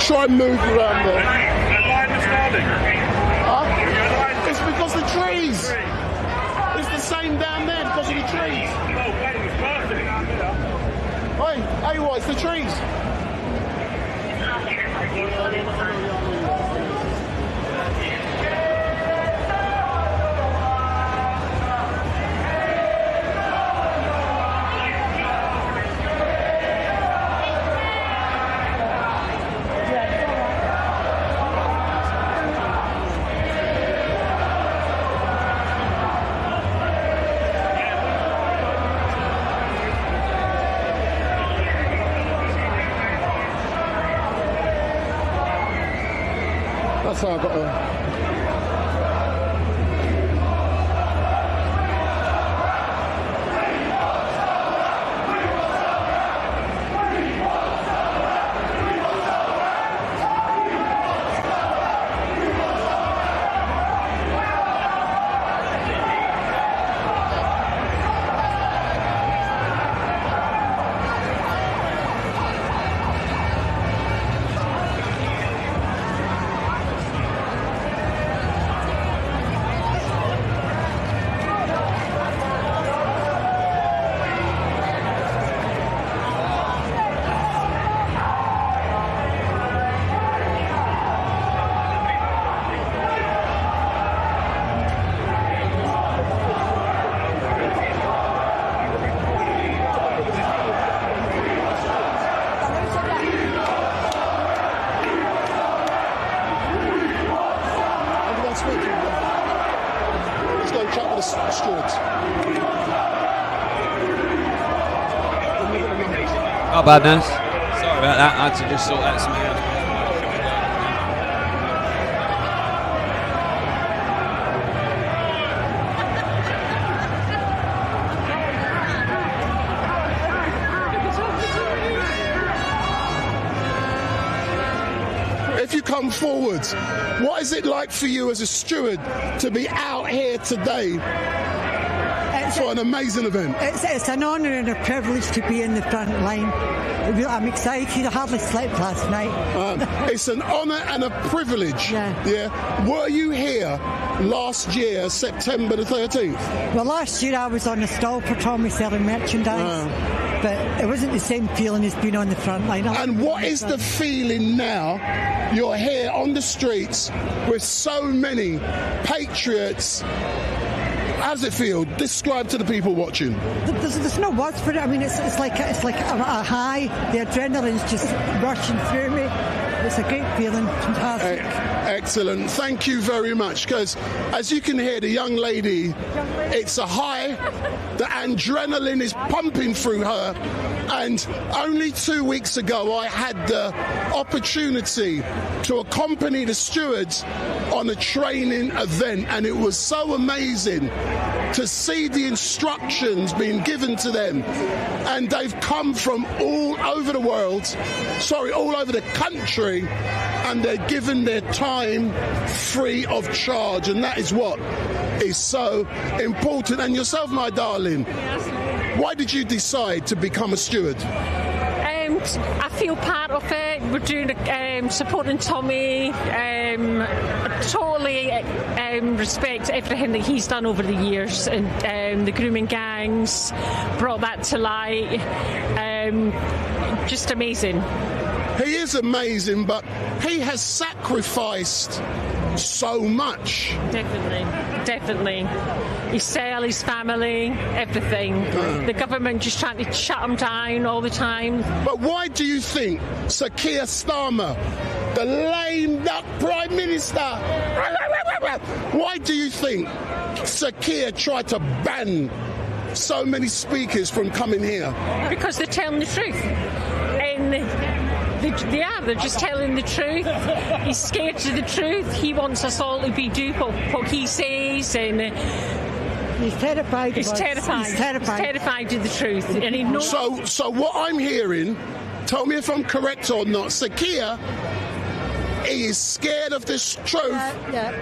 try and move around there. It's because the trees. It's the same down there because of the trees. Hey, what? It's the trees. That's how I got her. Not bad, Nance. Sorry about that. I had to just sort that something out. If you come forward, what is it like for you as a steward to be out here today for an amazing event? It's an honour and a privilege to be in the front line. I'm excited. I hardly slept last night. It's an honour and a privilege. Yeah. Were you here last year, September the 13th? Well, last year I was on a stall patrol me selling merchandise. But it wasn't the same feeling as being on the front line. And what is the feeling now? You're here on the streets with so many patriots. How does it feel? Describe to the people watching. There's no words for it. I mean, it's like a high. The adrenaline's just rushing through me. It's a great feeling. Fantastic. Excellent. Thank you very much. Because as you can hear, the young lady, it's a high. The adrenaline is pumping through her. And only 2 weeks ago, I had the opportunity to accompany the stewards on a training event. And it was so amazing to see the instructions being given to them. And they've come from all over the world, all over the country, and they're given their time free of charge. And that is what is so important. And yourself, my darling, why did you decide to become a steward? I feel part of it. We're doing supporting Tommy. Totally respect everything that he's done over the years, and the grooming gangs brought that to light. Just amazing. He is amazing, but he has sacrificed so much. Definitely. His cell, his family, everything. The government just trying to shut him down all the time. But why do you think Sir Keir Starmer, the lame duck Prime Minister, why do you think Sir Keir tried to ban so many speakers from coming here? Because they're telling the truth. They're just telling the truth. He's scared of the truth. He wants us all to be do what he says, and he's terrified. He's terrified of the truth, and he knows. So what I'm hearing, tell me if I'm correct or not. Sir Keir, he is scared of this truth.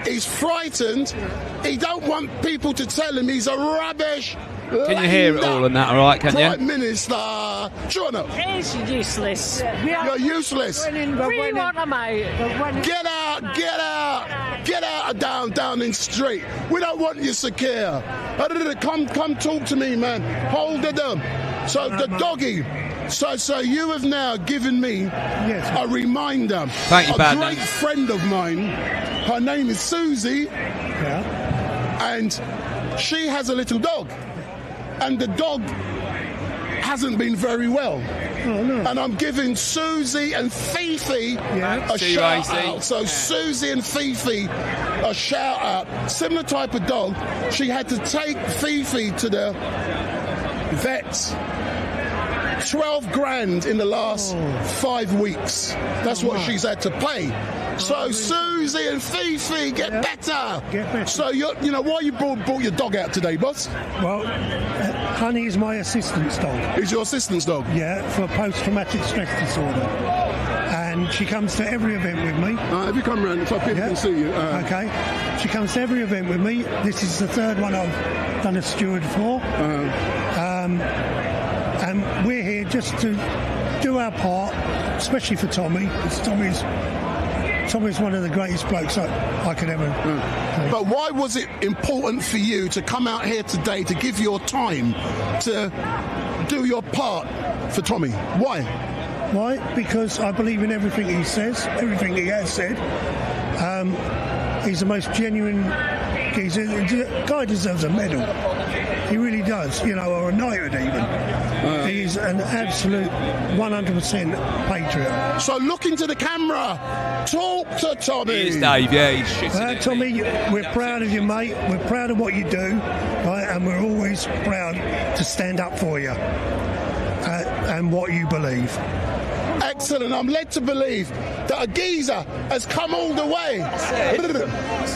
He's frightened. He don't want people to tell him he's a rubbish Can you hear it all and that, all right, can you? Prime Minister, Jonah. It's useless. You're useless. We want them out. Get out, get out, get out of down in street. We don't want you secure. Come talk to me, man. Hold it down. So the doggy. So you have now given me a reminder. Thank you, A great friend of mine, her name is Susie, and she has a little dog. And the dog hasn't been very well. Oh, no. And I'm giving Susie and Fifi a shout out. So Susie and Fifi a shout out. Similar type of dog. She had to take Fifi to the vets. 12 grand in the last 5 weeks. That's what she's had to pay. So Susie and Fifi, get better. Get better. So you know why you brought your dog out today, boss? Well, Honey is my assistant's dog. Who's your assistant's dog? Yeah, for post-traumatic stress disorder. And she comes to every event with me. Have you come round so people can see you? Okay. She comes to every event with me. This is the third one I've done a steward for. And we're here just to do our part, especially for Tommy. Tommy's one of the greatest blokes I could ever. But why was it important for you to come out here today to give your time to do your part for Tommy? Why? Why? Because I believe in everything he says, everything he has said. He's the most genuine. The guy deserves a medal. He really does, or a knighthood even. He's an absolute 100% patriot. So look into the camera. Talk to Tommy. He's Dave, he's shitting Tommy, we're proud of you, mate. We're proud of what you do, right? And we're always proud to stand up for you and what you believe. Excellent. I'm led to believe that a geezer has come all the way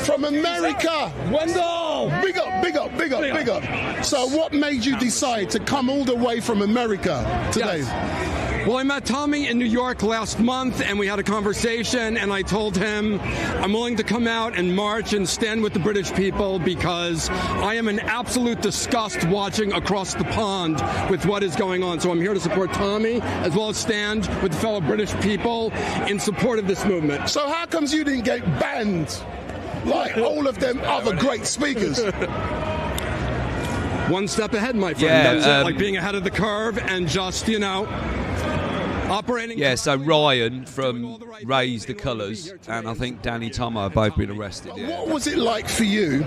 from America. Wendell! Big up. So what made you decide to come all the way from America today? Yes. Well, I met Tommy in New York last month, and we had a conversation, and I told him I'm willing to come out and march and stand with the British people because I am in absolute disgust watching across the pond with what is going on. So I'm here to support Tommy, as well as stand with the fellow British people in support of this movement. So how comes you didn't get banned like all of them other great speakers? One step ahead, my friend. Yeah, That's it, like being ahead of the curve and just, operating. Yeah, so Ryan from Raise the Colours and I think Danny Tomo have both been arrested. Yeah. What was it like for you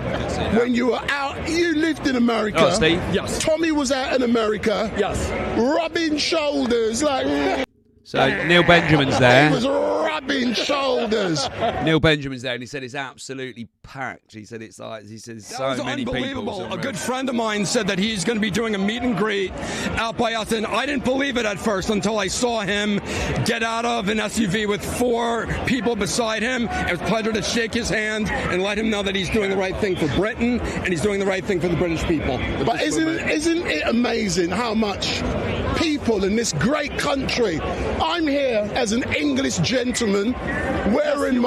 when you were out? You lived in America. Oh, Steve? Yes. Tommy was out in America. Yes. Rubbing shoulders like. So Neil Benjamin's there. He was rubbing shoulders. Neil Benjamin's there, and he said it's absolutely packed. He said it's like so many people. Unbelievable. A good friend of mine said that he's going to be doing a meet and greet out by us, and I didn't believe it at first until I saw him get out of an SUV with 4 people beside him. It was a pleasure to shake his hand and let him know that he's doing the right thing for Britain and he's doing the right thing for the British people. But isn't it amazing how much people in this great country? I'm here as an English gentleman wearing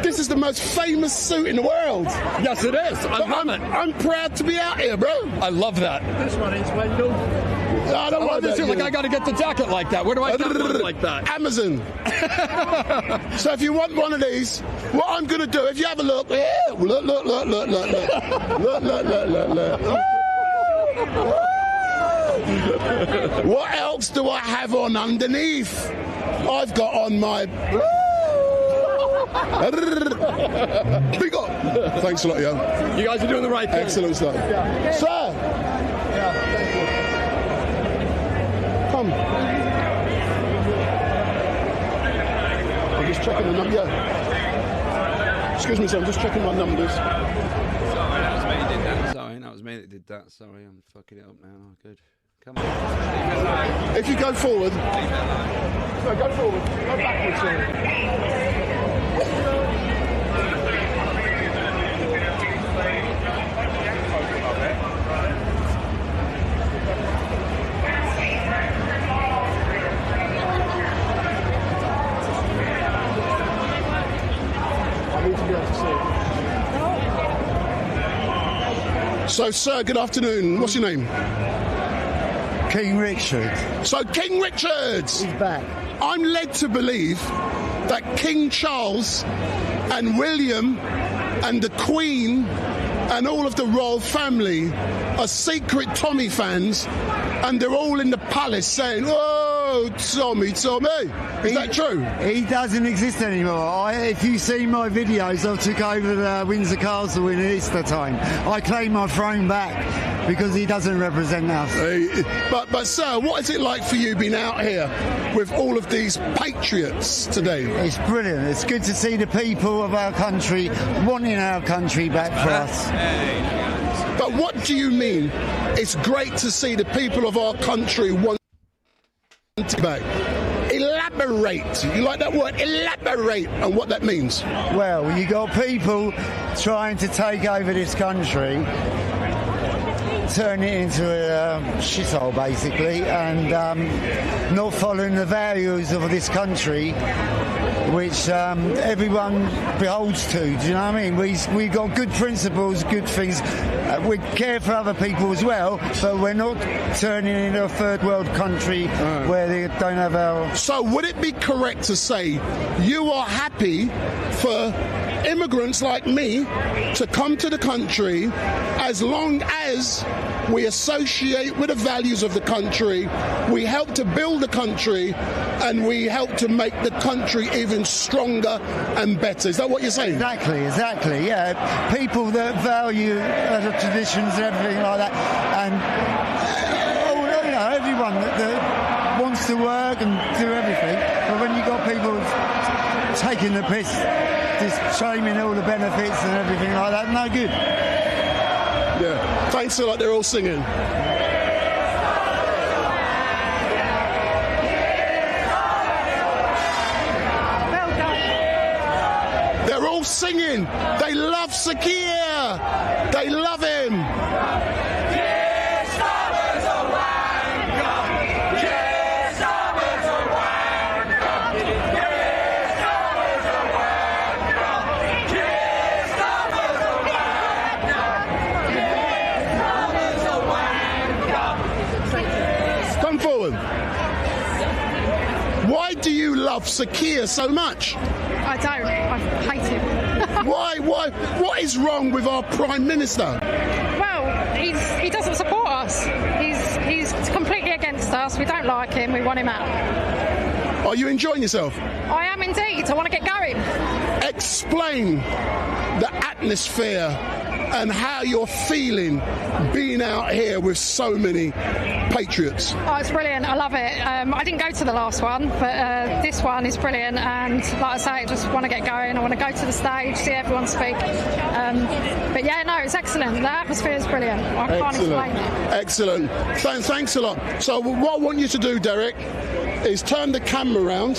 this is the most famous suit in the world. Yes, it is. I love it. I'm proud to be out here, bro. I love that. This one is Wendell. I don't want this. Like I got to get the jacket like that. Where do I get one like that? Amazon. So if you want one of these, what I'm going to do, if you have a look, look. What else do I have on underneath? I've got on my. Big up. Thanks a lot, yo. You guys are doing the right thing. Excellent stuff. Sir. Come. I'm just checking the number. Yeah. Excuse me, sir. I'm just checking my numbers. Sorry, that was me that did that. Sorry, I'm fucking it up now. Good. Come on. If you go forward. No, go forward. Go backwards, sir. So, sir, good afternoon. What's your name? King Richard. So, King Richard! He's back. I'm led to believe that King Charles and William and the Queen and all of the royal family are secret Tommy fans, and they're all in the palace saying, "Oh, Tommy, Tommy." Is that true? He doesn't exist anymore. If you see my videos, I took over the Windsor Castle in Easter time. I claim my throne back because he doesn't represent us. But sir, what is it like for you being out here with all of these patriots today? It's brilliant. It's good to see the people of our country wanting our country back for us. But what do you mean? It's great to see the people of our country want it back. Elaborate. You like that word? Elaborate on what that means. Well, you got people trying to take over this country, turn it into a shithole basically, and not following the values of this country, which everyone beholds to. Do you know what I mean? We've got good principles, good things. We care for other people as well, but we're not turning into a third world country where they don't have our... So would it be correct to say you are happy for immigrants like me to come to the country as long as we associate with the values of the country, we help to build the country, and we help to make the country even stronger and better? Is that what you're saying? Exactly, yeah. People that value the traditions and everything like that, and everyone that wants to work and do everything, but when you've got people taking the piss, just shaming all the benefits and everything like that, no good. Yeah, thanks a lot. They're all singing. They're all singing. They love Sakir. They love him. Why do you love Sakir so much? I don't. I hate him. Why? What is wrong with our Prime Minister? Well, he doesn't support us. He's completely against us. We don't like him. We want him out. Are you enjoying yourself? I am indeed. I want to get going. Explain the atmosphere and how you're feeling being out here with so many patriots. Oh, it's brilliant. I love it. I didn't go to the last one, but this one is brilliant. And like I say, I just want to get going. I want to go to the stage, see everyone speak. But yeah, no, it's excellent. The atmosphere is brilliant. I can't explain it. Excellent. Thanks a lot. So what I want you to do, Derek, is turn the camera around.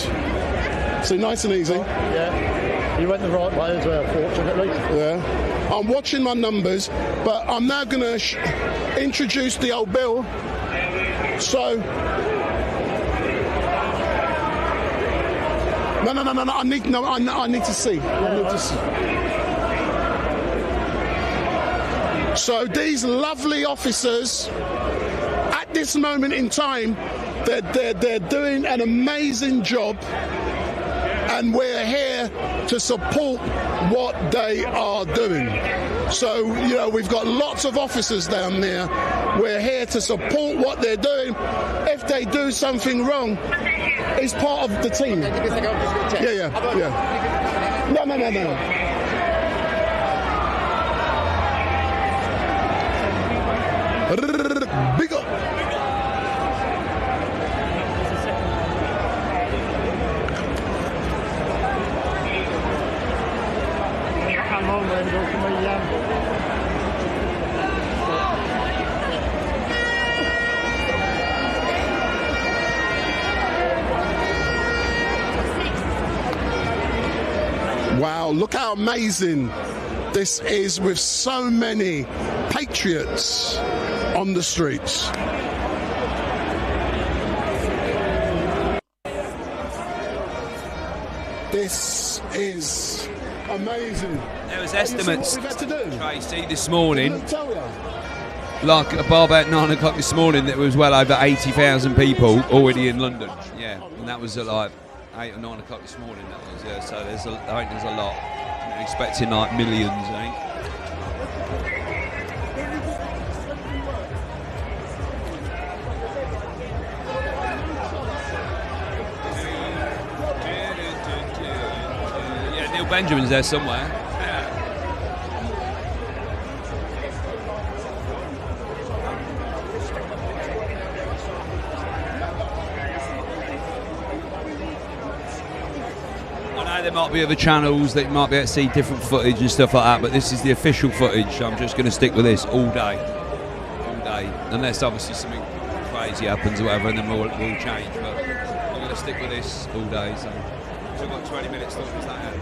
So nice and easy. Yeah. You went the right way as well, fortunately. Yeah. I'm watching my numbers, but I'm now going to introduce the old Bill. So, no. I need to see. So these lovely officers, at this moment in time, they're doing an amazing job, and we're here to support what they are doing. So, we've got lots of officers down there. We're here to support what they're doing. If they do something wrong, it's part of the team. Yeah. No. Big up. Wow, look how amazing this is with so many patriots on the streets. This is amazing. There was estimates, what we've had to do? Tracy, this morning. Tell you. like a bar about 9 o'clock this morning that was well over 80,000 people already in London. Yeah, and that was at like 8 or 9 o'clock this morning. That was, yeah. So I think there's a lot. I'm expecting like millions, I think. Yeah, Neil Benjamin's there somewhere. There might be other channels that you might be able to see different footage and stuff like that, but this is the official footage, so I'm just going to stick with this all day, unless obviously something crazy happens or whatever, and then we'll change, but I'm going to stick with this all day, so I've got 20 minutes left. Is that it?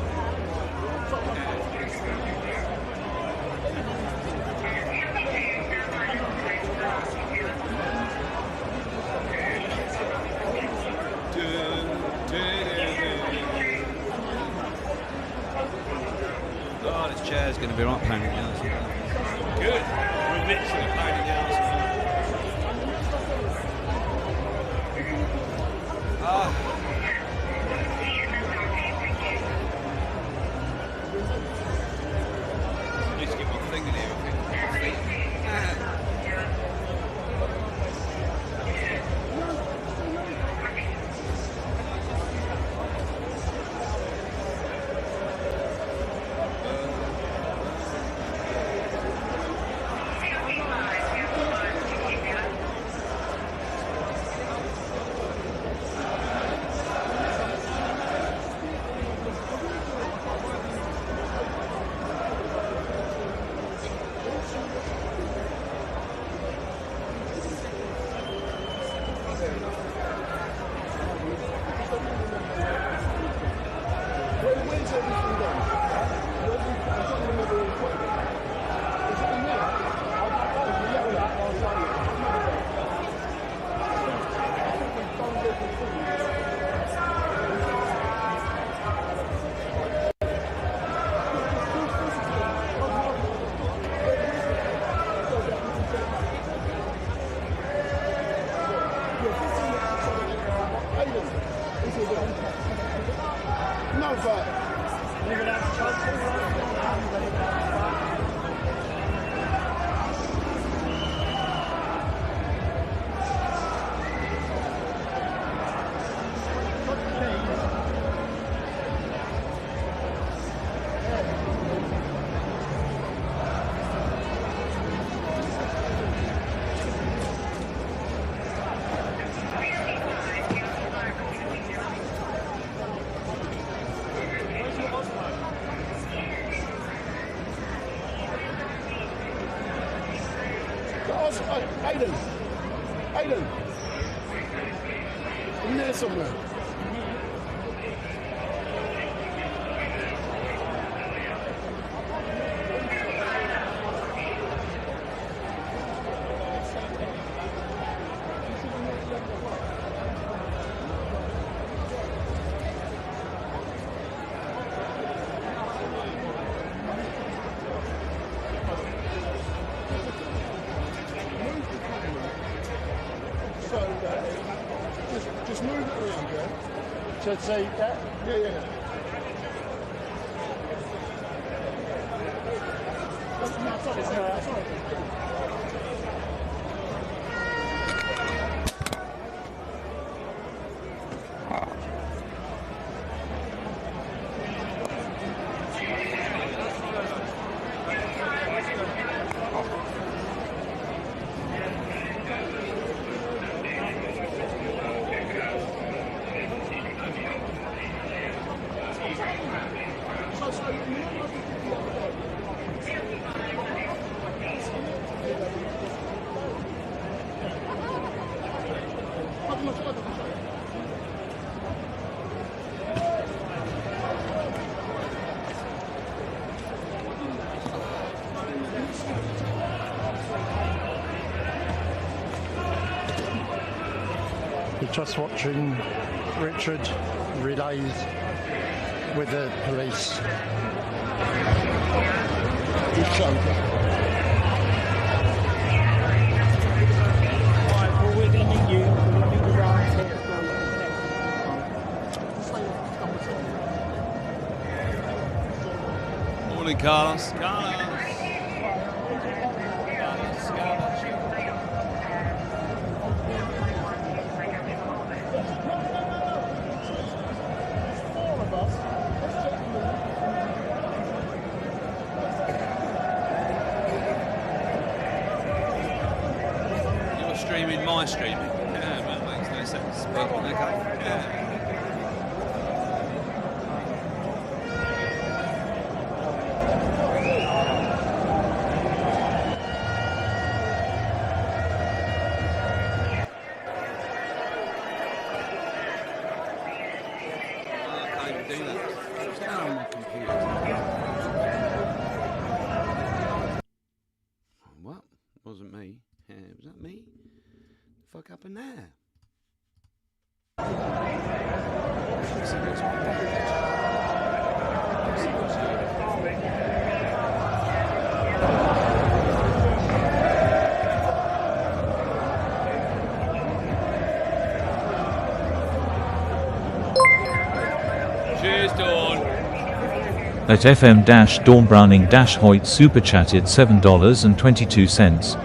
Chair's going to be right pain in the ass. Good. We're literally pain in the ass. I need to get my thing in here. Aidan! In there somewhere. Just move it around, yeah? Should I say that? Yeah. We're just watching Richard relays with the police. Morning, Carlos. Streaming my streaming. Yeah, that makes no sense. But okay. Yeah. I can't even do that. It's down on my computer. What? Wasn't me. Yeah, was that me? Fuck up in there. Cheers, Dawn. At FM-Dawn Browning-Hoyt super chatted $7.22.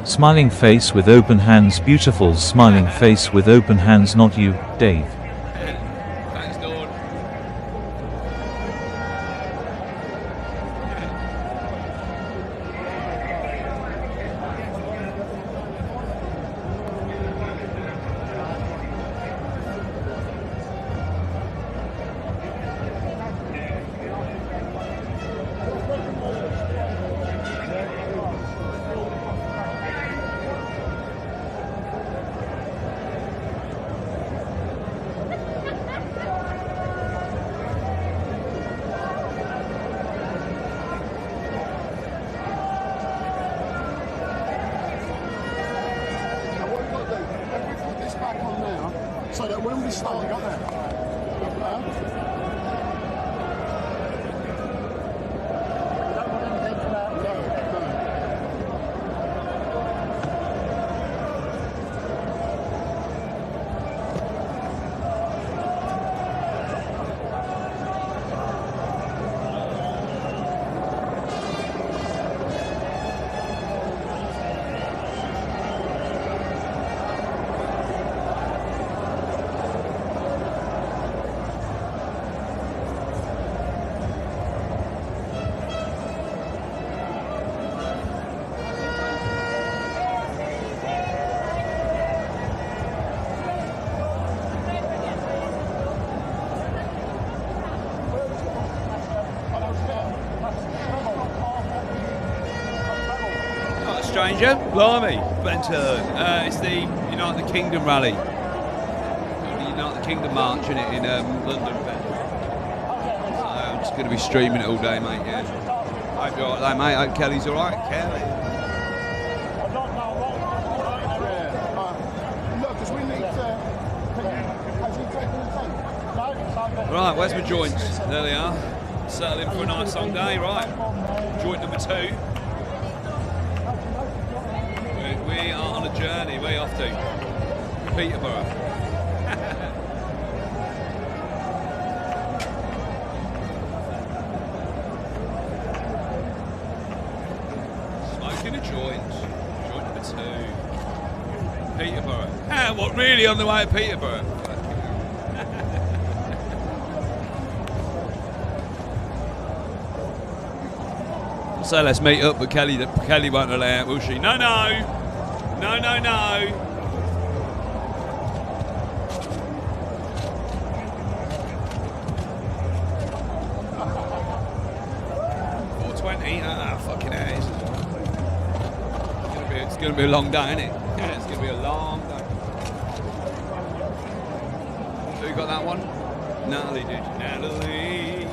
Smiling face with open hands, beautiful smiling face with open hands, not you, Dave. Thanks, Dawn. So that when we start, Stranger, blimey, Benton. It's the United Kingdom rally, the United Kingdom march in London. So I'm just going to be streaming it all day, mate. Yeah. Hope you're alright, mate. Hope Kelly's alright. Kelly. Right, where's my joints? There they are. Settling for a nice long day. Right, joint number 2. We are on a journey. Where are you off to? Peterborough. Smoking a joint. Joint number 2. Peterborough. What, really on the way to Peterborough? So let's meet up, but Kelly won't allow it, will she? No. No. 4:20. Fucking hell. It's going to be a long day, isn't it? Yeah, it's going to be a long day. Who got that one? Natalie did. Natalie.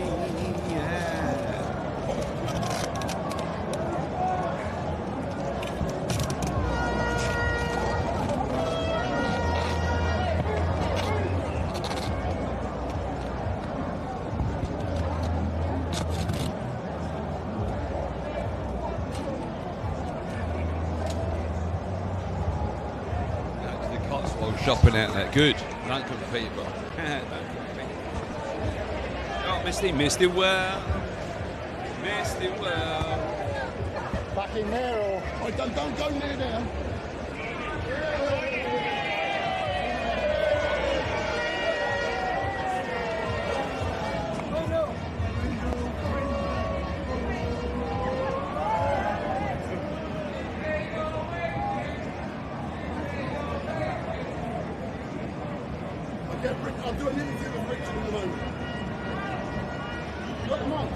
Shopping out there. Good. Don't compete, bro. Don't compete. Oh, Misty well. Misty well. Back in there, or Oh, don't go near there. I'll do an interview with Richard in a moment. Got him on.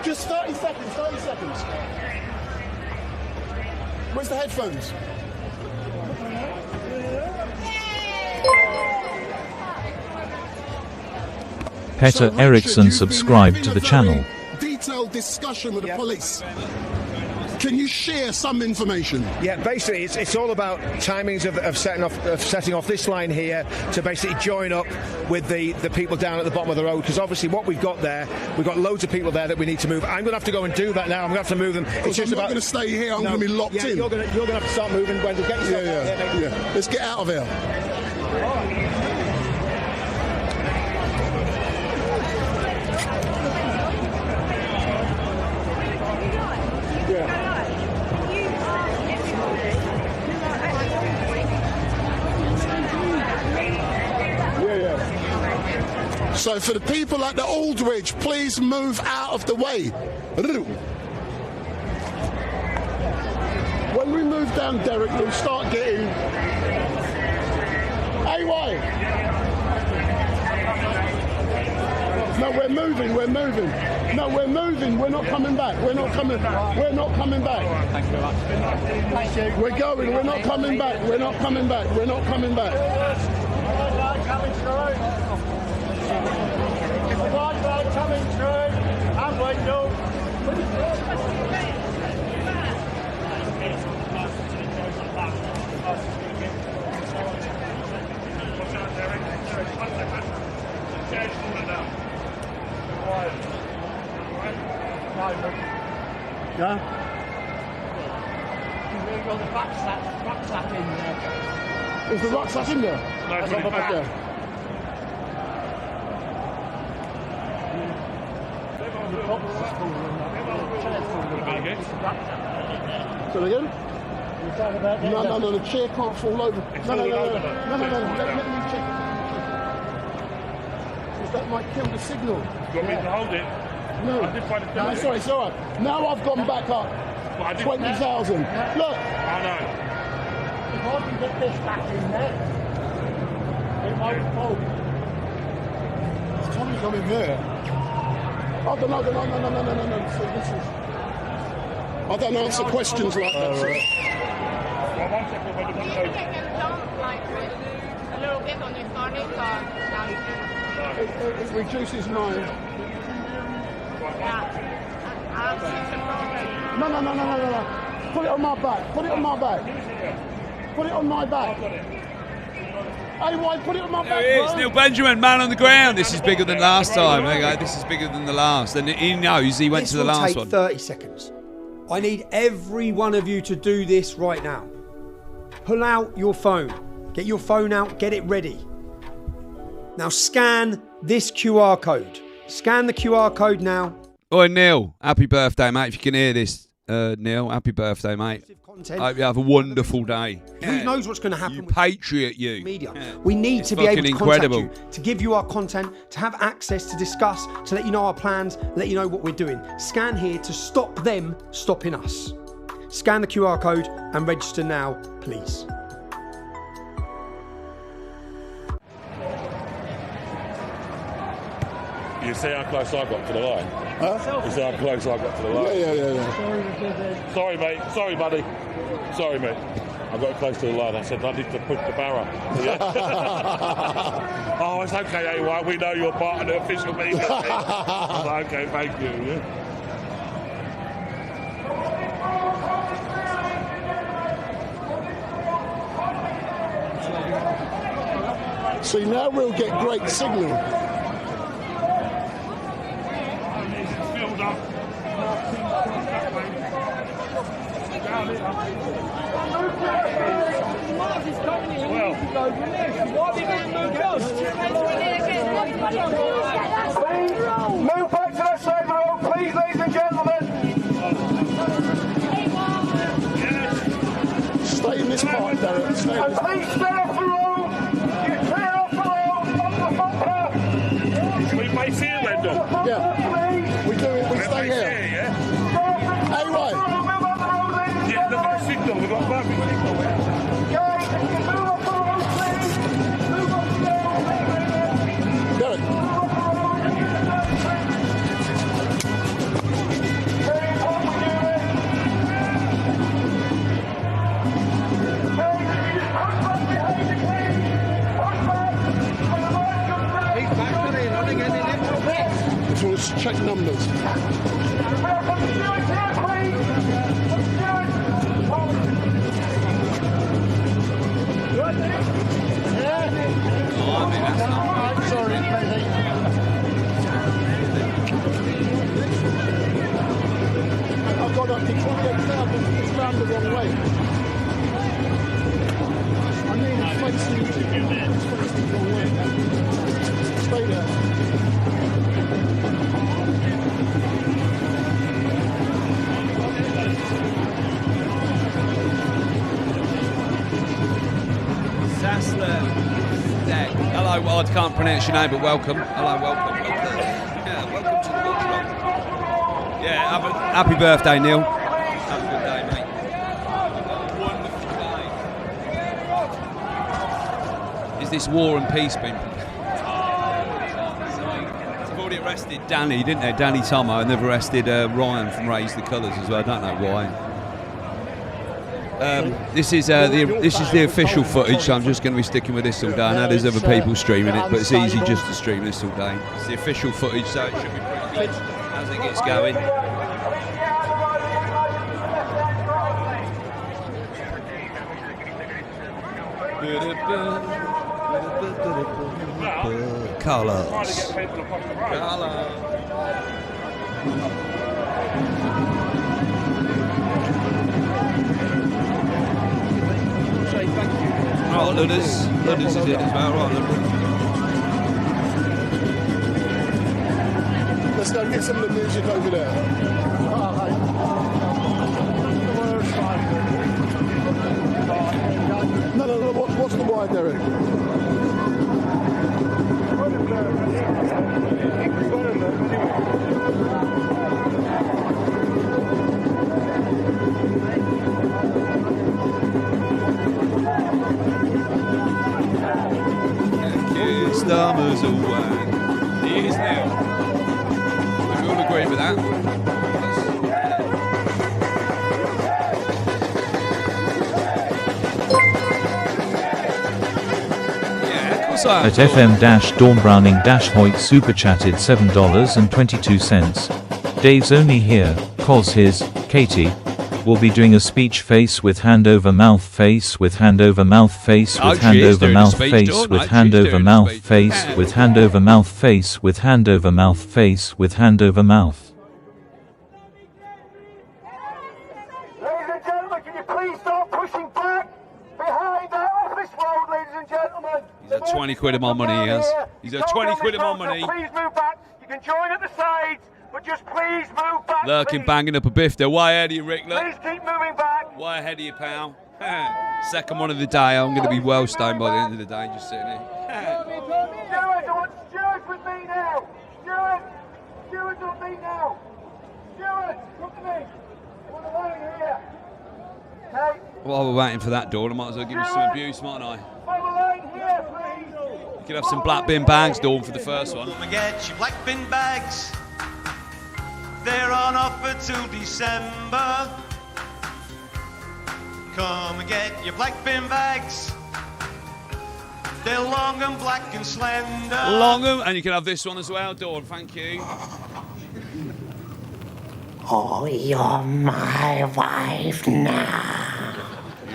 Just 30 seconds, 30 seconds. Where's the headphones? Peter So, Eriksson Richard, you've been subscribed having to a the very channel. Detailed discussion with the police. Can you share some information? Yeah, basically, it's all about timings of setting off this line here to basically join up with the people down at the bottom of the road. Because obviously, what we've got there, we've got loads of people there that we need to move. I'm going to have to go and do that now. I'm going to have to move them. It's just I'm not about going to stay here. I'm going to be locked in. You're going to have to start moving. When to get yourself out there, Yeah. Let's get out of here. So for the people at the Aldridge, please move out of the way. When we move down, Derek, we'll start getting... AY! No, we're moving. No, we're moving. We're not coming back. We're not coming back. Thank you very much. Thank you. We're going. We're not coming back. We're not coming back. coming through, and window. Yeah? You've really got the rucksack in there. Is the rucksack in there? No, it's on the back. Okay. So again? No, the chair can't fall over. No, let me check. Because that might kill the signal. You want me to hold it? No, it's all right. Now I've gone back up 20,000. Look. I know. If I can get this back in there, it won't fall. Tommy's coming there. Oh, no. So this is... I don't answer questions like that. Well, 1 second, when the A little bit on your stomach or It reduces mine. No. Put it on my back. Put it on my back. Hey, why put it on my back? There it is, Neil Benjamin, man on the ground. This is bigger than last time. There you go. This is bigger than the last. And he knows he went to the last one. This will take 30 seconds. I need every one of you to do this right now. Pull out your phone. Get your phone out. Get it ready. Now scan this QR code. Scan the QR code now. Oi, Neil. Happy birthday, mate. If you can hear this, Neil, happy birthday, mate. I hope you have a wonderful day. Who knows what's going to happen? You patriot, you. Media. Yeah. We need It's to be able to incredible. contact you, to give you our content, to have access, to discuss, to let you know our plans, let you know what we're doing. Scan here to stop them stopping us. Scan the QR code and register now, please. You see how close I got to the line? Huh? You see how close I got to the line? Yeah. Sorry, mate. Sorry, buddy. Sorry, mate. I got close to the line. I said I need to push the barrow. Yeah. Oh, it's okay, AY. We know you're part of the official media. I said, okay, thank you. Yeah. See, now we'll get great signal. Move back to that side of the road, please, ladies and gentlemen. Stay in this part, Derek. Stay in And this part. please stay off the road. You clear off the road from the footpath. We face here then, Doug. Yeah. We do it. We stay here. Hey, right. Yeah, look at the signal. We've got perfect signal here. Guys, if you move off the road, please. Move off the road. Derek. Just want to check numbers. I've got up to 28,000. It's round the wrong way. I mean, it's facing the wrong way. Stay there. Hello, well, I can't pronounce your name, but welcome. Hello, welcome. Yeah, welcome to the watchdog. Yeah, happy birthday, Neil. Have a good day, mate. Wonderful day. Is this war and peace been? They've already arrested Danny, didn't they? Danny Tomo, and they've arrested Ryan from Raise the Colours as well. I don't know why. This is the official footage, so I'm just going to be sticking with this all day. I know there's other people streaming it, but it's easy just to stream this all day. It's the official footage, so it should be pretty good as it gets going. Carlos. Oh, Ludders is in as well, right? Let's go get some of the music over there. No, what's the wire, Derek? Stammers away. He is now. We all agree with that. Yeah, of course I am. At FM-Dawn Browning-Hoyt super chatted $7.22. Dave's only here, cause his, Katie, will be doing a speech face with hand over mouth face with hand over mouth face with hand over mouth face with hand over mouth face with hand over mouth face with hand over mouth face with hand over mouth. Ladies and gentlemen, can you please start pushing back behind that office road, ladies and gentlemen? He's had 20 quid of my money, he has. He's had 20 quid of my money. Please move back. You can join at the sides, but just please move back. Lurking, banging up a biff. They're way ahead of you, Rick. Look. Please keep moving back. Way ahead of you, pal. Second one of the day. I'm going to be well stoned by the end of the day, just sitting here. Stewards, I want stewards with me now. Stewards with me now. Stewards, come to me. I want a line here. Okay. While we're waiting for that door, I might as well give you some abuse, mightn't I? Have a line here, please. You could have some black bin bags, Dawn, for the first one. Come and get your black bin bags. They're on offer till December. Come and get your black bin bags. They're long and black and slender. Long and you can have this one as well, Dawn. Thank you. Oh, you're my wife now.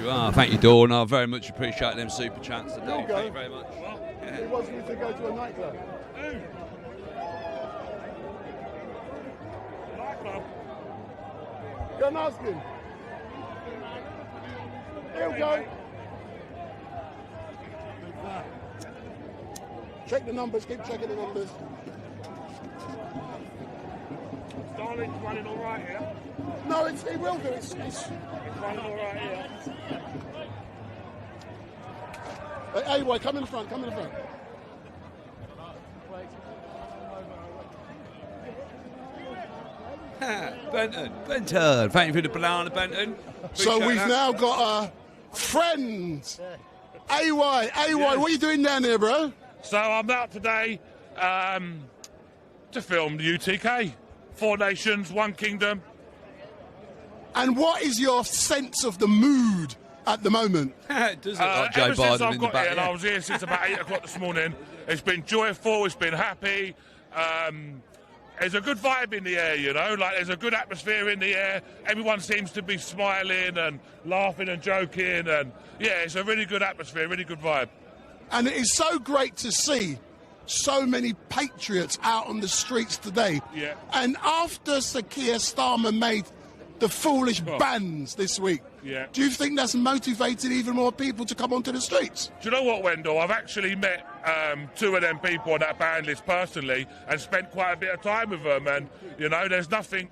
You are. Thank you, Dawn. I very much appreciate them super chats today. Thank you very much. It wants me to go to a nightclub. Go and ask him. He'll go. Check the numbers, keep checking the numbers. Starling's running all right here. No, it will do. It's running all right here. Hey, boy, come in the front, come in the front. Benton. Thank you for the banana, Benton. So we've that. now got a friend. AY, Yes. what are you doing down there, bro? So I'm out today to film the UTK. 4 nations, 1 kingdom. And what is your sense of the mood at the moment? It does look like Joe ever since Biden I've in the got back. here, and I was here since about 8 o'clock this morning, it's been joyful, it's been happy. There's a good vibe in the air, you know, like there's a good atmosphere in the air. Everyone seems to be smiling and laughing and joking, and yeah, it's a really good atmosphere, really good vibe. And it is so great to see so many patriots out on the streets today. Yeah. And after Sir Keir Starmer made the foolish bans this week, Yeah. do you think that's motivated even more people to come onto the streets? Do you know what, Wendell? I've actually met 2 of them people on that ban list personally and spent quite a bit of time with them, and you know, there's nothing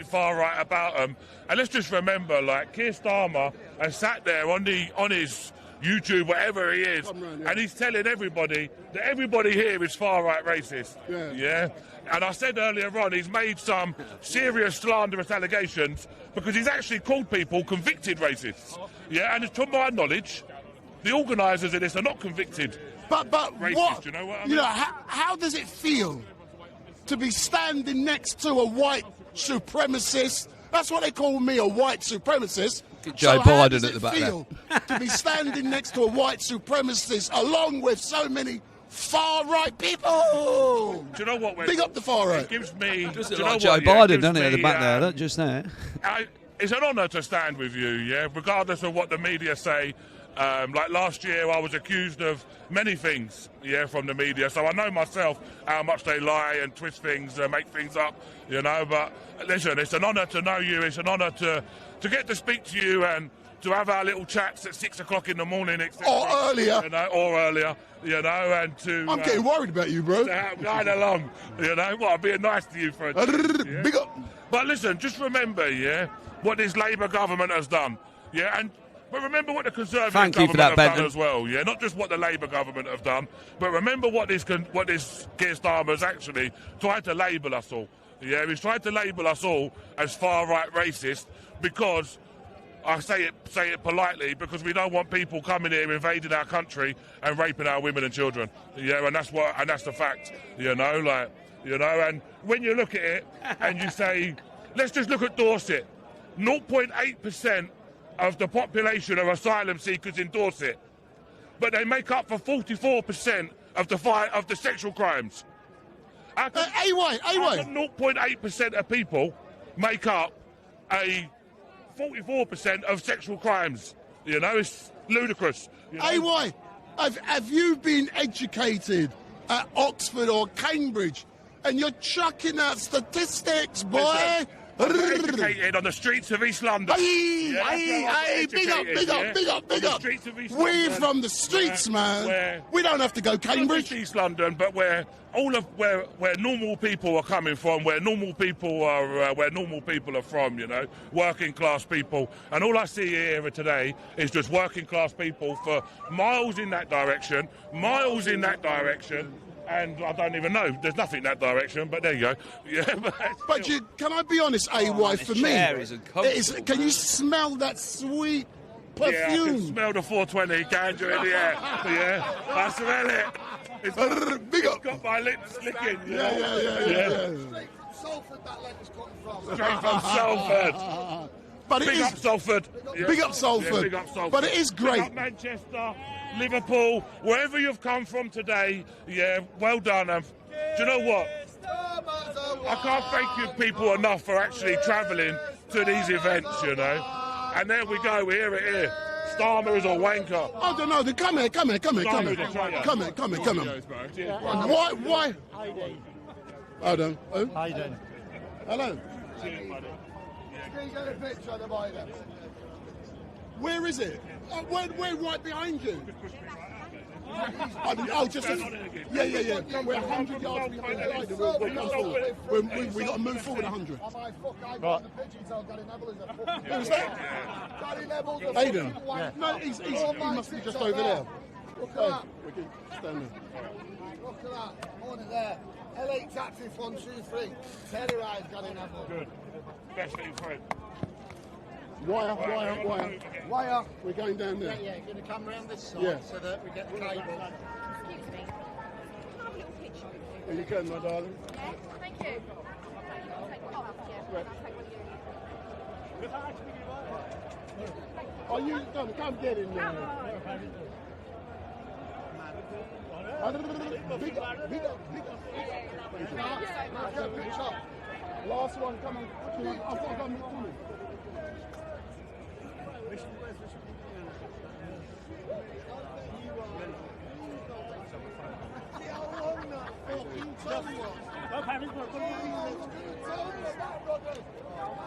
far right about them. And let's just remember, like, Keir Starmer has sat there on his YouTube, whatever he is, and he's telling everybody that everybody here is far right racist. Yeah. And I said earlier on, he's made some serious slanderous allegations because he's actually called people convicted racists. Yeah, and to my knowledge, the organisers of this are not convicted. But racist, what? You know what I mean? You know, how does it feel to be standing next to a white supremacist? That's what they call me, a white supremacist. Joe Biden at the back feel to be standing next to a white supremacist along with so many far-right people? Do you know what? Big up the far-right. It gives me... Just do look you know like Joe what, yeah, Biden, it gives doesn't it, at the me, back there? Not just there. It's an honour to stand with you, yeah, regardless of what the media say. Like last year, I was accused of many things, yeah, from the media. So I know myself how much they lie and twist things and make things up, you know. But listen, it's an honour to know you. It's an honour to get to speak to you and to have our little chats at 6 o'clock in the morning, etc. Or earlier. You know, or earlier, you know, and to... I'm getting worried about you, bro. To guide along, you know. Well, I'm being nice to you for a change, yeah? Big up. But listen, just remember, yeah, what this Labour government has done, yeah, but remember what the Conservative Thank you for government that, have done Benton. as well, yeah, not just what the Labour government have done, but remember what this Keir Starmer's actually tried to label us all, yeah, he's tried to label us all as far-right racist because, I say it politely, because we don't want people coming here invading our country and raping our women and children, yeah, and that's the fact, you know, like, you know, and when you look at it and you say, let's just look at Dorset, 0.8% of the population are asylum seekers in Dorset, but they make up for 44% of the sexual crimes. How can 0.8% of people make up a 44% of sexual crimes? You know, it's ludicrous. You know? AY, have you been educated at Oxford or Cambridge and you're chucking out statistics, boy? Listen, I'm educated on the streets of East London. Hey, big up. We're from the streets, man. We don't have to go Cambridge. Not East London, but where normal people are coming from, where normal people are from, you know, working class people. And all I see here today is just working class people for miles in that direction, and I don't even know. There's nothing in that direction, but there you go. Yeah, but can I be honest, AY, for me, can you smell that sweet perfume? Yeah, I can smell the 420 ganja in the air. Yeah, I smell it. It's got my lips licking. Yeah. Salford, that lettuce coming from. Straight from Salford. But Big up Salford. Yeah. Big up Salford. Yeah, big up Salford. But it is great. Big up Manchester, Liverpool, wherever you've come from today. Yeah, well done. Do you know what? I can't thank you people enough for actually travelling to these events, you know. And there we go, we hear it here. Starmer is a wanker. I don't know. Come here. Why? Hold on. Who? Hayden. Hello. Where is it? We're right behind you. Oh, just a, yeah. We're 100 yards behind the line. We got to move forward 100. Right. Who's that? Aidan? Yeah. No, he must be just over there. Look at that. We can stand there. Look at that. On it there. LA taxi 1, 2, 3. Terrorise Gary Neville. Good. Best thing for him. Wire. We're going down there. Yeah, you're going to come round this side so that we get the cable. Excuse me. Can I have a little picture with you? You can, my darling. Yes, thank you. I'll take one off, yeah. I'll take one of you. Oh, you come get in there. Big up. Last one, come on. I've got to go meet Tommy.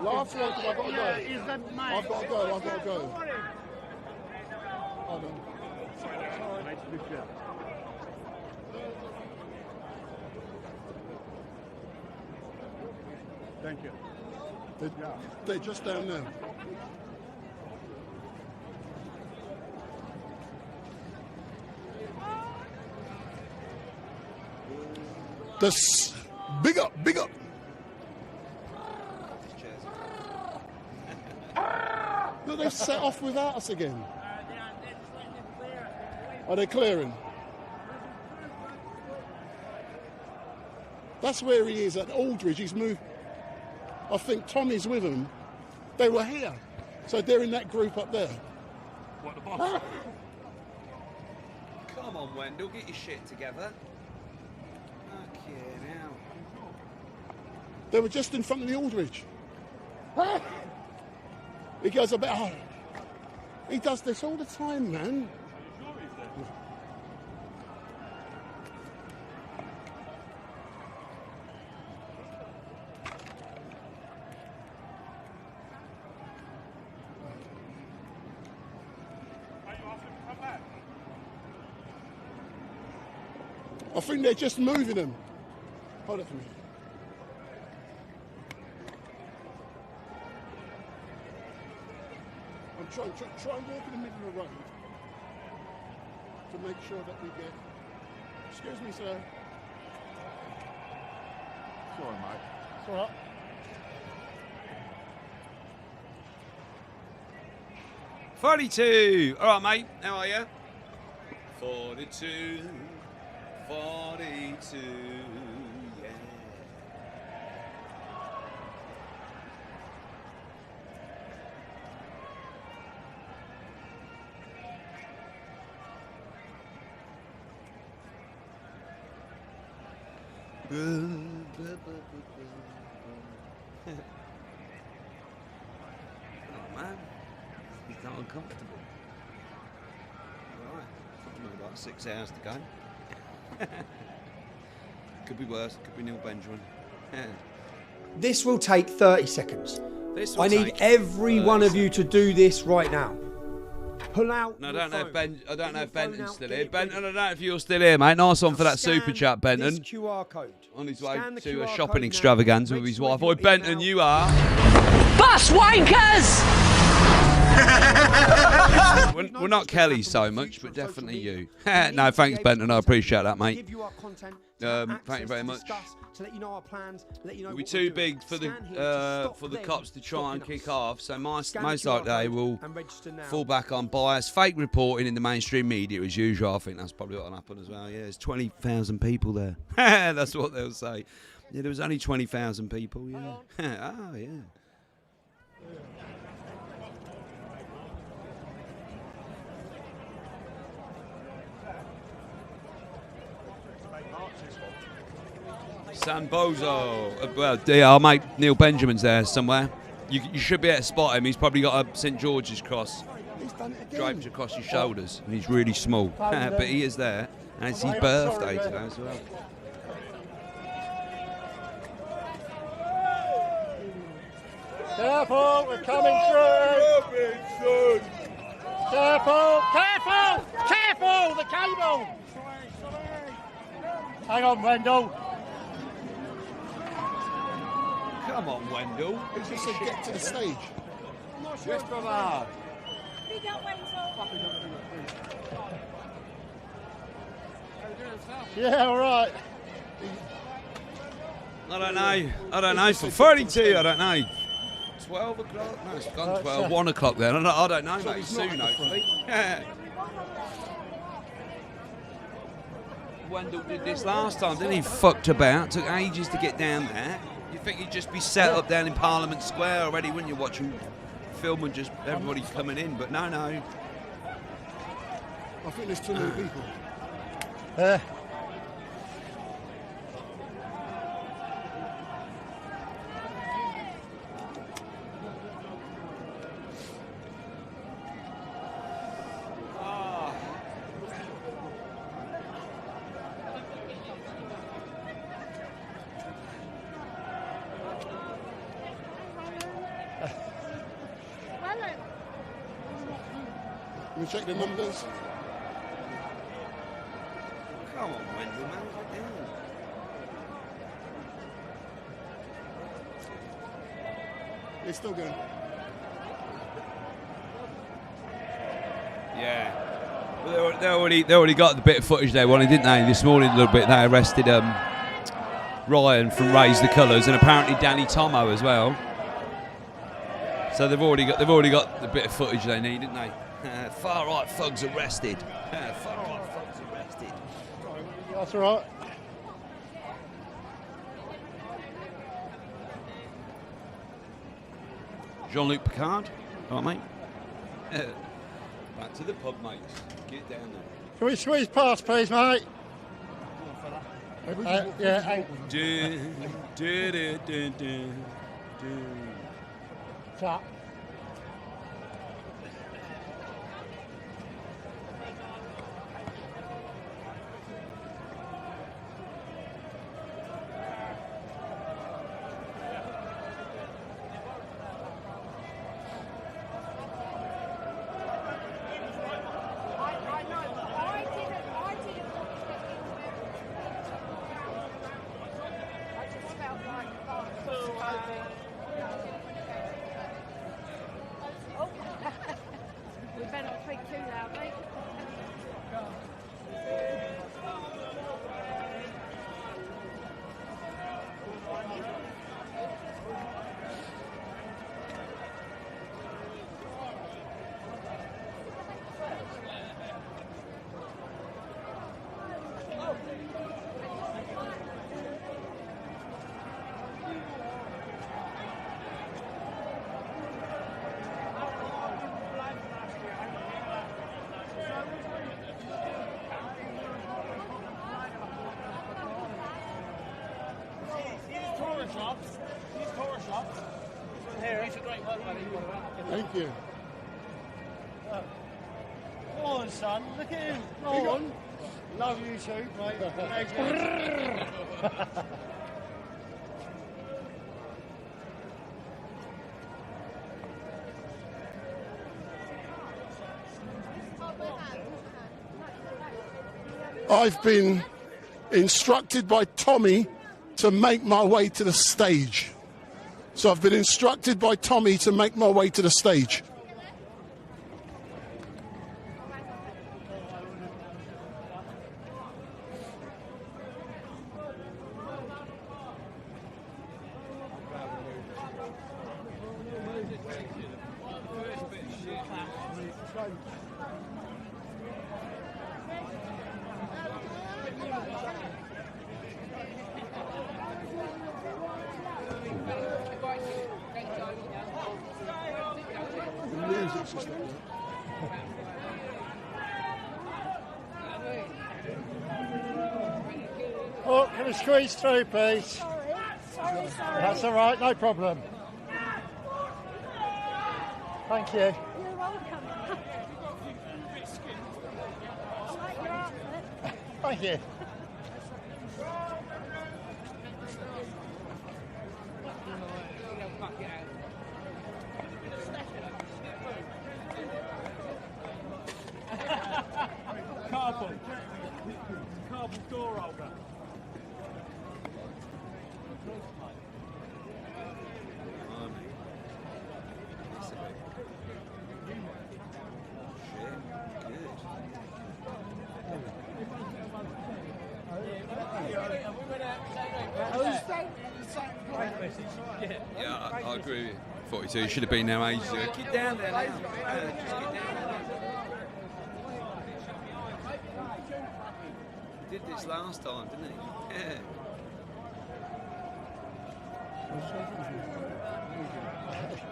Last one, because I've got to go. I've got to go. Hold on. Thank you. They're just down there. Big up. Look, they've set off without us again. Are they clearing? That's where he is at Aldridge. He's moved. I think Tommy's with him. They were here. So they're in that group up there. What, the boss? Come on, Wendell, get your shit together. Okay, now. They were just in front of the Aldridge. He goes about. He does this all the time, man. I think they're just moving them. Hold it for me. I'm trying to walk in the middle of the road to make sure that we get. Excuse me, sir. It's all right, mate. It's all right. $42. All right, mate. How are you? 42. 42, yeah. Oh, man. He's not uncomfortable. All right. Only about 6 hours to go. Could be worse. Could be Neil Benjamin. This will take 30 seconds. I need every one of you to do this right now. Pull out. No, I don't know if Benton's still here. Benton, I don't know if you're still here, mate. Nice one for that super chat, Benton. QR code. On his way to a shopping extravaganza with his wife. Oi, Benton, you are. Bus wankers! We're not Kelly so much, but definitely you. No, thanks, Benton. I appreciate that, mate. Thank you very much. We'll be too big for the cops to try and kick off, so most likely they will fall back on bias, fake reporting in the mainstream media as usual. I think that's probably what will happen as well. Yeah, there's 20,000 people there. That's what they'll say. Yeah, there was only 20,000 people. Yeah. Oh, yeah. Sambozo. Well, yeah, I'll make Neil Benjamin's there somewhere. You should be able to spot him. He's probably got a St George's cross draped across his shoulders, and he's really small. But he is there, and it's his birthday today as well. Careful, we're coming through. Careful! Careful! Careful! The cable! Hang on, Wendell. Come on, Wendell. He just said get to the stage. Just from hard. Yeah, all right. I don't know. For 32, I don't know. 12 o'clock? No, it's gone 12. 1 o'clock then. I don't know, mate. Soon, hopefully. Wendell did this last time, didn't he? Fucked about. Took ages to get down there. You think he'd just be set up down in Parliament Square already, wouldn't you, watching film and just everybody coming in? But no. I think there's too many people. Can we check the numbers? Come on, Wendell, man. Get down. It's still going. Yeah. Well, they already got the bit of footage they wanted, didn't they? This morning a little bit. They arrested Ryan from Raise the Colours and apparently Danny Tomo as well. So they've already got the bit of footage they need, didn't they? Far right thugs arrested. Far right thugs arrested. That's all right. Jean-Luc Picard. All right, mate. Back to the pub, mates. Get down there. Can we squeeze past, please, mate? Yeah. Tap. We better not speak too loudly. Thank you. Come on, son. Look at him. Go on. Love you too, mate. I've been instructed by Tommy to make my way to the stage. So I've been instructed by Tommy to make my way to the stage. Oh, can we squeeze through, please? Sorry. That's all right, no problem. Thank you. You're welcome. Thank you. cardboard. Cardboard door holder. Yeah, I agree with you. 42, you should have been there ages ago. Get down there now. Just get down there. He did this last time, didn't he?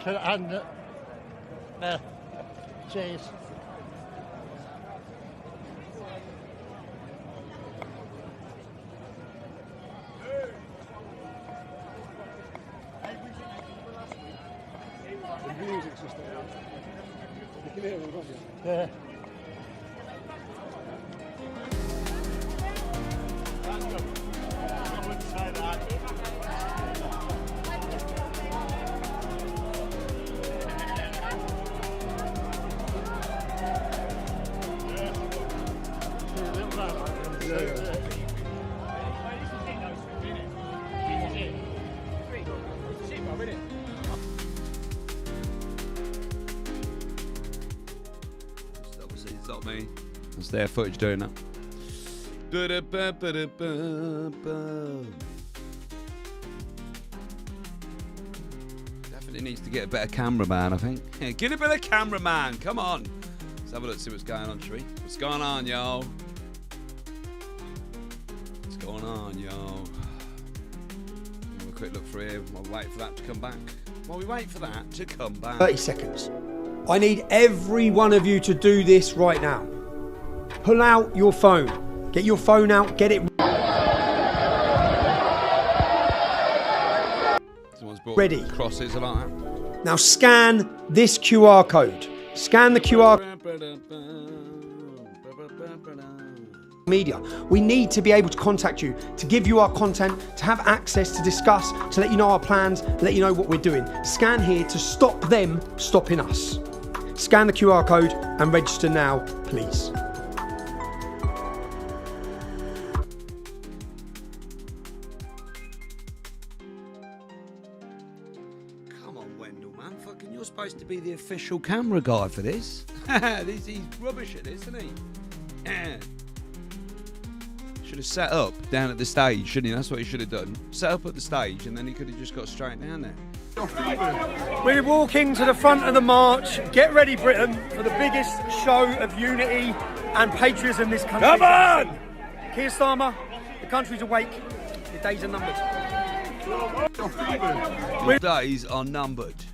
Yeah. And cheers. The music's just out. You can hear it, can't you? Yeah. I wouldn't say that. It's not me. That's their footage doing that. Definitely needs to get a better cameraman, I think. Yeah, get a better cameraman. Come on. Let's have a look, see what's going on, shall we? What's going on, y'all? What's going on, y'all? Have a quick look through here while we wait for that to come back. 30 seconds. I need every one of you to do this right now. Pull out your phone. Get your phone out, get it ready. Crosses like that. Now scan this QR code. Scan the QR media. We need to be able to contact you, to give you our content, to have access, to discuss, to let you know our plans, let you know what we're doing. Scan here to stop them stopping us. Scan the QR code and register now, please. Come on, Wendell, man. Fucking, you're supposed to be the official camera guy for this. He's rubbish at this, isn't he? Should have set up down at the stage, shouldn't he? That's what he should have done. Set up at the stage, and then he could have just got straight down there. We're walking to the front of the march. Get ready, Britain, for the biggest show of unity and patriotism this country. Come on! Keir Starmer, the country's awake. Your days are numbered. Your days are numbered.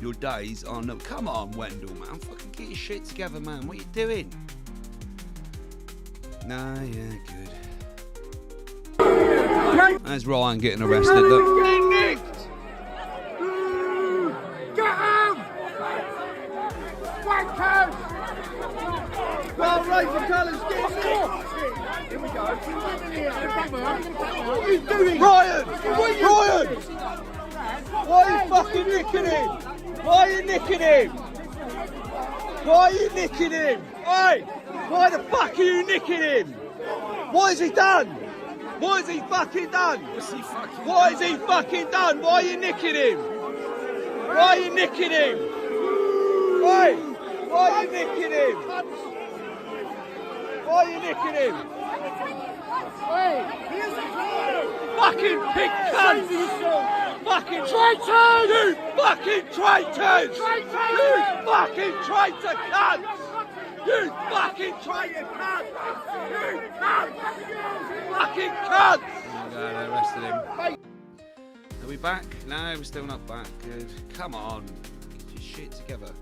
Your days are numbered. Come on, Wendell, man. Fucking get your shit together, man. What are you doing? Nah, yeah, good. There's Ryan getting arrested. Look. Get him! Wankers! Well, raise the colours, get it! Here we go. What are you doing? Ryan! Ryan! Why are you fucking nicking him? Why are you nicking him? Why are you nicking him? Hey! Why the fuck are you nicking him? What has he done? What has he fucking done? What has he fucking done? Why are you nicking him? Why are you nicking him? Hey! Why are you nicking him? Why are you nicking him? Fucking pig cunts! Fucking traitors! You fucking traitors! You fucking traitor cunts! You fucking traitor cunts! You cunts! Fucking cunts! Oh, God, I arrested him. Are we back? No, we're still not back. Good. Come on. Get your shit together.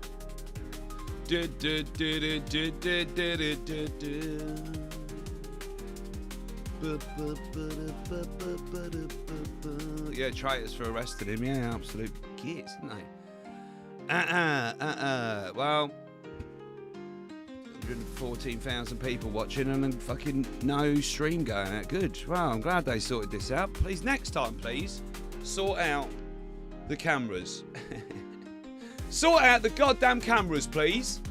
Yeah, traitors for arresting him. Yeah, absolute gits, isn't they? Well, 114,000 people watching and fucking no stream going out. Good. Well, I'm glad they sorted this out. Please, next time, please, sort out the cameras. Sort out the goddamn cameras, please.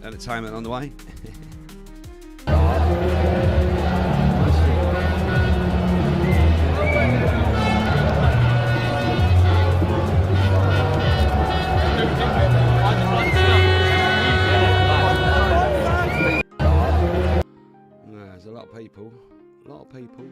Entertainment on the way. There's a lot of people. A lot of people.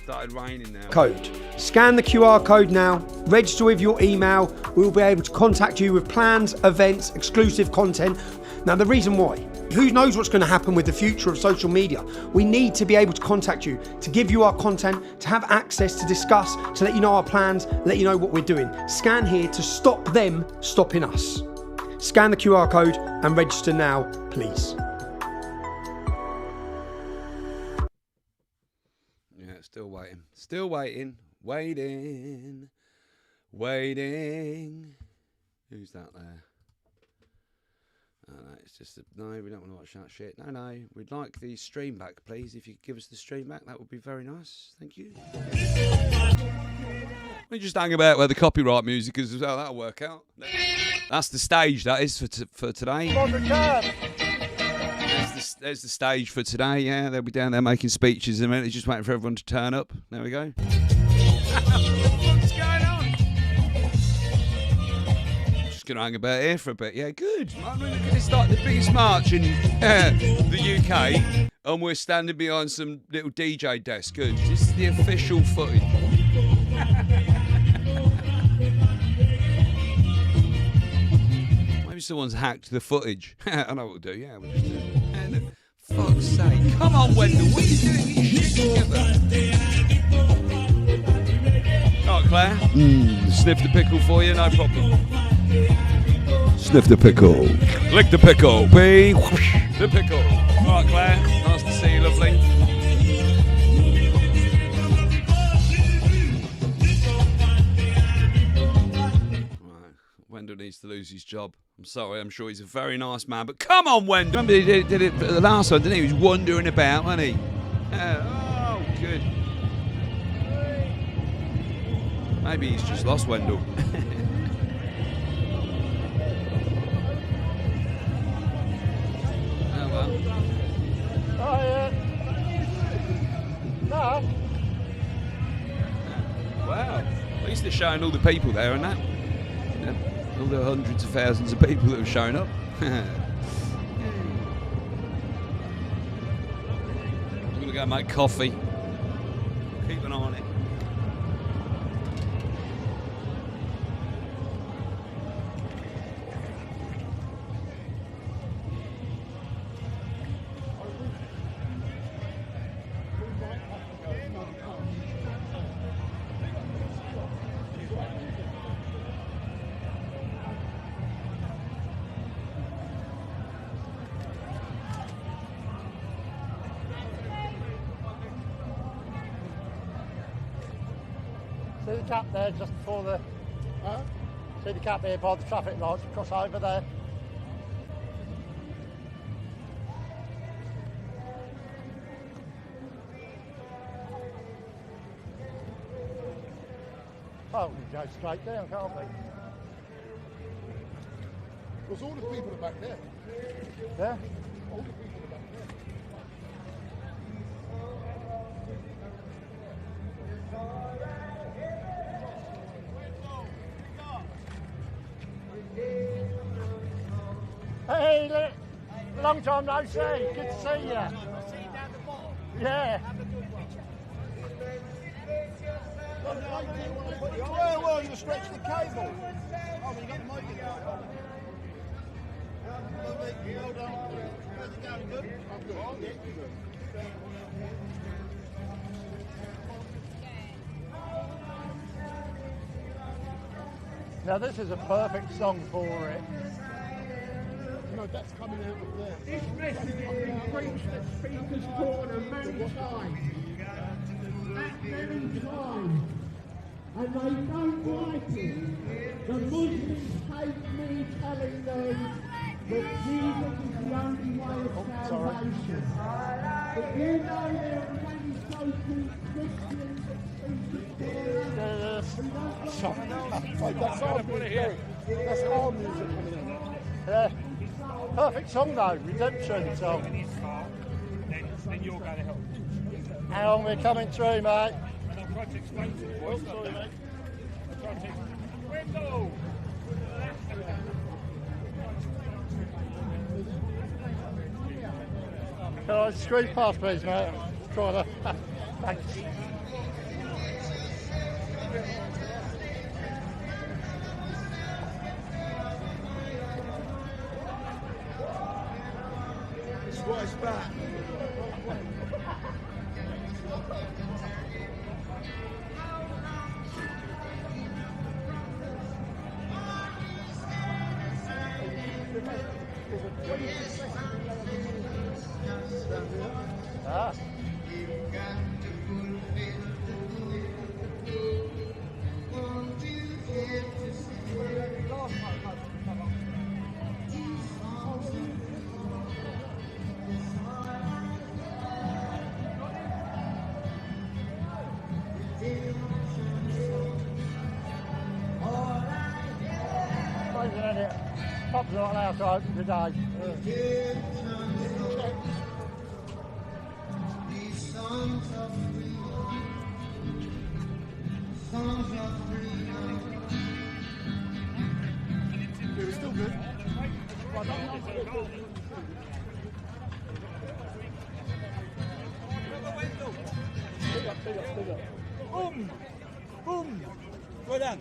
Started raining now. Code. Scan the QR code now, register with your email. We'll be able to contact you with plans, events, exclusive content. Now, the reason why, who knows what's going to happen with the future of social media? We need to be able to contact you, to give you our content, to have access, to discuss, to let you know our plans, let you know what we're doing. Scan here to stop them stopping us. Scan the QR code and register now, please. Yeah, still waiting. Still waiting. Waiting. Waiting. Who's that there? Oh, no, it's just no, we don't want to watch that shit. No, we'd like the stream back, please. If you could give us the stream back, that would be very nice. Thank you. We just hang about where the copyright music is. How that'll work out. That's the stage. That is for today. There's the stage for today. Yeah, they'll be down there making speeches in a minute. Just waiting for everyone to turn up. There we go. What's going on? Going to hang about here for a bit. Yeah, good. I mean, look at this, like the biggest march in the UK, and we're standing behind some little DJ desk. Good. This is the official footage. Maybe someone's hacked the footage. I know what we'll do. Yeah, we'll just do it. And, fuck's sake. Come on, Wendell. What are you doing? Get your shit together. All right, Claire. Sniff the pickle for you. No problem. Sniff the pickle. Lick the pickle. Be whoosh, the pickle. All right, Claire. Nice to see you, lovely. Right. Wendell needs to lose his job. I'm sorry. I'm sure he's a very nice man. But come on, Wendell. Remember he did it the last one, didn't he? He was wandering about, wasn't he? Oh, good. Maybe he's just lost Wendell. No. Wow. At least they're showing all the people there and that. Yeah. All the hundreds of thousands of people that have shown up. I'm going to go make coffee. Keep an eye on it. See the cap there just before the... See the cap here by the traffic lights, cross over there. Oh, we can go straight down, can't we? Because all the people are back there. Yeah? All the people are back there. Hey, long time no see. Good to see you. Yeah. Well, you stretch the cable. Oh, you got the mic in there. Hold on. How's it going? Good? I'm good. Now this is a perfect song for it. No, that's coming out of there. This message reached the Speaker's Corner many times. At And they don't like it. The Muslims hate me telling them that Jesus is the only way of salvation. But you know there are many so-called Christians That's our music coming in. Yeah. Perfect song though, Redemption. So. Then you're going to help. Hang on, we're coming through, mate. I'll try to explain to you. Oh, sorry, mate. I'll try to explain. Window! Can I squeeze past, please, mate? Try that. Thanks. Squash back. Ah. Pubs are not allowed to open today. It was still good. Boom! Boom! Well done.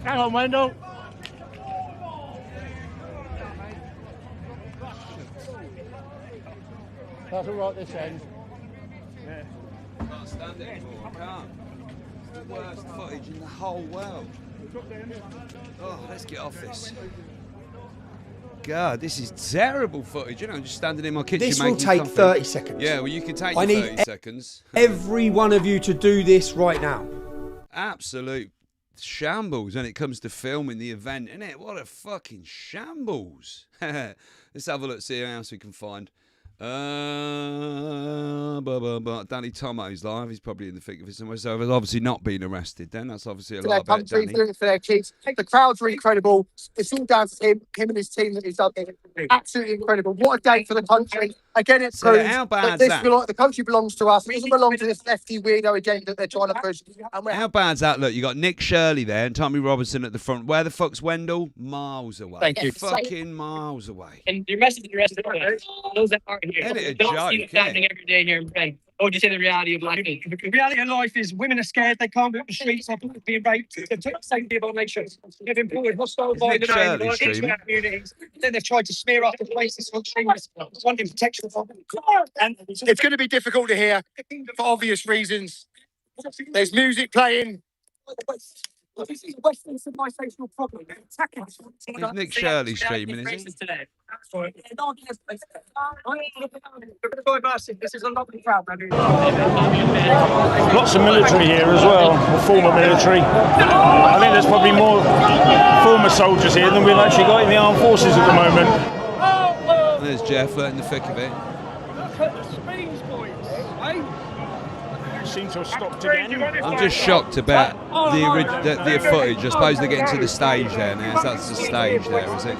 Hang on, Wendell. That's all right this end. Yeah. Can't stand it anymore. I can't. It's the worst footage in the whole world. Oh, let's get off this. God, this is terrible footage. You know, I'm just standing in my kitchen. This will making take coffee. 30 seconds. Yeah, well, you can take I your need 30 seconds. every one of you to do this right now. Absolute shambles when it comes to filming the event, isn't it? What a fucking shambles. Let's have a look, see who else we can find. Danny Tomo's live. He's probably in the thick of it somewhere. So he's obviously not been arrested then. That's obviously a for lot their better, country, Danny. doing it for their kids. The crowd's really incredible. It's all down to him and his team that he's done it. Absolutely incredible. What a day for the country. Again, it So proves how that bad's this that? the country belongs to us. It doesn't belong to this lefty weirdo agenda that they're trying to push. And How bad's that? Look, you got Nick Shirley there and Tommy Robinson at the front. Where the fuck's Wendell? Miles away. Thank you. Fucking miles away. And the rest of those that aren't here, Ain't it a don't see joke, what's happening every day here in Britain. Or just say the reality of life. The reality of life is women are scared, they can't go up the streets, they're being raped, they're taking safety of our nations. They've employed hostile Isn't it violent Shirley into streaming? our communities. Then they've tried to smear up the places for wanting protection from. And it's going to be difficult to hear for obvious reasons. There's music playing. This is a Western civilizational problem. Attacking us. Is Nick Shirley streaming, is he? Today. This is a lovely crowd. Lots of military here as well, or former military. I think there's probably more former soldiers here than we've actually got in the armed forces at the moment. There's Jeff in the thick of it. Look at the spades, boys. Seem to have stopped again. I'm just shocked about the footage. I suppose they're getting to the stage there now. So that's the stage there, is it?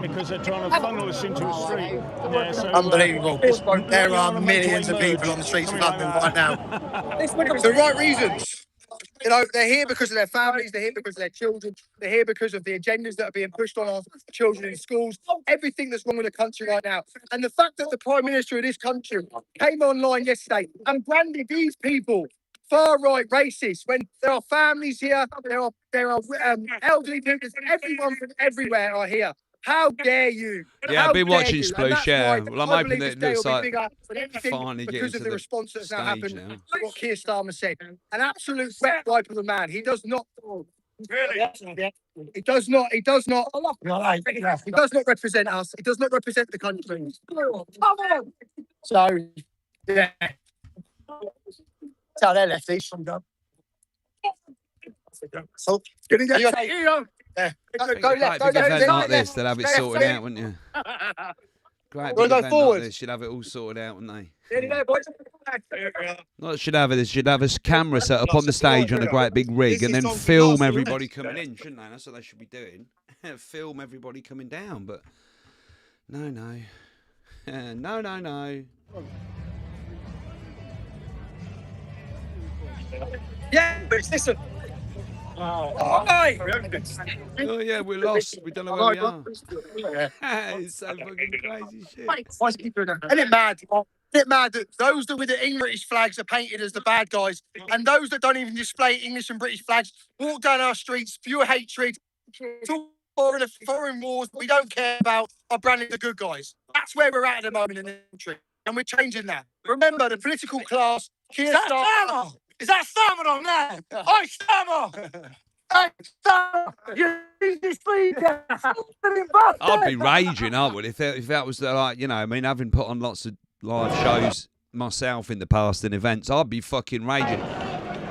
Because they're trying to funnel us into a street. Yeah, so, Unbelievable. There are millions of people on the streets of London right now. For the right reasons. You know, they're here because of their families, they're here because of their children, they're here because of the agendas that are being pushed on our children in schools, everything that's wrong with the country right now. And the fact that the Prime Minister of this country came online yesterday and branded these people far-right racists when there are families here, there are elderly people, everyone from everywhere are here. How dare you? Yeah, How I've been dare watching you? And Sploosh, that's yeah. why Well, I'm I hoping believe that it this looks day will like be bigger than everything finally getting because to of the the response that's now stage happened. now. To what Keir Starmer said. An absolute wet wipe of a man. He does not. Really? He does not. He does not. He does not represent us. He does not represent the country. So, yeah. So they're lefties. So, gonna get yeah. Go left. Great big event like this, they'll have it sorted out, wouldn't you? Great big event like this, you'd have it all sorted out, wouldn't they? Not should have it. They should have a camera set up on the stage on a great big rig, and then film everybody coming in, shouldn't they? That's what they should be doing. Film everybody coming down, but no, no, no. Yeah, but listen. Oh yeah, we're lost. We don't know where we are. It's so fucking crazy shit. Why is he doing that? Isn't it mad? Isn't it mad that those that with the English flags are painted as the bad guys, and those that don't even display English and British flags walk down our streets, pure hatred, talk foreign wars we don't care about, are branded the good guys. That's where we're at the moment in the country, and we're changing that. Remember, the political class. Keir Starmer. Is that Starmer on there? Oi, Starmer! Hey, Starmer! You this speaker! I'd be raging, I would, if that was like, you know, I mean, having put on lots of live shows myself in the past and events, I'd be fucking raging.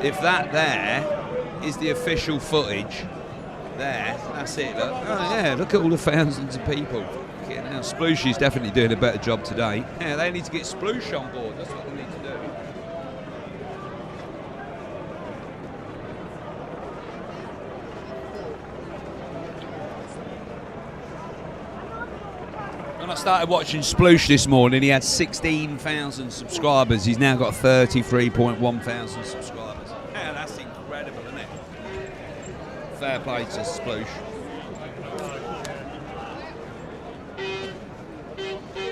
If that there is the official footage, there, that's it. Look. Oh yeah, look at all the thousands of people. Now, Splooshy's definitely doing a better job today. Yeah, they need to get Sploosh on board. That's what they need to do. When I started watching Sploosh this morning, he had 16,000 subscribers. He's now got 33.1 thousand subscribers. Yeah, that's incredible, isn't it? Fair play to Sploosh.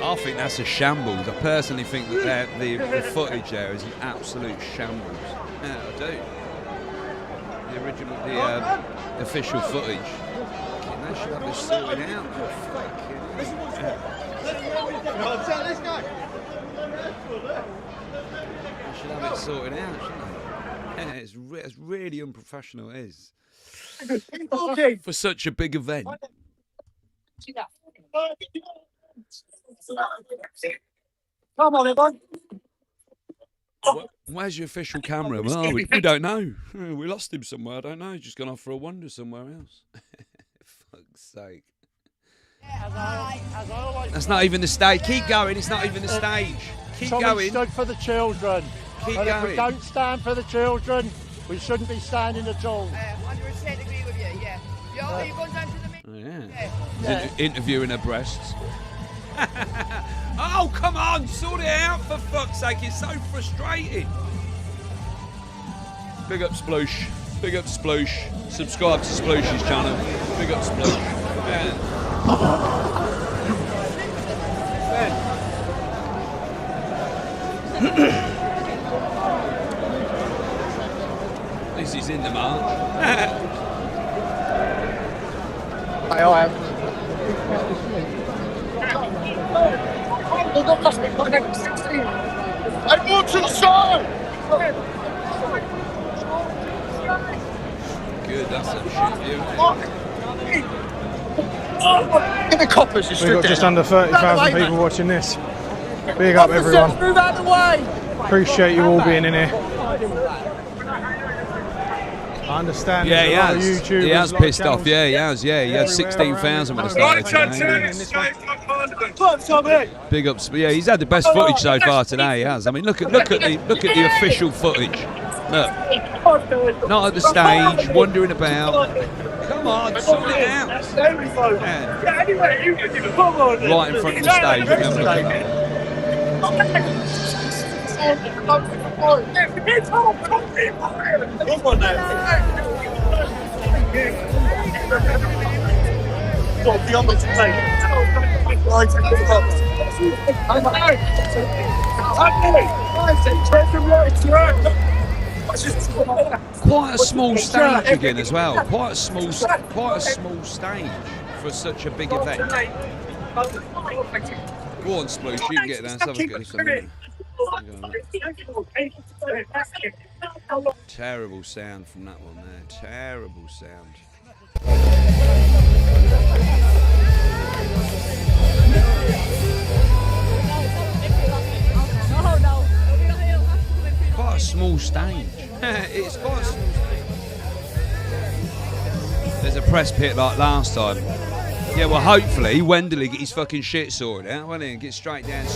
I think that's a shambles. I personally think that the footage there is an absolute shambles. Yeah, I do. The original, the official footage. They should have this sorted out. They should have it sorted out, shouldn't they? Yeah, it's really unprofessional, it is. For such a big event. Come on, everyone. Where's your official camera? Well, we don't know. We lost him somewhere. I don't know. He's just gone off for a wander somewhere else. Fuck's sake. That's not even the stage. Keep going. It's not even the stage. Keep going. Stood for the children. Keep and going. If we don't stand for the children, we shouldn't be standing at all. 100% agree with you, yeah. You're going down to the Oh, yeah. Interviewing her breasts. Oh, come on, sort it out for fuck's sake. It's so frustrating. Big up Sploosh. Big up Sploosh. Subscribe to Sploosh's channel. Big up Sploosh. Yeah. At least he's in the march. I am. I want to show! Good, that's a shit view. Get the coppers, We've got just under 30,000 people watching this. Big up, everyone. Move out of the way! Appreciate you all being in here. I understand. Yeah, he has. YouTubers, He has like pissed off. channels Yeah, he has. Yeah, he had 16,000 when I started today. Big ups. Yeah, he's had the best footage so far today. He has. I mean, look at the official footage. Look, not at the stage, wandering about. Come on, sort it out. Yeah. Right in front of the stage. Look at that. Quite a small stage again as well. Quite a small stage for such a big event. Go on, Sploosh, you can get there and have a look at something. Terrible sound from that one there. Terrible sound. Quite a small stage. It's quite a small stage. There's a press pit like last time. Yeah, well, hopefully Wendell will get his fucking shit sorted out, won't he? And get straight down the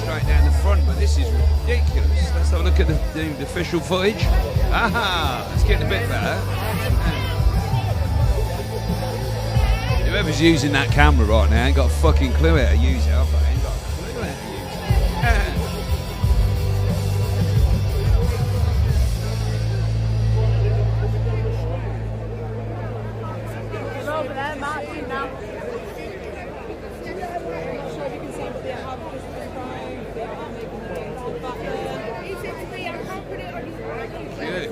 front. But this is ridiculous. Let's have a look at the official footage. Aha! Let's get a bit better. Whoever's using that camera right now ain't got a fucking clue how to use it. Ain't got a clue how to use it. Over there, marching now. Good.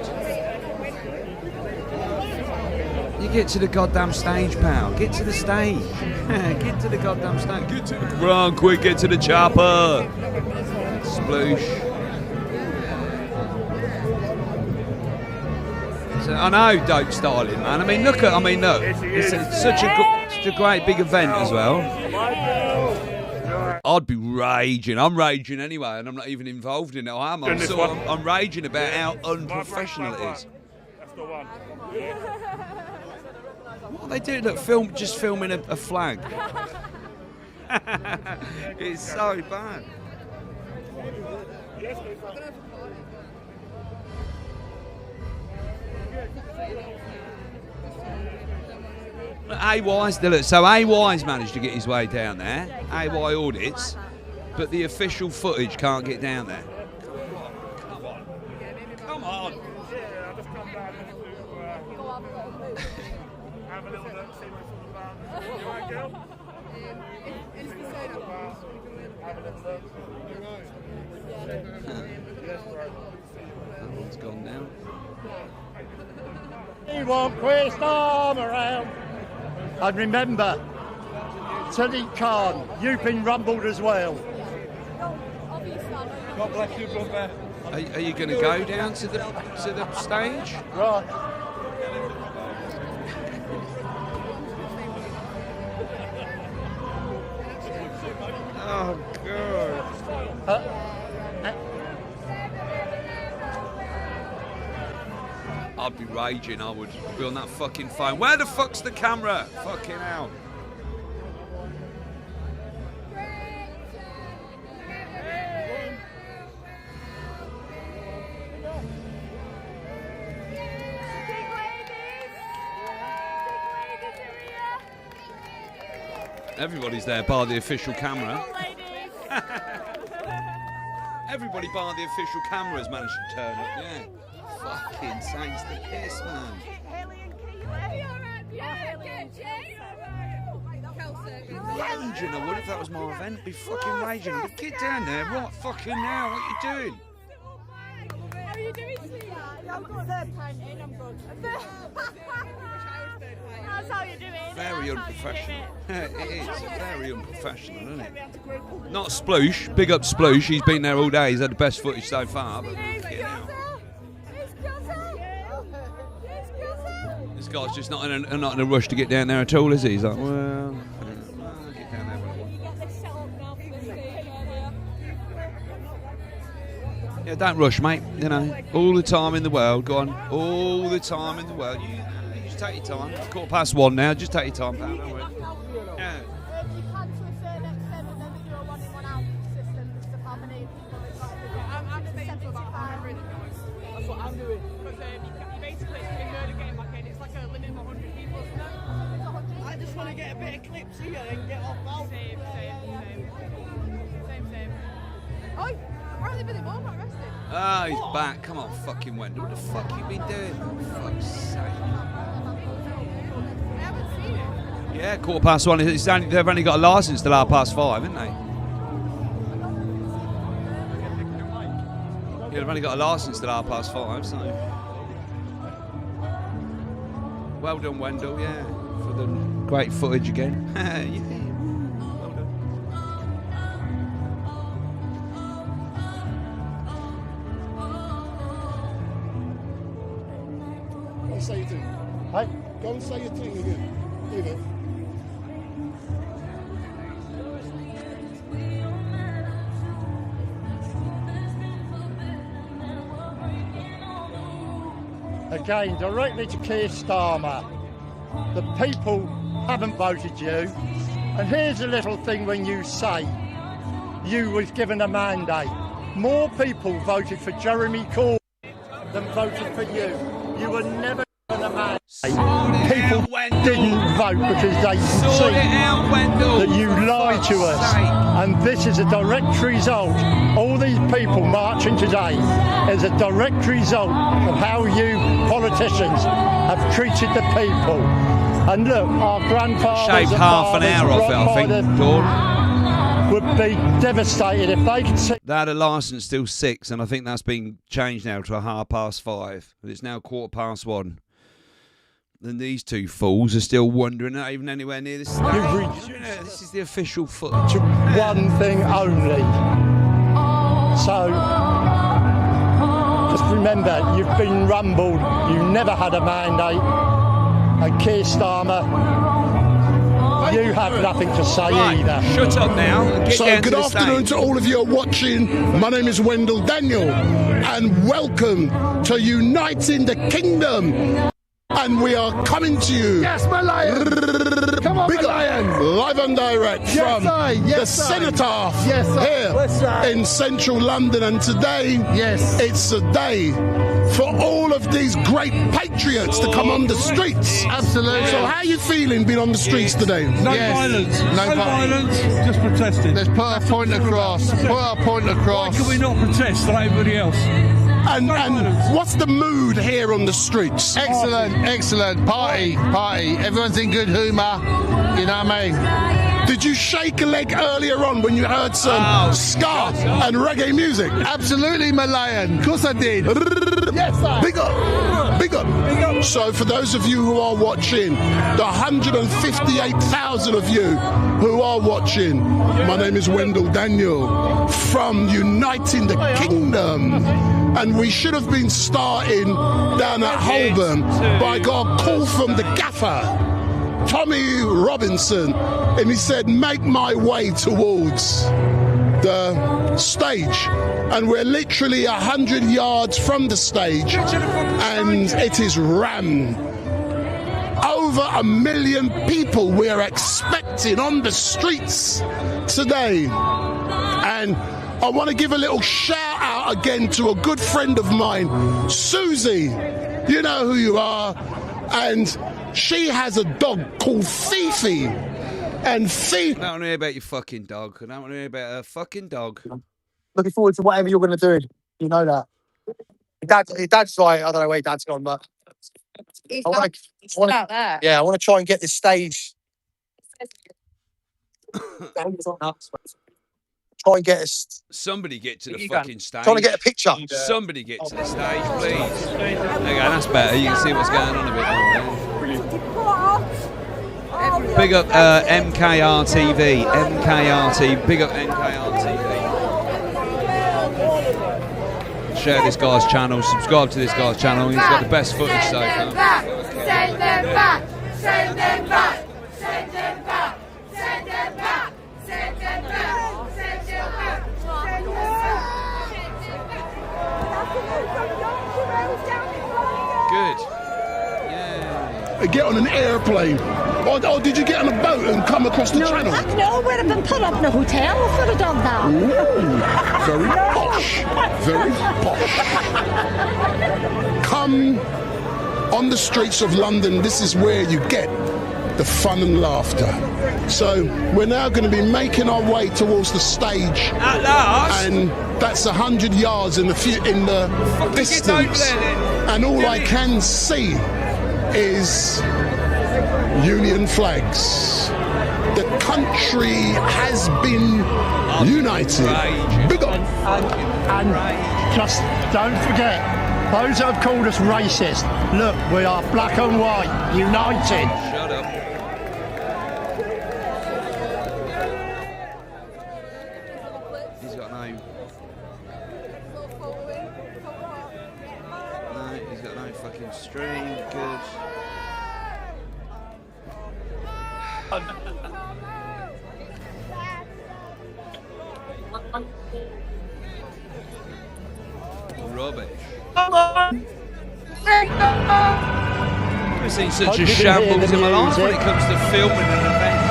You get to the goddamn stage, pal. Get to the stage. Get to the goddamn stage. Get to the... Run, quick, get to the chopper. Sploosh. So, I know dope styling, man. I mean, look. It's such a great big event as well. I'd be raging. I'm raging anyway, and I'm not even involved in it. I'm raging about how unprofessional it is. That's the one. What are they doing? Look, just filming a flag. It's so bad. AY's did it. So AY's managed to get his way down there. AY audits, but the official footage can't get down there. Come on. Yeah, I'll just come down to have a little look, see what's all about. You right, girl? Have a little look. Yes, right. That one's gone now. He won't twist arm around. And remember, Teddy Khan, you've been rumbled as well. God bless you, brother. Are you going to go down to the stage? Right. Oh God. I'd be raging. I would be on that fucking phone. Where the fuck's the camera? Fucking hell. Everybody's there bar the official camera. Everybody bar the official camera has managed to turn up, yeah. Fucking saints the piss, man. Raging, I would if that was my event. Be fucking raging. But get down there, right fucking now. What are you doing? How are you doing, sweetheart? I'm good. Third time in, I'm good. That's how you're doing. Very unprofessional. It is very unprofessional, isn't it? Not Sploosh. Big up Sploosh. He's been there all day. He's had the best footage so far. But this guy's just not in a rush to get down there at all, is he? He's like, well, get down there. Yeah, don't rush, mate. You know, all the time in the world. Go on, all the time in the world. You just take your time. 1:15 now. Just take your time, pal. Don't worry. Yeah. That's what I'm doing. Because basically it's been murder game back in. It's like a limit of 100 people. I just want to get a bit of clips here and get off out. Same. Oi, apparently Billy Moore got arrested. Ah, he's back. Come on, fucking Wendell. What the fuck you been doing? For fuck's sake. I haven't seen it. Yeah, 1:15. They've only got a licence till 5:30, haven't they? Yeah, they've only got a licence till 5:30, so. Well done, Wendell, yeah, for the Great footage again. Yeah. Go and say your thing. Hey? Go and say your thing again. Leave it. Again, directly to Keir Starmer. The people haven't voted you. And here's a little thing when you say you was given a mandate. More people voted for Jeremy Corbyn than voted for you. You were never given a mandate. People didn't vote because they could see that you lied to us. And this is a direct result. All these people marching today is a direct result of how you politicians have treated the people. And look, our grandfathers Shaved half an hour off it, I think, Dawn. Would be devastated if they could see. They had a licence till 6, and I think that's been changed now to 5:30, and it's now 1:15. And these two fools are still wandering, not even anywhere near the stage. This is the official footage. One thing only. So, just remember, you've been rumbled. You never had a mandate. And Keir Starmer, you have nothing to say either. Shut up now. So good afternoon to all of you who are watching. My name is Wendell Daniel, and welcome to Uniting the Kingdom. And we are coming to you. Yes, my lion. Come on, my lion. Live and direct from the Cenotaph here in central London. And today, it's a day for all of these great patriots to come on the streets. Absolutely. So how are you feeling being on the streets today? No violence. No violence. Just protesting. Let's put our point across. Put our point across. Why can we not protest like everybody else? And what's the mood here on the streets? Excellent. Party. Everyone's in good humour. You know what I mean? Did you shake a leg earlier on when you heard some ska and reggae music? Absolutely, my lion. Of course I did. Yes, sir. Big up. So for those of you who are watching, the 158,000 of you who are watching, my name is Wendell Daniel from Uniting the Kingdom. And we should have been starting down at Holborn, but I got a call from the gaffer, Tommy Robinson, and he said, make my way towards the stage. And we're literally 100 yards from the stage, and it is rammed. Over 1 million people we're expecting on the streets today. And I want to give a little shout out again to a good friend of mine, Susie. You know who you are. And she has a dog called Fifi. And Fifi... I don't want to hear about your fucking dog. I don't want to hear about a fucking dog. Looking forward to whatever you're going to do. You know that. Dad's like, I don't know where Dad's gone, but... I want to try and get this stage... Try and get us. Somebody get to the fucking stage. Trying to get a picture. Somebody get to the stage, please. There you go, that's better. You can see what's going on a bit more. Big up MKR TV. Big up MKR TV. Share this guy's channel. Subscribe to this guy's channel. He's got the best footage so far. Send them back. Send them back. Send them back. Send them back. Send them back. Send them back. Good. Yeah. Get on an airplane. Or did you get on a boat and come across the channel? No, we'd have been put up in a hotel if we'd have done that. Ooh, very posh. Very posh. Come on the streets of London. This is where you get the fun and laughter. So we're now going to be making our way towards the stage. At last. And that's 100 yards in the distance. And all I can see is Union flags. The country has been united. Big up. And just don't forget, those that have called us racist, look, we are black and white, united. Shut up. He's got no. No, he's got no fucking string. Good. Rubbish. I've seen such a shambles in my life when it comes to filming an event.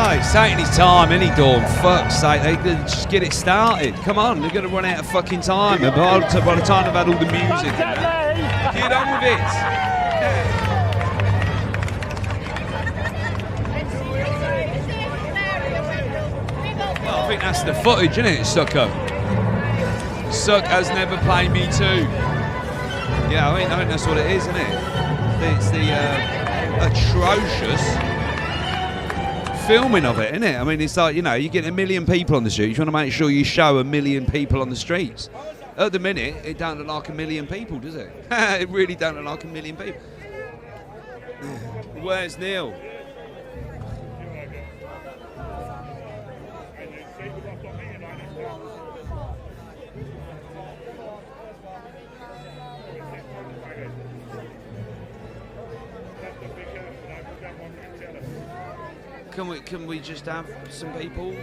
He's taking his time, isn't he, Dawn? Fuck's sake, they could just get it started. Come on, they're going to run out of fucking time. And by the time they've had all the music, get on with it. Well, I think that's the footage, isn't it, Sucko? Suck has never played me too. Yeah, I think that's what it is, isn't it? It's the atrocious filming of it, isn't it? I mean, it's like, you know, you get 1 million people on the streets, you want to make sure you show 1 million people on the streets. At the minute, it don't look like 1 million people, does it? It really don't look like 1 million people. Where's Neil? Can we just have some people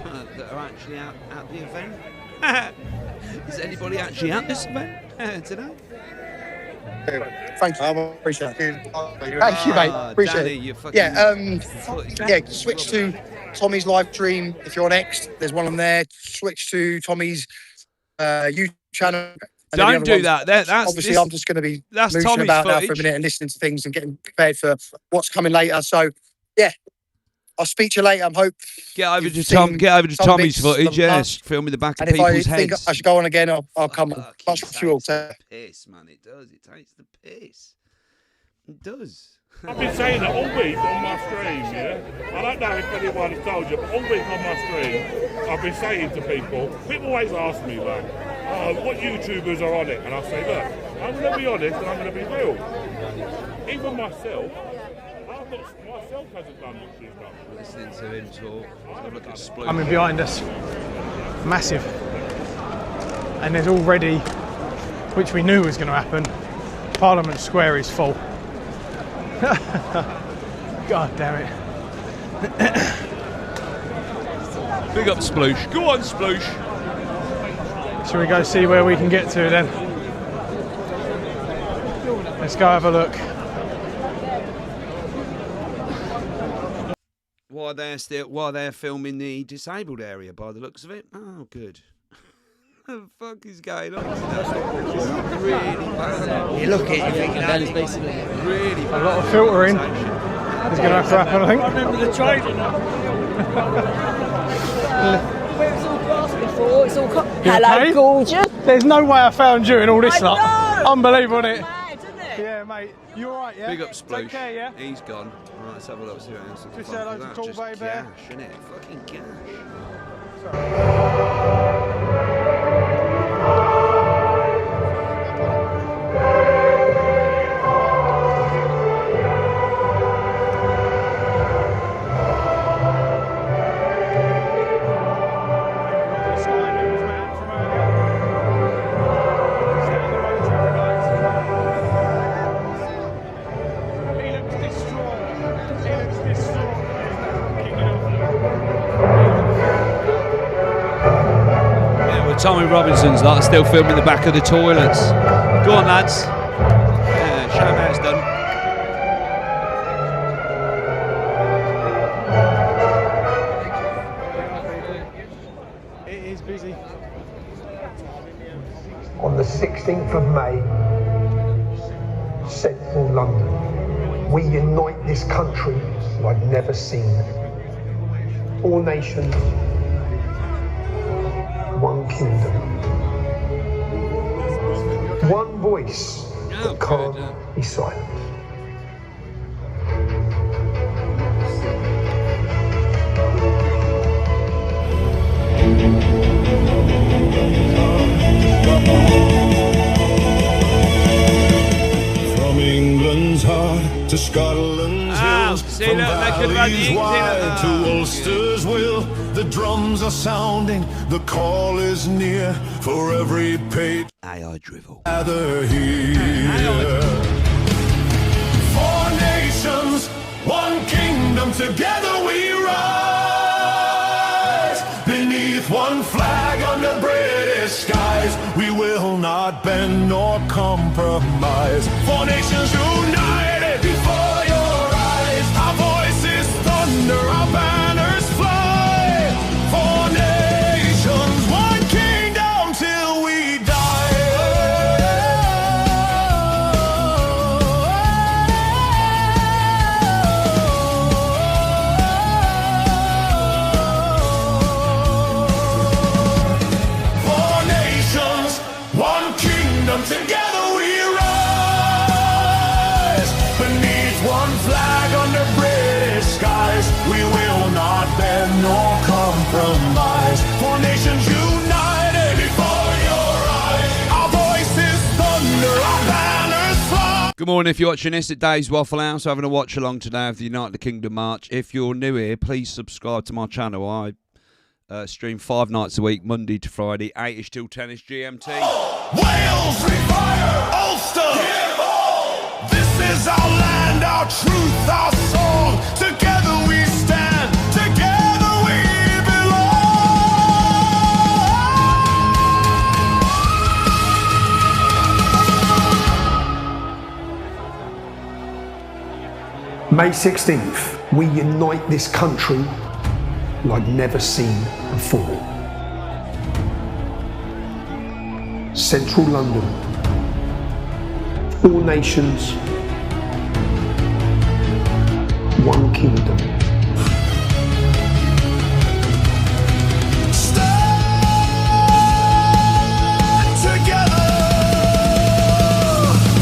that are actually out at the event? Is anybody actually at this event today? Thank you. I appreciate it. Thank you, mate. Appreciate Danny, it. Switch to Tommy's live stream if you're on X. There's one on there. Switch to Tommy's YouTube channel. Don't do that. That's obviously I'm just going to be mooching about now for a minute and listening to things and getting prepared for what's coming later. So yeah, I'll speak to you later. I'm hope. Get over to Tommy's footage. Yes, film in the back of people's heads. And if I think I should go on again, I'll come on. Much fuel. Piss, man. It does. It takes the piss. It does. I've been saying that all week on my stream, yeah? I don't know if anyone has told you, but all week on my stream, I've been saying to people always ask me, like, what YouTubers are on it? And I say, look, I'm going to be honest and I'm going to be real. Even myself hasn't done what she's done. Listening to him talk, have a look at Sploot. I mean, behind us, massive. And there's already, which we knew was going to happen, Parliament Square is full. God damn it. Big up Sploosh. Go on, Sploosh. Shall we go see where we can get to then? Let's go have a look. While they're filming the disabled area by the looks of it. Oh, good. What the fuck is going on today? Really bad. You look at it, you think that is basically really bad. A lot of filtering is going to have to happen, I think. I remember the training. Where it was all glass before, it's all hello, okay? Gorgeous. There's no way I found you in all this lot. Unbelievable, isn't it? Mad, isn't it? Yeah, mate. You alright, yeah? Big up Sploosh. Take care, yeah? He's gone. Right, let's have a look. See what else. Just say hello to Tall Bay Bear. Gash, isn't it? Fucking gash. Tommy Robinson's lot are still filming the back of the toilets. Go on, lads. Yeah, show them how it's done. It is busy. On the 16th of May, central London, we unite this country like never seen. All nations, one kingdom. One voice but can't be silent. From England's heart to Scotland's hills, from valleys wide to Ulster's will, the drums are sounding, the call is near, for every patriot AI drivel. Gather here. Four nations, one kingdom, together we rise. Beneath one flag under British skies, we will not bend nor compromise. Four nations united before your eyes. Our voices thunder, our banners fly. Four nations, one kingdom till we die. Four nations, one kingdom, together we rise. Beneath one flag under British skies, we will not bend nor compromise. Four nations united before your eyes. Our voices thunder, our banners fly. Good morning. If you're watching this at DavesWaffleHouse, having a watch along today of the United Kingdom March. If you're new here, please subscribe to my channel. I stream 5 nights a week, Monday to Friday, 8ish till 10ish GMT. Wales, refire, Ulster, give all. This is our land, our truth, our song. Together we stand, together we belong. May 16th, we unite this country like never seen before. Central London, 4 nations, one kingdom. Stand together,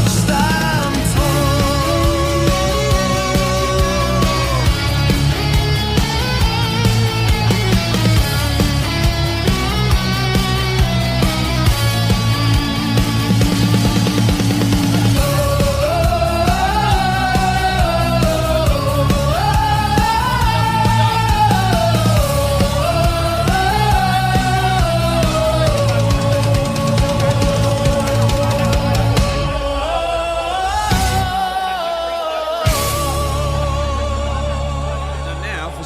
stand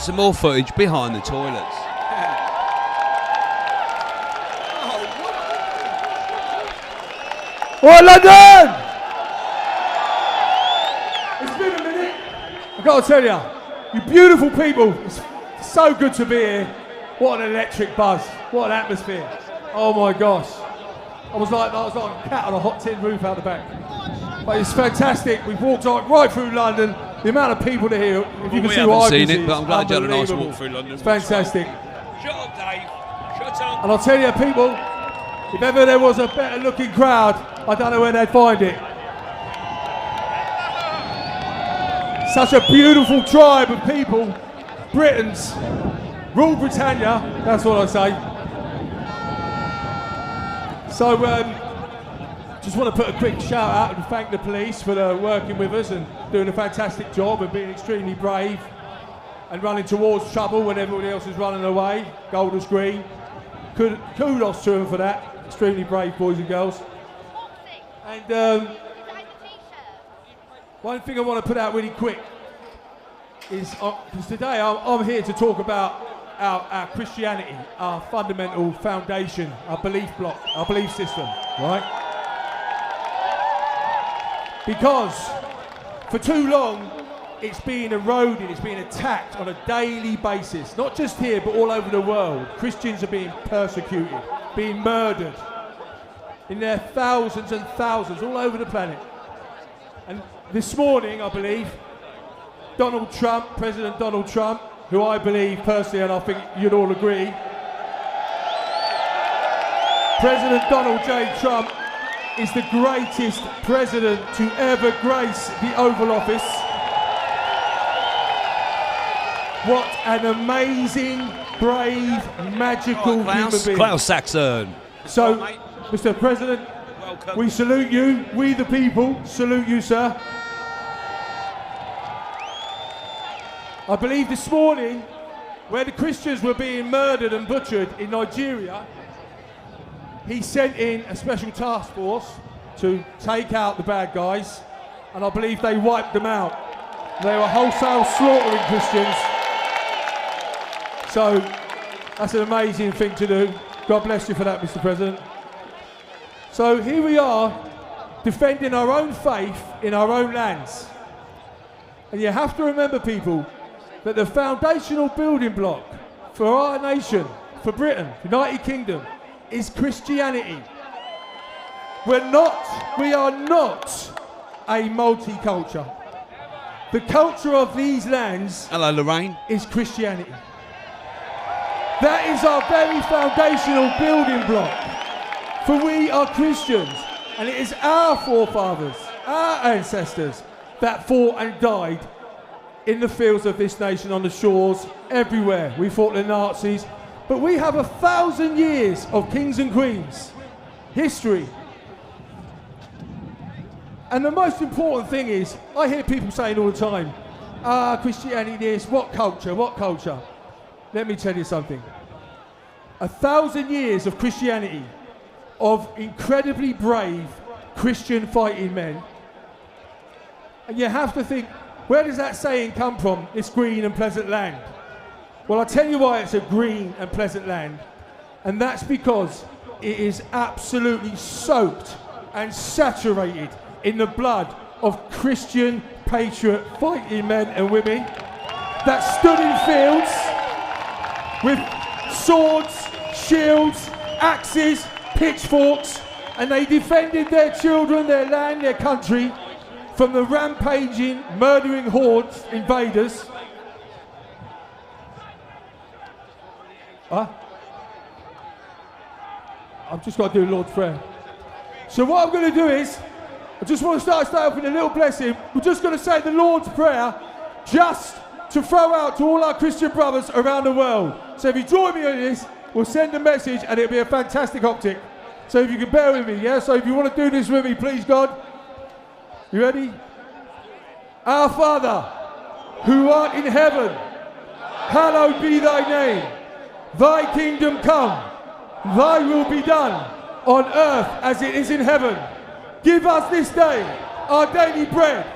Some more footage behind the toilets. All right, London! It's been a minute. I've got to tell you, you beautiful people, it's so good to be here. What an electric buzz. What an atmosphere. Oh my gosh. I was like a cat on a hot tin roof out the back. But it's fantastic. We've walked right through London. The amount of people that are here, if you can see what I can see, it, but I'm glad you had a nice walk through London. It's fantastic. Shut up, Dave. Shut up. And I'll tell you, people, if ever there was a better looking crowd, I don't know where they'd find it. Such a beautiful tribe of people, Britons, rule Britannia, that's what I say. So, just want to put a quick shout out and thank the police for working with us and doing a fantastic job and being extremely brave and running towards trouble when everybody else is running away. Golders Green. Kudos to them for that. Extremely brave boys and girls. And one thing I want to put out really quick is, because today I'm here to talk about our Christianity, our fundamental foundation, our belief block, our belief system, right? Because for too long, it's being eroded, it's being attacked on a daily basis. Not just here, but all over the world. Christians are being persecuted, being murdered in their thousands and thousands all over the planet. And this morning, I believe, Donald Trump, President Donald Trump, who I believe personally, and I think you'd all agree, President Donald J. Trump is the greatest president to ever grace the Oval Office. What an amazing, brave, magical human being. Klaus Saxon. So, Mr. President, welcome. We salute you. We the people salute you, sir. I believe this morning, where the Christians were being murdered and butchered in Nigeria, he sent in a special task force to take out the bad guys, and I believe they wiped them out. They were wholesale slaughtering Christians. So that's an amazing thing to do. God bless you for that, Mr. President. So here we are, defending our own faith in our own lands. And you have to remember, people, that the foundational building block for our nation, for Britain, United Kingdom, is Christianity. We are not a multicultural. The culture of these lands, hello, Lorraine, is Christianity. That is our very foundational building block. For we are Christians, and it is our forefathers, our ancestors, that fought and died in the fields of this nation, on the shores, everywhere. We fought the Nazis, but we have 1,000 years of kings and queens, history. And the most important thing is, I hear people saying all the time, Christianity this, what culture, what culture? Let me tell you something. 1,000 years of Christianity, of incredibly brave Christian fighting men. And you have to think, where does that saying come from, this green and pleasant land? Well, I'll tell you why it's a green and pleasant land. And that's because it is absolutely soaked and saturated in the blood of Christian patriot fighting men and women that stood in fields with swords, shields, axes, pitchforks, and they defended their children, their land, their country from the rampaging, murdering hordes, invaders. I've just got to do the Lord's Prayer. So what I'm going to do is, I just want to start off with a little blessing. We're just going to say the Lord's Prayer just to throw out to all our Christian brothers around the world. So if you join me on this, we'll send a message and it'll be a fantastic optic. So if you can bear with me, yeah? So if you want to do this with me, please, God. You ready? Our Father, who art in heaven, hallowed be thy name. Thy kingdom come, thy will be done, on earth as it is in heaven. Give us this day our daily bread,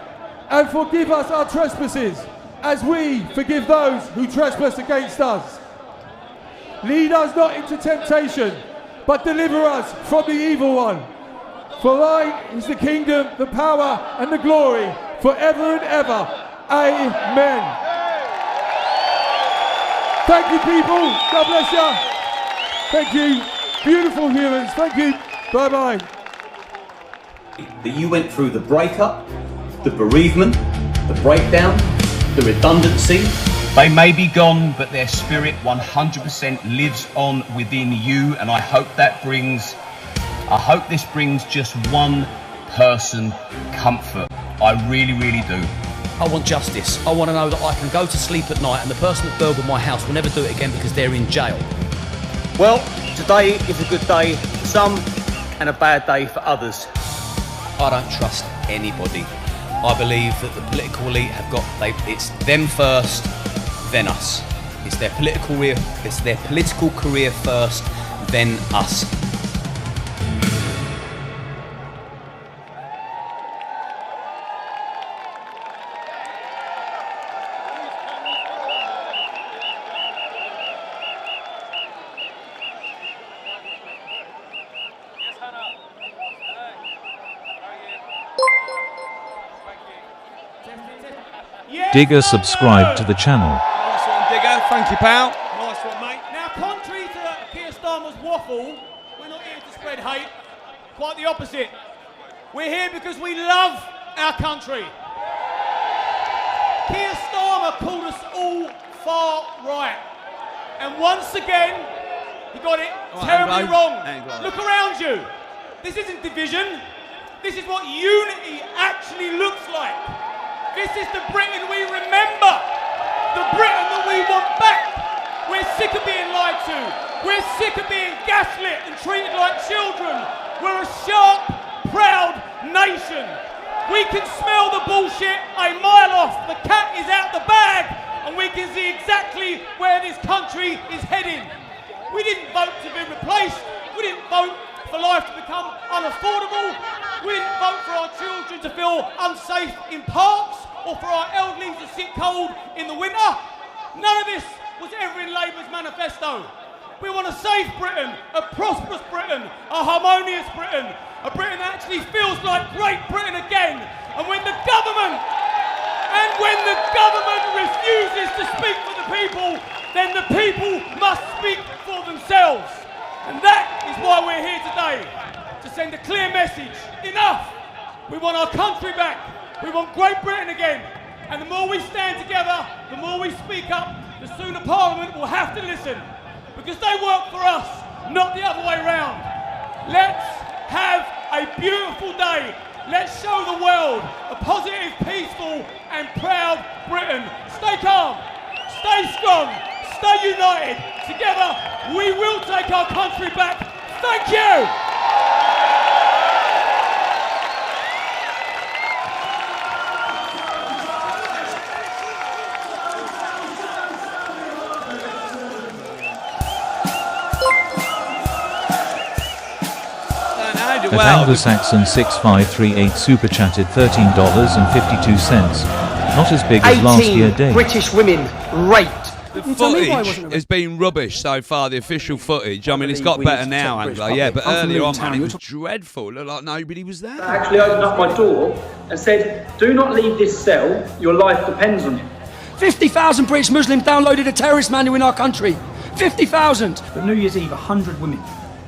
and forgive us our trespasses, as we forgive those who trespass against us. Lead us not into temptation, but deliver us from the evil one. For thine is the kingdom, the power, and the glory, forever and ever. Amen. Thank you, people. God bless you. Thank you. Beautiful humans. Thank you. Bye-bye. That you went through the breakup, the bereavement, the breakdown, the redundancy. They may be gone, but their spirit 100% lives on within you, and I hope this brings just one person comfort. I really, really do. I want justice. I want to know that I can go to sleep at night and the person that burgled my house will never do it again because they're in jail. Well, today is a good day for some and a bad day for others. I don't trust anybody. I believe that the political elite it's them first, then us. It's their political career first, then us. Digger subscribe to the channel. Nice one, Digger. Thank you, pal. Nice one, mate. Now, contrary to Keir Starmer's waffle, we're not here to spread hate. Quite the opposite. We're here because we love our country. Keir Starmer called us all far right. And once again, he got it terribly wrong. Look around you. This isn't division. This is what unity actually looks like. This is the Britain we remember. The Britain that we want back. We're sick of being lied to. We're sick of being gaslit and treated like children. We're a sharp, proud nation. We can smell the bullshit a mile off. The cat is out the bag, and we can see exactly where this country is heading. We didn't vote to be replaced. We didn't vote for life to become unaffordable. We didn't vote for our children to feel unsafe in parks or for our elderly to sit cold in the winter. None of this was ever in Labour's manifesto. We want a safe Britain, a prosperous Britain, a harmonious Britain, a Britain that actually feels like Great Britain again. And when the government refuses to speak for the people, then the people must speak for themselves. And that is why we're here today, to send a clear message. Enough! We want our country back. We want Great Britain again. And the more we stand together, the more we speak up, the sooner Parliament will have to listen. Because they work for us, not the other way round. Let's have a beautiful day. Let's show the world a positive, peaceful and proud Britain. Stay calm, stay strong, stay united. Together, we will take our country back. Thank you! At Anglo-Saxon 6538 super chatted $13.52. Not as big as last year, Dave. British women raped. The footage has been rubbish so far, the official footage. I mean, it's got better now, Anglo, yeah, but earlier on, man, it was dreadful. It looked like nobody was there. I actually opened up my door and said, do not leave this cell, your life depends on it. 50,000 British Muslims downloaded a terrorist manual in our country. 50,000! But New Year's Eve, 100 women.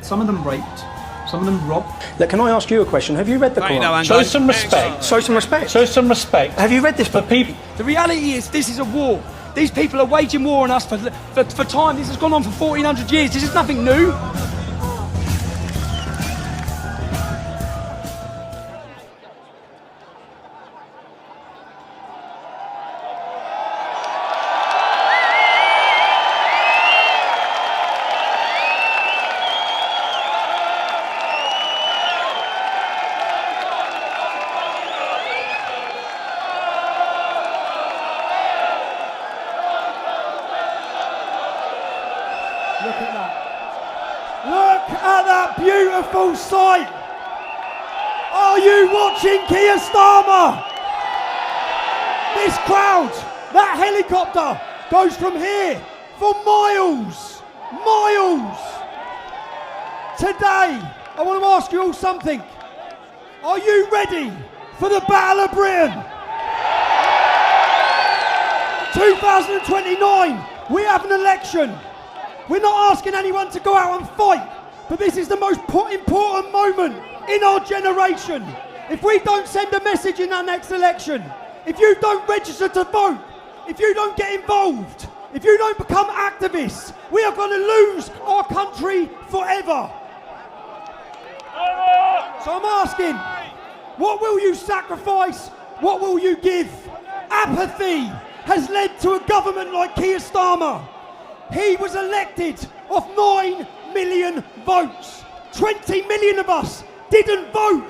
Some of them raped. Some of them robbed. Look, can I ask you a question? Have you read the Quran? Show some respect. Show some respect. Show some respect. Have you read this for people? The reality is, this is a war. These people are waging war on us for time. This has gone on for 1,400 years. This is nothing new. Look at that. Look at that beautiful sight. Are you watching Keir Starmer? This crowd, that helicopter goes from here for miles, miles. Today, I want to ask you all something. Are you ready for the Battle of Britain? 2029, we have an election. We're not asking anyone to go out and fight, but this is the most important moment in our generation. If we don't send a message in our next election, if you don't register to vote, if you don't get involved, if you don't become activists, we are going to lose our country forever. So I'm asking, what will you sacrifice? What will you give? Apathy has led to a government like Keir Starmer. He was elected off 9 million votes. 20 million of us didn't vote.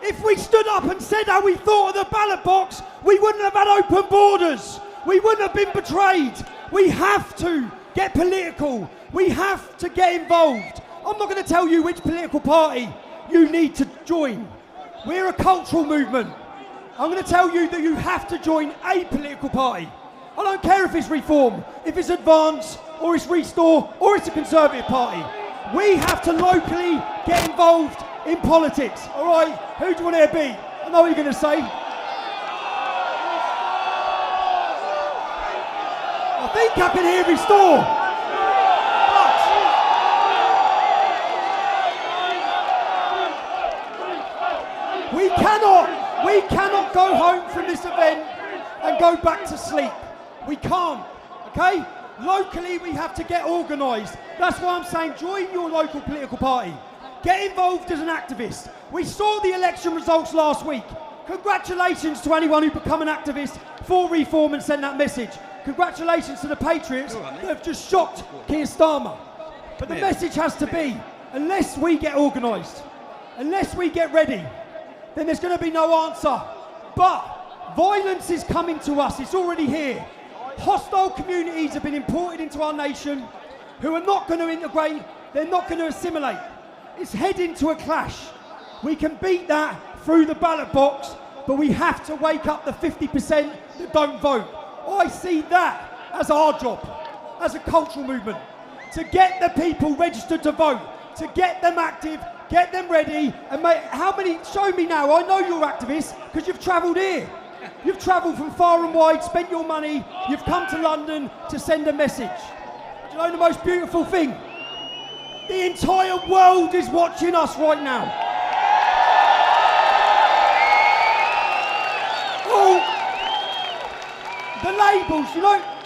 If we stood up and said how we thought of the ballot box, we wouldn't have had open borders. We wouldn't have been betrayed. We have to get political. We have to get involved. I'm not going to tell you which political party you need to join. We're a cultural movement. I'm going to tell you that you have to join a political party. I don't care if it's Reform, if it's Advance, or it's Restore, or it's a Conservative Party. We have to locally get involved in politics. All right, who do you want to be? I know what you're going to say. I think I can hear Restore. But we cannot go home from this event and go back to sleep. We can't, okay? Locally, we have to get organised. That's why I'm saying join your local political party. Get involved as an activist. We saw the election results last week. Congratulations to anyone who become an activist for reform and send that message. Congratulations to the Patriots that have just shocked Keir Starmer. But the message has to be, unless we get organised, unless we get ready, then there's going to be no answer. But violence is coming to us. It's already here. Hostile communities have been imported into our nation who are not going to integrate, they're not going to assimilate. It's heading to a clash. We can beat that through the ballot box, but we have to wake up the 50% that don't vote. I see that as our job, as a cultural movement, to get the people registered to vote, to get them active, get them ready, and how many, show me now, I know you're activists, because you've travelled here. You've travelled from far and wide, spent your money, you've come to London to send a message. Do you know the most beautiful thing? The entire world is watching us right now. Oh, the labels, do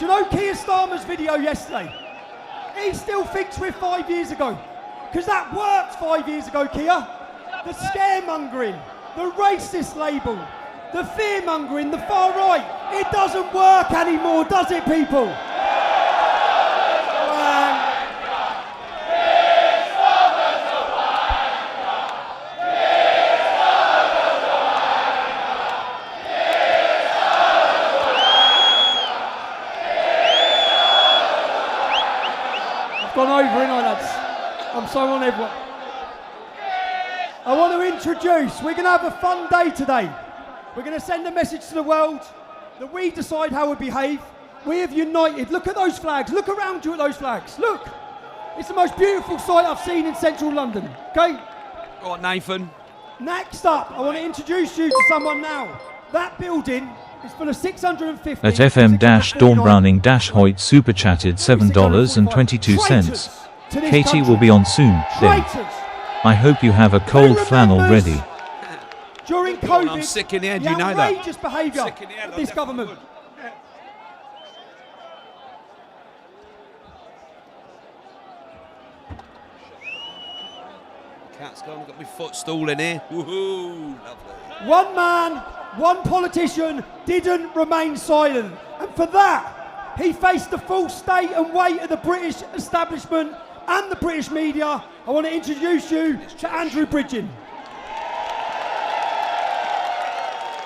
you know Keir Starmer's video yesterday? He still thinks we're 5 years ago. Because that worked 5 years ago, Keir. The scaremongering, the racist label, the fear-mongering, the far right. It doesn't work anymore, does it, people? I've gone over, ain't I, lads? I'm so on everyone. I want to introduce, we're going to have a fun day today. We're going to send a message to the world that we decide how we behave. We have united. Look at those flags. Look around you at those flags. Look. It's the most beautiful sight I've seen in central London. Okay? All right, Nathan. Next up, I want to introduce you to someone now. That building is full of 650... At FM-Dawn-Browning-Hoyt super chatted $7.22. Katie will be on soon, then. I hope you have a cold flannel ready. During COVID, I'm sick in the head, the you know that. outrageous behaviour of this government. Cat's gone, I've got my footstool in here. Woohoo, lovely. One man, one politician didn't remain silent. And for that, he faced the full state and weight of the British establishment and the British media. I want to introduce you to Andrew Bridgen.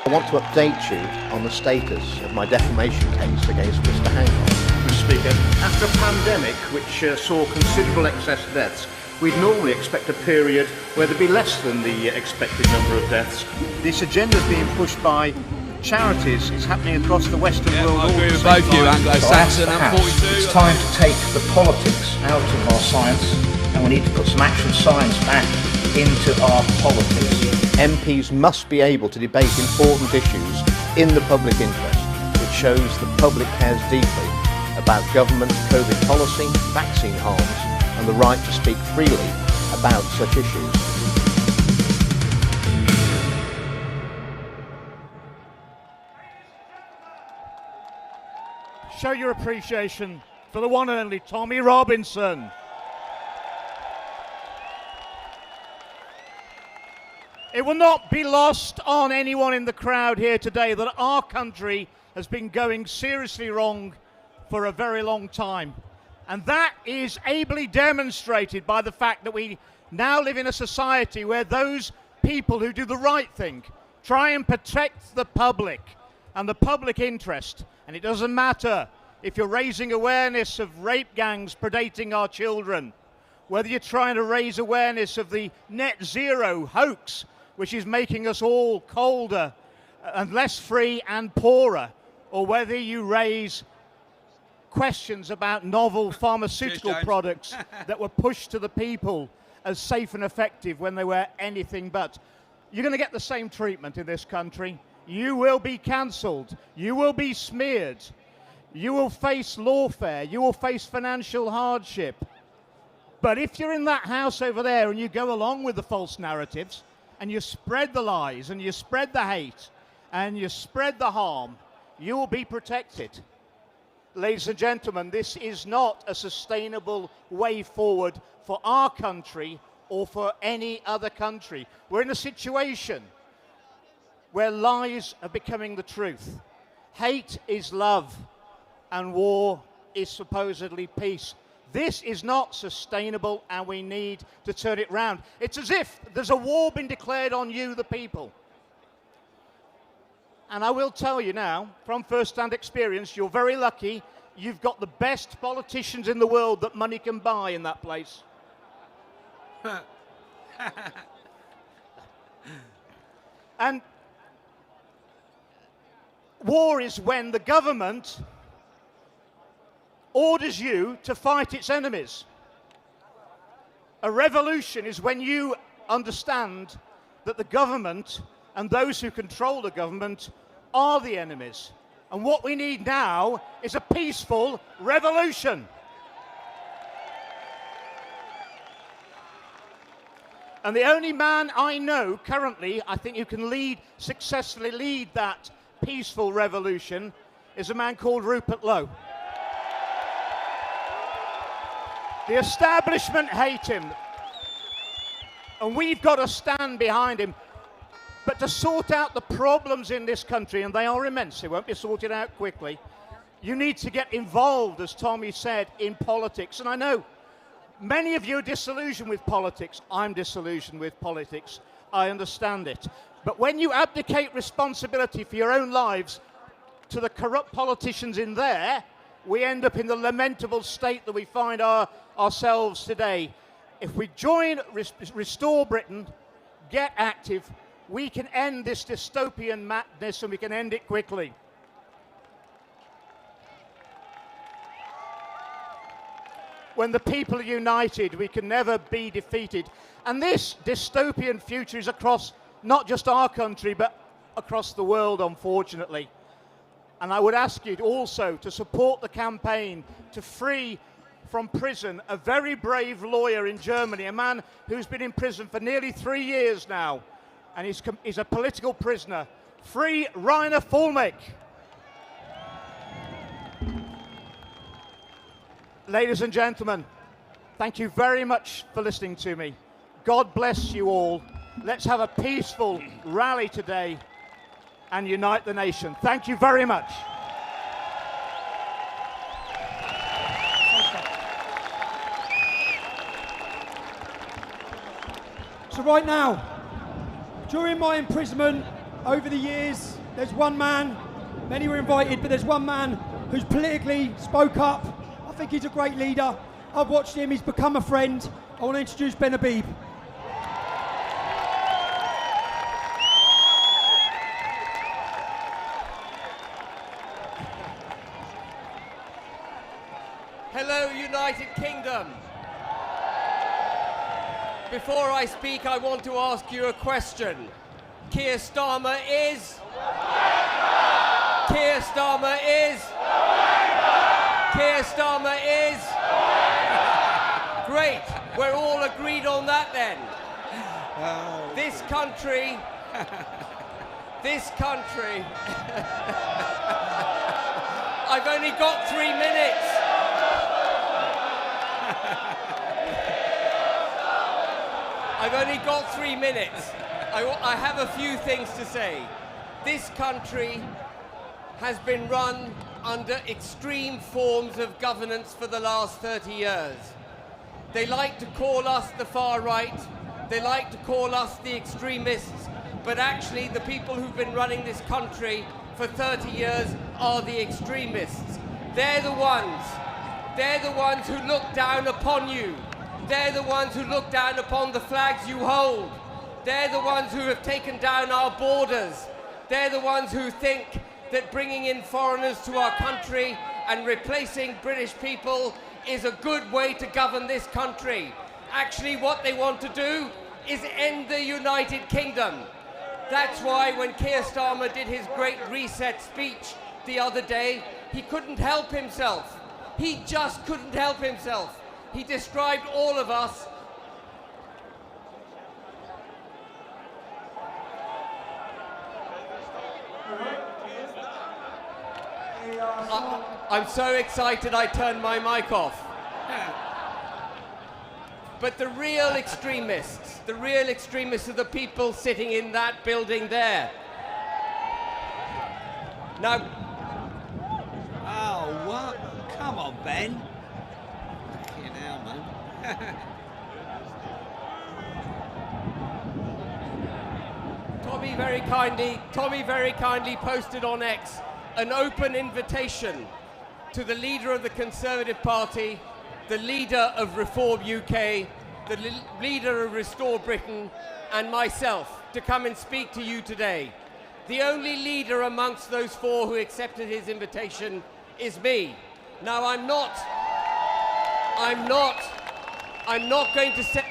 I want to update you on the status of my defamation case against Mr. Hancock. Mr. Speaker, after a pandemic which saw considerable excess deaths, we'd normally expect a period where there'd be less than the expected number of deaths. This agenda is being pushed by charities. It's happening across the Western world. I agree with both you, Anglo-Saxon and 42. It's time to take the politics out of our science, and we need to put some action science back into our politics. MPs must be able to debate important issues in the public interest, which shows the public cares deeply about government COVID policy, vaccine harms, and the right to speak freely about such issues. Show your appreciation for the one and only Tommy Robinson. It will not be lost on anyone in the crowd here today that our country has been going seriously wrong for a very long time. And that is ably demonstrated by the fact that we now live in a society where those people who do the right thing try and protect the public and the public interest. And it doesn't matter if you're raising awareness of rape gangs predating our children, whether you're trying to raise awareness of the net zero hoax, which is making us all colder and less free and poorer, or whether you raise questions about novel pharmaceutical products that were pushed to the people as safe and effective when they were anything but. You're going to get the same treatment in this country. You will be cancelled. You will be smeared. You will face lawfare. You will face financial hardship. But if you're in that house over there and you go along with the false narratives and you spread the lies and you spread the hate and you spread the harm, you will be protected. Ladies and gentlemen, this is not a sustainable way forward for our country or for any other country. We're in a situation where lies are becoming the truth. Hate is love, and war is supposedly peace. This is not sustainable, and we need to turn it round. It's as if there's a war been declared on you, the people. And I will tell you now, from first-hand experience, you're very lucky. You've got the best politicians in the world that money can buy in that place. And war is when the government orders you to fight its enemies. A revolution is when you understand that the government and those who control the government are the enemies. And what we need now is a peaceful revolution. And the only man I know currently, I think, who can successfully lead that peaceful revolution is a man called Rupert Lowe. The establishment hate him, and we've got to stand behind him. But to sort out the problems in this country, and they are immense, they won't be sorted out quickly, you need to get involved, as Tommy said, in politics. And I know many of you are disillusioned with politics. I'm disillusioned with politics. I understand it. But when you abdicate responsibility for your own lives to the corrupt politicians in there, we end up in the lamentable state that we find ourselves today. If we join Restore Britain, get active, we can end this dystopian madness, and we can end it quickly. When the people are united, we can never be defeated. And this dystopian future is across not just our country, but across the world, unfortunately. And I would ask you also to support the campaign to free from prison a very brave lawyer in Germany, a man who's been in prison for nearly 3 years now, and he's a political prisoner. Free Rainer Fulmick. Ladies and gentlemen, thank you very much for listening to me. God bless you all. Let's have a peaceful rally today and unite the nation. Thank you very much. So right now, during my imprisonment over the years, there's one man, many were invited, but there's one man who's politically spoke up. I think he's a great leader. I've watched him, he's become a friend. I want to introduce Ben Habib. Hello, United Kingdom. Before I speak, I want to ask you a question. Keir Starmer is? Keir Starmer is? Keir Starmer is? Great, we're all agreed on that then. This country, I've only got 3 minutes. I've only got 3 minutes. I have a few things to say. This country has been run under extreme forms of governance for the last 30 years. They like to call us the far right, they like to call us the extremists, but actually the people who've been running this country for 30 years are the extremists. They're the ones who look down upon you. They're the ones who look down upon the flags you hold. They're the ones who have taken down our borders. They're the ones who think that bringing in foreigners to our country and replacing British people is a good way to govern this country. Actually, what they want to do is end the United Kingdom. That's why when Keir Starmer did his great reset speech the other day, he couldn't help himself. He just couldn't help himself. He described all of us I'm so excited I turned my mic off. But the real extremists are the people sitting in that building there. Now, oh, what? Come on, Ben. Fucking hell, man. Tommy very kindly posted on X an open invitation to the leader of the Conservative Party, the leader of Reform UK, the leader of Restore Britain, and myself to come and speak to you today. The only leader amongst those four who accepted his invitation is me. Now, I'm not going to say...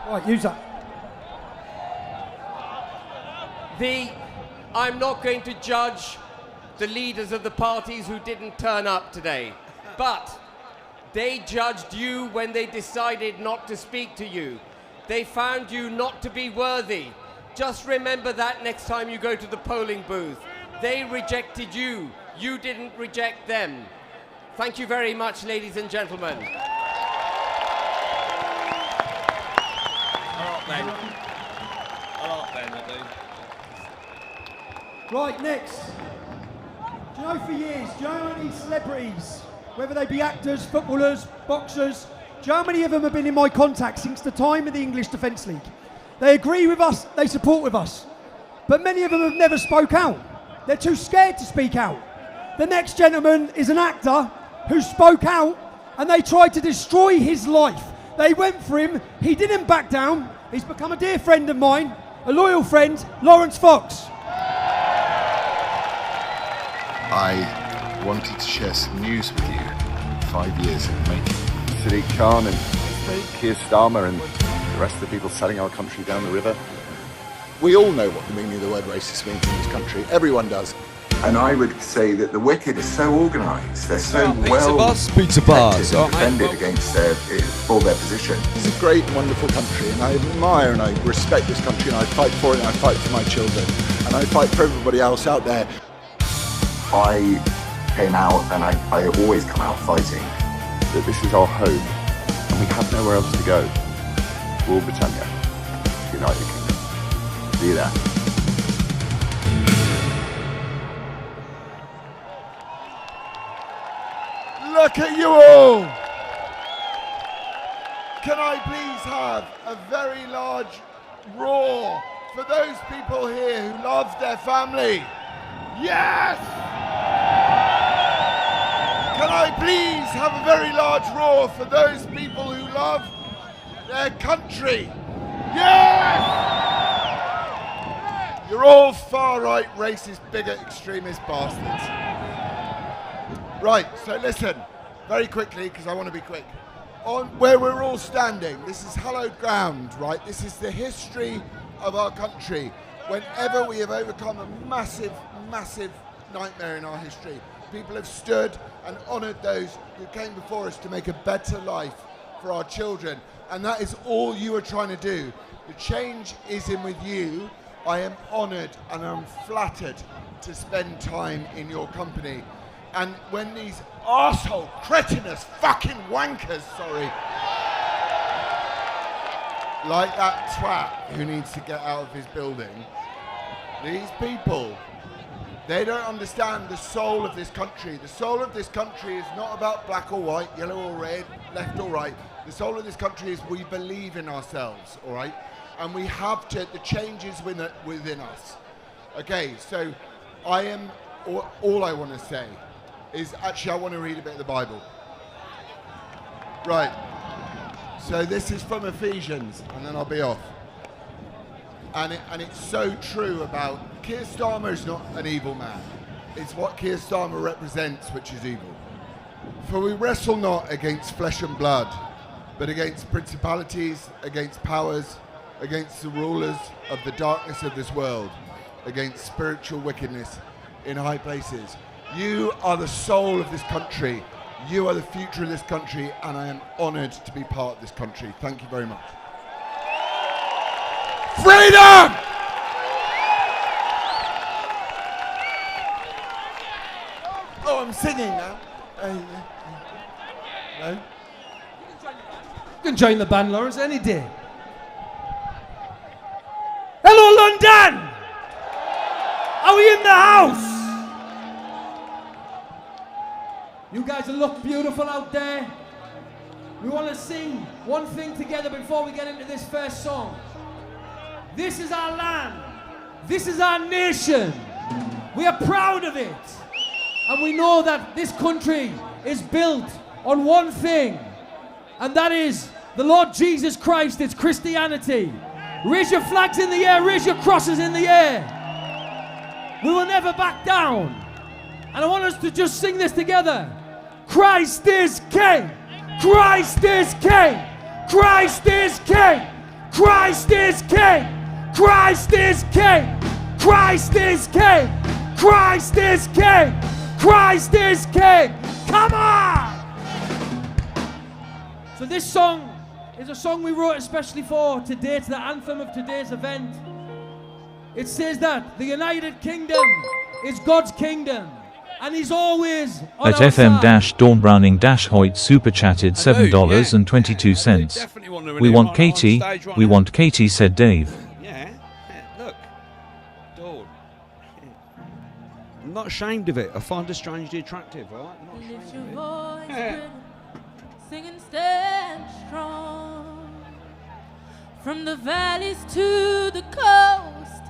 Right, use that. I'm not going to judge the leaders of the parties who didn't turn up today, but they judged you when they decided not to speak to you. They found you not to be worthy. Just remember that next time you go to the polling booth. They rejected you. You didn't reject them. Thank you very much, ladies and gentlemen. Ben. I like Ben, I do. Right, next. Do you know for years, do you know how many celebrities, whether they be actors, footballers, boxers, do you know how many of them have been in my contact since the time of the English Defence League? They agree with us, they support with us, but many of them have never spoke out. They're too scared to speak out. The next gentleman is an actor who spoke out and they tried to destroy his life. They went for him, he didn't back down. He's become a dear friend of mine, a loyal friend, Lawrence Fox. I wanted to share some news with you. 5 years in the making. Sadiq Khan and Keir Starmer and the rest of the people selling our country down the river. We all know what the meaning of the word racist means in this country. Everyone does. And I would say that the wicked are so organised, they're so defended against for their position. It's a great and wonderful country, and I admire and I respect this country, and I fight for it, and I fight for my children, and I fight for everybody else out there. I came out, and I always come out fighting, that this is our home, and we have nowhere else to go. Rule Britannia, United Kingdom. See you there. Look at you all! Can I please have a very large roar for those people here who love their family? Yes! Can I please have a very large roar for those people who love their country? Yes! You're all far-right, racist, bigot, extremist bastards. Right, so listen, very quickly, because I want to be quick. On where we're all standing, this is hallowed ground, right? This is the history of our country. Whenever we have overcome a massive, massive nightmare in our history, people have stood and honoured those who came before us to make a better life for our children. And that is all you are trying to do. The change is in with you. I am honoured and I'm flattered to spend time in your company. And when these arsehole, cretinous, fucking wankers, like that twat who needs to get out of his building, these people, they don't understand the soul of this country. The soul of this country is not about black or white, yellow or red, left or right. The soul of this country is we believe in ourselves, all right? And we have to, the change is within us. Okay, so all I want to say is actually I want to read a bit of the Bible. Right, so this is from Ephesians, and then I'll be off. And it's so true about, Keir Starmer is not an evil man. It's what Keir Starmer represents which is evil. For we wrestle not against flesh and blood, but against principalities, against powers, against the rulers of the darkness of this world, against spiritual wickedness in high places. You are the soul of this country. You are the future of this country, and I am honoured to be part of this country. Thank you very much. Freedom! singing now. No? You can join the band, Lawrence, any day. Hello, London! Are we in the house? You guys look beautiful out there. We want to sing one thing together before we get into this first song. This is our land. This is our nation. We are proud of it. And we know that this country is built on one thing, and that is the Lord Jesus Christ. It's Christianity. Raise your flags in the air, raise your crosses in the air. We will never back down. And I want us to just sing this together. Christ is King. Christ is King. Christ is King. Christ is King. Christ is King. Christ is King. Christ is King. Christ is King. Come on! So this song is a song we wrote especially for today. It's the anthem of today's event. It says that the United Kingdom is God's kingdom, and He's always on At our FM-Dawn Browning-Hoyt super chatted $7.22. We want Katie, we want Katie, said Dave. Yeah, look. Dawn. I'm not ashamed of it. I find her strangely attractive, all right? I'm not ashamed of it. Yeah. Sing and stand strong. From the valleys to the coast,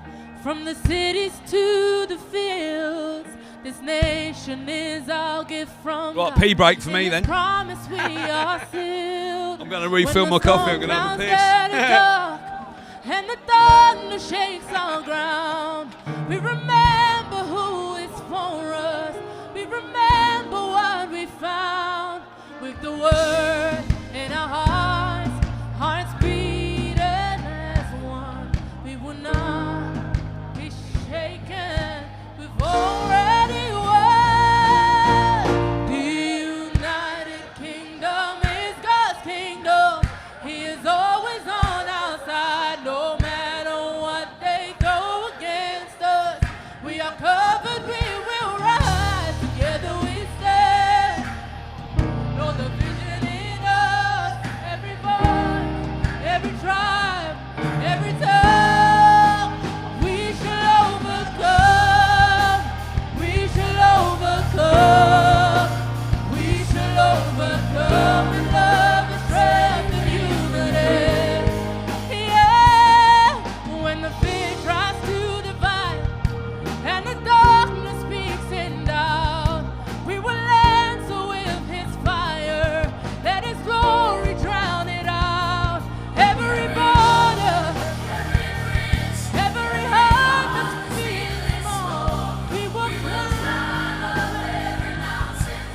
from the cities to the fields, this nation is our gift from Right, pee break for me then. Promise we are sealed. I'm going to refill my coffee. I'm going to have a piss. And the thunder shakes our ground. We remember who is for us. We remember what we found. With the word in our hearts beating as one. We will not be shaken. We've already won. The United Kingdom is God's kingdom. He is always on our side, no matter what they throw against us. We are covered, we will rise. Together we stand. Know the vision in us. Every voice, every tribe, every tongue. We shall overcome. We shall overcome. We shall overcome in love and strength and unity. Yeah, when the fear tries to divide and the darkness speaks in doubt, we will answer with His fire. Let His glory drown it out. Every border, every heart that's beating more, we will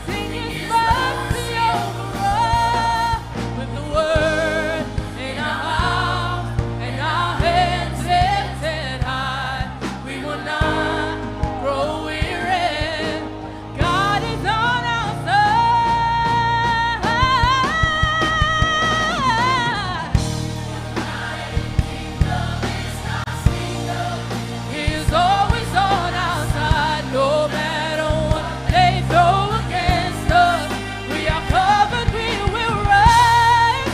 sing His mercy over us. With the word in our mouth and our hands lifted high, we will not grow weary. God is on our side. He is always on our side, no matter what they throw against us. We are covered, we will rise.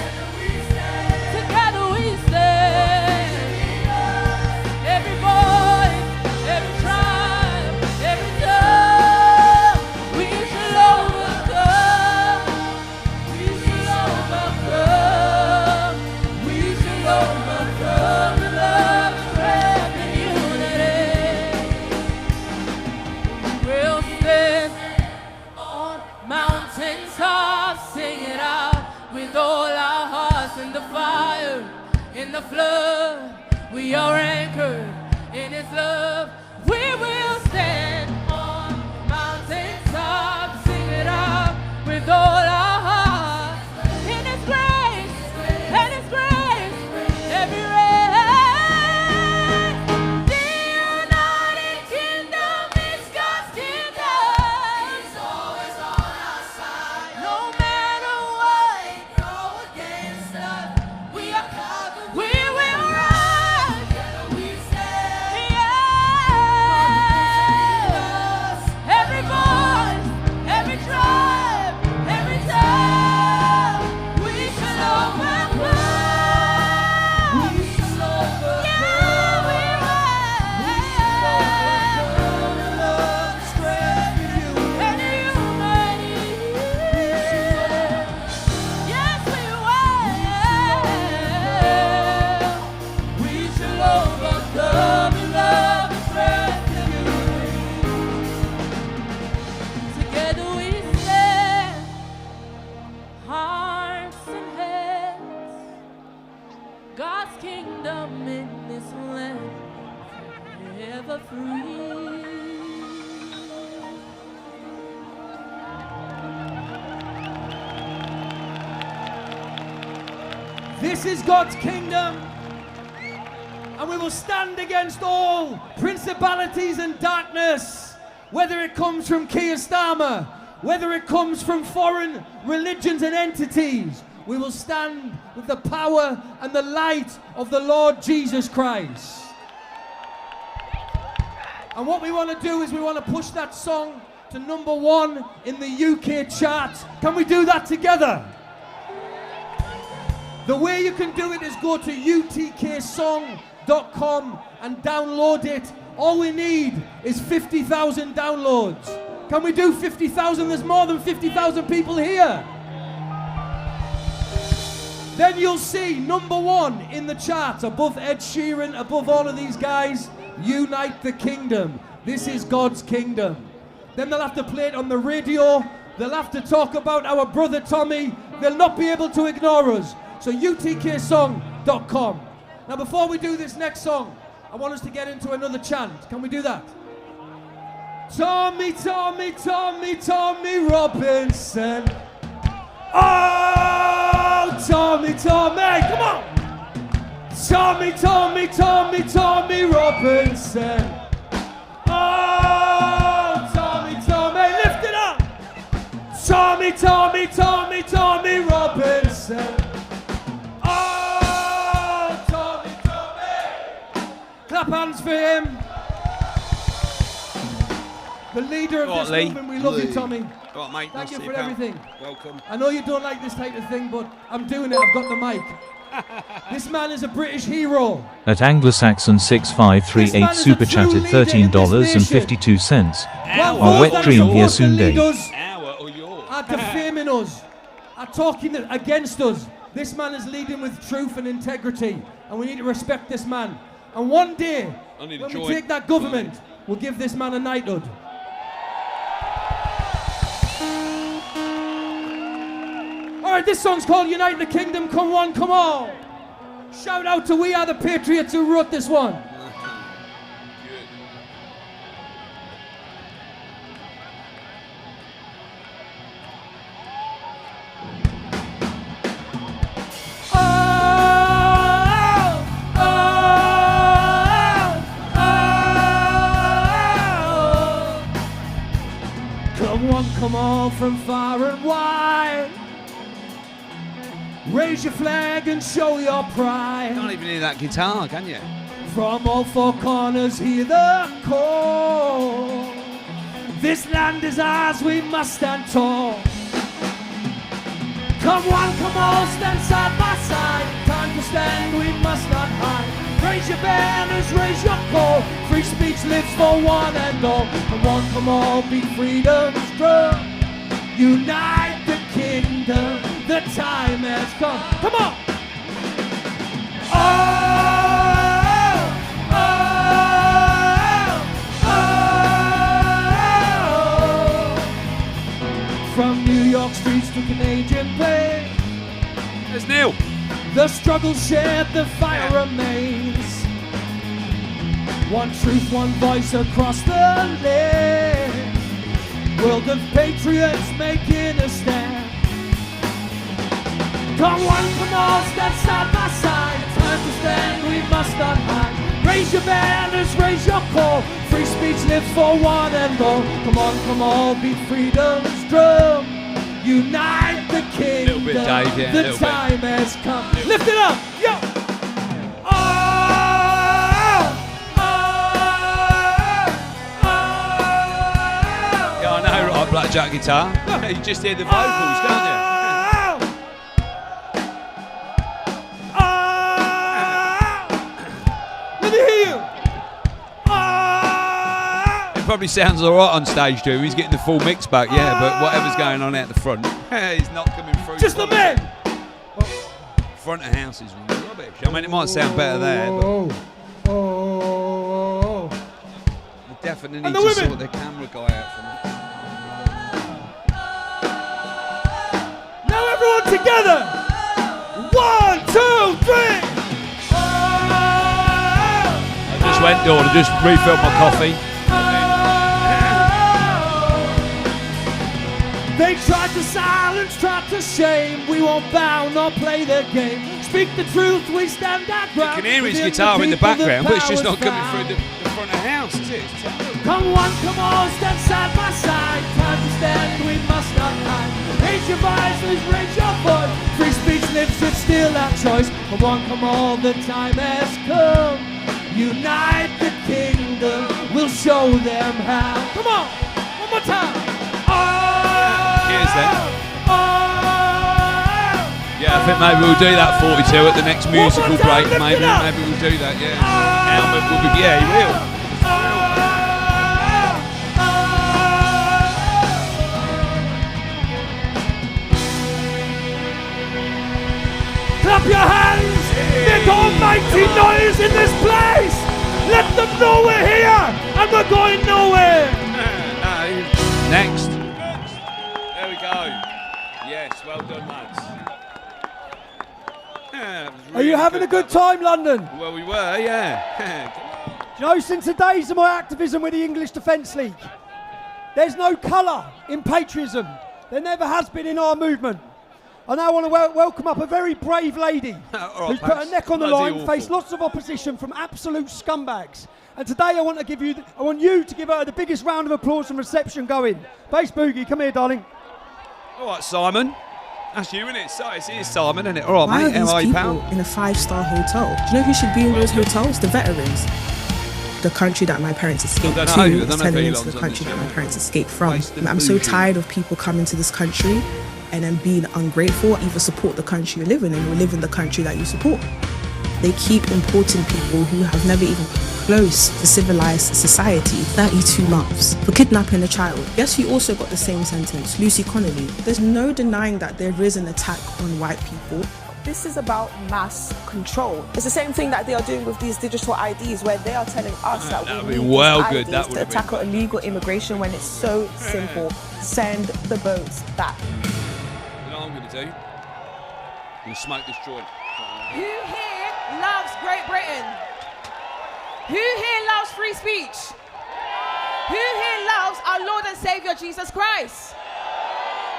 Together we stand. Every voice, every tribe, every tongue. We shall overcome. We shall overcome. We shall overcome in love, strength, and unity. We'll stand on mountaintops, sing it out with all our hearts in the fire, in the flood. We are anchored in His love. We will stand on mountaintops, sing it out with all our hearts. In His grace, and His grace, every race. The United Kingdom is God's kingdom. He's always on our side, no matter what they throw against us. We are covered, we will rise. Together we stand. Yeah. freedom in this land, forever free. This is God's kingdom, and we will stand against all principalities and darkness, whether it comes from Keir Starmer, whether it comes from foreign religions and entities. We will stand with the power and the light of the Lord Jesus Christ. And what we want to do is we want to push that song to #1 in the UK chart. Can we do that together? The way you can do it is go to utksong.com and download it. All we need is 50,000 downloads. Can we do 50,000? There's more than 50,000 people here. Then you'll see #1 in the charts, above Ed Sheeran, above all of these guys. Unite the kingdom. This is God's kingdom. Then they'll have to play it on the radio. They'll have to talk about our brother Tommy. They'll not be able to ignore us. So utksong.com. Now before we do this next song, I want us to get into another chant. Can we do that? Tommy, Tommy, Tommy, Tommy Robinson. Oh, Tommy, Tommy, come on. Tommy, Tommy, Tommy, Tommy Robinson. Oh, Tommy, Tommy, lift it up. Tommy, Tommy, Tommy, Tommy Robinson. Oh, Tommy, Tommy. Clap hands for him. The leader of this movement, we love you, Tommy. Go on, mate. Thank you for everything. Welcome. I know you don't like this type of thing, but I'm doing it. I've got the mic. This man is a British hero. At Anglo-Saxon 6538 super chatted $13.52. Our wet dream here soon day. Are defaming us, are talking against us. This man is leading with truth and integrity, and we need to respect this man. And one day, when we take that government, we'll give this man a knighthood. Alright, this song's called Unite the Kingdom. Come on, come on. Shout out to We Are the Patriots who wrote this one. Come on from far and wide. Raise your flag and show your pride. Can't even hear that guitar, can you? From all four corners hear the call. This land is ours, we must stand tall. Come on, stand side by side. Time to stand, we must not hide. Raise your banners, raise your call. Free speech lives for one and all. Come on, be freedom's drum. Unite the kingdom, the time has come. Come on! Oh, oh, oh. From New York streets to Canadian plains. There's Neil. The struggle shared, the fire remains. One truth, one voice across the land. World of patriots making a stand. Come on, stand side by side. Time to stand, we must not hide. Raise your banners, raise your call. Free speech lives for one and all. Come on, beat freedom's drum. Unite the kingdom, Dave, yeah, the time has come. Lift it up, yo! Blackjack guitar. You just hear the vocals, can't you? Let me hear you. It probably sounds alright on stage too. He's getting the full mix back, yeah, but whatever's going on out the front, he's not coming through. Just the men. Front of house is rubbish. I mean, it might sound better there, but they definitely need to sort their camera guy out from it. Together! 1, 2, 3! went door to just refill my coffee. They tried to silence, tried to shame. We won't bow nor play their game. Speak the truth, we stand our ground. You can hear his guitar in the background, but it's just not coming through the front of the house, is it? Come one, come all, stand side by side. Time to stand, we must not hide. Raise your voices, raise your voice. Free speech lives, it's still our choice. Come on, come all, the time has come. Unite the kingdom, we'll show them how. Come on, one more time. Cheers then. Yeah, I think maybe we'll do that 42 at the next musical break. Maybe we'll do that. Yeah, Helmet will be. Yeah, he will. Clap your hands! Make almighty noise in this place! Let them know we're here and we're going nowhere! Next. There we go. Yes, well done, lads. Yeah, Are you having a good time, London? Well, we were, yeah. Do you know, since the days of my activism with the English Defence League, there's no colour in patriotism. There never has been in our movement. I now want to welcome up a very brave lady who's put her neck on the line, faced lots of opposition from absolute scumbags. And today I want you to give her the biggest round of applause and reception going. Bass Boogie, come here, darling. All right, Simon. That's you, isn't it? It is Simon, isn't it? All right, mate. How are you, pal? In a 5-star hotel. Do you know who should be in those hotels? The veterans. The country that my parents escaped to is turning into the country that my parents escaped from. I'm so tired of people coming to this country and then being ungrateful. Either support the country you live in and you live in the country that you support. They keep importing people who have never even close to civilized society. 32 months for kidnapping a child. Guess who also got the same sentence? Lucy Connolly. There's no denying that there is an attack on white people. This is about mass control. It's the same thing that they are doing with these digital IDs, where they are telling us that we need these IDs to tackle illegal immigration when it's so simple. Send the boats back. You know what I'm going to do? I'm going to smoke this joint. Who here loves Great Britain? Who here loves free speech? Who here loves our Lord and Saviour Jesus Christ?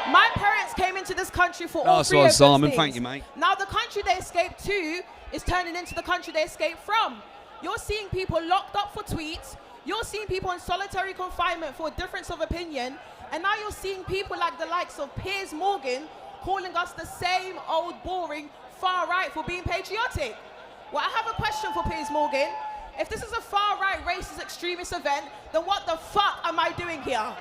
My parents came into this country for all three of those Simon. things. Thank you, mate. Now the country they escaped to is turning into the country they escaped from. You're seeing people locked up for tweets. You're seeing people in solitary confinement for a difference of opinion. And now you're seeing people like the likes of Piers Morgan calling us the same old boring far right for being patriotic. Well, I have a question for Piers Morgan. If this is a far right racist extremist event, then what the fuck am I doing here?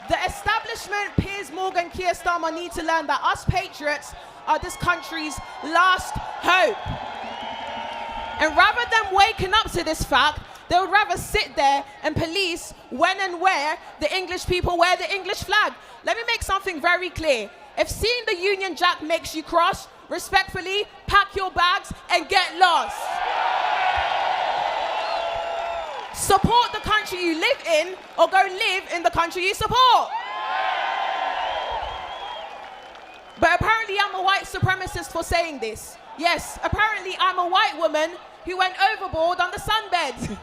The establishment, Piers Morgan, Keir Starmer need to learn that us patriots are this country's last hope. And rather than waking up to this fact, they would rather sit there and police when and where the English people wear the English flag. Let me make something very clear. If seeing the Union Jack makes you cross, respectfully, pack your bags and get lost. Support the country you live in or go live in the country you support. But apparently I'm a white supremacist for saying this. Yes, apparently I'm a white woman who went overboard on the sunbed.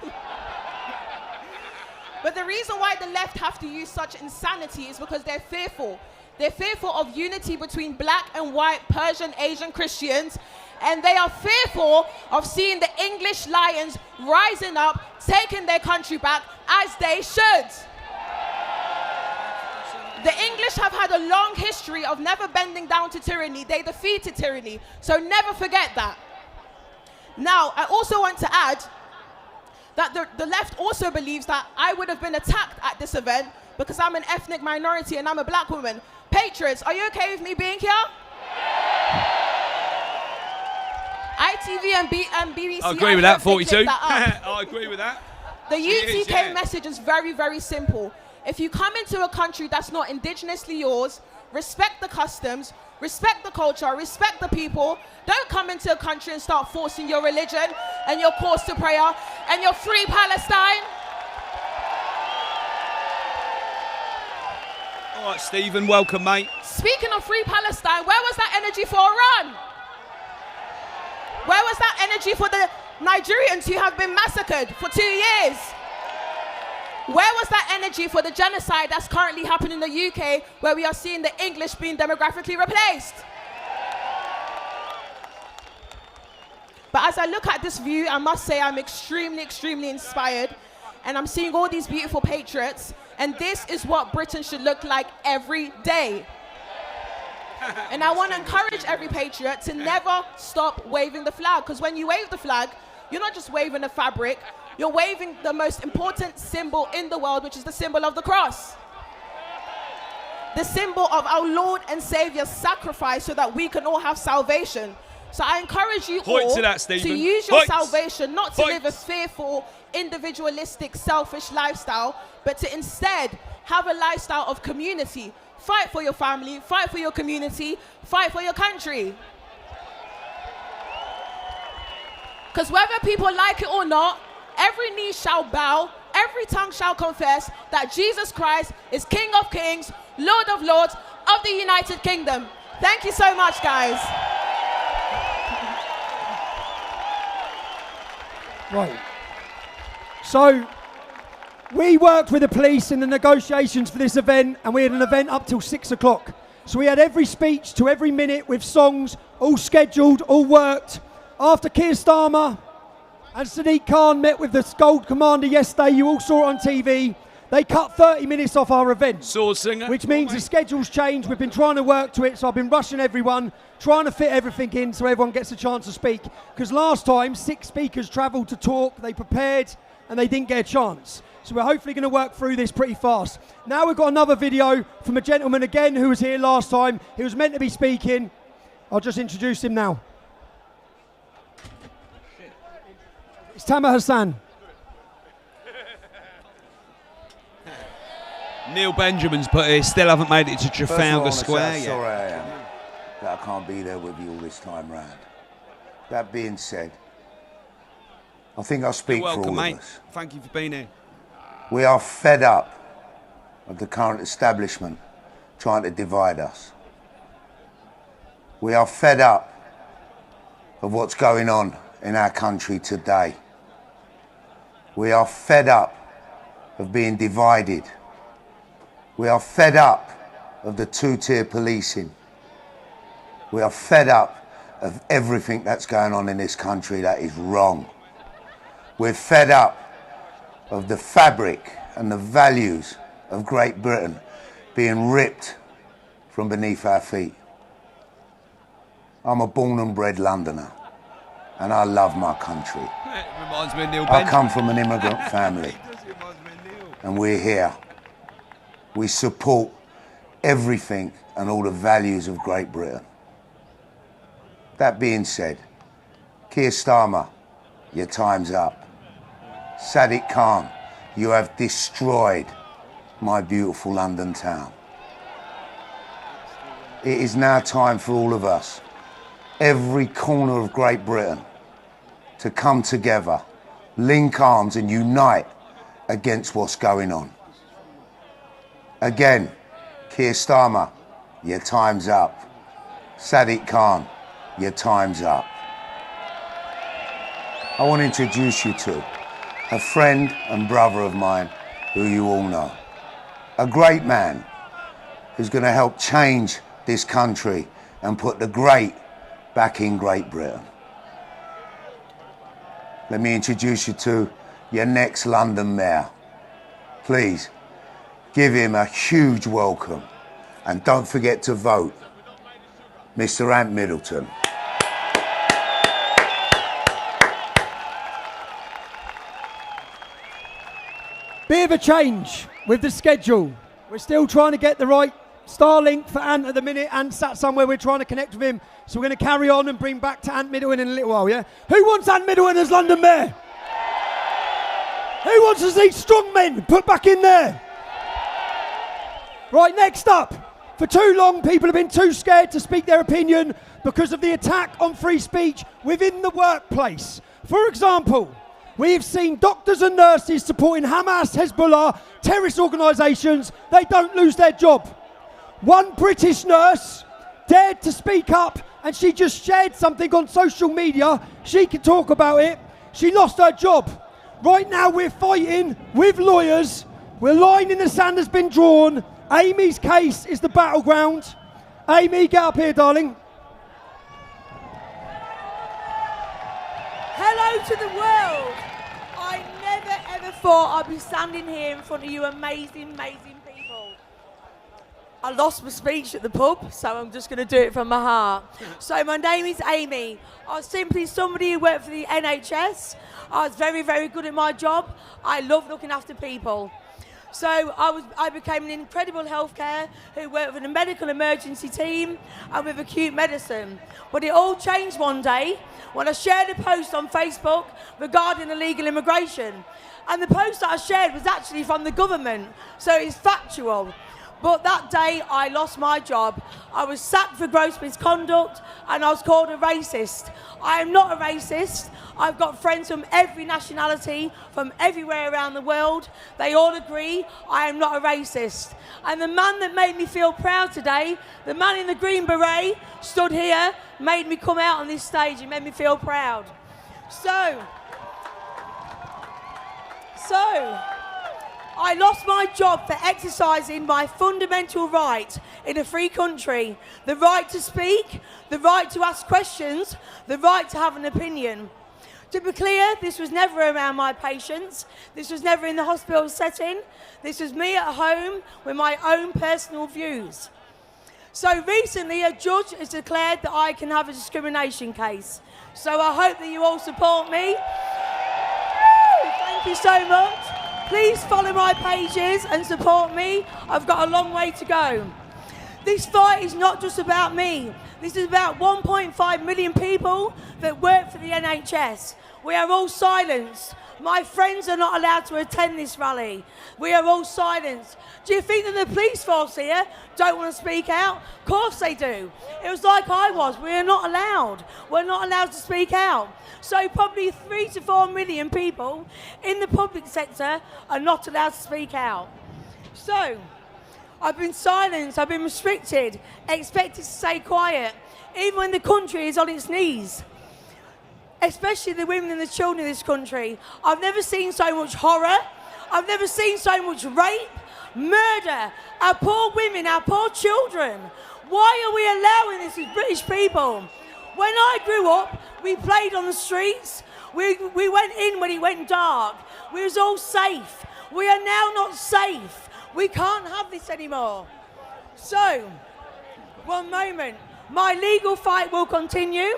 But the reason why the left have to use such insanity is because they're fearful. They're fearful of unity between black and white, Persian, Asian Christians, and they are fearful of seeing the English lions rising up, taking their country back as they should. The English have had a long history of never bending down to tyranny. They defeated tyranny, so never forget that. Now, I also want to add that the left also believes that I would have been attacked at this event because I'm an ethnic minority and I'm a black woman. Patriots, are you okay with me being here? ITV and BBC. I agree with that, 42. I agree with that. The UTK message is very, very simple. If you come into a country that's not indigenously yours, respect the customs, respect the culture, respect the people. Don't come into a country and start forcing your religion and your cause to prayer and your free Palestine. All right, Stephen, welcome, mate. Speaking of free Palestine, where was that energy for Iran? was that energy for the Nigerians who have been massacred for 2 years? Where was that energy for the genocide that's currently happening in the UK, where we are seeing the English being demographically replaced? But as I look at this view, I must say I'm extremely, extremely inspired. And I'm seeing all these beautiful patriots. And this is what Britain should look like every day. And I want to encourage every patriot to never stop waving the flag. Because when you wave the flag, you're not just waving a fabric. You're waving the most important symbol in the world, which is the symbol of the cross. The symbol of our Lord and Savior's sacrifice so that we can all have salvation. So I encourage you all to use your salvation not to live a fearful, individualistic, selfish lifestyle, but to instead have a lifestyle of community. Fight for your family, fight for your community, fight for your country. Because whether people like it or not, every knee shall bow, every tongue shall confess that Jesus Christ is King of Kings, Lord of Lords of the United Kingdom. Thank you so much, guys. Right. So, we worked with the police in the negotiations for this event, and we had an event up till 6 o'clock. So we had every speech to every minute with songs, all scheduled, all worked. After Keir Starmer and Sadiq Khan met with the Gold Commander yesterday, you all saw it on TV, they cut 30 minutes off our event. Sword singer. Which means the schedule's changed. We've been trying to work to it, so I've been rushing everyone, trying to fit everything in so everyone gets a chance to speak. Because last time, 6 speakers travelled to talk, they prepared, and they didn't get a chance. So we're hopefully going to work through this pretty fast. Now we've got another video from a gentleman again who was here last time. He was meant to be speaking. I'll just introduce him now. It's Tamer Hassan. Neil Benjamin's put here, still haven't made it to Trafalgar Square yet. Sorry I am that I can't be there with you all this time round. That being said, I think I'll speak for all of us. Thank you for being here. We are fed up of the current establishment trying to divide us. We are fed up of what's going on in our country today. We are fed up of being divided. We are fed up of the two-tier policing. We are fed up of everything that's going on in this country that is wrong. We're fed up of the fabric and the values of Great Britain being ripped from beneath our feet. I'm a born and bred Londoner, and I love my country. It reminds me of Neil I Benjamin. come from an immigrant family, and we're here. We support everything and all the values of Great Britain. That being said, Keir Starmer, your time's up. Sadiq Khan, you have destroyed my beautiful London town. It is now time for all of us, every corner of Great Britain, to come together, link arms and unite against what's going on. Again, Keir Starmer, your time's up. Sadiq Khan, your time's up. I want to introduce you to a friend and brother of mine who you all know. A great man who's going to help change this country and put the great back in Great Britain. Let me introduce you to your next London Mayor. Please, give him a huge welcome. And don't forget to vote. Mr. Ant Middleton. Bit of a change with the schedule. We're still trying to get the right Starlink for Ant at the minute. Ant sat somewhere, we're trying to connect with him. So we're going to carry on and bring back to Ant Middleton in a little while, yeah? Who wants Ant Middleton as London Mayor? Who wants to see strong men put back in there? Right, next up. For too long, people have been too scared to speak their opinion because of the attack on free speech within the workplace. For example, we have seen doctors and nurses supporting Hamas, Hezbollah, terrorist organisations. They don't lose their job. One British nurse dared to speak up and she just shared something on social media. She can talk about it. She lost her job. Right now we're fighting with lawyers. We're line in the sand has been drawn. Amy's case is the battleground. Amy, get up here, darling. Hello to the world. I never ever thought I'd be standing here in front of you amazing, amazing people. I lost my speech at the pub, so I'm just going to do it from my heart. So my name is Amy. I was simply somebody who worked for the NHS. I was very, very good at my job. I love looking after people. So I became an incredible healthcare who worked with a medical emergency team and with acute medicine. But it all changed one day when I shared a post on Facebook regarding illegal immigration. And the post that I shared was actually from the government, so it's factual. But that day I lost my job. I was sacked for gross misconduct and I was called a racist. I am not a racist. I've got friends from every nationality, from everywhere around the world. They all agree I am not a racist. And the man that made me feel proud today, the man in the green beret, stood here, made me come out on this stage and made me feel proud. So I lost my job for exercising my fundamental right in a free country. The right to speak, the right to ask questions, the right to have an opinion. To be clear, this was never around my patients. This was never in the hospital setting. This was me at home with my own personal views. So recently, a judge has declared that I can have a discrimination case. So I hope that you all support me. Thank you so much. Please follow my pages and support me. I've got a long way to go. This fight is not just about me. This is about 1.5 million people that work for the NHS. We are all silenced. My friends are not allowed to attend this rally. We are all silenced. Do you think that the police force here don't want to speak out? Of course they do. It was like I was. We are not allowed. We're not allowed to speak out. So probably 3 to 4 million people in the public sector are not allowed to speak out. So I've been silenced. I've been restricted, expected to stay quiet, even when the country is on its knees. Especially the women and the children in this country. I've never seen so much horror. I've never seen so much rape, murder, our poor women, our poor children. Why are we allowing this as British people? When I grew up, we played on the streets. We went in when it went dark. We was all safe. We are now not safe. We can't have this anymore. So, one moment. My legal fight will continue.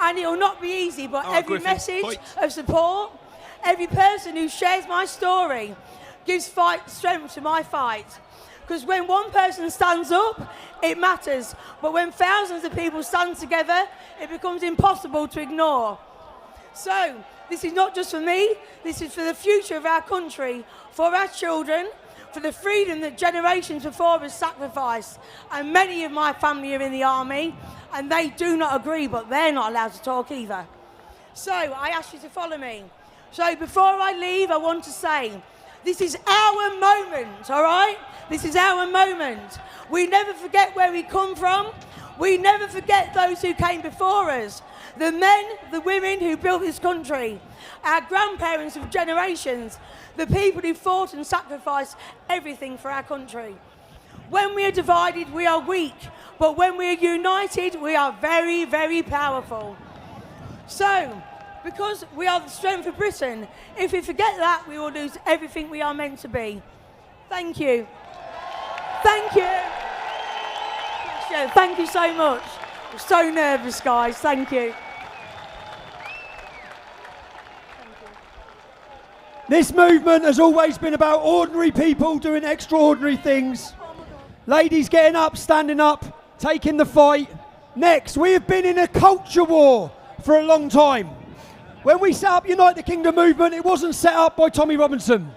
And it will not be easy, but every message of support, every person who shares my story gives strength to my fight. Because when one person stands up, it matters. But when thousands of people stand together, it becomes impossible to ignore. So, this is not just for me, this is for the future of our country, for our children, for the freedom that generations before us sacrificed. And many of my family are in the army, and they do not agree, but they're not allowed to talk either. So I ask you to follow me. So before I leave, I want to say, this is our moment, all right? This is our moment. We never forget where we come from. We never forget those who came before us. The men, the women who built this country. Our grandparents of generations. The people who fought and sacrificed everything for our country. When we are divided, we are weak. But when we are united, we are very, very powerful. So, because we are the strength of Britain, if we forget that, we will lose everything we are meant to be. Thank you. Thank you. Thank you so much. I'm so nervous, guys. Thank you. This movement has always been about ordinary people doing extraordinary things. Ladies getting up, standing up, taking the fight. Next, we have been in a culture war for a long time. When we set up Unite the Kingdom movement, it wasn't set up by Tommy Robinson.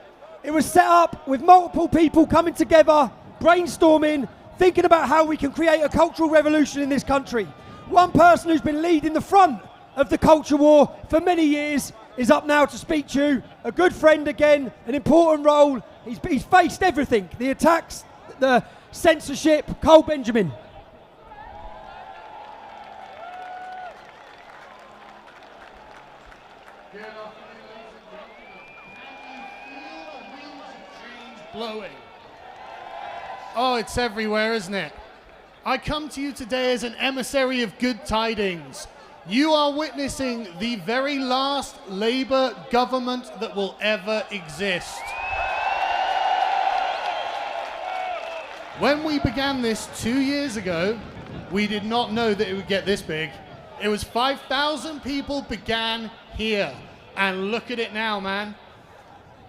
It was set up with multiple people coming together, brainstorming, thinking about how we can create a cultural revolution in this country. One person who's been leading the front of the culture war for many years is up now to speak to you. A good friend again, an important role. He's faced everything, the attacks, the censorship. Cole Benjamin. Oh, it's everywhere, isn't it? I come to you today as an emissary of good tidings. You are witnessing the very last Labour government that will ever exist. When we began this 2 years ago, we did not know that it would get this big. It was 5,000 people began here. And look at it now, man.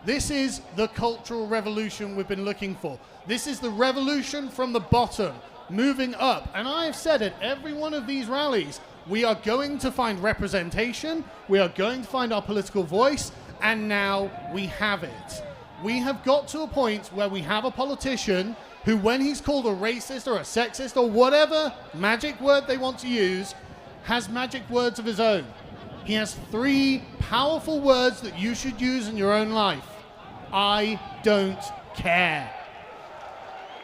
This is the cultural revolution we've been looking for. This is the revolution from the bottom, moving up. And I have said at every one of these rallies, we are going to find representation, we are going to find our political voice, and now we have it. We have got to a point where we have a politician who, when he's called a racist or a sexist or whatever magic word they want to use, has magic words of his own. He has 3 powerful words that you should use in your own life. I don't care.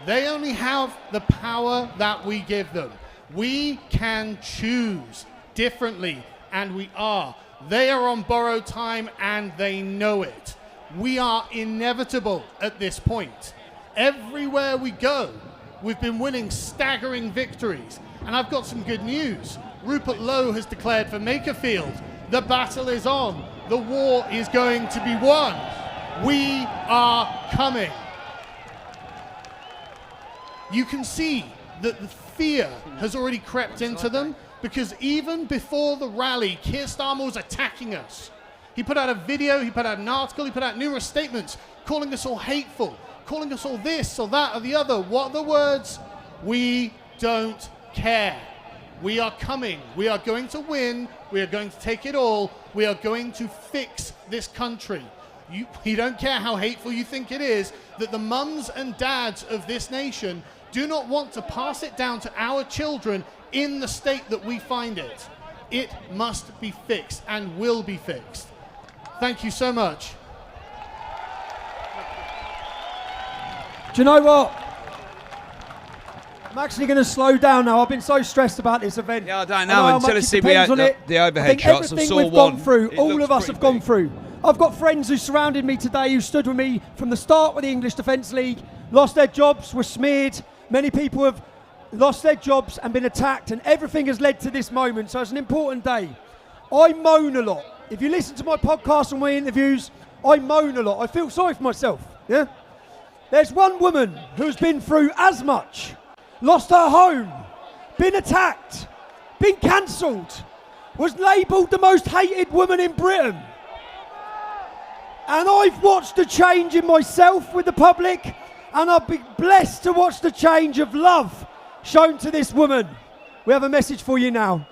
They only have the power that we give them. We can choose differently, and we are. They are on borrowed time, and they know it. We are inevitable at this point. Everywhere we go, we've been winning staggering victories. And I've got some good news. Rupert Lowe has declared for Makerfield. The battle is on. The war is going to be won. We are coming. You can see that the fear has already crept into them, because even before the rally, Keir Starmer was attacking us. He put out a video, he put out an article, he put out numerous statements calling us all hateful, calling us all this or that or the other. What are the words? We don't care. We are coming. We are going to win. We are going to take it all. We are going to fix this country. You don't care how hateful you think it is, that the mums and dads of this nation do not want to pass it down to our children in the state that we find it. It must be fixed and will be fixed. Thank you so much. Do you know what? I'm actually going to slow down now. I've been so stressed about this event. Yeah, I don't know. Until I see the overhead shots, I saw we've one. Gone through, all of us have gone through. I've got friends who surrounded me today who stood with me from the start with the English Defence League, lost their jobs, were smeared. Many people have lost their jobs and been attacked, and everything has led to this moment. So it's an important day. I moan a lot. If you listen to my podcast and my interviews, I moan a lot. I feel sorry for myself. Yeah. There's one woman who's been through as much, lost her home, been attacked, been cancelled, was labelled the most hated woman in Britain. And I've watched a change in myself with the public, and I've been blessed to watch the change of love shown to this woman. We have a message for you now.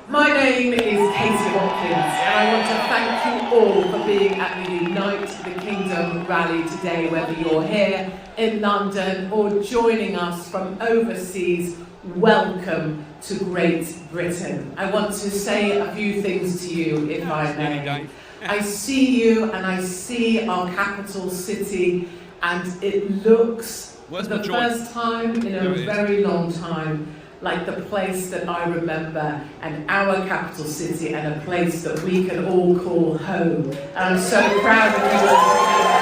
My name is Katie Watkins, and I want to thank you all for being at the Unite the Kingdom rally today, whether you're here in London or joining us from overseas. Welcome to Great Britain. I want to say a few things to you, if I may. I see you and I see our capital city, and it looks, for the first time in a very long time, like the place that I remember, and our capital city, and a place that we can all call home. And I'm so proud of you all.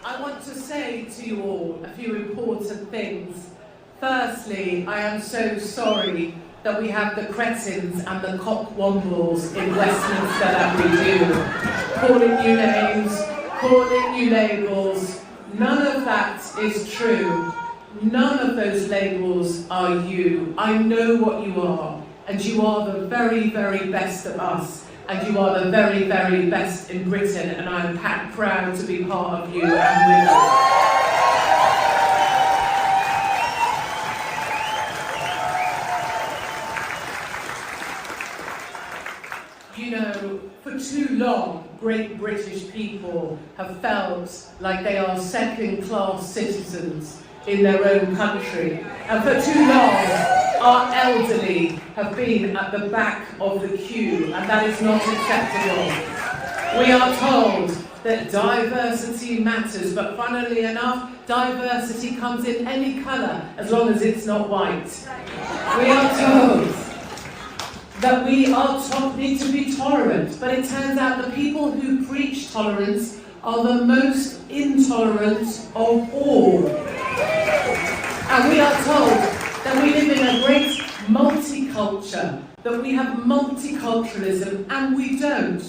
I want to say to you all a few important things. Firstly, I am so sorry that we have the cretins and the cockwombles in Westminster that we do. Calling you names, calling you labels. None of that is true. None of those labels are you. I know what you are, and you are the very, very best of us, and you are the very, very best in Britain, and I'm proud to be part of you and with you. You know, for too long, great British people have felt like they are second-class citizens in their own country. And for too long, our elderly have been at the back of the queue, and that is not acceptable. We are told that diversity matters, but funnily enough, diversity comes in any colour as long as it's not white. We are told that we need to be tolerant, but it turns out the people who preach tolerance are the most intolerant of all. And we are told that we live in a great multiculture, that we have multiculturalism, and we don't.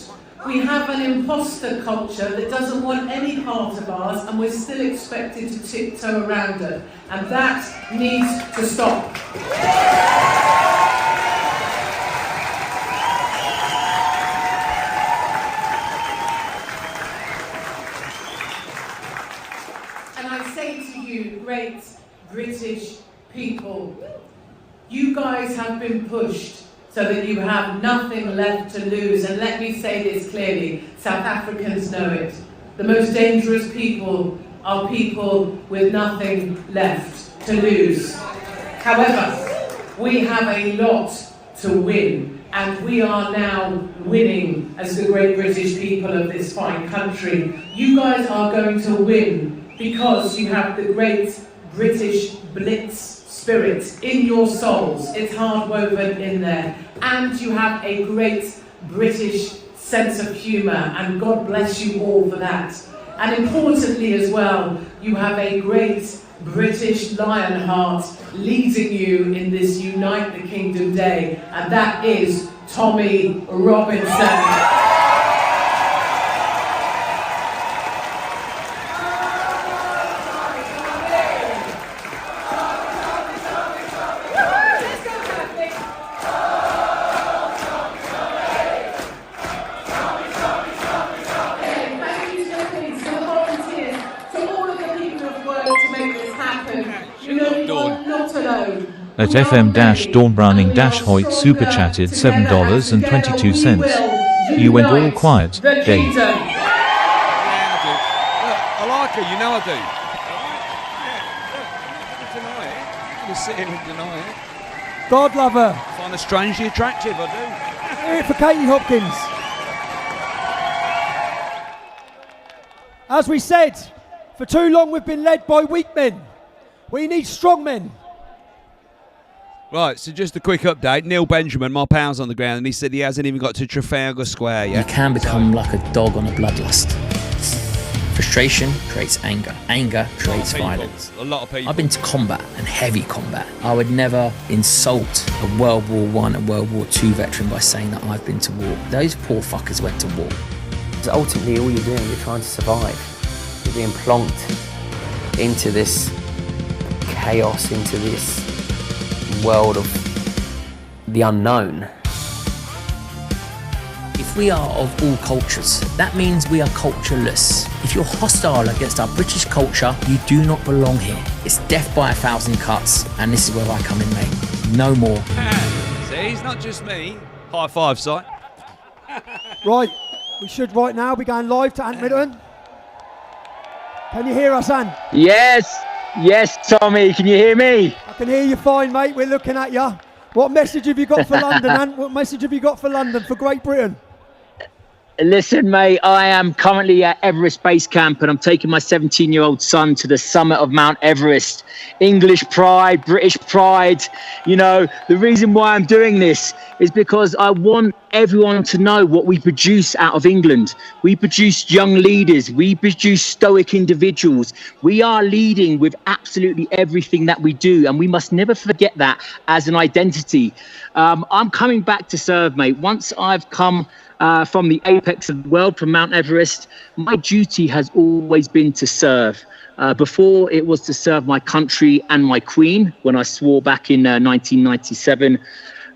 We have an imposter culture that doesn't want any part of ours, and we're still expected to tiptoe around it. And that needs to stop. And I say to you, great British people, you guys have been pushed so that you have nothing left to lose. And let me say this clearly, South Africans know it. The most dangerous people are people with nothing left to lose. However, we have a lot to win, and we are now winning as the great British people of this fine country. You guys are going to win because you have the great British Blitz spirit in your souls. It's hard woven in there. And you have a great British sense of humour, and God bless you all for that. And importantly as well, you have a great British lion heart leading you in this Unite the Kingdom Day, and that is Tommy Robinson. At FM-Dawn Browning-Hoyt super chatted $7.22. You went all quiet, Dave. Yeah, I like her, you know I do. Deny it. I'm going to sit here and deny it. God love her. I find her strangely attractive, I do. Hear it for Katie Hopkins. As we said, for too long we've been led by weak men. We need strong men. Right, so just a quick update. Neil Benjamin, my pal's on the ground, and he said he hasn't even got to Trafalgar Square yet. You can become like a dog on a bloodlust. Frustration creates anger. Anger creates violence. A lot of people. I've been to combat, and heavy combat. I would never insult a World War I and World War II veteran by saying that I've been to war. Those poor fuckers went to war. So ultimately, all you're doing, you're trying to survive. You're being plonked into this chaos, into this world of the unknown. If we are of all cultures, that means we are cultureless. If you're hostile against our British culture, you do not belong here. It's death by 1,000 cuts, and this is where I come in, mate. No more. See, it's not just me. High five, Si. Right, we should right now be going live to Ant Middleton. Can you hear us, Ant? Yes, Tommy, can you hear me? I can hear you fine, mate. We're looking at you. What message have you got for London, Ant? What message have you got for London, for Great Britain? Listen, mate, I am currently at Everest Base Camp, and I'm taking my 17-year-old son to the summit of Mount Everest. English pride, British pride. You know, the reason why I'm doing this is because I want everyone to know what we produce out of England. We produce young leaders. We produce stoic individuals. We are leading with absolutely everything that we do, and we must never forget that as an identity. I'm coming back to serve, mate. Once I've come from the apex of the world, from Mount Everest, my duty has always been to serve. Before, it was to serve my country and my queen when I swore back in 1997.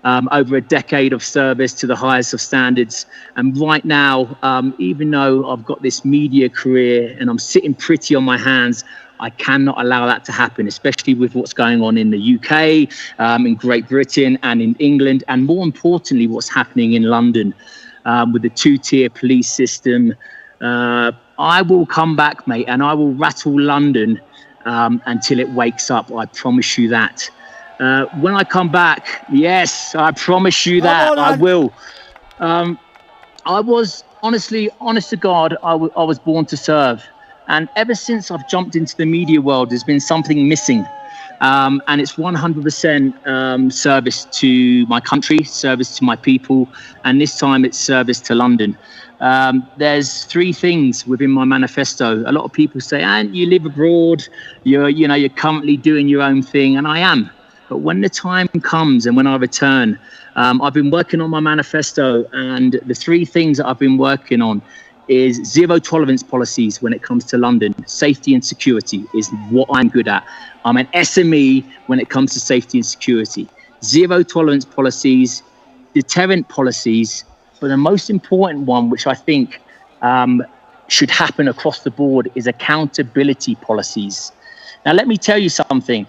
Over a decade of service to the highest of standards. And right now, even though I've got this media career and I'm sitting pretty on my hands, I cannot allow that to happen, especially with what's going on in the UK, in Great Britain and in England, and more importantly, what's happening in London with the two-tier police system. I will come back, mate, and I will rattle London until it wakes up. I promise you that. When I come back, yes, I promise you that I will. I was honest to God, I was born to serve. And ever since I've jumped into the media world, there's been something missing. And it's 100% service to my country, service to my people, and this time it's service to London. There's three things within my manifesto. A lot of people say, "And you live abroad, you're currently doing your own thing," and I am. But when the time comes and when I return, I've been working on my manifesto, and the three things that I've been working on is zero tolerance policies when it comes to London. Safety and security is what I'm good at. I'm an SME when it comes to safety and security. Zero tolerance policies, deterrent policies, but the most important one, which I think should happen across the board, is accountability policies. Now, let me tell you something.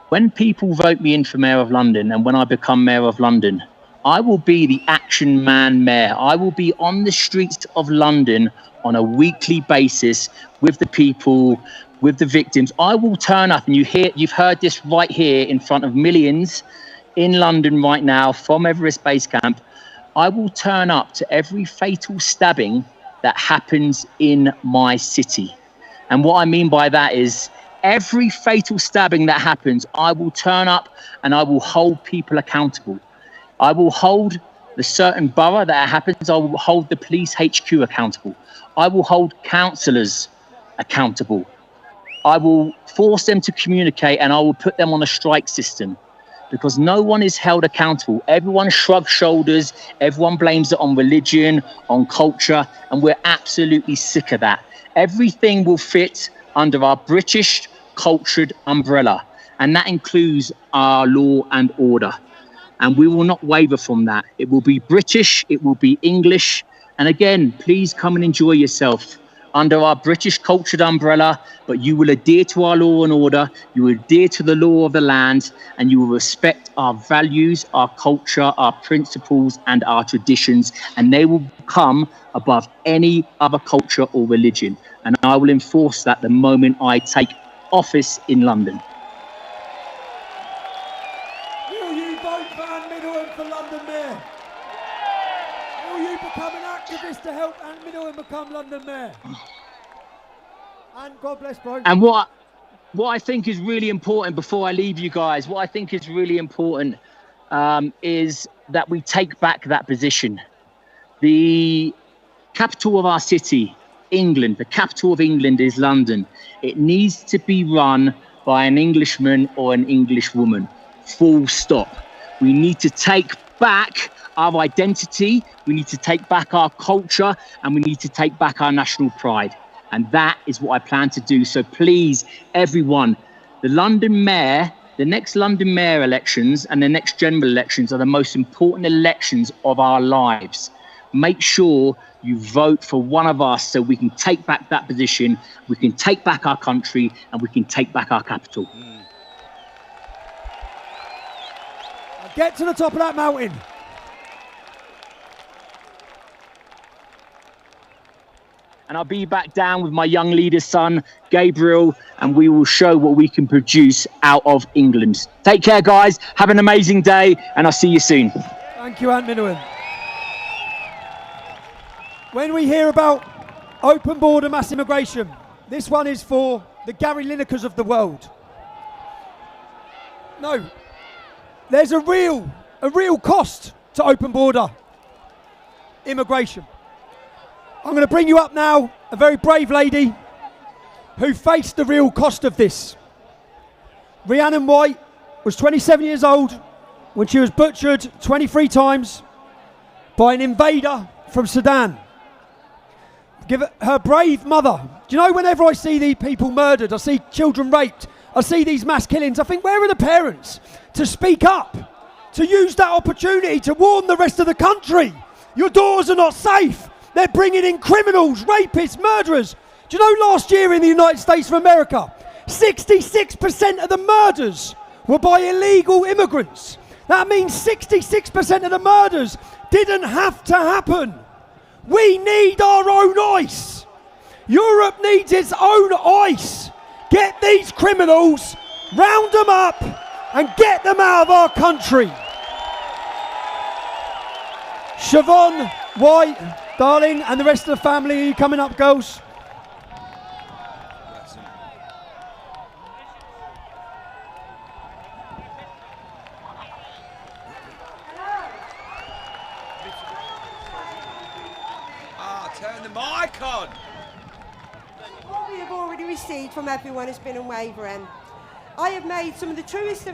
When people vote me in for Mayor of London, and when I become Mayor of London, I will be the action man mayor. I will be on the streets of London on a weekly basis with the people, with the victims. I will turn up, and you've heard this right here in front of millions in London right now from Everest Base Camp. I will turn up to every fatal stabbing that happens in my city. And what I mean by that is every fatal stabbing that happens, I will turn up and I will hold people accountable. I will hold the certain borough that happens. I will hold the police HQ accountable. I will hold councillors accountable. I will force them to communicate, and I will put them on a strike system, because no one is held accountable. Everyone shrugs shoulders. Everyone blames it on religion, on culture, and we're absolutely sick of that. Everything will fit under our British cultured umbrella, and that includes our law and order. And we will not waver from that. It will be British, it will be English. And again, please come and enjoy yourself under our British cultured umbrella, but you will adhere to our law and order, you will adhere to the law of the land, and you will respect our values, our culture, our principles, and our traditions, and they will come above any other culture or religion. And I will enforce that the moment I take office in London. Will you vote for Anne Middleton for London Mayor? Will you become an activist to help Anne Middleton become London Mayor? And God bless, bro. And what I think is really important, before I leave you guys, what I think is really important is that we take back that position. The capital of our city, England, the capital of England is London. It needs to be run by an Englishman or an Englishwoman. Full stop. We need to take back our identity, we need to take back our culture, and we need to take back our national pride. And that is what I plan to do. So please, everyone, the London Mayor, the next London Mayor elections and the next general elections are the most important elections of our lives. Make sure you vote for one of us so we can take back that position, we can take back our country, and we can take back our capital. Get to the top of that mountain. And I'll be back down with my young leader's son, Gabriel, and we will show what we can produce out of England. Take care, guys. Have an amazing day, and I'll see you soon. Thank you, Anne Middleton. When we hear about open border mass immigration, this one is for the Gary Linekers of the world. No, there's a real cost to open border immigration. I'm going to bring you up now a very brave lady who faced the real cost of this. Rhiannon White was 27 years old when she was butchered 23 times by an invader from Sudan. Her brave mother. Do you know, whenever I see these people murdered, I see children raped, I see these mass killings, I think, where are the parents to speak up, to use that opportunity to warn the rest of the country? Your daughters are not safe. They're bringing in criminals, rapists, murderers. Do you know, last year in the United States of America, 66% of the murders were by illegal immigrants. That means 66% of the murders didn't have to happen. We need our own ICE. Europe needs its own ICE. Get these criminals, round them up, and get them out of our country. Siobhan White, darling, and the rest of the family, are you coming up, girls? Turn the mic on. What we have already received from everyone has been unwavering. I have made some of the truest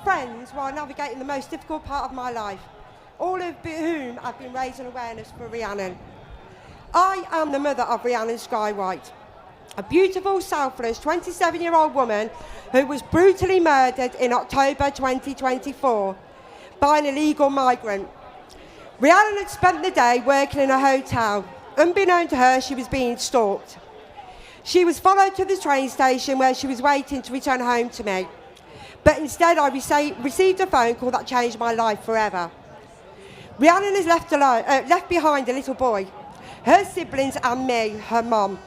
friends while navigating the most difficult part of my life, all of whom have been raising awareness for Rhiannon. I am the mother of Rhiannon Sky White, a beautiful, selfless 27-year-old woman who was brutally murdered in October 2024 by an illegal migrant. Rhiannon had spent the day working in a hotel. Unbeknown to her, she was being stalked. She was followed to the train station where she was waiting to return home to me. But instead, I received a phone call that changed my life forever. Rhiannon has left behind a little boy, her siblings and me, her mum,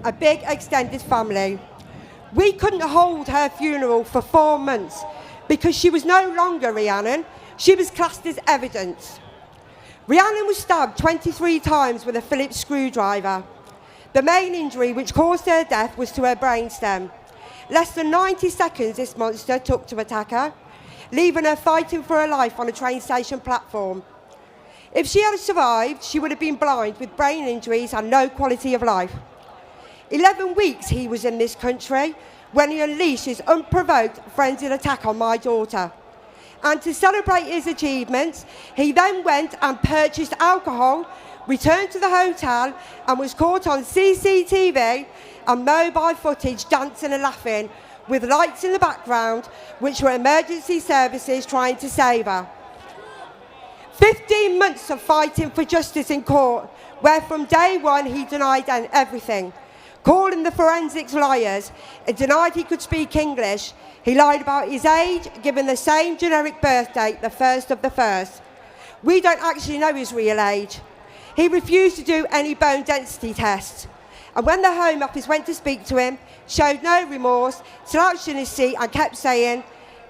a big extended family. We couldn't hold her funeral for 4 months because she was no longer Rhiannon. She was classed as evidence. Rhiannon was stabbed 23 times with a Phillips screwdriver. The main injury which caused her death was to her brainstem. Less than 90 seconds this monster took to attack her, leaving her fighting for her life on a train station platform. If she had survived, she would have been blind with brain injuries and no quality of life. 11 weeks he was in this country when he unleashed his unprovoked frenzied attack on my daughter. And to celebrate his achievements, he then went and purchased alcohol, returned to the hotel and was caught on CCTV and mobile footage dancing and laughing with lights in the background, which were emergency services trying to save her. 15 months of fighting for justice in court, where from day one he denied everything, calling the forensics liars and denied he could speak English. He lied about his age, giving the same generic birth date, the 1st of the 1st. We don't actually know his real age. He refused to do any bone density tests. And when the Home Office went to speak to him, showed no remorse, slouched in his seat and kept saying,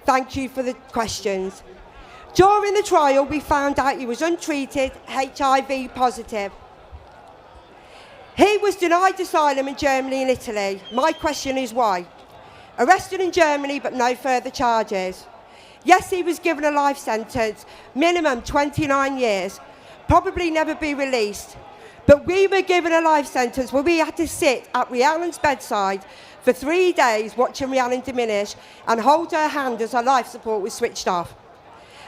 "Thank you for the questions." During the trial, we found out he was untreated, HIV positive. He was denied asylum in Germany and Italy. My question is why? Arrested in Germany, but no further charges. Yes, he was given a life sentence, minimum 29 years, probably never be released. But we were given a life sentence where we had to sit at Rhiannon's bedside for 3 days watching Rhiannon diminish and hold her hand as her life support was switched off.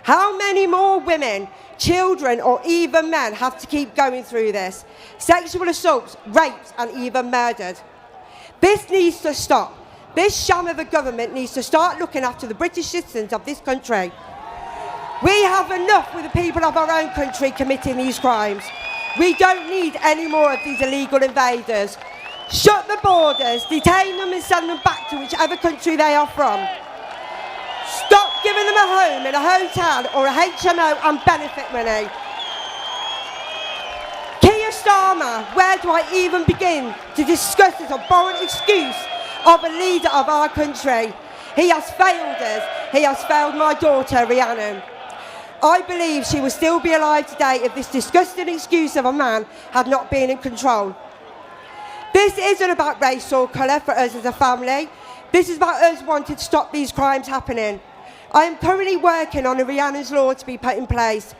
How many more women, children or even men have to keep going through this? Sexual assaults, rapes and even murdered. This needs to stop. This sham of a government needs to start looking after the British citizens of this country. We have enough with the people of our own country committing these crimes. We don't need any more of these illegal invaders. Shut the borders, detain them and send them back to whichever country they are from. Stop giving them a home in a hotel or a HMO and benefit money. Keir Starmer, where do I even begin to discuss this abhorrent excuse of a leader of our country? He has failed us. He has failed my daughter, Rhiannon. I believe she would still be alive today if this disgusting excuse of a man had not been in control. This isn't about race or colour for us as a family. This is about us wanting to stop these crimes happening. I am currently working on a Rhiannon's law to be put in place.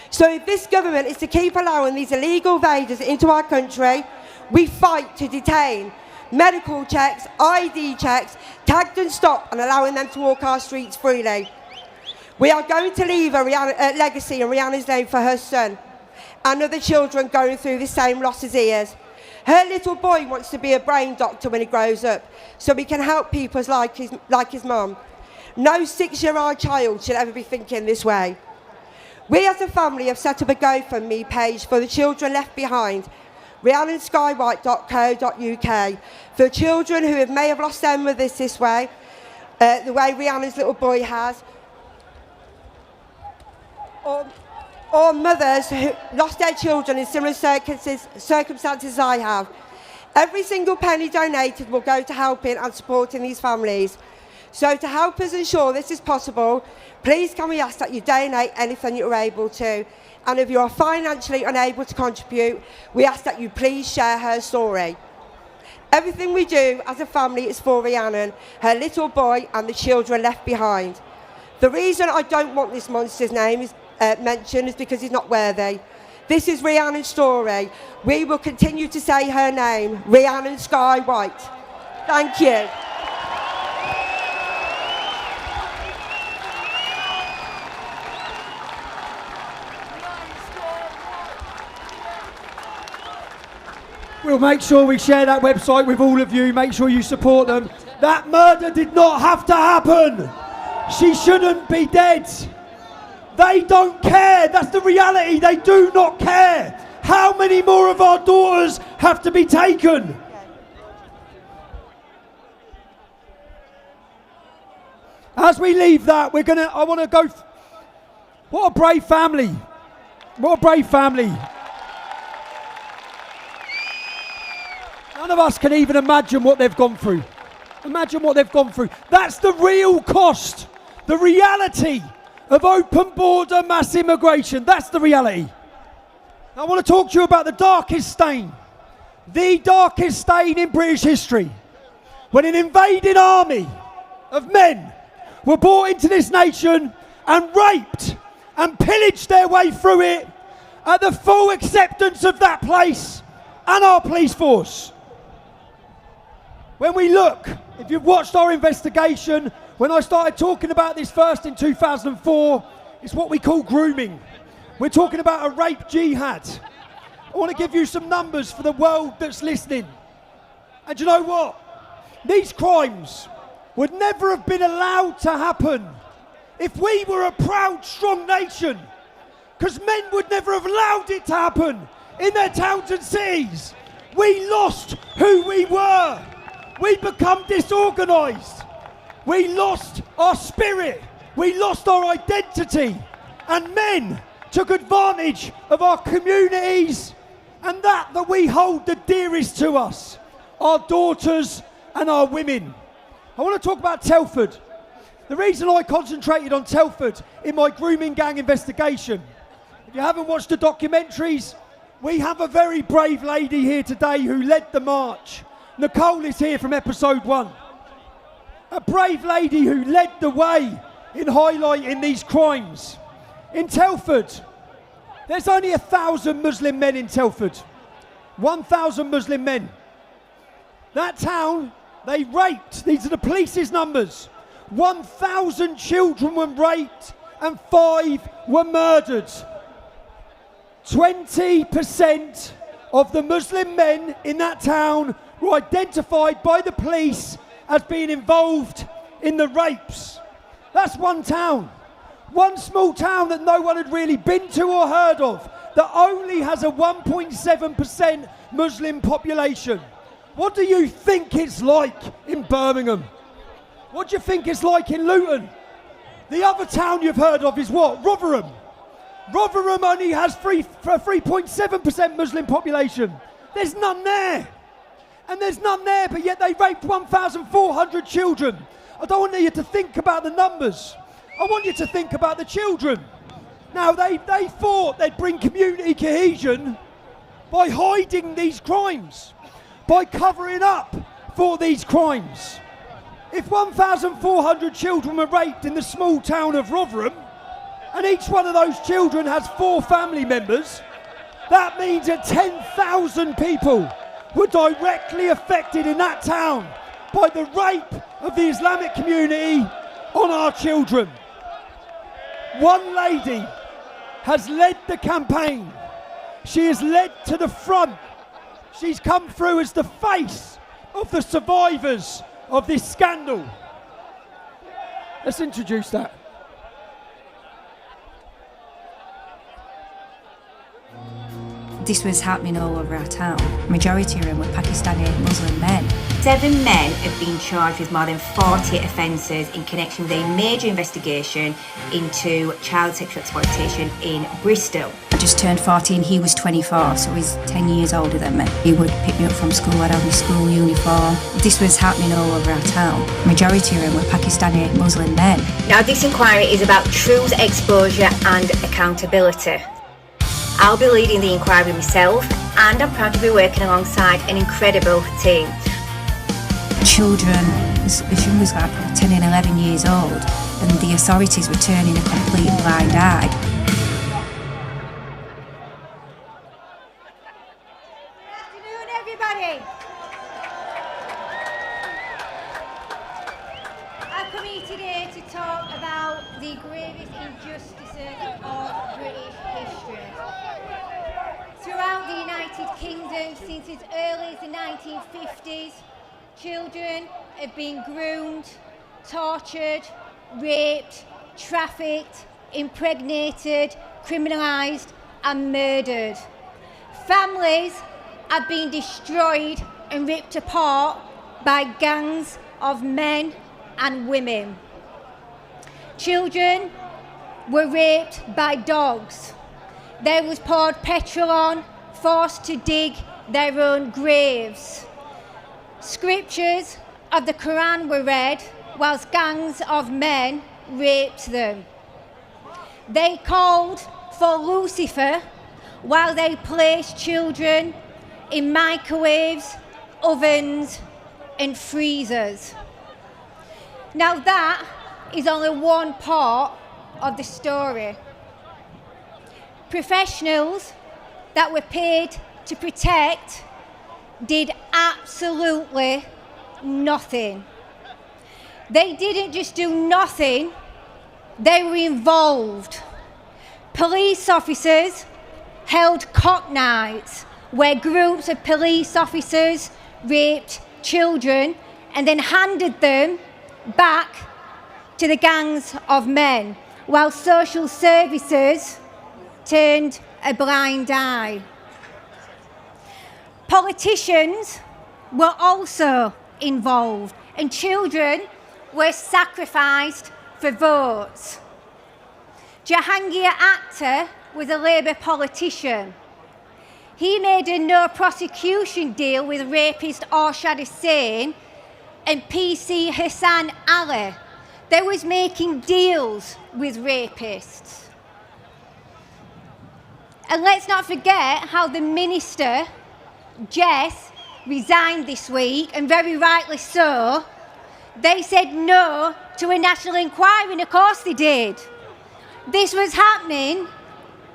So if this government is to keep allowing these illegal invaders into our country, we fight to detain, medical checks, ID checks, tagged and stopped and allowing them to walk our streets freely. We are going to leave a legacy in Rhiannon's name for her son and other children going through the same loss as he is. Her little boy wants to be a brain doctor when he grows up, so he can help people like his mum. No 6-year-old child should ever be thinking this way. We as a family have set up a GoFundMe page for the children left behind, rhiannonskywhite.co.uk, for children who may have lost their mothers this way, the way Rhiannon's little boy has, or mothers who lost their children in similar circumstances I have. Every single penny donated will go to helping and supporting these families. So to help us ensure this is possible, please can we ask that you donate anything you're able to. And if you are financially unable to contribute, we ask that you please share her story. Everything we do as a family is for Rhiannon, her little boy and the children left behind. The reason I don't want this monster's name mentioned is because he's not worthy. This is Rhiannon's story. We will continue to say her name, Rhiannon Sky White. Thank you. We'll make sure we share that website with all of you. Make sure you support them. That murder did not have to happen. She shouldn't be dead. They don't care. That's the reality. They do not care. How many more of our daughters have to be taken? As we leave that, I want to go. What a brave family. What a brave family. None of us can even imagine what they've gone through. Imagine what they've gone through. That's the real cost. The reality of open border mass immigration. That's the reality. I want to talk to you about the darkest stain. The darkest stain in British history. When an invading army of men were brought into this nation and raped and pillaged their way through it at the full acceptance of that place and our police force. When we look, if you've watched our investigation, when I started talking about this first in 2004, it's what we call grooming. We're talking about a rape jihad. I want to give you some numbers for the world that's listening. And you know what? These crimes would never have been allowed to happen if we were a proud, strong nation. Because men would never have allowed it to happen in their towns and cities. We lost who we were. We become disorganised. We lost our spirit. We lost our identity. And men took advantage of our communities and that we hold the dearest to us, our daughters and our women. I want to talk about Telford. The reason I concentrated on Telford in my grooming gang investigation, if you haven't watched the documentaries, we have a very brave lady here today who led the march. Nicole is here from episode 1. A brave lady who led the way in highlighting these crimes. In Telford, there's only 1,000 Muslim men in Telford. 1,000 Muslim men. That town, they raped, these are the police's numbers, 1,000 children were raped and 5 were murdered. 20% of the Muslim men in that town were identified by the police as being involved in the rapes. That's one town. One small town that no one had really been to or heard of, that only has a 1.7% Muslim population. What do you think it's like in Birmingham? What do you think it's like in Luton? The other town you've heard of is what? Rotherham. Rotherham only has 3.7% Muslim population. There's none there. And there's none there, but yet they raped 1,400 children. I don't want you to think about the numbers. I want you to think about the children. Now, they thought they'd bring community cohesion by hiding these crimes, by covering up for these crimes. If 1,400 children were raped in the small town of Rotherham, and each one of those children has 4 family members, that means that 10,000 people were directly affected in that town by the rape of the Islamic community on our children. One lady has led the campaign. She has led to the front. She's come through as the face of the survivors of this scandal. Let's introduce that. This was happening all over our town. Majority of them were Pakistani Muslim men. 7 men have been charged with more than 40 offences in connection with a major investigation into child sexual exploitation in Bristol. I just turned 14, he was 24, so he's 10 years older than me. He would pick me up from school, I'd have my school uniform. This was happening all over our town. Majority of them were Pakistani Muslim men. Now this inquiry is about truth, exposure and accountability. I'll be leading the inquiry myself, and I'm proud to be working alongside an incredible team. Children as young as like 10 and 11 years old, and the authorities were turning a complete blind eye. everybody. I've come here today to talk about the gravest injustices of British history. Throughout the United Kingdom, since as early as the 1950s, children have been groomed, tortured, raped, trafficked, impregnated, criminalised and murdered. Families have been destroyed and ripped apart by gangs of men and women. Children were raped by dogs. There was poured petrol on, forced to dig their own graves. Scriptures of the Quran were read whilst gangs of men raped them. They called for Lucifer while they placed children in microwaves, ovens and freezers. Now that is only one part of the story. Professionals that were paid to protect did absolutely nothing. They didn't just do nothing, they were involved. Police officers held cock nights where groups of police officers raped children and then handed them back to the gangs of men, while social services turned a blind eye. Politicians were also involved, and children were sacrificed for votes. Jahangir Akhtar was a Labour politician. He made a no prosecution deal with rapist Arshad Hussain and PC Hassan Ali. They was making deals with rapists. And let's not forget how the minister, Jess, resigned this week, and very rightly so. They said no to a national inquiry, and of course they did. This was happening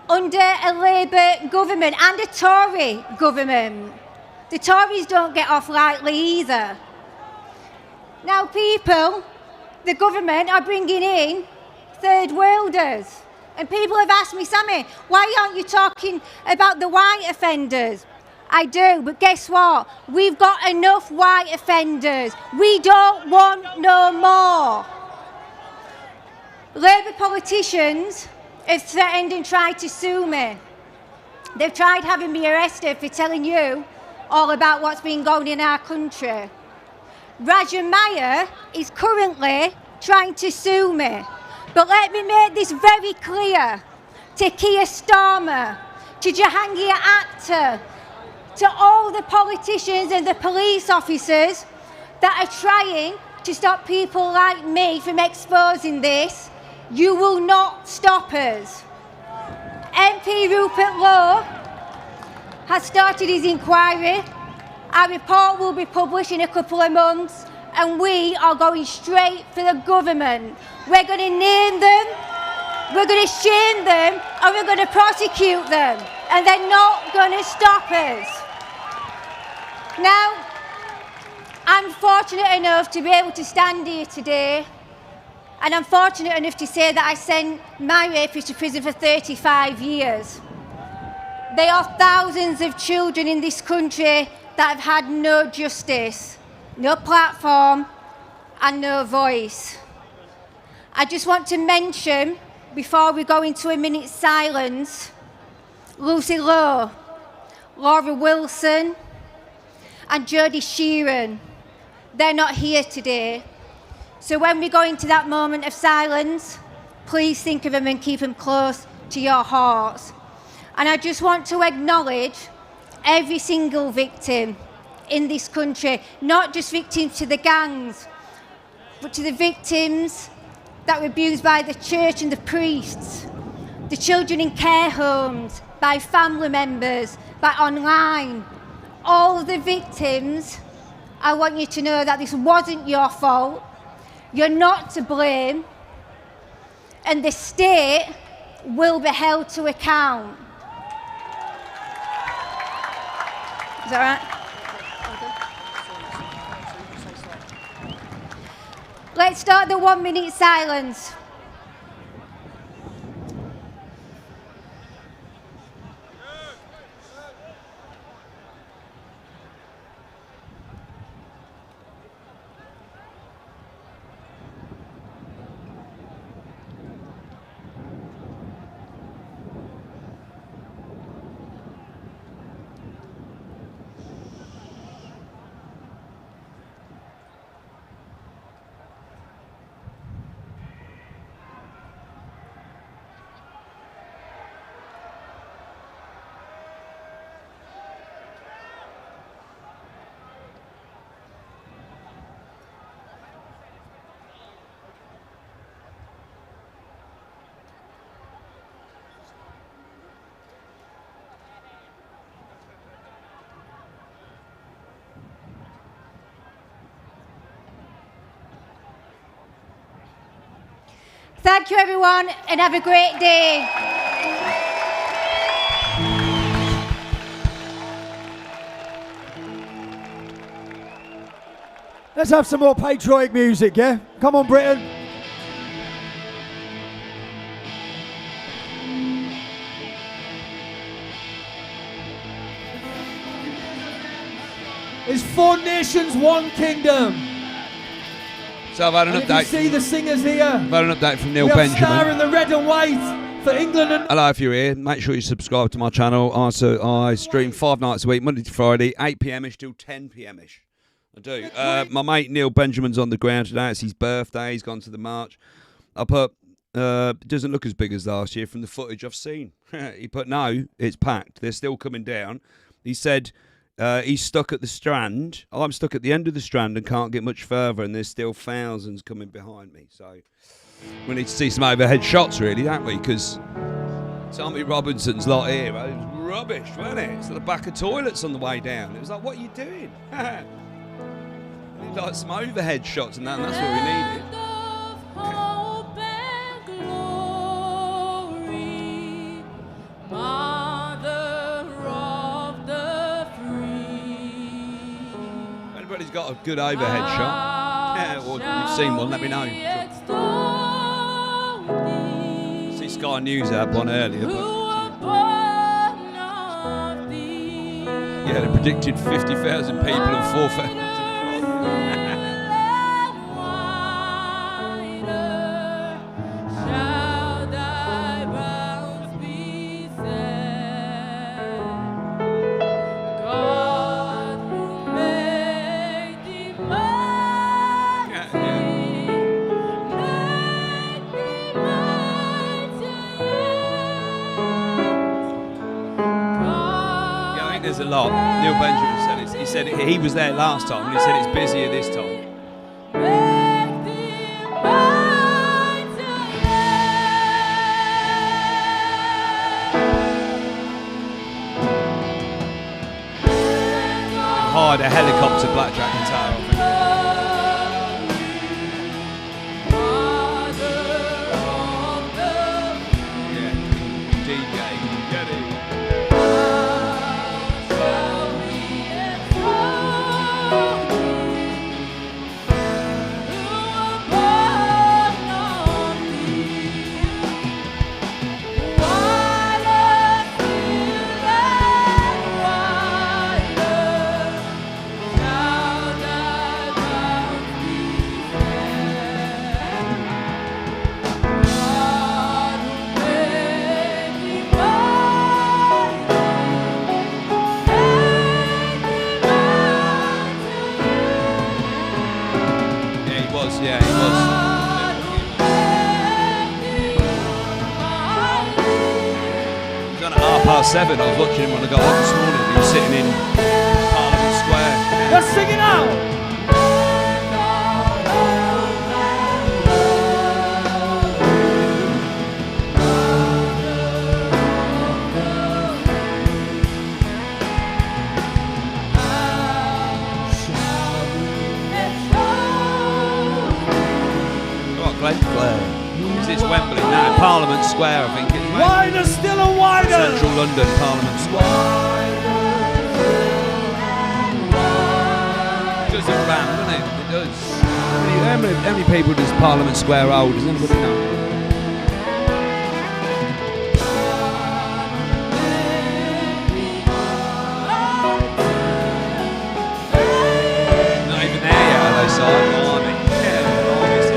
under a Labour government and a Tory government. The Tories don't get off lightly either. Now people, the government are bringing in third worlders. And people have asked me, Sammy, why aren't you talking about the white offenders? I do, but guess what? We've got enough white offenders. We don't want no more. Labour politicians have threatened and tried to sue me. They've tried having me arrested for telling you all about what's been going in our country. Raja Meyer is currently trying to sue me. But let me make this very clear to Keir Starmer, to Jahangir Akhtar, to all the politicians and the police officers that are trying to stop people like me from exposing this. You will not stop us. MP Rupert Lowe has started his inquiry. Our report will be published in a couple of months, and we are going straight for the government. We're going to name them, we're going to shame them, and we're going to prosecute them. And they're not going to stop us. Now, I'm fortunate enough to be able to stand here today, and I'm fortunate enough to say that I sent my rapist to prison for 35 years. There are thousands of children in this country that have had no justice, no platform and no voice. I just want to mention, before we go into a minute's silence, Lucy Lowe, Laura Wilson and Jodie Sheeran. They're not here today. So when we go into that moment of silence, please think of them and keep them close to your hearts. And I just want to acknowledge every single victim in this country, not just victims to the gangs, but to the victims that were abused by the church and the priests, the children in care homes, by family members, by online. All the victims, I want you to know that this wasn't your fault. You're not to blame, and the state will be held to account. Is that right? Let's start the 1 minute silence. Thank you, everyone, and have a great day. Let's have some more patriotic music, yeah? Come on, Britain. It's 4 nations, 1 kingdom. So I've had an and update. If you see the singers here. I've had an update from Neil we have Benjamin. Star in the red and white for England. And Hello, if you're here, make sure you subscribe to my channel. I stream 5 nights a week, Monday to Friday, 8 p.m-ish till 10 p.m-ish. I do. My mate Neil Benjamin's on the ground today. It's his birthday. He's gone to the march. I put, it doesn't look as big as last year from the footage I've seen. He put, no, it's packed. They're still coming down. He said he's stuck at the Strand. I'm stuck at the end of the Strand and can't get much further, and there's still thousands coming behind me. So we need to see some overhead shots, really, don't we? Because Tommy Robinson's lot here, it was rubbish, wasn't it? It's at the back of toilets on the way down. It was like, what are you doing? We need like some overhead shots and that's what we needed. If anybody's got a good overhead shot, or you've seen one, let me know. See Sky News had one earlier, but yeah, they predicted 50,000 people and 4,000. There's a lot. Neil Benjamin said he said he was there last time and he said it's busier this time. Hired a helicopter blackjack guitar. Past 7, I was watching him when I got up this morning. He was sitting in Parliament Square. Let's sing it out! It's Wembley now, Parliament Square, I think it's wider, still a wider. Central London, Parliament Square. It does it round, doesn't it? It does. How many people does Parliament Square hold? Does anybody know? Not even there yet, are they, Simon? Army.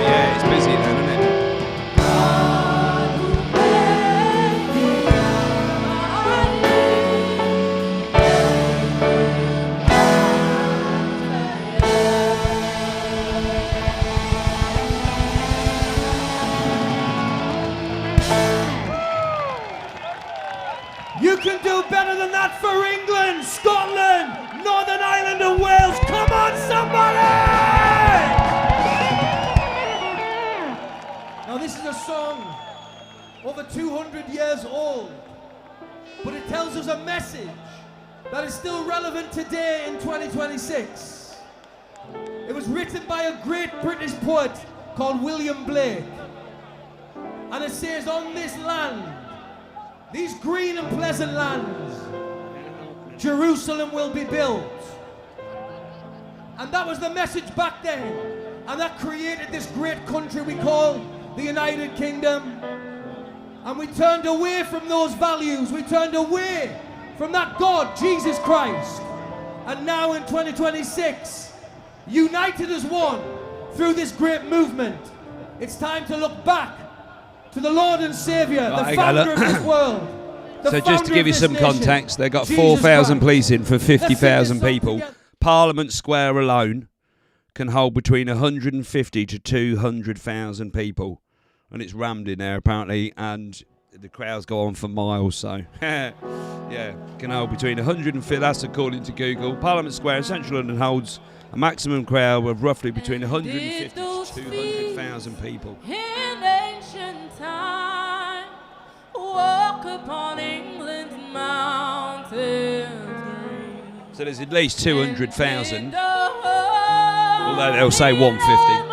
Yeah, it's busy then, isn't it? You can do better than that for England, Scotland, Northern Ireland and Wales. Come on, somebody! Now this is a song over 200 years old, but it tells us a message that is still relevant today in 2026. It was written by a great British poet called William Blake. And it says, on this land, these green and pleasant lands, Jerusalem will be built. And that was the message back then. And that created this great country we call the United Kingdom. And we turned away from those values. We turned away from that God, Jesus Christ. And now in 2026, united as one through this great movement, it's time to look back to the Lord and Saviour, the founder of this world. So just to give you some context, they got 4,000 police in for 50,000 people. Parliament Square alone can hold between 150 to 200,000 people. And it's rammed in there apparently, and the crowds go on for miles, so yeah, can hold between 150, that's according to Google. Parliament Square in central London holds a maximum crowd of roughly between 150 to 200,000 people. In ancient time, walk upon England's mountains. So there's at least 200,000. Although they'll say 150.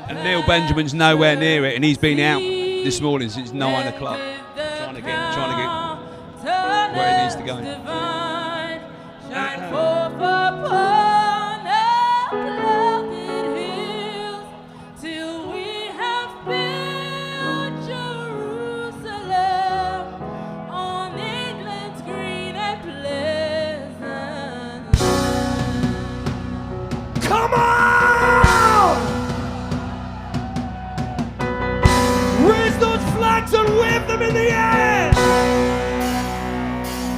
And Neil Benjamin's nowhere near it, and he's been out this morning since 9 o'clock trying to get where he needs to go. Till we have built Jerusalem on England's green and pleasant. Come on! Raise those flags and wave them in the air!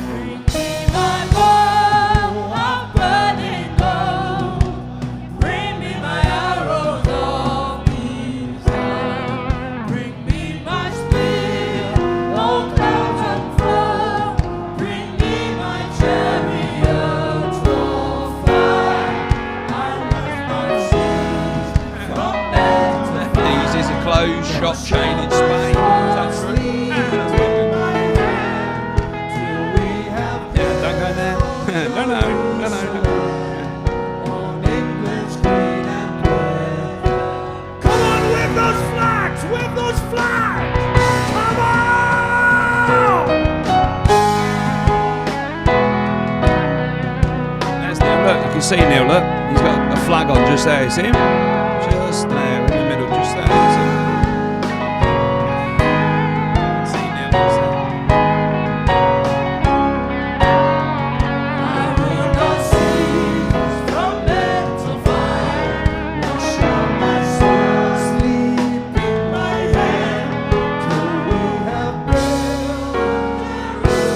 Bring me my bow of burning gold. Bring me my arrows of peace. Bring me my spear, oh clouds and fire. Bring me my chariots for fire. I must not cease from bed to These is a closed shop chain in Spain. Is that true? Yeah, don't go there. No. Come on, wave those flags! Wave those flags! Come on! There's Neil, look, you can see Neil, look. He's got a flag on just there, you see him? Just there, in the middle, just there. You see Neil, just there. I will not cease from bed to fire, nor shall my soul sleep in my hand till we have built Jerusalem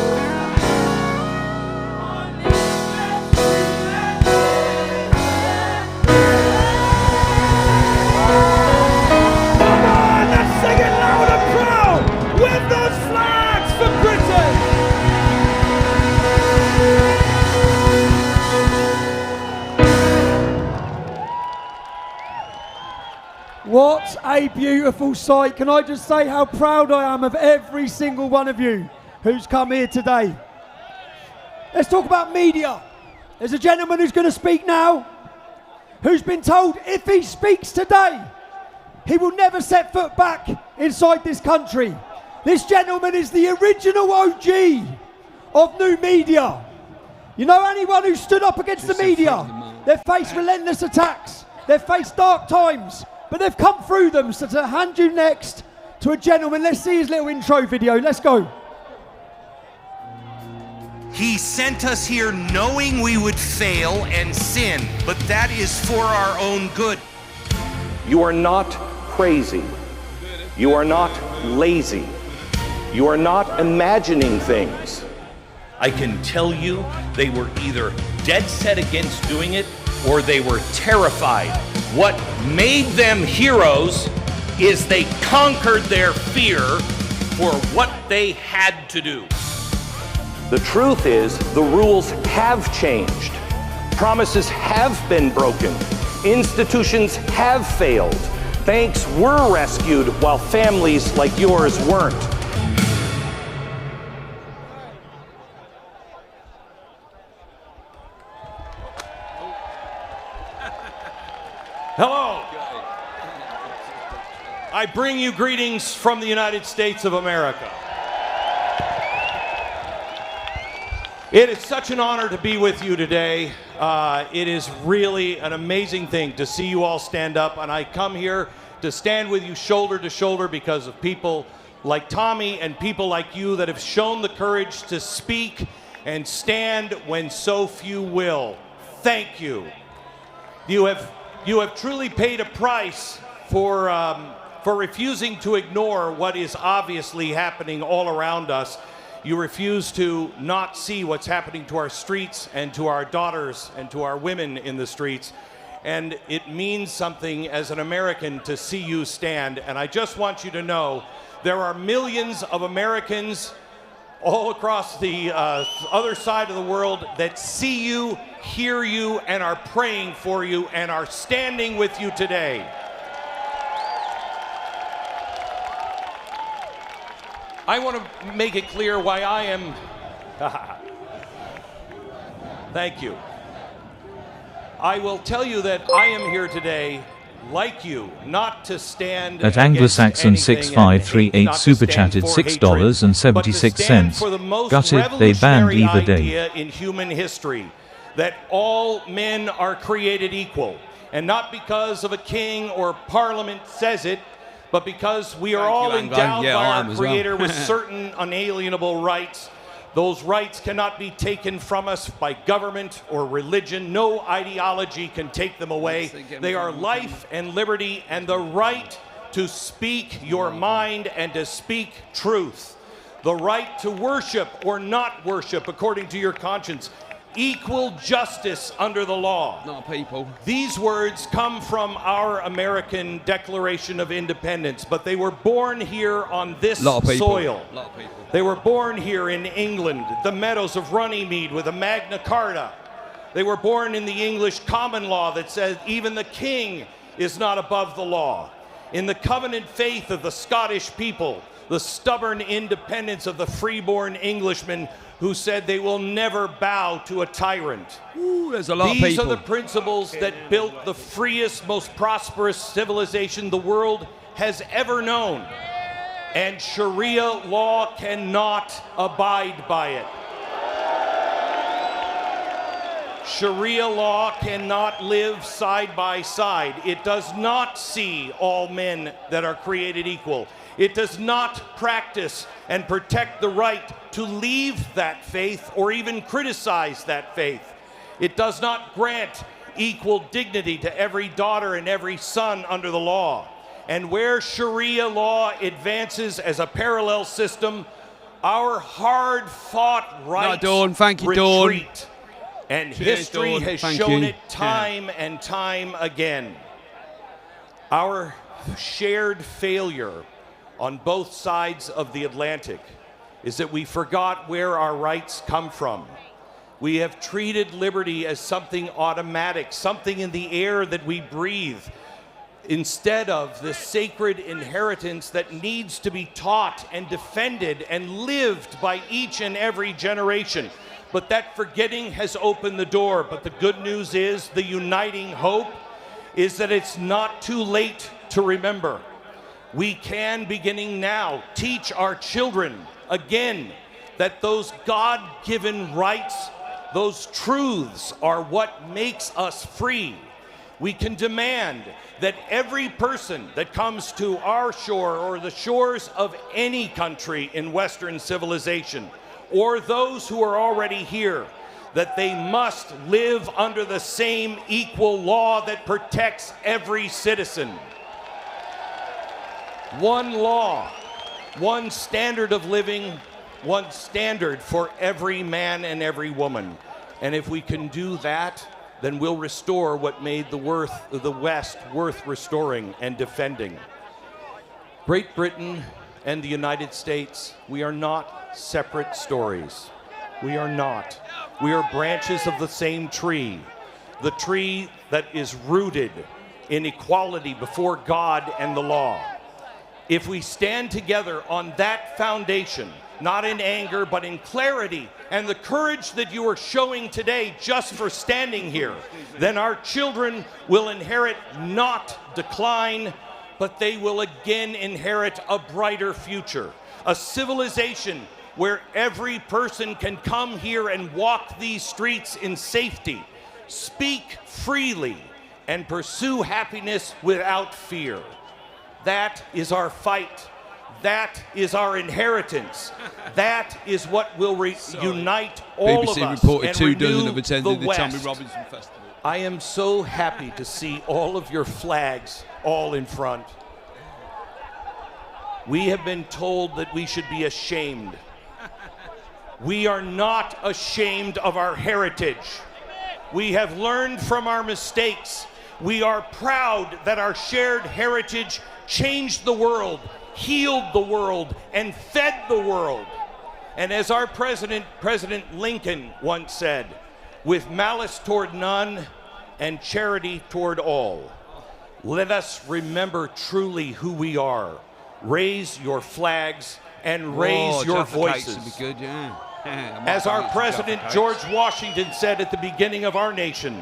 on England's green and Come on, let's sing it loud and proud! Wave those flags for Britain! What a beautiful sight. Can I just say how proud I am of every single one of you who's come here today. Let's talk about media. There's a gentleman who's going to speak now, who's been told if he speaks today, he will never set foot back inside this country. This gentleman is the original OG of new media. You know anyone who stood up against the media? They've faced relentless attacks. They've faced dark times, but they've come through them. So to hand you next to a gentleman, let's see his little intro video. Let's go. He sent us here knowing we would fail and sin, but that is for our own good. You are not crazy. You are not lazy. You are not imagining things. I can tell you they were either dead set against doing it or they were terrified. What made them heroes is they conquered their fear for what they had to do. The truth is, the rules have changed. Promises have been broken. Institutions have failed. Banks were rescued while families like yours weren't. Hello. I bring you greetings from the United States of America. It is such an honor to be with you today. It is really an amazing thing to see you all stand up, and I come here to stand with you shoulder to shoulder because of people like Tommy and people like you that have shown the courage to speak and stand when so few will. Thank you. You have truly paid a price for refusing to ignore what is obviously happening all around us. You refuse to not see what's happening to our streets and to our daughters and to our women in the streets. And it means something as an American to see you stand. And I just want you to know there are millions of Americans all across the other side of the world that see you, hear you, and are praying for you and are standing with you today. I want to make it clear why I am... Thank you. I will tell you that I am here today, like you, not to stand at Anglo-Saxon 6538 super chatted $6.76. Gutted, they banned either day. In human history, that all men are created equal, and not because of a king or parliament says it, but because we are all endowed by our Creator with certain unalienable rights. Those rights cannot be taken from us by government or religion. No ideology can take them away. They are life and liberty and the right to speak your mind and to speak truth. The right to worship or not worship according to your conscience. Equal justice under the law. Not people. These words come from our American Declaration of Independence, but they were born here on this soil. They were born here in England, the meadows of Runnymede with a Magna Carta. They were born in the English common law that says even the king is not above the law. In the covenant faith of the Scottish people, the stubborn independence of the freeborn Englishmen who said they will never bow to a tyrant. Ooh, there's a lot of These people. are the principles that built the freest, most prosperous civilization the world has ever known. And Sharia law cannot abide by it. Sharia law cannot live side by side. It does not see all men that are created equal. It does not practice and protect the right to leave that faith or even criticize that faith. It does not grant equal dignity to every daughter and every son under the law. And where Sharia law advances as a parallel system, our hard-fought rights retreat. And history has shown it time and time again. Our shared failure on both sides of the Atlantic is that we forgot where our rights come from. We have treated liberty as something automatic, something in the air that we breathe, instead of the sacred inheritance that needs to be taught and defended and lived by each and every generation. But that forgetting has opened the door. But the good news is, the uniting hope is that it's not too late to remember. We can, beginning now, teach our children again that those God-given rights Those truths are what makes us free. We can demand that every person that comes to our shore or the shores of any country in Western civilization, or those who are already here, that they must live under the same equal law that protects every citizen. One law, one standard of living, one standard for every man and every woman. And if we can do that, then we'll restore what made the West worth restoring and defending. Great Britain and the United States, we are not separate stories. We are not. We are branches of the same tree, the tree that is rooted in equality before God and the law. If we stand together on that foundation, not in anger, but in clarity and the courage that you are showing today just for standing here, then our children will inherit not decline, but they will again inherit a brighter future, a civilization where every person can come here and walk these streets in safety, speak freely, and pursue happiness without fear. That is our fight. That is our inheritance. That is what will unite all BBC of us reported and 2 dozen renew have attended the Tommy West. Robinson Festival. I am so happy to see all of your flags all in front. We have been told that we should be ashamed. We are not ashamed of our heritage. We have learned from our mistakes. We are proud that our shared heritage changed the world, healed the world, and fed the world. And as our President Lincoln once said, with malice toward none and charity toward all. Let us remember truly who we are. Raise your flags and raise your voices. Would be good, yeah. As our President George Washington said at the beginning of our nation,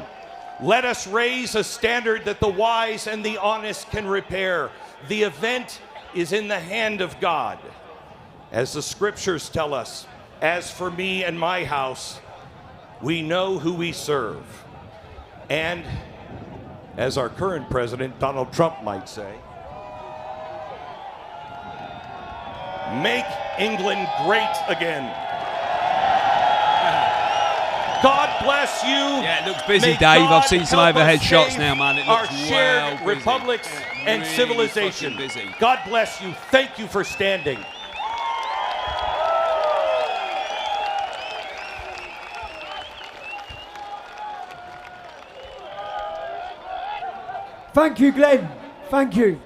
let us raise a standard that the wise and the honest can repair. The event is in the hand of God. As the scriptures tell us, as for me and my house, we know who we serve. And as our current president, Donald Trump, might say, make England great again. God bless you. Yeah, it looks busy, May Dave. God I've seen some help overhead us shots save now, man. It our looks shared well busy. republics and Really civilization. fucking busy. God bless you. Thank you for standing. Thank you, Glenn. Thank you.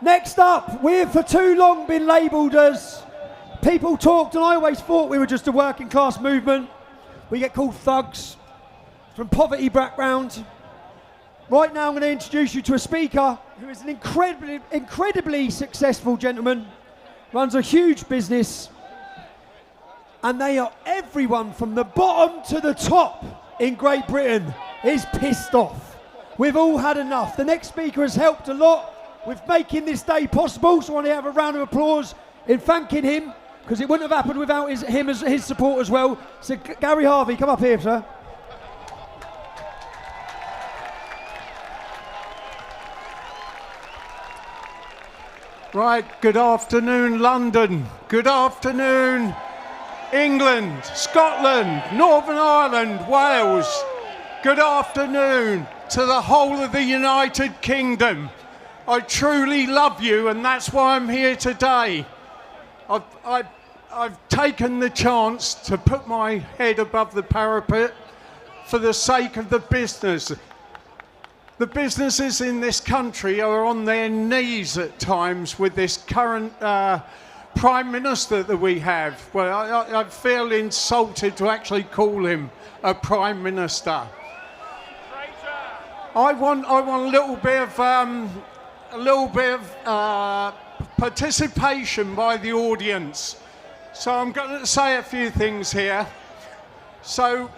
Next up, we've for too long been labelled as people talked, and I always thought we were just a working class movement. We get called thugs from poverty background. Right now I'm going to introduce you to a speaker who is an incredibly successful gentleman, runs a huge business, and they are everyone from the bottom to the top in Great Britain is pissed off. We've all had enough. The next speaker has helped a lot with making this day possible, so I want to have a round of applause in thanking him, because it wouldn't have happened without his support as well. So Gary Harvey, come up here, sir. Right, good afternoon, London. Good afternoon, England, Scotland, Northern Ireland, Wales. Good afternoon to the whole of the United Kingdom. I truly love you, and that's why I'm here today. I've taken the chance to put my head above the parapet for the sake of the business. The businesses in this country are on their knees at times with this current Prime Minister that we have. Well, I feel insulted to actually call him a Prime Minister. I want a little bit of participation by the audience. So I'm going to say a few things here. So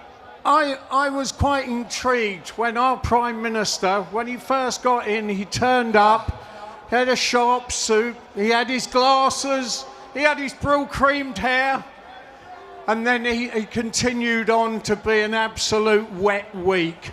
I was quite intrigued when our Prime Minister, when he first got in, he turned up, he had a sharp suit, he had his glasses, he had his brill creamed hair, And then he continued on to be an absolute wet week.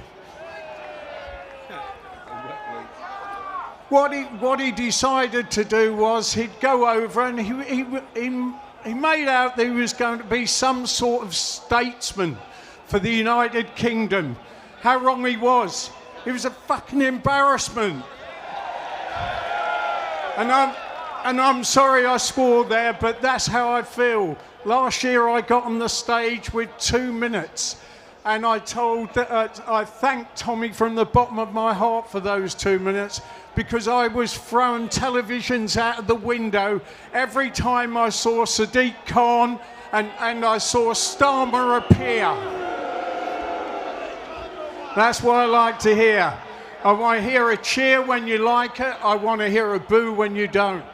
What he decided to do was he'd go over and he made out that he was going to be some sort of statesman for the United Kingdom. How wrong he was. He was a fucking embarrassment. And I'm sorry I swore there, but that's how I feel. Last year I got on the stage with 2 minutes, and I thanked Tommy from the bottom of my heart for those 2 minutes, because I was throwing televisions out of the window every time I saw Sadiq Khan and I saw Starmer appear. That's what I like to hear. I want to hear a cheer when you like it. I want to hear a boo when you don't.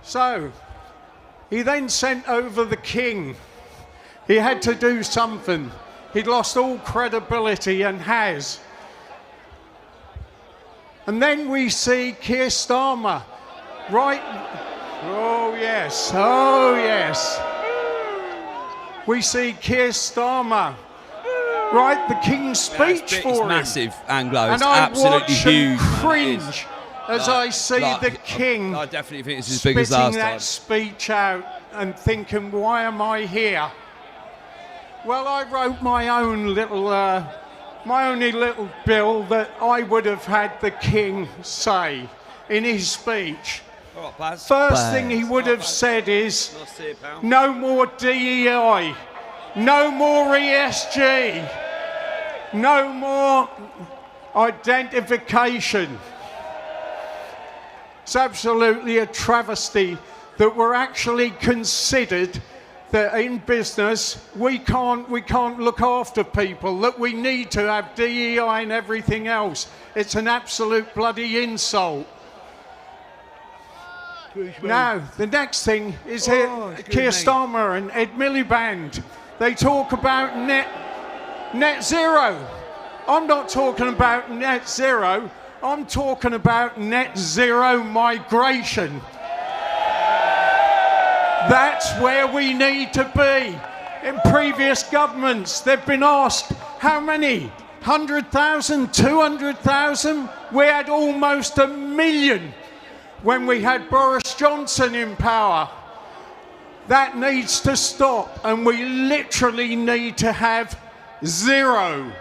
So, he then sent over the king. He had to do something. He'd lost all credibility and has. And then we see Keir Starmer, right? Oh yes, oh yes. We see Keir Starmer write the King's speech for him. It's massive, Anglo. It's and I absolutely huge. And cringe as I see the King I definitely think it's as big as last spitting that time. speech out and thinking, why am I here? Well, I wrote my own little, my only little bill that I would have had the King say in his speech. All right, First thing he would have said is, no more DEI, no more ESG, no more identification. It's absolutely a travesty that we're actually considered that in business we can't look after people, that we need to have DEI and everything else. It's an absolute bloody insult. Now, the next thing is Keir Starmer and Ed Miliband. They talk about net zero. I'm not talking about net zero. I'm talking about net zero migration. That's where we need to be. In previous governments, they've been asked how many? 100,000, 200,000? We had almost 1 million when we had Boris Johnson in power. That needs to stop, and we literally need to have zero.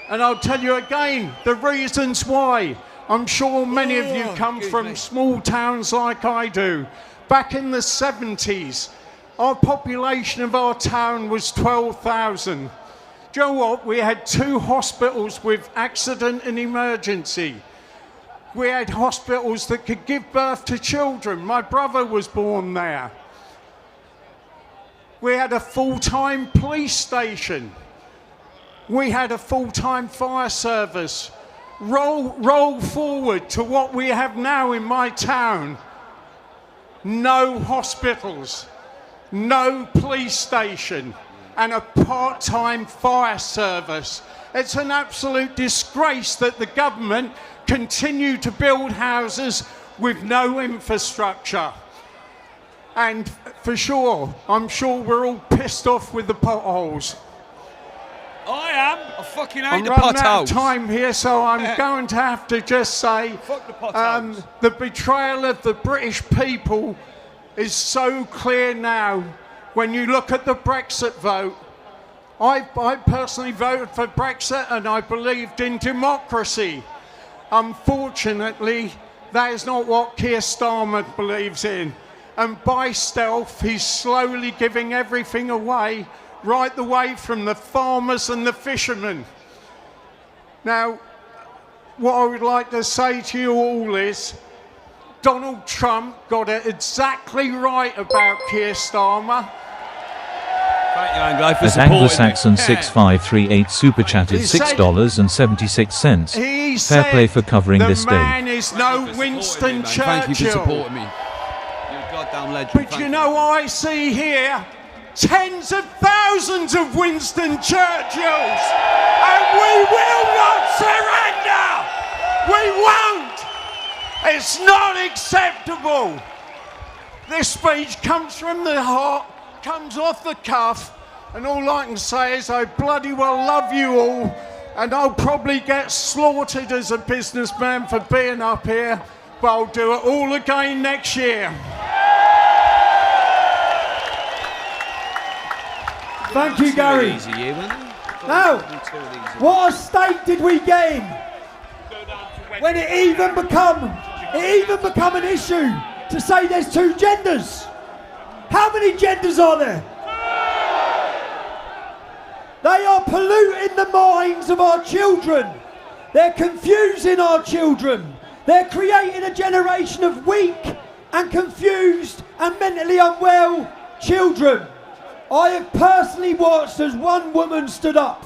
And I'll tell you again the reasons why. I'm sure many of you come from small towns like I do. Back in the 70s, our population of our town was 12,000. Do you know what? We had 2 hospitals with accident and emergency. We had hospitals that could give birth to children. My brother was born there. We had a full-time police station. We had a full-time fire service. Roll forward to what we have now in my town. No hospitals, no police station, and a part-time fire service. It's an absolute disgrace that the government continue to build houses with no infrastructure. And for sure, I'm sure we're all pissed off with the potholes. I am. I fucking hate the I'm running potholes. out of time here, so I'm going to have to just say Fuck the potholes. the betrayal of the British people is so clear now. When you look at the Brexit vote, I personally voted for Brexit and I believed in democracy. Unfortunately, that is not what Keir Starmer believes in. And by stealth, he's slowly giving everything away, right the way from the farmers and the fishermen. Now, what I would like to say to you all is, Donald Trump got it exactly right about Keir Starmer. Thank you, Anglo, for As supporting Anglo-Saxon me. 6538 super chatted $6.76. He Fair play said for covering the this day. man is no Winston Churchill. Thank you for supporting me. You're a goddamn legend. But Thank you know, I see here tens of thousands of Winston Churchills, and we will not surrender. We won't. It's not acceptable. This speech comes from the heart, comes off the cuff, and all I can say is I bloody well love you all, and I'll probably get slaughtered as a businessman for being up here, but I'll do it all again next year. Thank you, Gary. Now, what a state did we get in when it even become an issue to say there's two genders? How many genders are there? They are polluting the minds of our children. They're confusing our children. They're creating a generation of weak and confused and mentally unwell children. I have personally watched as one woman stood up.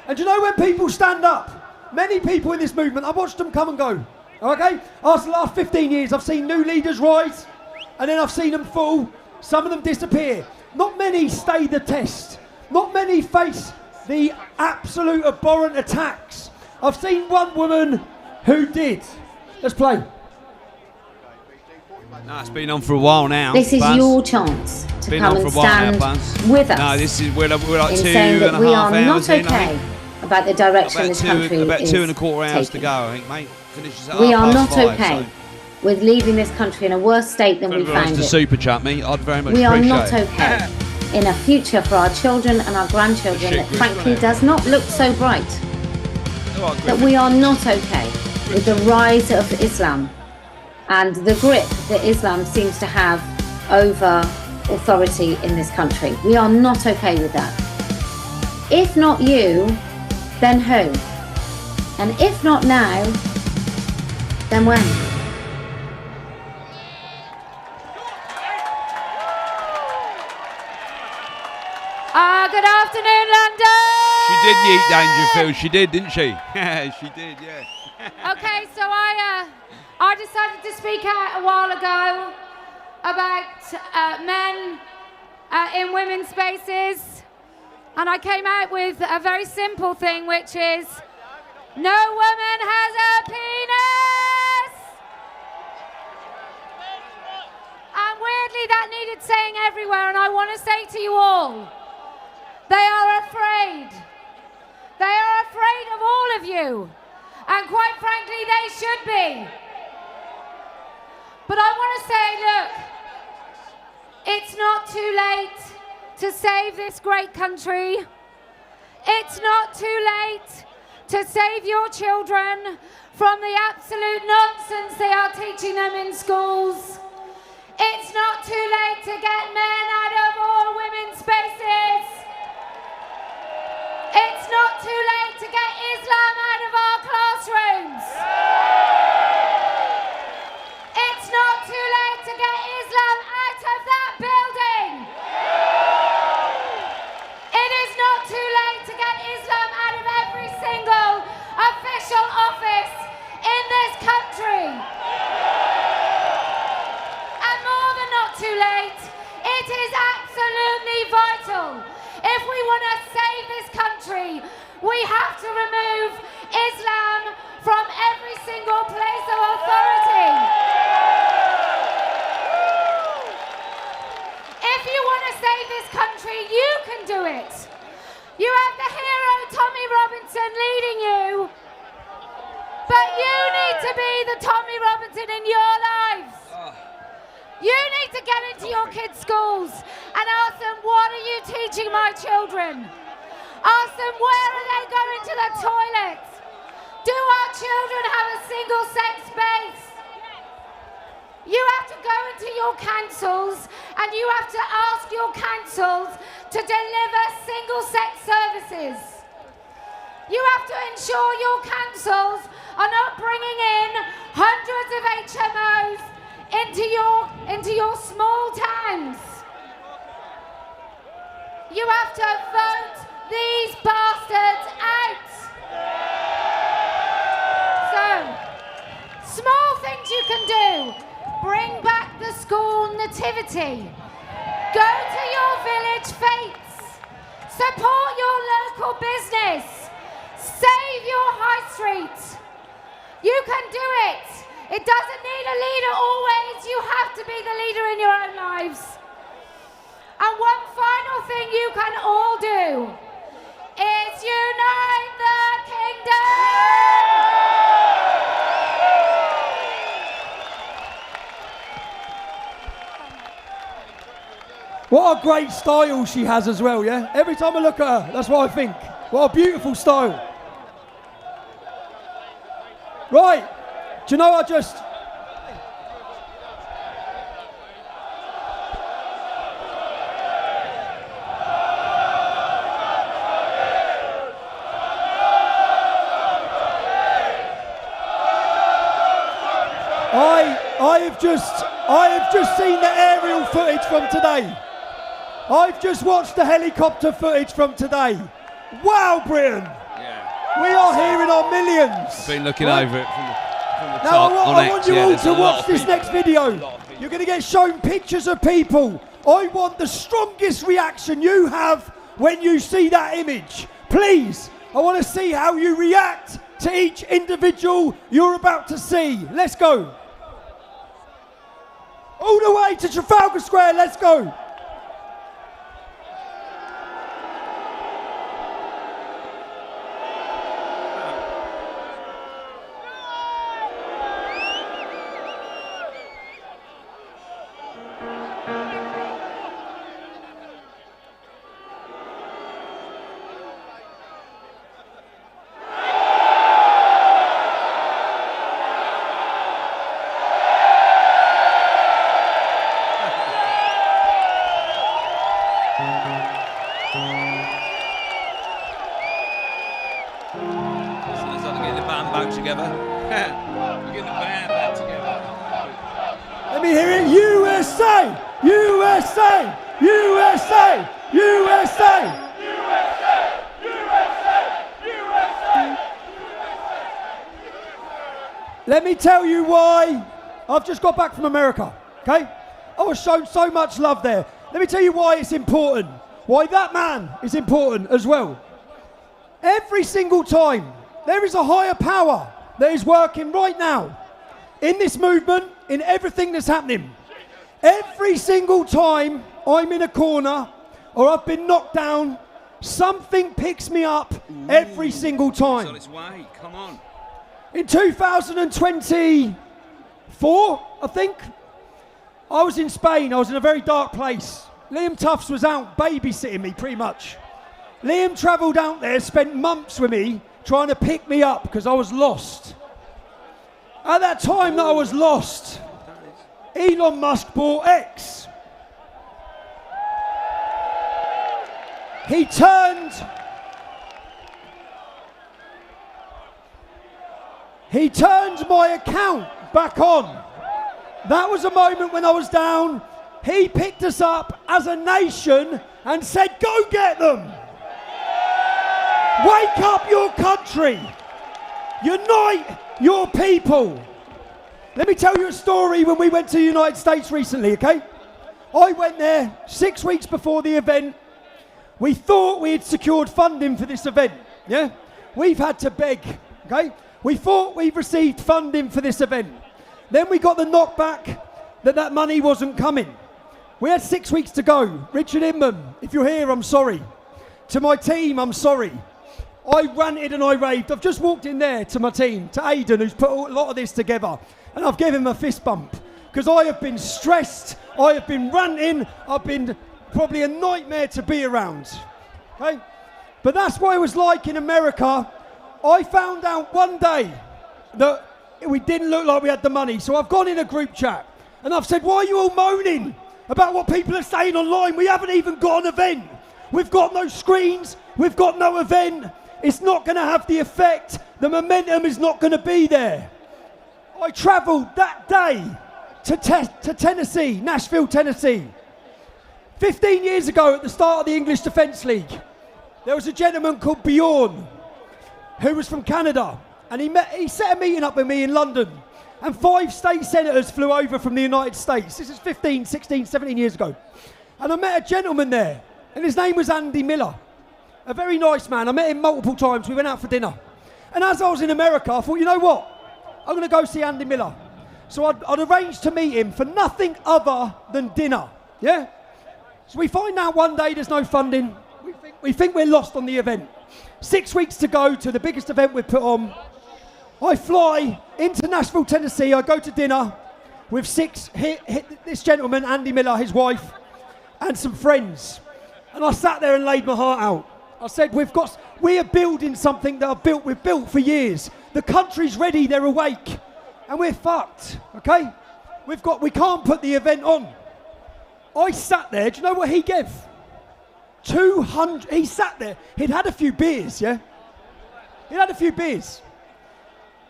And you know when people stand up, many people in this movement, I've watched them come and go. Okay? After the last 15 years, I've seen new leaders rise, and then I've seen them fall. Some of them disappear. Not many stay the test. Not many face the absolute abhorrent attacks. I've seen one woman who did. Let's play. No, it's been on for a while now. This is Buzz. your chance to Been come on and for a while stand now, Buzz. with us. No, this is we're like in 2 saying that and a we half are hours not in, I okay think. about the direction this country About is 2 and a quarter hours to taking. go, I think, mate. Finishes at We are 5:30, not okay so. with leaving this country in a worse state than we If everyone's found to it. super chat me, I'd very much We are appreciate not it. okay in a future for our children and our grandchildren Shit, that Griff, frankly isn't it? does not look so bright. That we are not okay with the rise of Islam and the grip that Islam seems to have over authority in this country. We are not okay with that. If not you, then who? And if not now, then when? Good afternoon, London. She did yeet Dangerfield, she did, didn't she? Yeah, she did, yeah. Okay, so I decided to speak out a while ago about men in women's spaces, and I came out with a very simple thing, which is no woman has a penis. And weirdly, that needed saying everywhere, and I want to say to you all, they are afraid. They are afraid of all of you. And quite frankly, they should be. But I want to say, look, it's not too late to save this great country. It's not too late to save your children from the absolute nonsense they are teaching them in schools. It's not too late to get men out of all women's spaces. It's not too late to get Islam out of our classrooms. It's not too late to get Islam out of that building. It is not too late to get Islam out of every single official office in this country. And more than not too late, it is absolutely vital. If we want to save this country, we have to remove Islam from every single place of authority. If you want to save this country, you can do it. You have the hero Tommy Robinson leading you, but you need to be the Tommy Robinson in your lives. You need to get into your kids' schools and ask them, what are you teaching my children? Ask them, where are they going to the toilets? Do our children have a single-sex space? You have to go into your councils and you have to ask your councils to deliver single-sex services. You have to ensure your councils are not bringing in hundreds of HMOs into your small towns. You have to vote these bastards out. So, small things you can do. Bring back the school nativity. Go to your village fetes. Support your local business. Save your high street. You can do it. It doesn't need a leader always you have to be the leader in your own lives. And one final thing you can all do is unite the kingdom! What a great style she has as well, yeah? Every time I look at her, that's what I think. What a beautiful style. Right, do you know I have just seen the aerial footage from today. I've just watched the helicopter footage from today. Wow, Britain! Yeah. We are here in our millions. Been looking over it from the now top. I want you all to watch this next video. You're going to get shown pictures of people. I want the strongest reaction you have when you see that image. Please, I want to see how you react to each individual you're about to see. Let's go. All the way to Trafalgar Square, let's go. Let me hear it. USA! USA! USA! USA! Let me tell you why. I've just got back from America, okay? I was shown so much love there. Let me tell you why it's important. Why that man is important as well. Every single time, there is a higher power that is working right now in this movement, in everything that's happening. Every single time I'm in a corner or I've been knocked down, something picks me up every single time. It's on its way, come on. In 2024, I think, I was in Spain. I was in a very dark place. Liam Tufts was out babysitting me pretty much. Liam travelled out there, spent months with me, trying to pick me up because I was lost. At that time that I was lost, Elon Musk bought X. He turned my account back on. That was a moment when I was down. He picked us up as a nation and said, go get them. Wake up your country. Unite your people. Let me tell you a story when we went to the United States recently, okay? I went there 6 weeks before the event. We thought we had secured funding for this event, yeah? We've had to beg, okay? We thought we'd received funding for this event. Then we got the knockback that money wasn't coming. We had 6 weeks to go. Richard Inman, if you're here, I'm sorry. To my team, I'm sorry. I ranted and I raved. I've just walked in there to my team, to Aidan, who's put a lot of this together, and I've given him a fist bump because I have been stressed, I have been ranting, I've been probably a nightmare to be around. Okay? But that's what it was like in America. I found out one day that we didn't look like we had the money, so I've gone in a group chat and I've said, why are you all moaning about what people are saying online? We haven't even got an event. We've got no screens, we've got no event. It's not going to have the effect. The momentum is not going to be there. I travelled that day to Tennessee, Nashville, Tennessee. 15 years ago at the start of the English Defence League, there was a gentleman called Bjorn who was from Canada, and he set a meeting up with me in London, and 5 state senators flew over from the United States. This is 15, 16, 17 years ago. And I met a gentleman there, and his name was Andy Miller. A very nice man. I met him multiple times. We went out for dinner. And as I was in America, I thought, you know what? I'm going to go see Andy Miller. So I'd arranged to meet him for nothing other than dinner, yeah? So we find out one day there's no funding. We think we're lost on the event. 6 weeks to go to the biggest event we've put on. I fly into Nashville, Tennessee. I go to dinner with this gentleman, Andy Miller, his wife, and some friends. And I sat there and laid my heart out. I said, we are building something that we've built for years. The country's ready, they're awake. And we're fucked, okay? We can't put the event on. I sat there, do you know what he gave? 200, he sat there, he'd had a few beers, yeah? He'd had a few beers.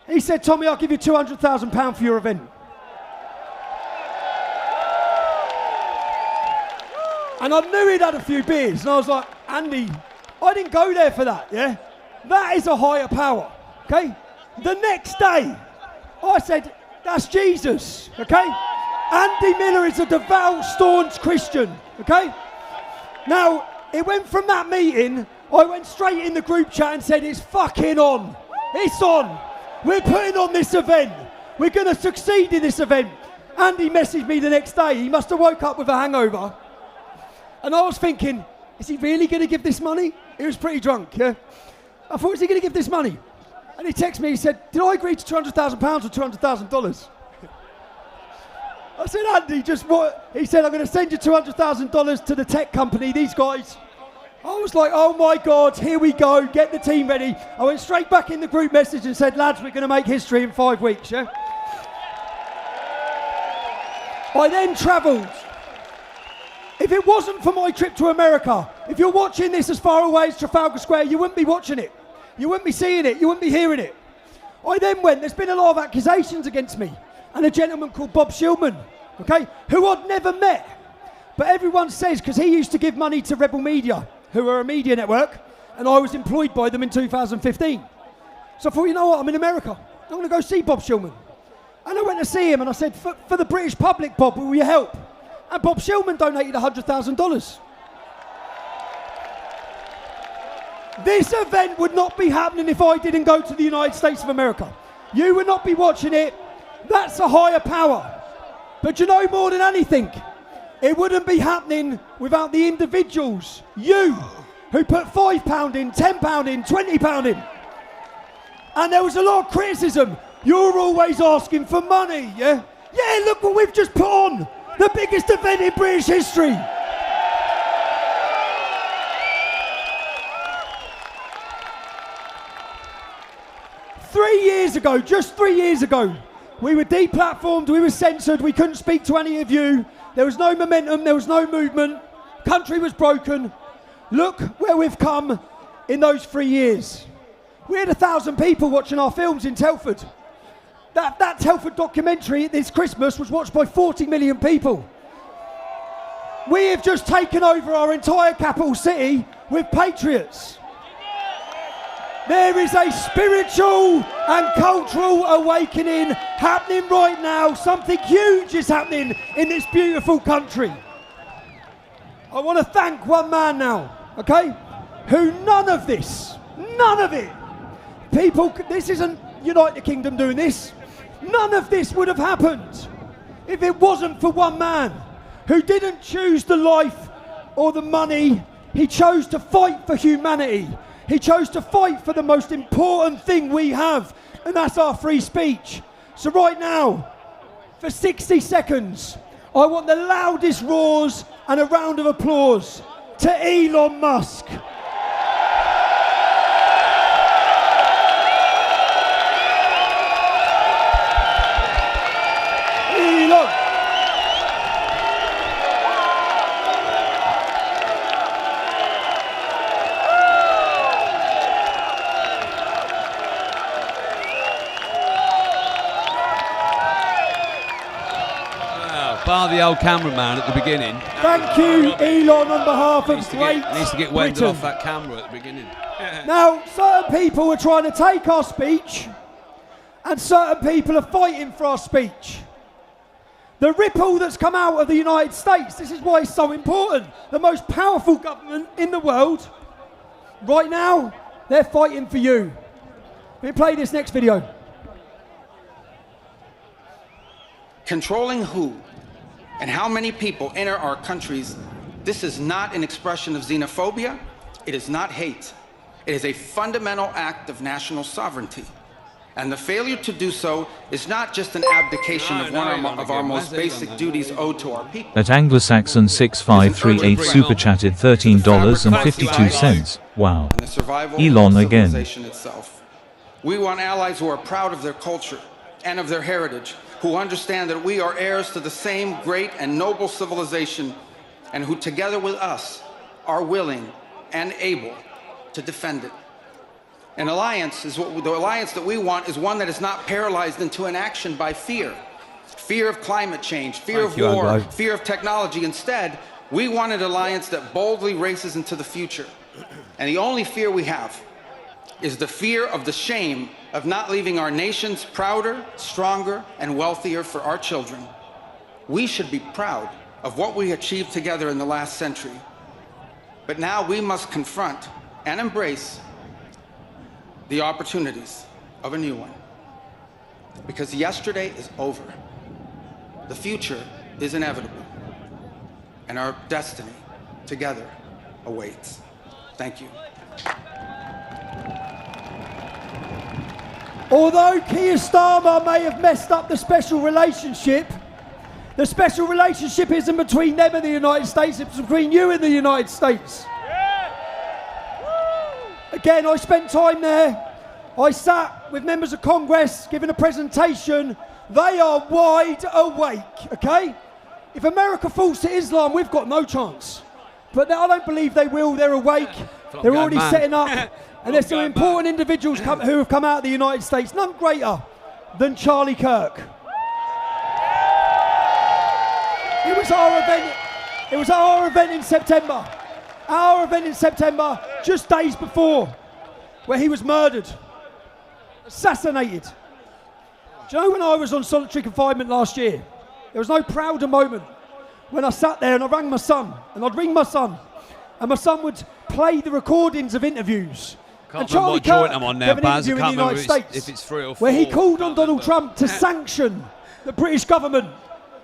He said, Tommy, I'll give you £200,000 for your event. And I knew he'd had a few beers, and I was like, Andy, I didn't go there for that, yeah? That is a higher power, okay? The next day, I said, that's Jesus, okay? Andy Miller is a devout, staunch Christian, okay? Now, it went from that meeting, I went straight in the group chat and said, it's fucking on. It's on. We're putting on this event. We're going to succeed in this event. Andy messaged me the next day. He must have woke up with a hangover. And I was thinking, is he really going to give this money? He was pretty drunk, yeah? I thought, is he going to give this money? And he texted me, he said, did I agree to £200,000 or $200,000? I said, Andy, just what? He said, I'm going to send you $200,000 to the tech company, these guys. I was like, oh my God, here we go, get the team ready. I went straight back in the group message and said, lads, we're going to make history in 5 weeks, yeah? I then travelled. If it wasn't for my trip to America, if you're watching this as far away as Trafalgar Square, you wouldn't be watching it. You wouldn't be seeing it. You wouldn't be hearing it. I then went, there's been a lot of accusations against me. And a gentleman called Bob Shillman, okay, who I'd never met. But everyone says, because he used to give money to Rebel Media, who are a media network, and I was employed by them in 2015. So I thought, you know what, I'm in America. I'm going to go see Bob Shillman. And I went to see him and I said, for the British public, Bob, will you help? And Bob Shillman donated $100,000. This event would not be happening if I didn't go to the United States of America. You would not be watching it. That's a higher power. But you know, more than anything, it wouldn't be happening without the individuals, you, who put £5 in, £10 in, £20 in. And there was a lot of criticism. You're always asking for money, yeah? Yeah, look what we've just put on. The biggest event in British history. Just 3 years ago, we were deplatformed, we were censored, we couldn't speak to any of you. There was no momentum, there was no movement. Country was broken. Look where we've come in those 3 years. We had 1,000 people watching our films in Telford. That Telford documentary this Christmas was watched by 40 million people. We have just taken over our entire capital city with patriots. There is a spiritual and cultural awakening happening right now. Something huge is happening in this beautiful country. I want to thank one man now, okay, who none of it, people, this isn't United Kingdom doing this. None of this would have happened if it wasn't for one man who didn't choose the life or the money. He chose to fight for humanity. He chose to fight for the most important thing we have, and that's our free speech. So right now, for 60 seconds, I want the loudest roars and a round of applause to Elon Musk. Elon. Bar the old cameraman at the beginning. Thank you, Elon, on behalf of needs to get Wendell Britain. off that camera at the beginning. Now, certain people are trying to take our speech, and certain people are fighting for our speech. The ripple that's come out of the United States, this is why it's so important. The most powerful government in the world, right now, they're fighting for you. Let me play this next video. Controlling who and how many people enter our countries, this is not an expression of xenophobia. It is not hate. It is a fundamental act of national sovereignty. And the failure to do so is not just an abdication of one of our most basic duties owed to our people. At Anglo-Saxon 6538 super chatted $13.52. Wow. And the survival Elon of again. civilization itself. We want allies who are proud of their culture and of their heritage, who understand that we are heirs to the same great and noble civilization, and who together with us are willing and able to defend it. An alliance is the alliance that we want is one that is not paralyzed into inaction by fear. Fear of climate change, fear of war, fear of technology. Instead, we want an alliance that boldly races into the future. And the only fear we have is the fear of the shame of not leaving our nations prouder, stronger, and wealthier for our children. We should be proud of what we achieved together in the last century. But now we must confront and embrace the opportunities of a new one. Because yesterday is over. The future is inevitable. And our destiny together awaits. Thank you. Although Keir Starmer may have messed up the special relationship isn't between them and the United States, it's between you and the United States. Again, I spent time there. I sat with members of Congress giving a presentation. They are wide awake, okay? If America falls to Islam, we've got no chance. But I don't believe they will. They're awake. They're already setting up. And there's some important individuals who have come out of the United States, none greater than Charlie Kirk. It was our event. It was our event in September. Our event in September, just days before, where he was murdered, assassinated. Do you know when I was on solitary confinement last year, there was no prouder moment when I sat there and I rang my son, and I'd ring my son, and my son would play the recordings of interviews. Can't remember what joint I'm on now, Baz. I can't remember if it's 3 or 4. Where he called on Donald Trump to sanction the British government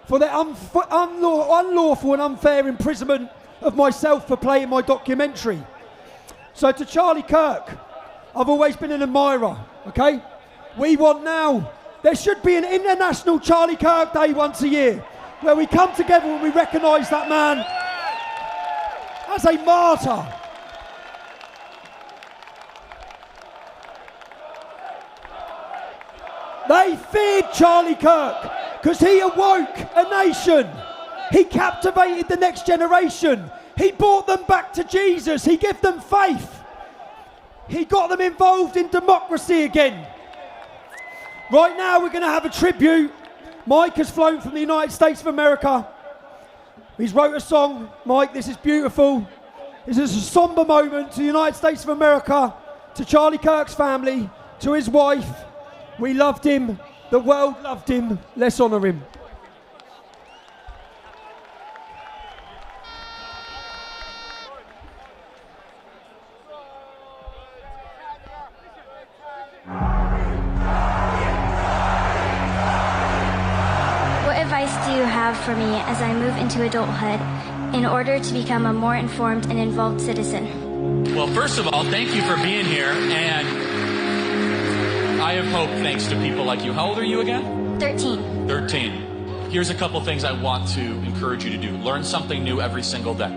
for their unlawful and unfair imprisonment of myself for playing my documentary. So to Charlie Kirk, I've always been an admirer, okay? We want now, there should be an international Charlie Kirk Day once a year, where we come together and we recognise that man as a martyr. They feared Charlie Kirk because he awoke a nation. He captivated the next generation. He brought them back to Jesus. He gave them faith. He got them involved in democracy again. Right now we're going to have a tribute. Mike has flown from the United States of America. He's wrote a song. Mike, this is beautiful. This is a somber moment to the United States of America, to Charlie Kirk's family, to his wife. We loved him. The world loved him. Let's honour him. What advice do you have for me as I move into adulthood in order to become a more informed and involved citizen? Well, first of all, thank you for being here, and I have hope thanks to people like you. How old are you again? 13. 13. Here's a couple things I want to encourage you to do. Learn something new every single day,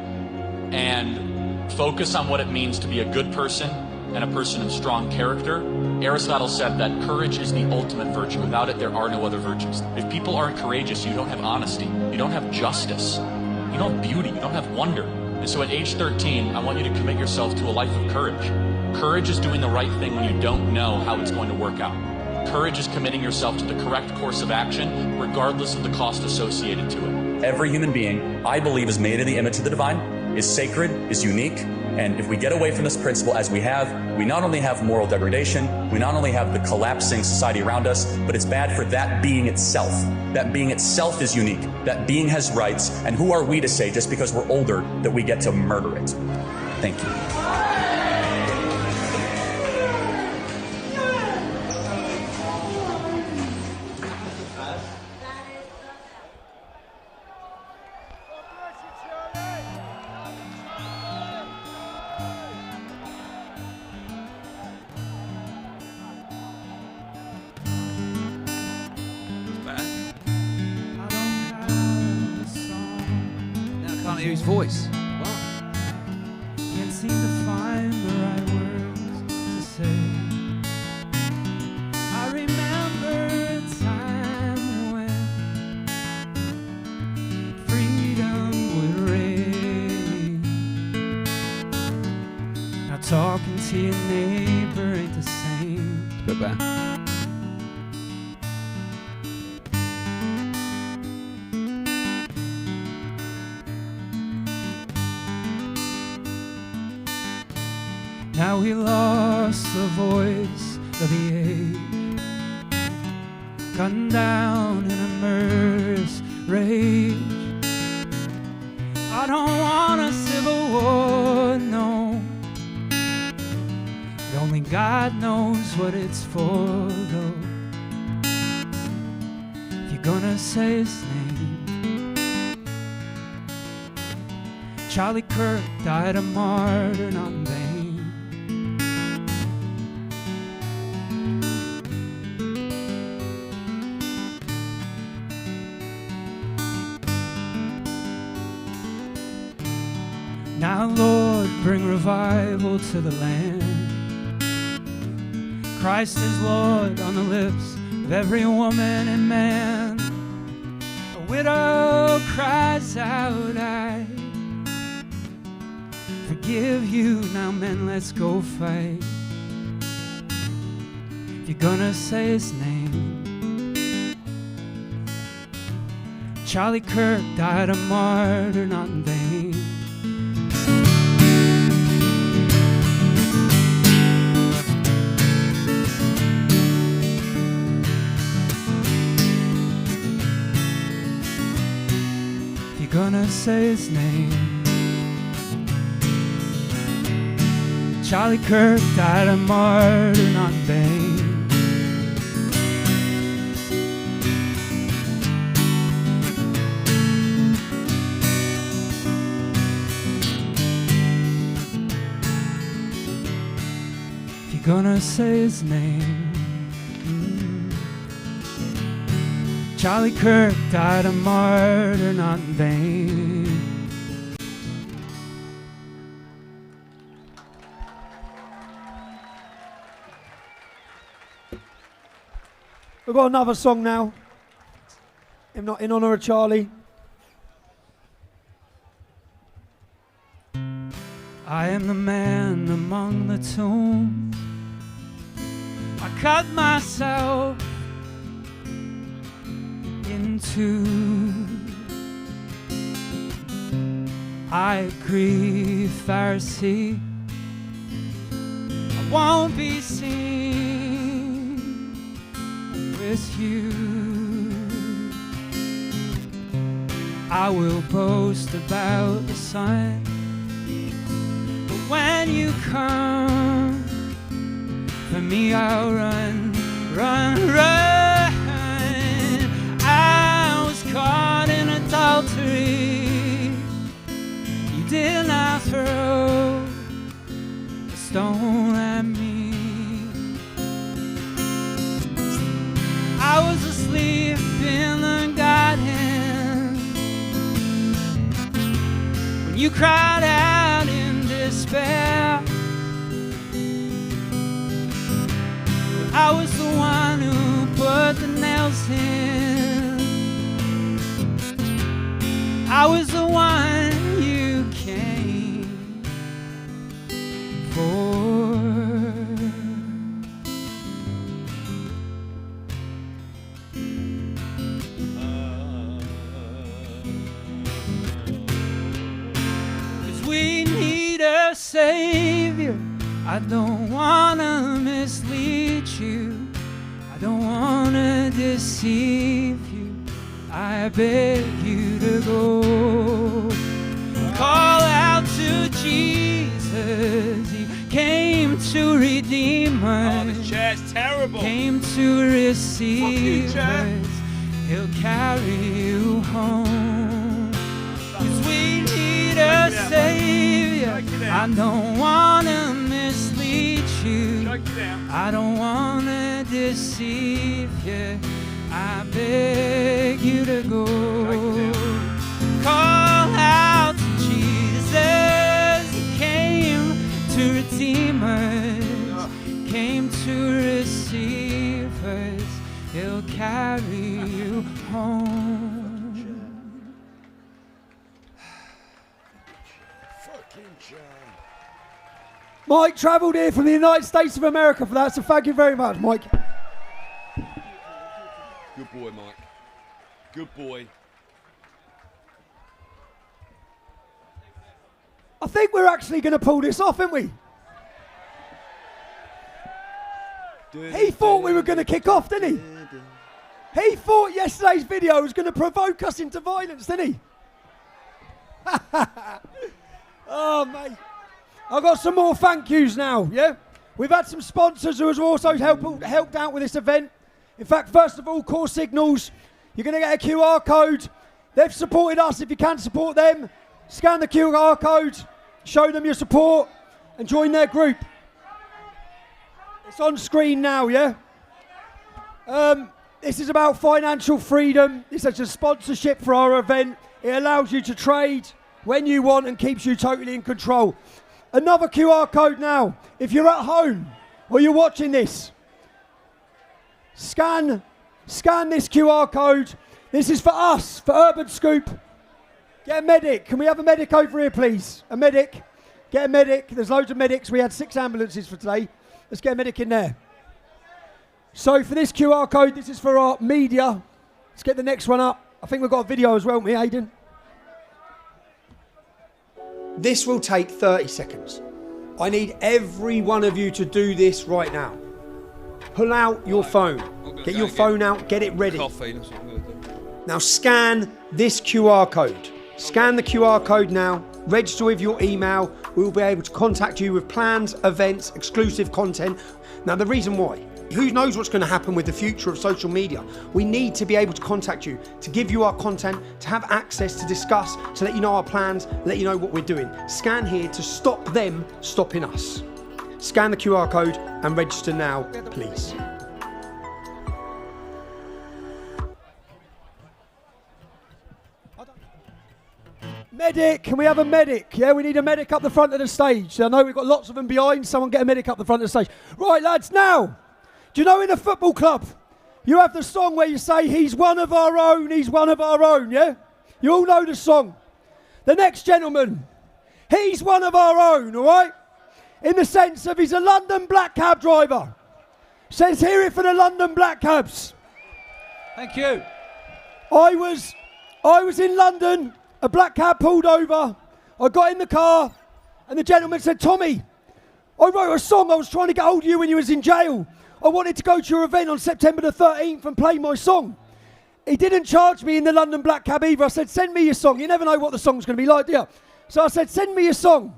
and focus on what it means to be a good person and a person of strong character. Aristotle said that courage is the ultimate virtue. Without it, there are no other virtues. If people aren't courageous, you don't have honesty, you don't have justice, you don't have beauty, you don't have wonder. And so at age 13, I want you to commit yourself to a life of courage. Courage is doing the right thing when you don't know how it's going to work out. Courage is committing yourself to the correct course of action, regardless of the cost associated to it. Every human being, I believe, is made in the image of the divine, is sacred, is unique, and if we get away from this principle as we have, we not only have moral degradation, we not only have the collapsing society around us, but it's bad for that being itself. That being itself is unique. That being has rights, and who are we to say, just because we're older, that we get to murder it? Thank you. hear his voice. Can't seem to find the right words to say. I remember a time when freedom would reign. Now talking to your neighbor ain't the same. It's a bit better. Now we lost the voice of the age, gunned down in a murderous rage. I don't want a civil war, no. Only God knows what it's for, though. If you're gonna say his name, Charlie Kirk died a martyr, not in vain. Now, Lord, bring revival to the land. Christ is Lord on the lips of every woman and man. A widow cries out, I forgive you. Now, men, let's go fight. If you're gonna say his name, Charlie Kirk died a martyr, not in vain. Gonna say his name. Charlie Kirk died a martyr, not in vain. If you're gonna say his name, Charlie Kirk died a martyr, not in vain. We've got another song now, in honour of Charlie. I am the man among the tombs. I cut myself into. I agree, Pharisee. I won't be seen with you. I will boast about the sun, but when you come for me, I'll run, run, run. Caught in adultery, you did not throw a stone at me. I was asleep in the garden when you cried out in despair. I was the one who put the nails in. I was the one you came for. 'Cause we need a savior. I don't wanna mislead you. I don't wanna deceive you. I beg you to go. Call out to Jesus. He came to redeem us. Oh, this chair's terrible. Came to receive us. He'll carry you home. 'Cause we need a savior. I don't wanna mislead you. I don't wanna deceive you. I beg you to go. Call out to Mike travelled here from the United States of America for that, so thank you very much, Mike. Good boy, Mike. Good boy. I think we're actually going to pull this off, aren't we? He thought we were going to kick off, didn't he? He thought yesterday's video was going to provoke us into violence, didn't he? Oh, mate. I've got some more thank yous now, yeah? We've had some sponsors who have also helped out with this event. In fact, first of all, Core Signals. You're going to get a QR code. They've supported us. If you can support them, scan the QR code, show them your support, and join their group. It's on screen now, yeah? This is about financial freedom. This is a sponsorship for our event. It allows you to trade when you want and keeps you totally in control. Another QR code now. If you're at home or you're watching this, scan this QR code. This is for us, for Urban Scoop. Get a medic. Can we have a medic over here, please? A medic. Get a medic. There's loads of medics. We had 6 ambulances for today. Let's get a medic in there. So for this QR code, this is for our media. Let's get the next one up. I think we've got a video as well, me, Aidan. This will take 30 seconds. I need every one of you to do this right now. Pull out your phone. Get your phone out, get it ready. Now scan this QR code. Scan the QR code now. Register with your email. We will be able to contact you with plans, events, exclusive content. Now the reason why, who knows what's going to happen with the future of social media? We need to be able to contact you, to give you our content, to have access to discuss, to let you know our plans, let you know what we're doing. Scan here to stop them stopping us. Scan the QR code and register now, please. Medic, can we have a medic? Yeah, we need a medic up the front of the stage. I know we've got lots of them behind. Someone get a medic up the front of the stage. Right, lads, now, do you know in a football club, you have the song where you say, he's one of our own, he's one of our own, yeah? You all know the song. The next gentleman, he's one of our own, all right? In the sense of he's a London black cab driver. Says, hear it for the London black cabs. Thank you. I was in London. A black cab pulled over. I got in the car, and the gentleman said, Tommy, I wrote a song. I was trying to get hold of you when you was in jail. I wanted to go to your event on September the 13th and play my song. He didn't charge me in the London black cab either. I said, send me your song. You never know what the song's going to be like, do you? So I said, send me your song.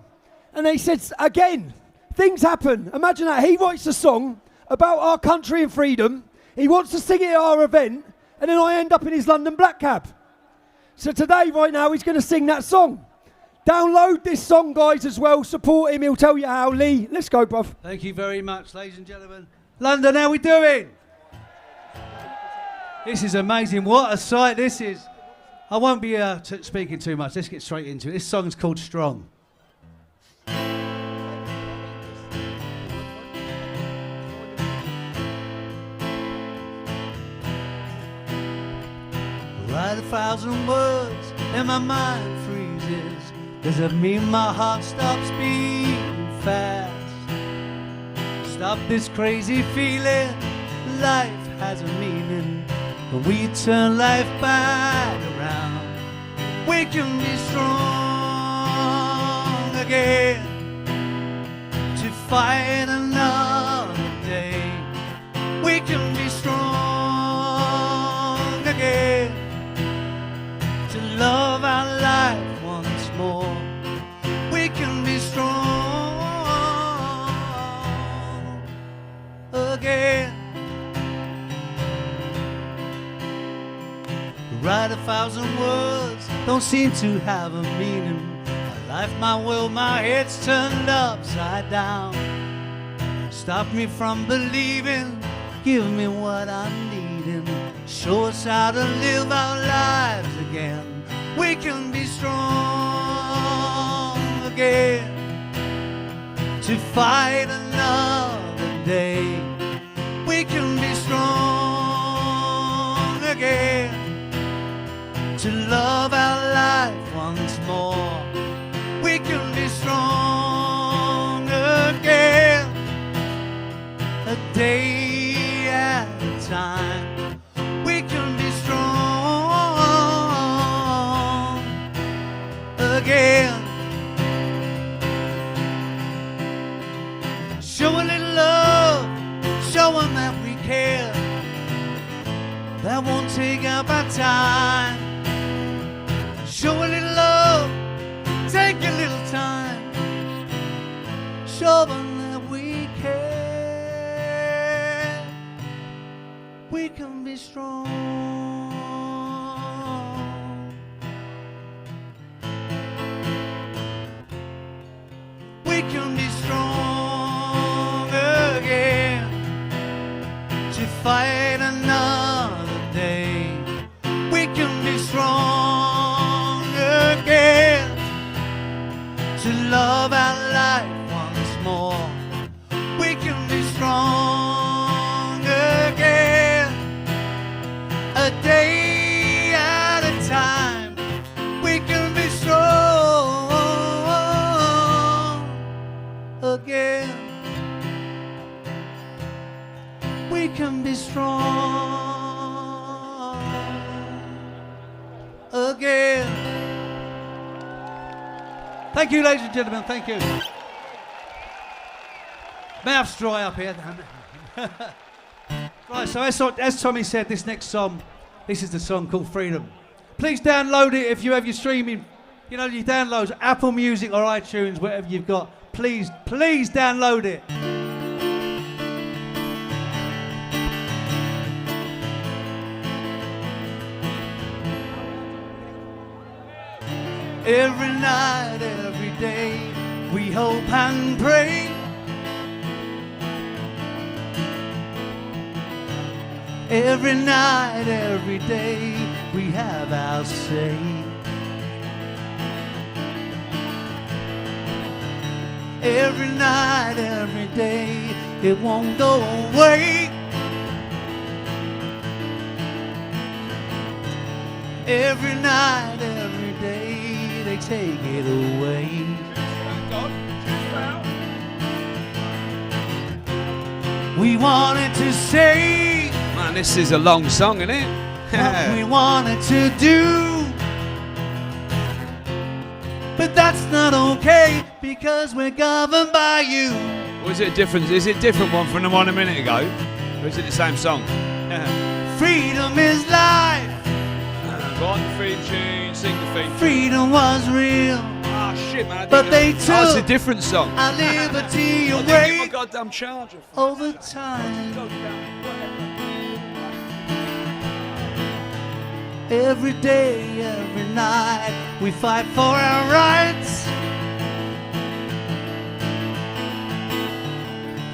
And he said, again, things happen. Imagine that. He writes a song about our country and freedom. He wants to sing it at our event, and then I end up in his London black cab. So today, right now, he's going to sing that song. Download this song, guys, as well. Support him. He'll tell you how. Lee, let's go, bruv. Thank you very much, ladies and gentlemen. London, how we doing? This is amazing. What a sight this is. I won't be speaking too much. Let's get straight into it. This song's called Strong. Write 1,000 words and my mind freezes. Does it mean my heart stops beating fast? Stop this crazy feeling. Life has a meaning. When we turn life back around, we can be strong again to fight another day. We can be strong again to love our life once more. We can be strong again. Write 1,000 words don't seem to have a meaning. My life, my will, my head's turned upside down. Stop me from believing. Give me what I'm needing. Show us how to live our lives again. We can be strong again to fight another day. We can be strong again to love our life once more. We can be strong day at a time. We can be strong again. Show a little love, show them that we care. That won't take up our time. Show a little love, take a little time. Show them that we care. We can be strong. We can be strong again to fight another day. We can be strong again to love our life once more. We can be strong again, a day at a time. We can be strong again. We can be strong again. Thank you, ladies and gentlemen. Thank you. Mouth's dry up here. Right, so as Tommy said, this next song, this is the song called Freedom. Please download it if you have your streaming, you know, your downloads, Apple Music or iTunes, whatever you've got. Please download it. Every night, every day, we hope and pray. Every night, every day, we have our say. Every night, every day, it won't go away. Every night, every day, they take it away. We wanted to say, man, this is a long song, isn't it? what we wanted to do, but that's not okay because we're governed by you. Or is it a different? Is it a different one from the one a minute ago, or is it the same song? Freedom is life. Go on, the theme tune, sing the theme. Freedom was real. Oh shit, man! But they took it's a different song. Our liberty I away. didn't get my goddamn charger. Over time. Every day, every night, we fight for our rights.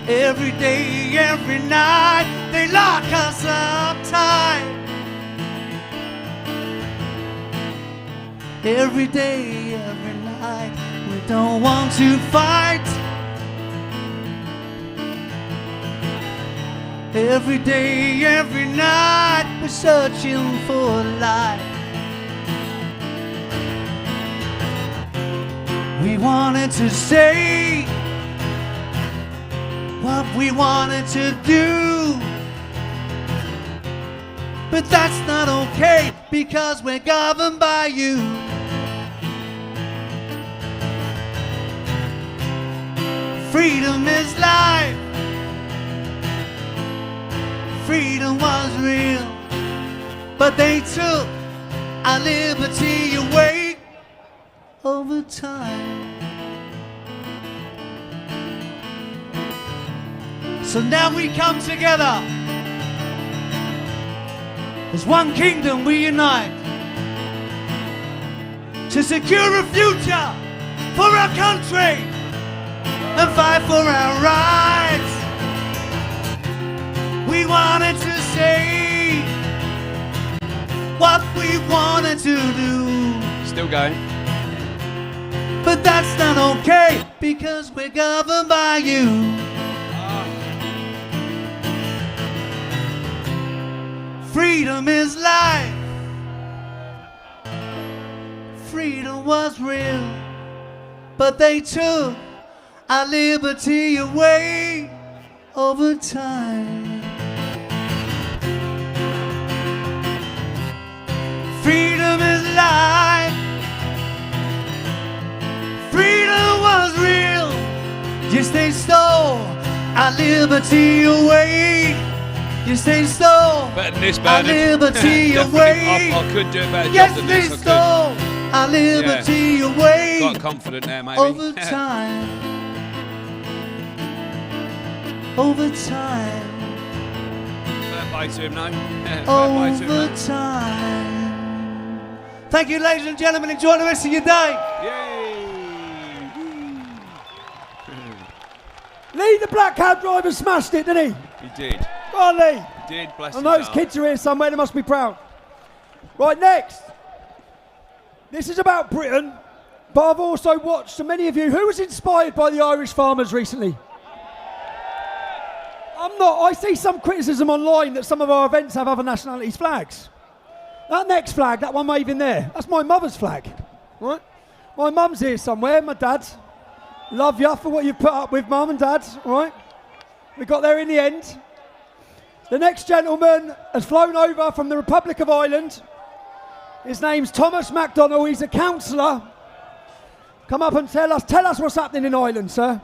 Every day, every night, they lock us up tight. Every day, every night, we don't want to fight. Every day, every night, we're searching for light. We wanted to say what we wanted to do, but that's not okay because we're governed by you. Freedom is life. Freedom was real, but they took our liberty away over time. So now we come together as one kingdom. We unite to secure a future for our country and fight for our rights. We wanted to say what we wanted to do. Still going. But that's not okay because we're governed by you. Freedom is life. Freedom was real, but they took our liberty away over time. Freedom is life. Freedom was real. Just they stole our liberty away. Just they stole Better than this, our Bernard. liberty Definitely. away. I could do a better Yes, job than they this. I stole our liberty could. away. Got confident there, maybe. Over time. Over time. Fair play to him, no? Fair play to him, Over no? time. Thank you, ladies and gentlemen. Enjoy the rest of your day. Lee, the black cab driver, smashed it, didn't he? He did. Go on, Lee. He did, bless I his know his heart. kids are here somewhere, they must be proud. Right, next. This is about Britain, but I've also watched so many of you. Who was inspired by the Irish farmers recently? I'm not. I see some criticism online that some of our events have other nationalities' flags. That next flag, that one waving there, that's my mother's flag, right? My mum's here somewhere, my dad. Love you for what you've put up with, Mum and Dad, all right? We got there in the end. The next gentleman has flown over from the Republic of Ireland. His name's Thomas MacDonald. He's a councillor. Come up and tell us what's happening in Ireland, sir.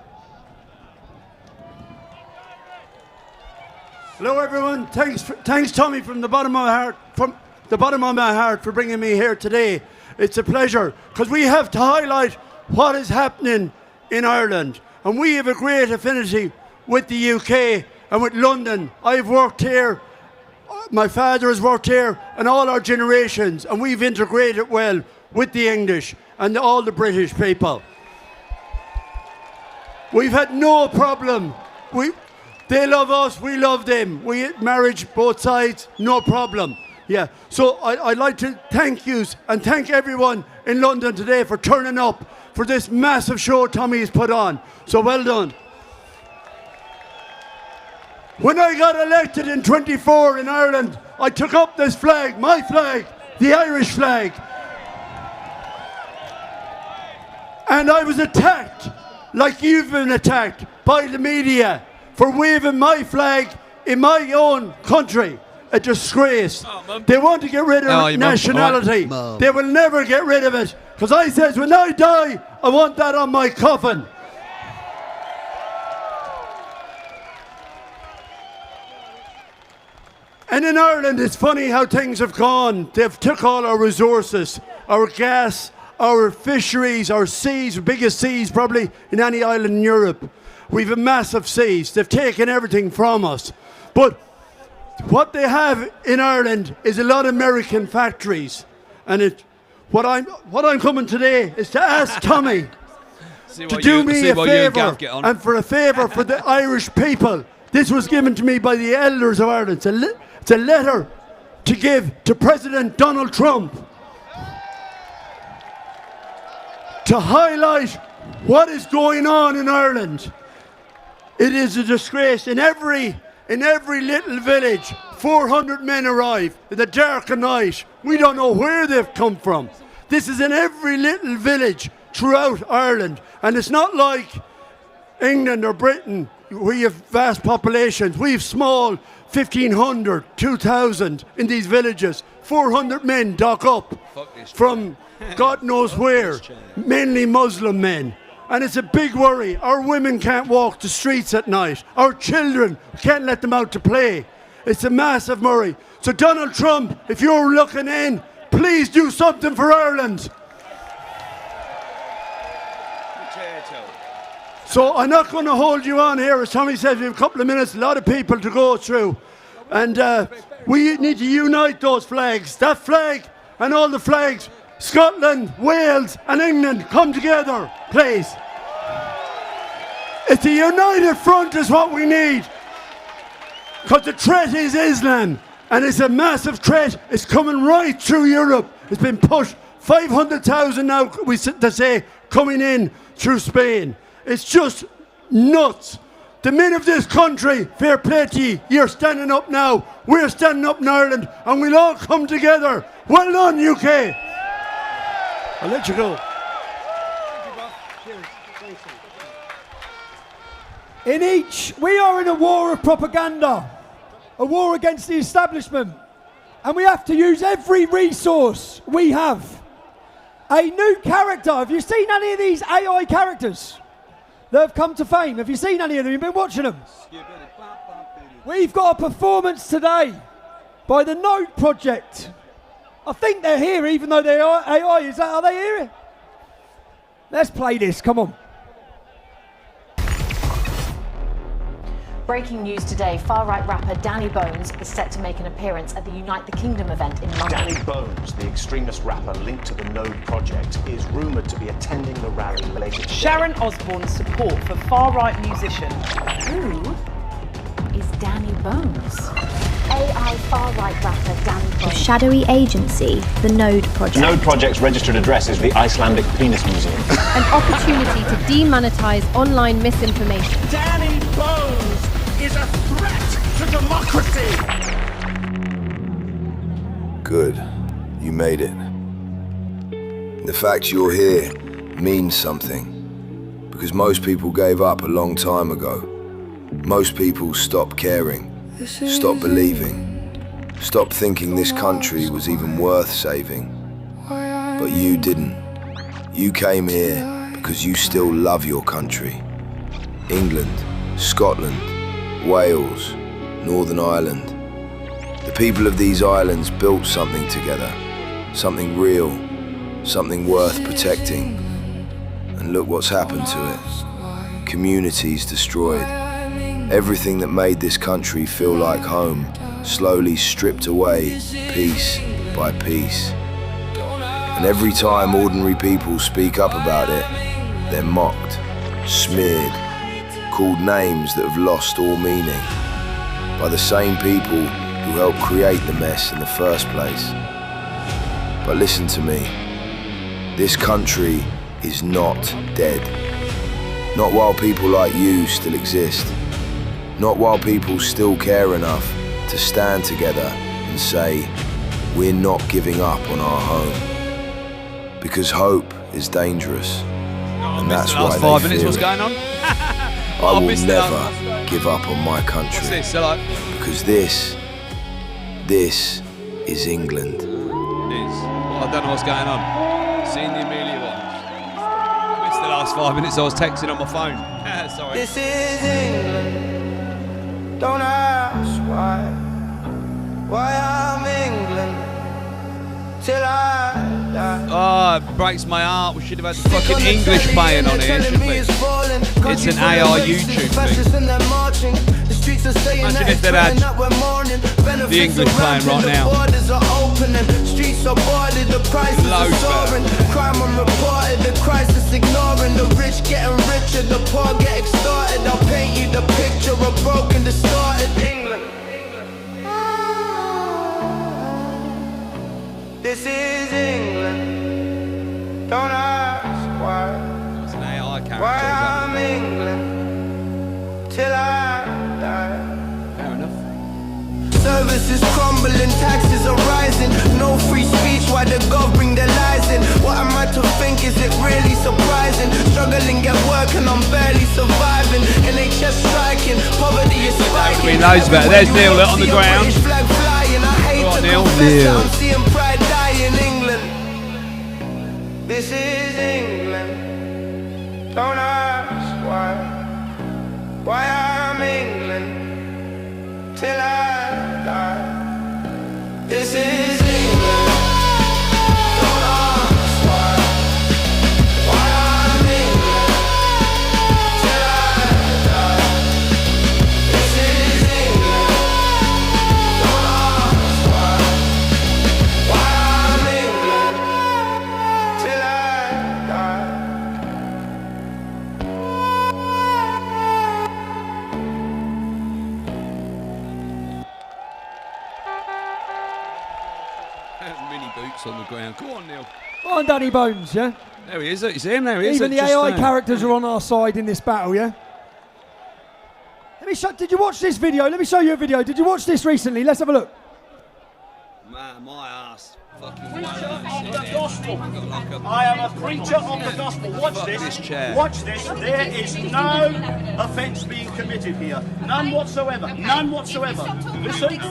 Hello, everyone. Thanks, Tommy, from the bottom of my heart, for bringing me here today. It's a pleasure because we have to highlight what is happening in Ireland, and we have a great affinity with the UK and with London. I've worked here, my father has worked here, and all our generations, and we've integrated well with the English and all the British people. We've had no problem. They love us, we love them. We had marriage both sides, no problem. Yeah, so I'd like to thank you and thank everyone in London today for turning up for this massive show Tommy has put on. So well done. When I got elected in 24 in Ireland, I took up this flag, my flag, the Irish flag. And I was attacked, like you've been attacked, by the media for waving my flag in my own country. A disgrace. They want to get rid of nationality. They will never get rid of it. Because I says, when I die, I want that on my coffin. And in Ireland, it's funny how things have gone. They've took all our resources, our gas, our fisheries, our seas, the biggest seas probably in any island in Europe. We've a massive seas. They've taken everything from us. But what they have in Ireland is a lot of American factories. And what I'm coming today is to ask Tommy to do me a favour, and for a favour for the Irish people. This was given to me by the elders of Ireland. It's a letter to give to President Donald Trump to highlight what is going on in Ireland. It is a disgrace. In every little village, 400 men arrive in the dark of night. We don't know where they've come from. This is in every little village throughout Ireland. And it's not like England or Britain, we have vast populations. We have small, 1,500, 2,000 in these villages. 400 men dock up from God knows where, mainly Muslim men. And it's a big worry. Our women can't walk the streets at night. Our children, we can't let them out to play. It's a massive worry. So Donald Trump, if you're looking in, please do something for Ireland. So I'm not going to hold you on here. As Tommy said, we have a couple of minutes, a lot of people to go through. And we need to unite those flags. That flag and all the flags, Scotland, Wales and England, come together, please. It's a united front is what we need. Because the threat is Islam. And it's a massive threat. It's coming right through Europe. It's been pushed. 500,000 now, they say, coming in through Spain. It's just nuts. The men of this country, fair play to you, you're standing up now. We're standing up in Ireland, and we'll all come together. Well done, UK. I'll let you go. We are in a war of propaganda, a war against the establishment, and we have to use every resource we have. A new character. Have you seen any of these AI characters that have come to fame? Have you seen any of them? You've been watching them? We've got a performance today by the Node Project. I think they're here, even though they're AI. Are they here? Let's play this. Come on. Breaking news today, far-right rapper Danny Bones is set to make an appearance at the Unite the Kingdom event in London. Danny Bones, the extremist rapper linked to the Node Project, is rumoured to be attending the rally later today. Sharon Osbourne's support for far-right musician. Who is Danny Bones? AI far-right rapper Danny Bones. Shadowy agency, the Node Project. The Node Project's registered address is the Icelandic Penis Museum. An opportunity to demonetize online misinformation. Danny Bones is a threat to democracy. Good. You made it. The fact you're here means something. Because most people gave up a long time ago. Most people stopped caring, stopped believing, stopped thinking this country was even worth saving. But you didn't. You came here because you still love your country. England, Scotland, Wales, Northern Ireland. The people of these islands built something together, something real, something worth protecting. And look what's happened to it. Communities destroyed. Everything that made this country feel like home, slowly stripped away, piece by piece. And every time ordinary people speak up about it, they're mocked, smeared, called names that have lost all meaning by the same people who helped create the mess in the first place. But listen to me, this country is not dead. Not while people like you still exist. Not while people still care enough to stand together and say, we're not giving up on our home. Because hope is dangerous. And that's why they 5 minutes, fear what's it. going on? I will never give up on my country. What's this? Hello? Because this is England. It is. Well, I don't know what's going on. Seeing the Amelia one. I missed the last 5 minutes, I was texting on my phone. Sorry. This is England. Don't ask why I'm England till I die. Oh, it breaks my heart. We should have had the fucking English playing on here, shouldn't we? It's an AI YouTube thing. Imagine if they'd had the English playing right now. Loads better. Crime unreported, the crisis ignoring, the rich getting richer, the poor get extorted. I'll paint you the picture of broken, distorted England. This is England. Don't ask why. It's an AI character. Why I'm England till I die. Fair enough. Services crumbling, taxes are rising. No free speech, why the gov bring their lies in? What am I to think, is it really surprising? Struggling at work and I'm barely surviving. NHS striking, poverty is spiking. Loads better. There's Neil on the ground. Flag flying, I hate Go on, to Neil. confess that I'm seeing pride die in England. This is England. Don't ask why I'm England till I die. This is England. Don't ask why I'm England till I die. This is England. Don't ask why I'm England till I die. Mini boots on the ground. Go on, Neil. On Danny Bones, yeah? There he is. You see him? There he is. Even the AI characters are on our side in this battle, yeah? Did you watch this video? Let me show you a video. Did you watch this recently? Let's have a look. Man, my ass. Preacher of the gospel. I am a preacher of the gospel. Watch this. Watch this. There is no offence being committed here. None whatsoever. None whatsoever.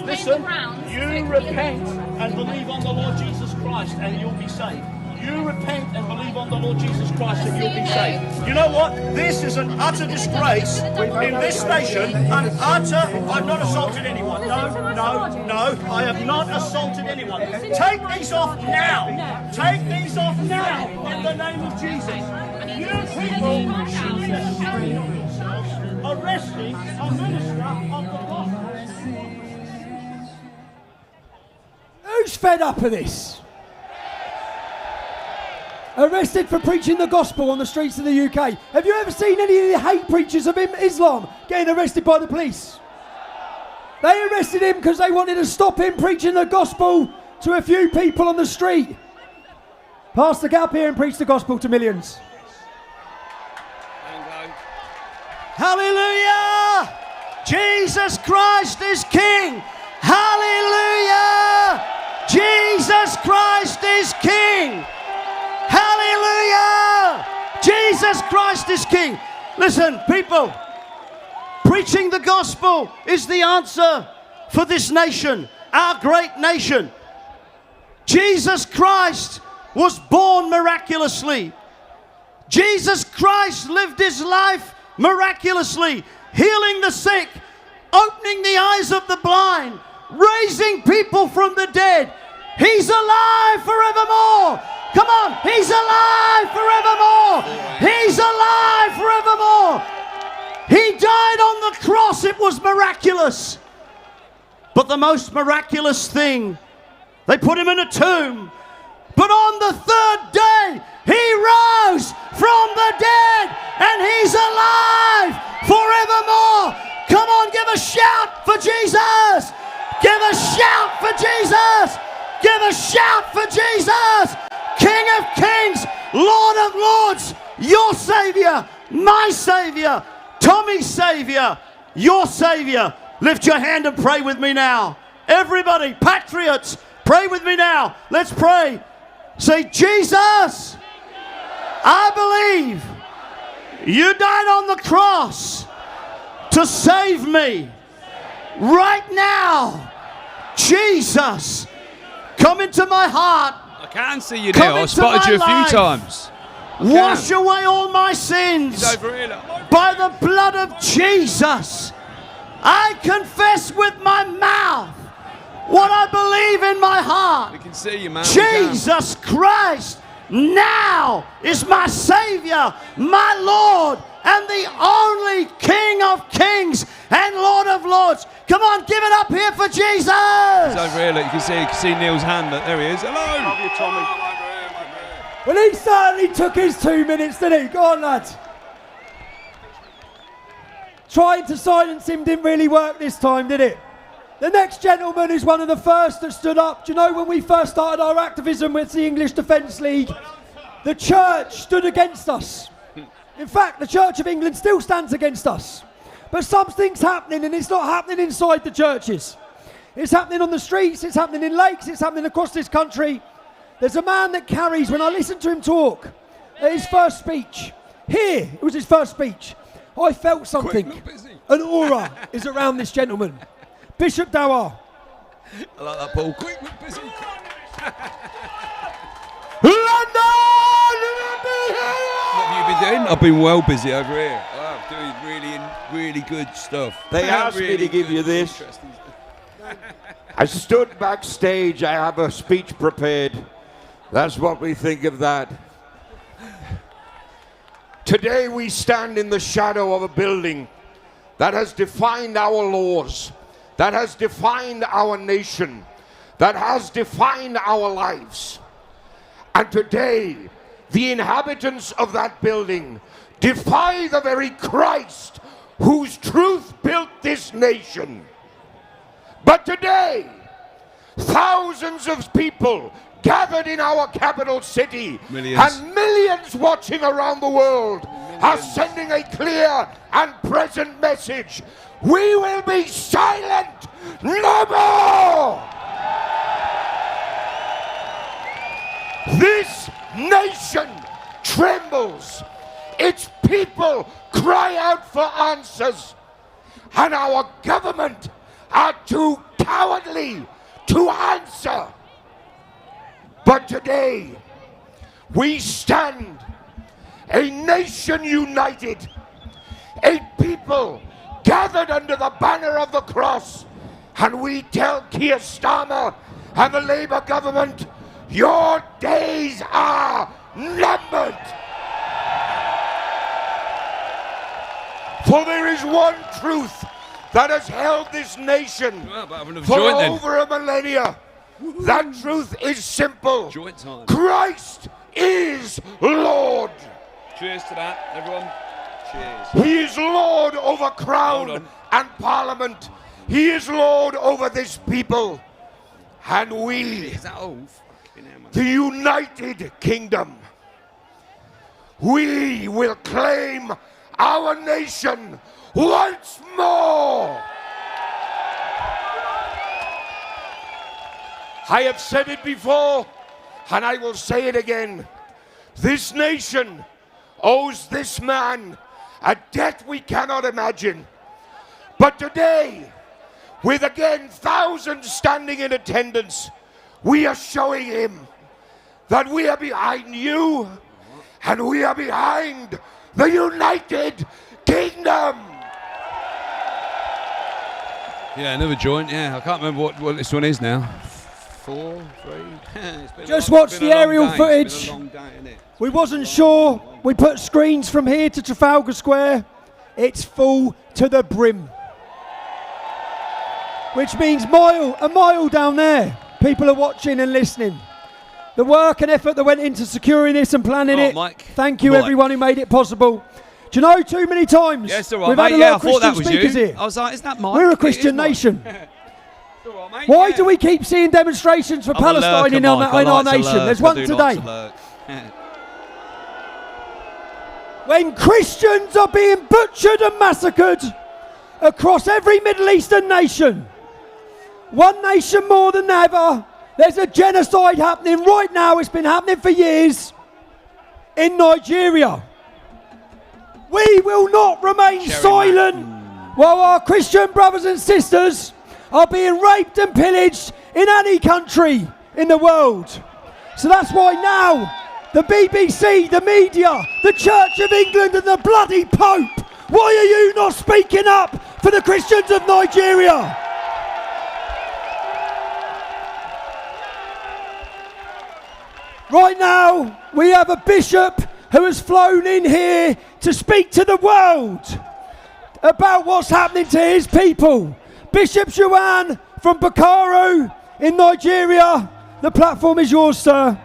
Listen. You repent and believe on the Lord Jesus Christ and you'll be saved. You repent and believe on the Lord Jesus Christ and you'll be saved. You know what? This is an utter disgrace in this nation. I've not assaulted anyone. No, I have not assaulted anyone. Take these off now. Take these off now in the name of Jesus. You people arresting a minister of the gospel. Who's fed up of this? Arrested for preaching the gospel on the streets of the UK. Have you ever seen any of the hate preachers of Islam getting arrested by the police? They arrested him because they wanted to stop him preaching the gospel to a few people on the street. Pastor, get up here and preach the gospel to millions. Hallelujah! Jesus Christ is King! Hallelujah! Jesus Christ is King! Hallelujah! Jesus Christ is King. Listen, people, preaching the gospel is the answer for this nation, our great nation. Jesus Christ was born miraculously. Jesus Christ lived his life miraculously, healing the sick, opening the eyes of the blind, raising people from the dead. He's alive forevermore. Come on, he's alive forevermore. He's alive forevermore. He died on the cross. It was miraculous. But the most miraculous thing, they put him in a tomb. But on the third day, he rose from the dead and he's alive forevermore. Come on, give a shout for Jesus. Give a shout for Jesus. Give a shout for Jesus. King of kings, Lord of lords, your Savior, my Savior, Tommy's Savior, your Savior. Lift your hand and pray with me now. Everybody, patriots, pray with me now. Let's pray. Say, Jesus, I believe you died on the cross to save me. Right now, Jesus, come into my heart. I can see you now. I spotted you a few times. Wash away all my sins by the blood of Jesus. I confess with my mouth what I believe in my heart. We can see you, man. Jesus Christ now is my Savior, my Lord, and the only King of kings and Lord of lords. Come on, give it up here for Jesus. It's over here, look, you can see Neil's hand. Look, there he is. Hello. Love you, Tommy. Well, he certainly took his 2 minutes, didn't he? Go on, lads. Trying to silence him didn't really work this time, did it? The next gentleman is one of the first that stood up. Do you know when we first started our activism with the English Defence League, the church stood against us. In fact, the Church of England still stands against us. But something's happening, and it's not happening inside the churches. It's happening on the streets, it's happening in lakes, it's happening across this country. There's a man that carries, when I listened to him talk, at his first speech, here, it was his first speech, I felt something. An aura is around this gentleman. Bishop Dawar. I like that, Paul. Quick, look busy. What have you been doing? I've been well busy over here. Wow, doing really good stuff. They asked me to give you this. I stood backstage. I have a speech prepared. That's what we think of that. Today we stand in the shadow of a building that has defined our laws, that has defined our nation, that has defined our lives. And today, the inhabitants of that building defy the very Christ whose truth built this nation. But today, thousands of people gathered in our capital city and millions watching around the world are sending a clear and present message. We will be silent no more! This nation trembles. Its people cry out for answers. And our government are too cowardly to answer. But today, we stand, a nation united, a people gathered under the banner of the cross, and we tell Keir Starmer and the Labour government, your days are numbered. For there is one truth that has held this nation for over a millennia. That truth is simple. Christ is Lord. Cheers to that, everyone. Cheers. He is Lord over Crown and Parliament. He is Lord over this people. And we, the United Kingdom, we will claim our nation once more. I have said it before, and I will say it again. This nation owes this man a debt we cannot imagine. But today, with again thousands standing in attendance, we are showing him that we are behind you, and we are behind the United Kingdom. Yeah, another joint. Yeah, I can't remember what this one is now. 4, 3. Just watch the aerial footage. We wasn't sure. We put screens from here to Trafalgar Square. It's full to the brim. Which means a mile down there. People are watching and listening. The work and effort that went into securing this and planning it. Mike. Thank you, everyone who made it possible. Do you know, too many times yes, all right, we've mate. had a lot of Christian speakers here. I was like, is that Mike? We're a Christian nation. Right, Why do we keep seeing demonstrations for Palestine in our nation? There's one today. When Christians are being butchered and massacred across every Middle Eastern nation, one nation more than ever, there's a genocide happening right now. It's been happening for years in Nigeria. We will not remain silent while our Christian brothers and sisters are being raped and pillaged in any country in the world. So that's why now the BBC, the media, the Church of England and the bloody Pope, why are you not speaking up for the Christians of Nigeria? Right now, we have a bishop who has flown in here to speak to the world about what's happening to his people. Bishop Juan from Bokaro in Nigeria. The platform is yours, sir.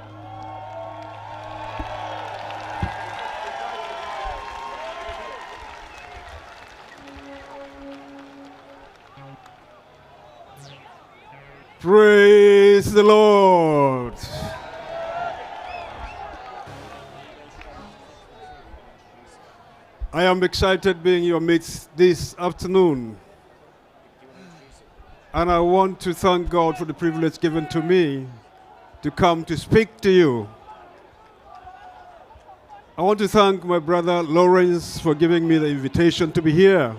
Praise the Lord. I am excited being in your midst this afternoon. And I want to thank God for the privilege given to me to come to speak to you. I want to thank my brother Lawrence for giving me the invitation to be here.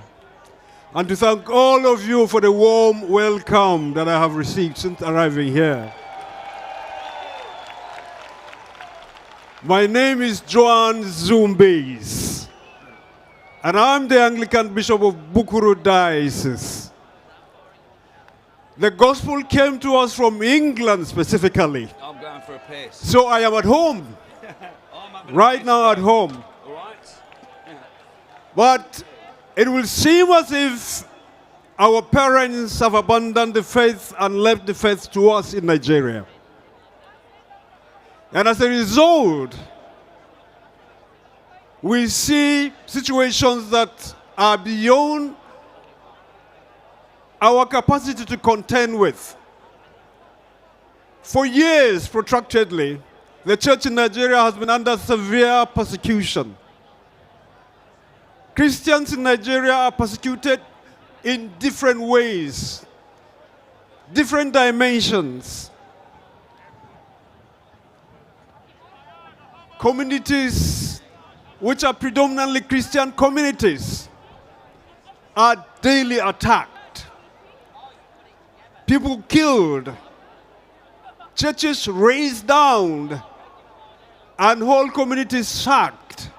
And to thank all of you for the warm welcome that I have received since arriving here. My name is Joan Zumbes. And I'm the Anglican Bishop of Bukuru Diocese. The gospel came to us from England specifically. I'm going for a piss. So I am at home. Right now at home. All right. But it will seem as if our parents have abandoned the faith and left the faith to us in Nigeria. And as a result, we see situations that are beyond our capacity to contend with. For years, protractedly, the church in Nigeria has been under severe persecution. Christians in Nigeria are persecuted in different ways, different dimensions. communities which are predominantly Christian communities are daily attacked. People killed, churches razed down, and whole communities sacked.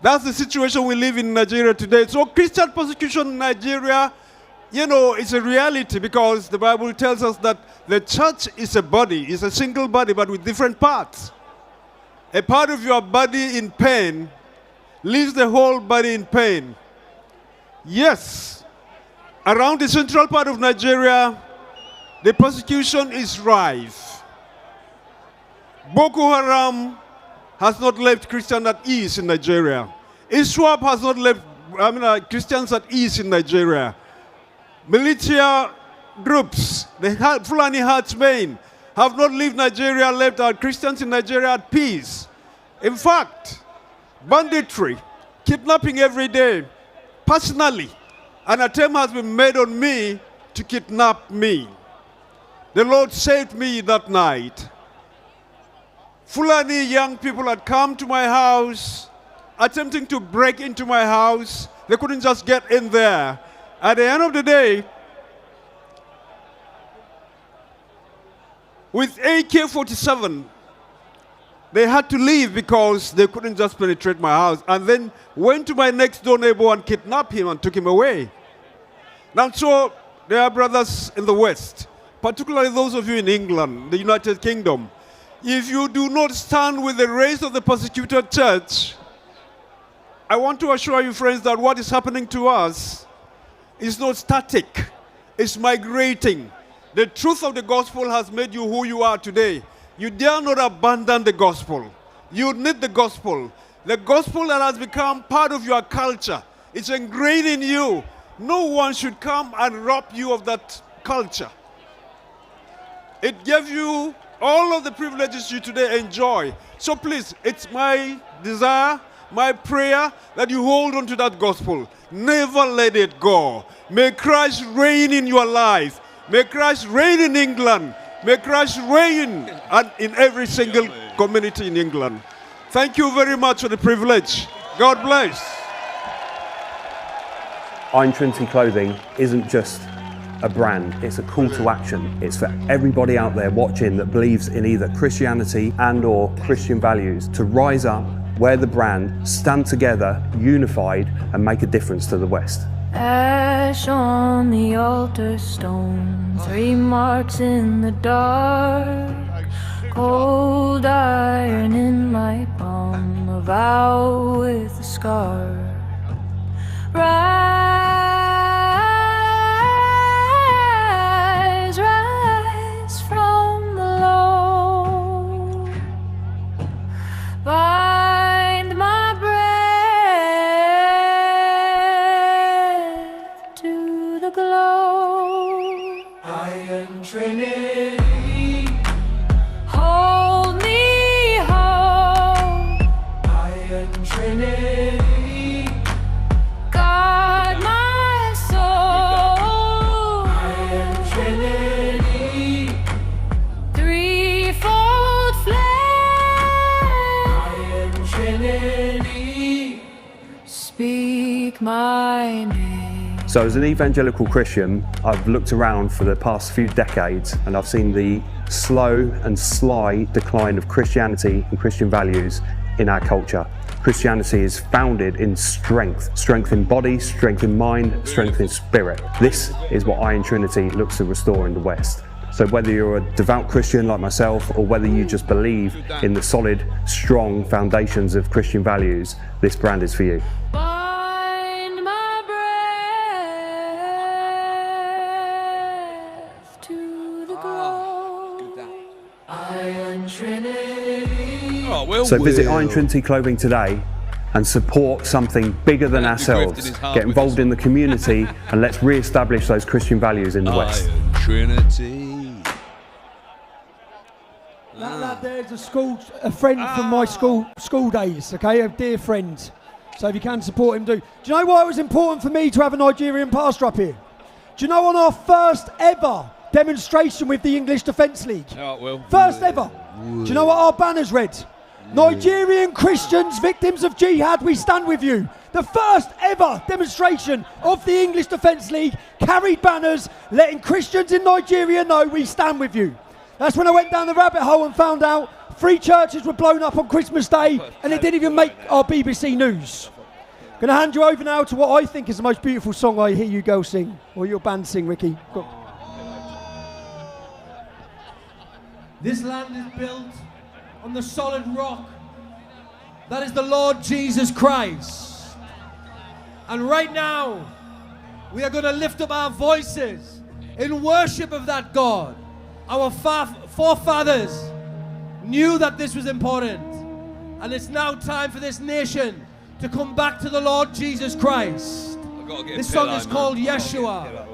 That's the situation we live in Nigeria today. So Christian persecution in Nigeria, you know, it's a reality because the Bible tells us that the church is a body, it's a single body, but with different parts. A part of your body in pain leaves the whole body in pain. Yes, around the central part of Nigeria, the persecution is rife. Boko Haram has not left Christians at ease in Nigeria. ISWAP has not left Christians at ease in Nigeria. Militia groups, the Fulani Herdsmen, have not left Nigeria, left our Christians in Nigeria at peace. In fact, banditry, kidnapping every day, personally, an attempt has been made on me to kidnap me. The Lord saved me that night. Fulani young people had come to my house, attempting to break into my house. They couldn't just get in there. At the end of the day, with AK-47, they had to leave because they couldn't just penetrate my house, and then went to my next door neighbor and kidnapped him and took him away. Now, so there are brothers in the West, particularly those of you in England, the United Kingdom. If you do not stand with the race of the persecuted church, I want to assure you, friends, that what is happening to us is not static, it's migrating. The truth of the gospel has made you who you are today. You dare not abandon the gospel. You need the gospel. The gospel that has become part of your culture. It's ingrained in you. No one should come and rob you of that culture. It gave you all of the privileges you today enjoy. So please, it's my desire, my prayer that you hold on to that gospel. Never let it go. May Christ reign in your life. May Christ reign in England. May Christ reign in every single community in England. Thank you very much for the privilege. God bless. Iron Trinity Clothing isn't just a brand, it's a call to action. It's for everybody out there watching that believes in either Christianity and or Christian values to rise up, wear the brand, stand together, unified, and make a difference to the West. Ash on the altar stone, 3 marks in the dark, cold iron in my palm, a vow with a scar. Rise, rise from the low, find my breath to the glow. Iron Trinity, hold me home. Iron Trinity, guard my soul. Iron Trinity, threefold flame. Iron Trinity, speak my name. So as an evangelical Christian, I've looked around for the past few decades and I've seen the slow and sly decline of Christianity and Christian values in our culture. Christianity is founded in strength. Strength in body, strength in mind, strength in spirit. This is what Iron Trinity looks to restore in the West. So whether you're a devout Christian like myself or whether you just believe in the solid, strong foundations of Christian values, this brand is for you. Find my breath to the glow. Iron Trinity. So visit Iron Trinity Clothing today and support something bigger than ourselves. Get involved in the community and let's re-establish those Christian values in the West. Iron Trinity. That lad there is a friend from my school days, okay, a dear friend. So if you can support him, do. Do you know why it was important for me to have a Nigerian pastor up here? Do you know on our first ever demonstration with the English Defence League? Oh, well. First ever. Do you know what our banners read? Nigerian Christians, victims of jihad, we stand with you. The first ever demonstration of the English Defence League carried banners letting Christians in Nigeria know we stand with you. That's when I went down the rabbit hole and found out 3 churches were blown up on Christmas Day and it didn't even make our BBC News. Going to hand you over now to what I think is the most beautiful song I hear you girls sing, or your band sing, Ricky. Go. This land is built on the solid rock that is the Lord Jesus Christ. And right now, we are going to lift up our voices in worship of that God. Our forefathers knew that this was important. And it's now time for this nation to come back to the Lord Jesus Christ. This song is called Yeshua.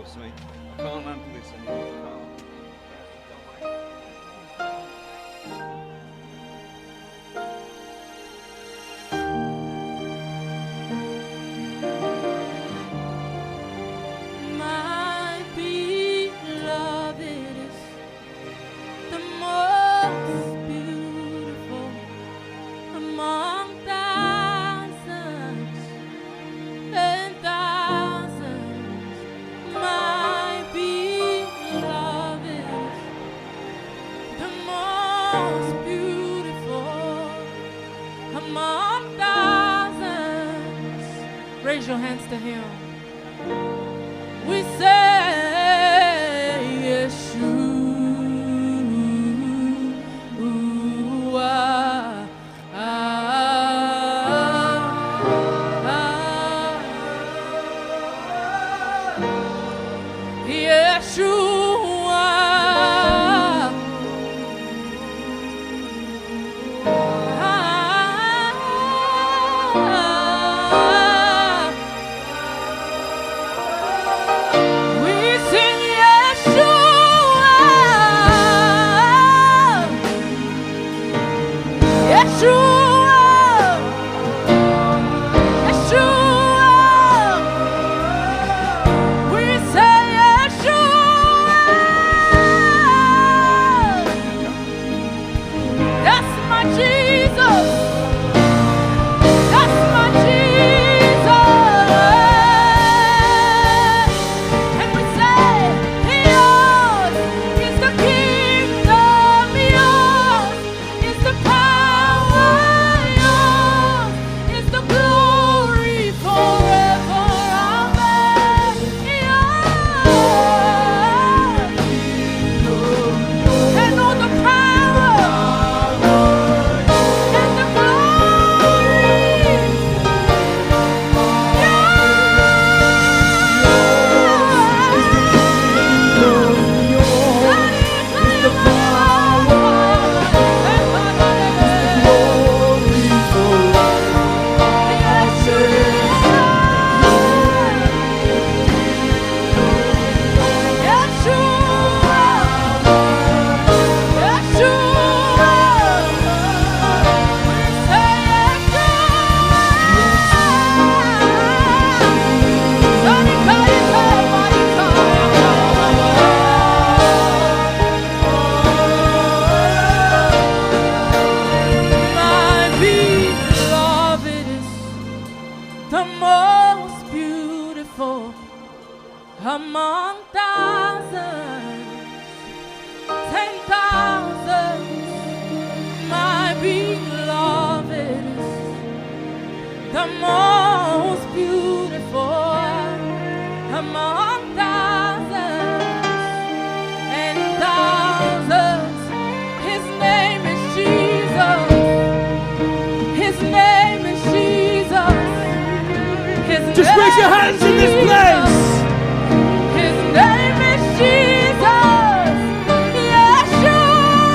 Raise your hands to him. We say Yeshua. among thousands, 10,000, my beloved is the most beautiful among thousands and thousands. His name is Jesus. His name is Jesus. Just raise your hands in this place. His name is Jesus. Yeshua.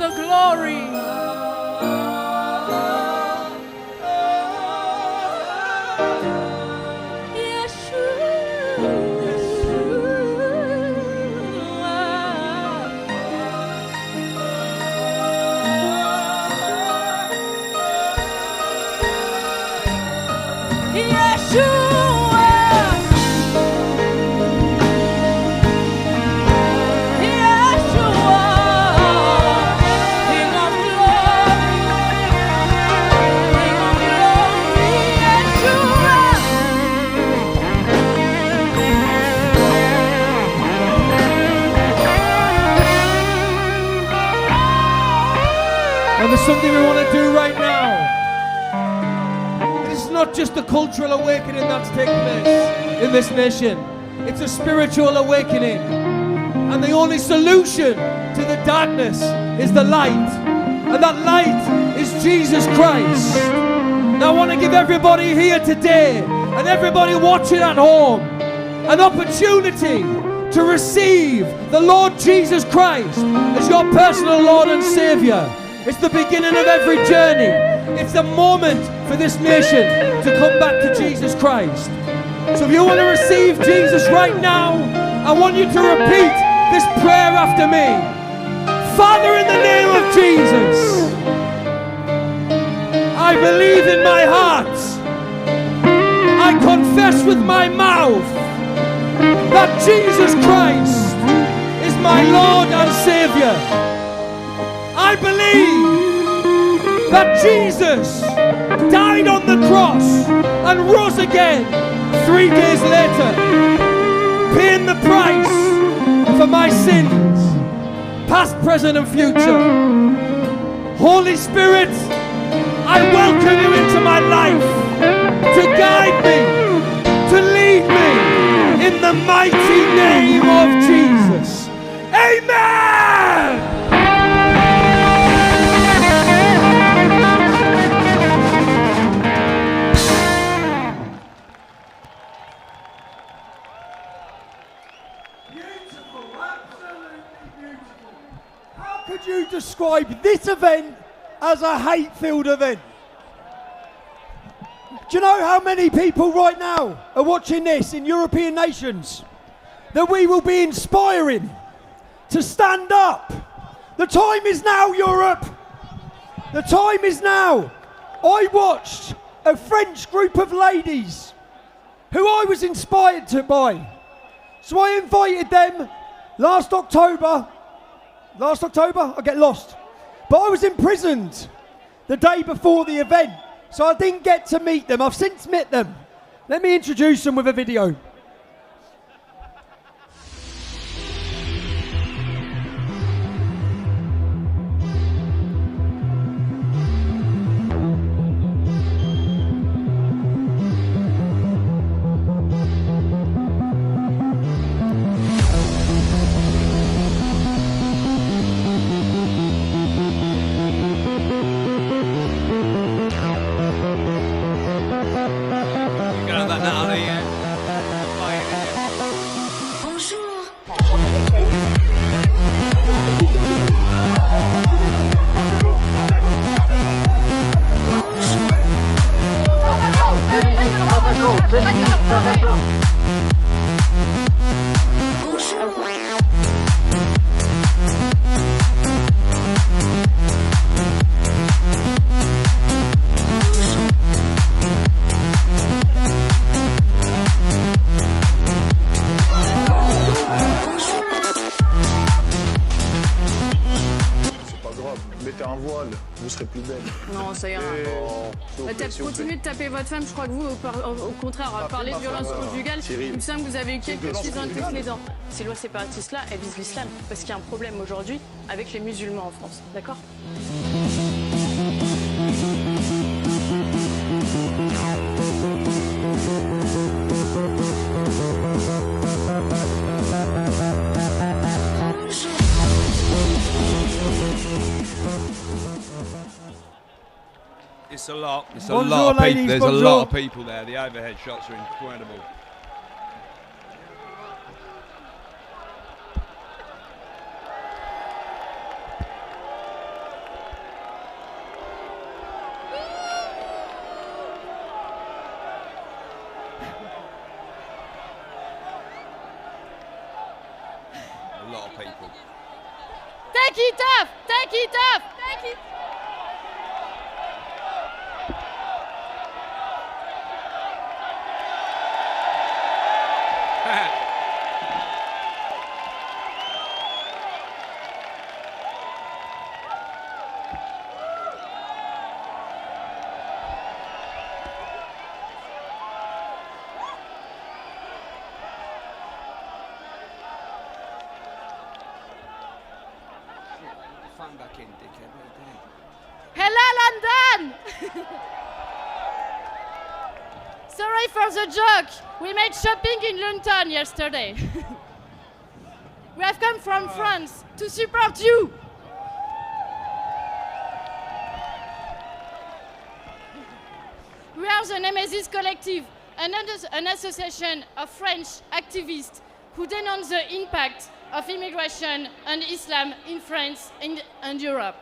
the glory. And there's something we want to do right now. It's not just a cultural awakening that's taking place in this nation. It's a spiritual awakening. And the only solution to the darkness is the light. And that light is Jesus Christ. Now I want to give everybody here today and everybody watching at home an opportunity to receive the Lord Jesus Christ as your personal Lord and Savior. It's the beginning of every journey. It's the moment for this nation to come back to Jesus Christ. So if you want to receive Jesus right now, I want you to repeat this prayer after me. Father, in the name of Jesus, I believe in my heart, I confess with my mouth that Jesus Christ is my Lord and Savior. I believe that Jesus died on the cross and rose again 3 days later, paying the price for my sins, past, present and future. Holy Spirit, I welcome you into my life to guide me, to lead me in the mighty name of Jesus. Amen! Could you describe this event as a hate-filled event? Do you know how many people right now are watching this in European nations that we will be inspiring to stand up? The time is now, Europe. The time is now. I watched a French group of ladies who I was inspired by. So I invited them last October, I get lost. But I was imprisoned the day before the event, so I didn't get to meet them. I've since met them. Let me introduce them with a video. Continuez de taper votre femme, je crois que vous, au contraire, parler de violence conjugale, il me semble que vous avez eu quelques petits antécédents. Ces lois séparatistes-là, elles visent l'islam, parce qu'il y a un problème aujourd'hui avec les musulmans en France, d'accord ? It's a lot. It's a Bonjour, lot of people. ladies, There's bonjour. a lot of people there. The overhead shots are incredible. people. Take it off! Take it off! Take it. Hello, London! Sorry for the joke. We made shopping in London yesterday. We have come from France to support you. We are the Nemesis Collective, an association of French activists who denounce the impact of immigration and Islam in France and Europe.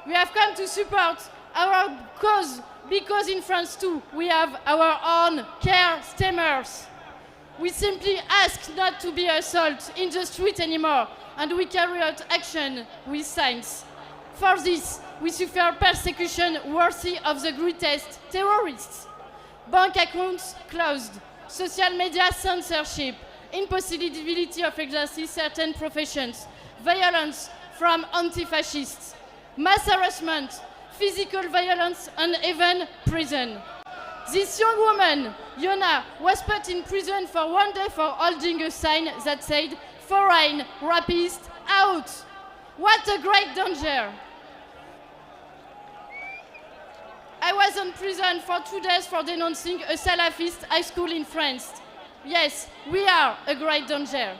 We have come to support our cause because in France too we have our own care stemmers. We simply ask not to be assaulted in the street anymore, and we carry out action with science. For this, we suffer persecution worthy of the greatest terrorists. Bank accounts closed, social media censorship, impossibility of exercise certain professions, violence from anti-fascists, mass harassment, physical violence, and even prison. This young woman, Yona, was put in prison for one day for holding a sign that said, "Foreign rapist out." What a great danger. I was in prison for 2 days for denouncing a Salafist high school in France. Yes, we are a great danger.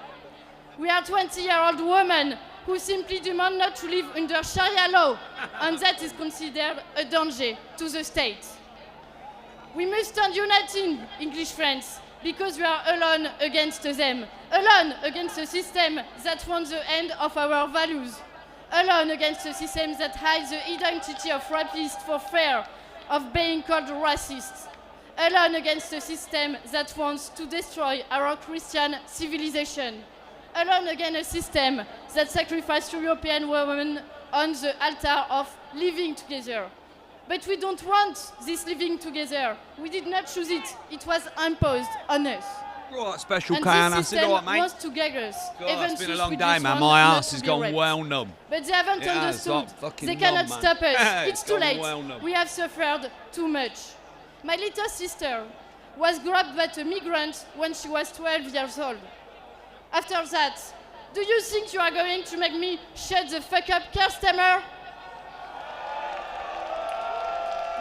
We are 20-year-old women who simply demand not to live under Sharia law, and that is considered a danger to the state. We must stand united, English friends, because we are alone against them, alone against a system that wants the end of our values, alone against a system that hides the identity of rapists for fear of being called racist, alone against a system that wants to destroy our Christian civilization, alone against a system that sacrifices European women on the altar of living together. But we don't want this living together. We did not choose it. It was imposed on us. Right, special and Kyan this acid, system all right, mate. wants to gag us. God, it's been a long day, man. My ass has gone well numb. But they haven't It has, understood. like, fucking They cannot numb, stop man. us. It's It's too gone late. well numb. We have suffered too much. My little sister was grabbed by a migrant when she was 12 years old. After that, do you think you are going to make me shut the fuck up, customer?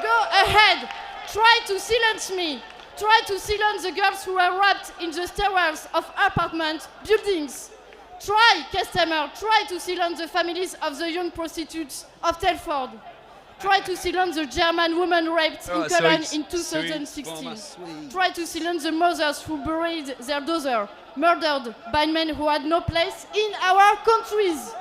Go ahead. Try to silence me. Try to silence the girls who were wrapped in the stairwells of apartment buildings. Try, customer, try to silence the families of the young prostitutes of Telford. Try to silence the German woman raped in Cologne in 2016. Try to silence the mothers who buried their daughter, murdered by men who had no place in our countries.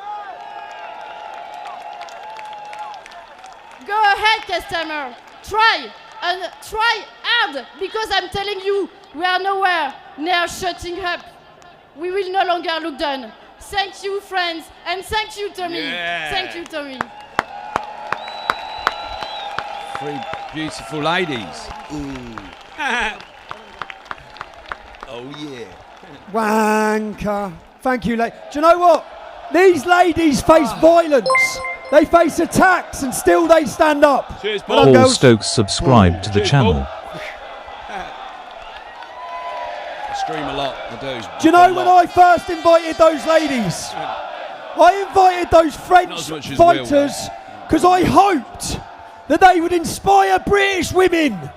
Go ahead, customer. Try, and try hard, because I'm telling you, we are nowhere near shutting up. We will no longer look down. Thank you, friends, and thank you, Tommy. Yeah. Thank you, Tommy. 3 beautiful ladies. Ooh. Oh, yeah. Wanker. Thank you, lady. Do you know what? These ladies face violence. They face attacks, and still they stand up. Cheers, Well done, Paul girls. Stokes subscribe to the Cheers, channel. I stream a lot. I do. Do you know when I first invited those ladies? I invited those Not French as much as fighters because I hoped that they would inspire British women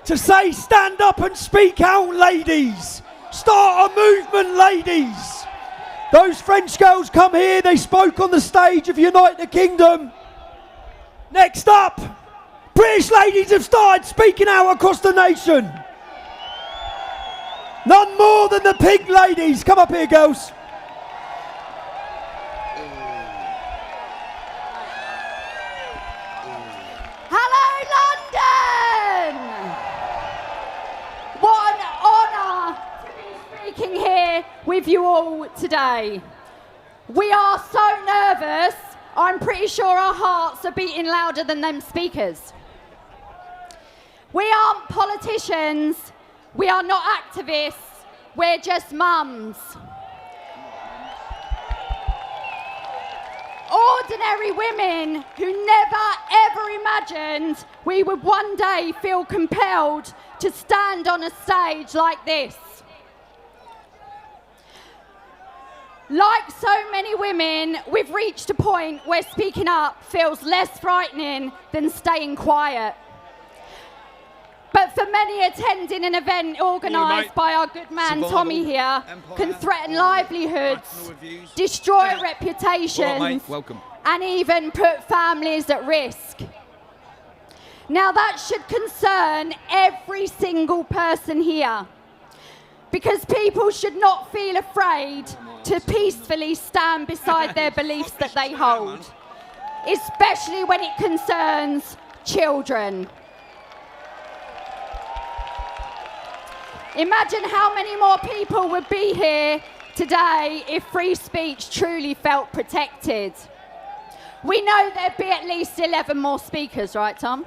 to say, stand up and speak out, ladies. Start a movement, ladies. Those French girls come here, they spoke on the stage of Unite the Kingdom. Next up, British ladies have started speaking out across the nation. None more than the pink ladies. Come up here, girls. Hello, London! What an honour to be speaking here with you all today. We are so nervous, I'm pretty sure our hearts are beating louder than them speakers. We aren't politicians, we are not activists, we're just mums. Ordinary women who never ever imagined we would one day feel compelled to stand on a stage like this. Like so many women, we've reached a point where speaking up feels less frightening than staying quiet. But for many, attending an event organised by our good man Tommy here can threaten livelihoods, destroy reputations, and even put families at risk. Now that should concern every single person here, because people should not feel afraid to peacefully stand beside their beliefs that they hold, especially when it concerns children. Imagine how many more people would be here today if free speech truly felt protected. We know there'd be at least 11 more speakers, right, Tom?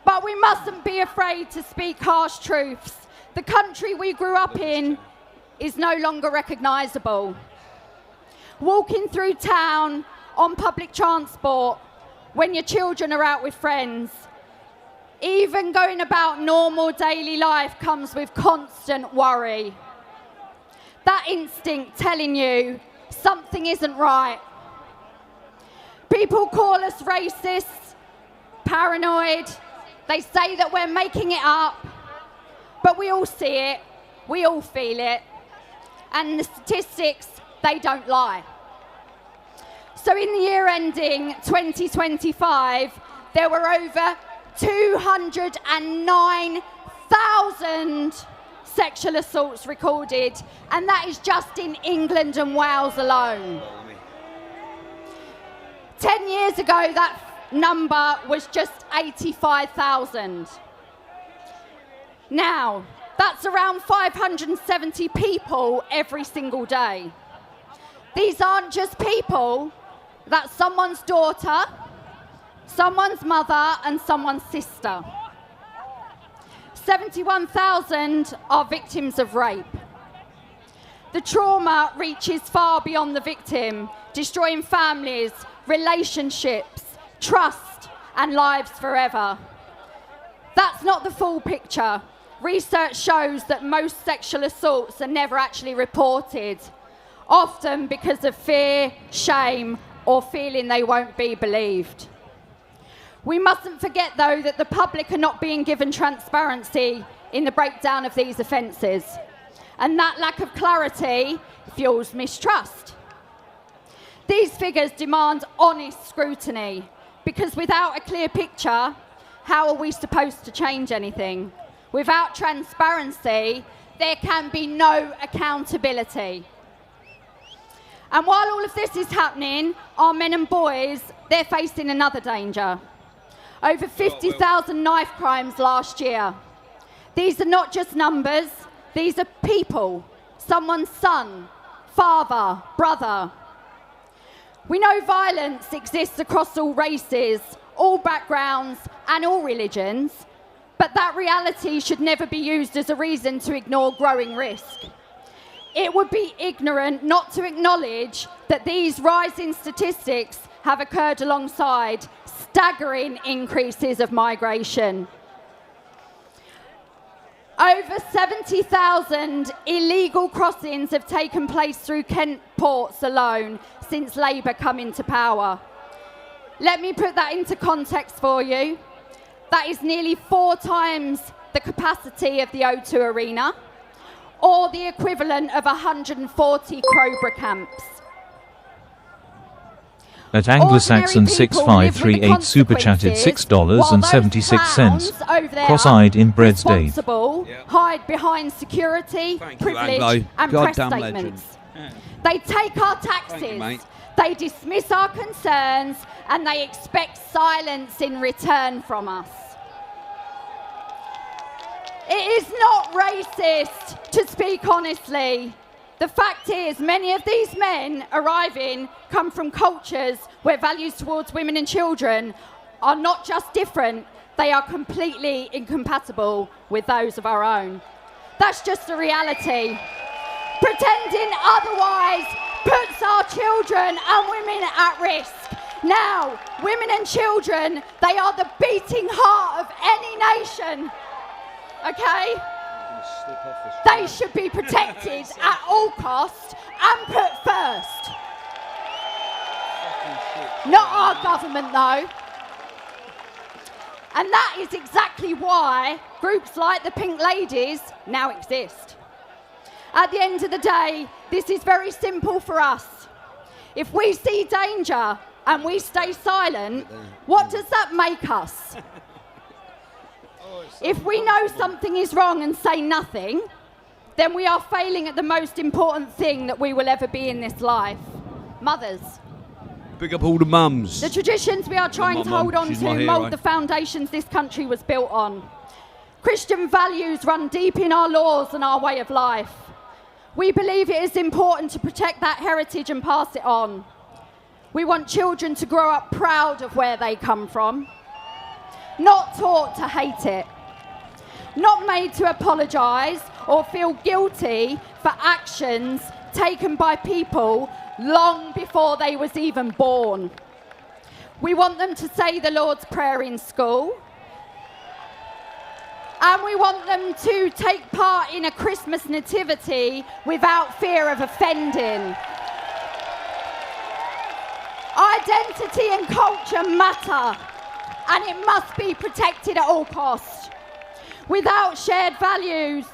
But we mustn't be afraid to speak harsh truths. The country we grew up in is no longer recognisable. Walking through town on public transport when your children are out with friends, even going about normal daily life comes with constant worry. That instinct telling you something isn't right. People call us racist, paranoid. They say that we're making it up, but we all see it, we all feel it, and the statistics, they don't lie. So in the year ending 2025, there were over 209,000 sexual assaults recorded, and that is just in England and Wales alone. 10 years ago, that number was just 85,000. Now, that's around 570 people every single day. These aren't just people, that's someone's daughter, someone's mother, and someone's sister. 71,000 are victims of rape. The trauma reaches far beyond the victim, destroying families, relationships, trust, and lives forever. That's not the full picture. Research shows that most sexual assaults are never actually reported, often because of fear, shame, or feeling they won't be believed. We mustn't forget, though, that the public are not being given transparency in the breakdown of these offences, and that lack of clarity fuels mistrust. These figures demand honest scrutiny, because without a clear picture, how are we supposed to change anything? Without transparency, there can be no accountability. And while all of this is happening, our men and boys, they're facing another danger. Over 50,000 knife crimes last year. These are not just numbers, these are people, someone's son, father, brother. We know violence exists across all races, all backgrounds, and all religions, but that reality should never be used as a reason to ignore growing risk. It would be ignorant not to acknowledge that these rising statistics have occurred alongside staggering increases of migration. Over 70,000 illegal crossings have taken place through Kent ports alone since Labour come into power. Let me put that into context for you. That is nearly 4 times the capacity of the O2 Arena, or the equivalent of 140 Crowborough camps. At Anglo-Saxon 6538 super chatted $6.76. Cross-eyed in Bread's Day. Hide behind security, privilege, and press statements. They take our taxes, they dismiss our concerns, and they expect silence in return from us. It is not racist to speak honestly. The fact is, many of these men arriving come from cultures where values towards women and children are not just different, they are completely incompatible with those of our own. That's just a reality. Pretending otherwise puts our children and women at risk. Now, women and children, they are the beating heart of any nation, okay? They should be protected at all costs and put first. Not our government, though. And that is exactly why groups like the Pink Ladies now exist. At the end of the day, this is very simple for us. If we see danger and we stay silent, what does that make us? If we know something is wrong and say nothing, then we are failing at the most important thing that we will ever be in this life. Mothers. Big up all the mums. The traditions we are trying to hold on to mould the foundations this country was built on. Christian values run deep in our laws and our way of life. We believe it is important to protect that heritage and pass it on. We want children to grow up proud of where they come from, not taught to hate it, not made to apologise or feel guilty for actions taken by people long before they was even born. We want them to say the Lord's Prayer in school, and we want them to take part in a Christmas nativity without fear of offending. Identity and culture matter, and it must be protected at all costs. Without shared values,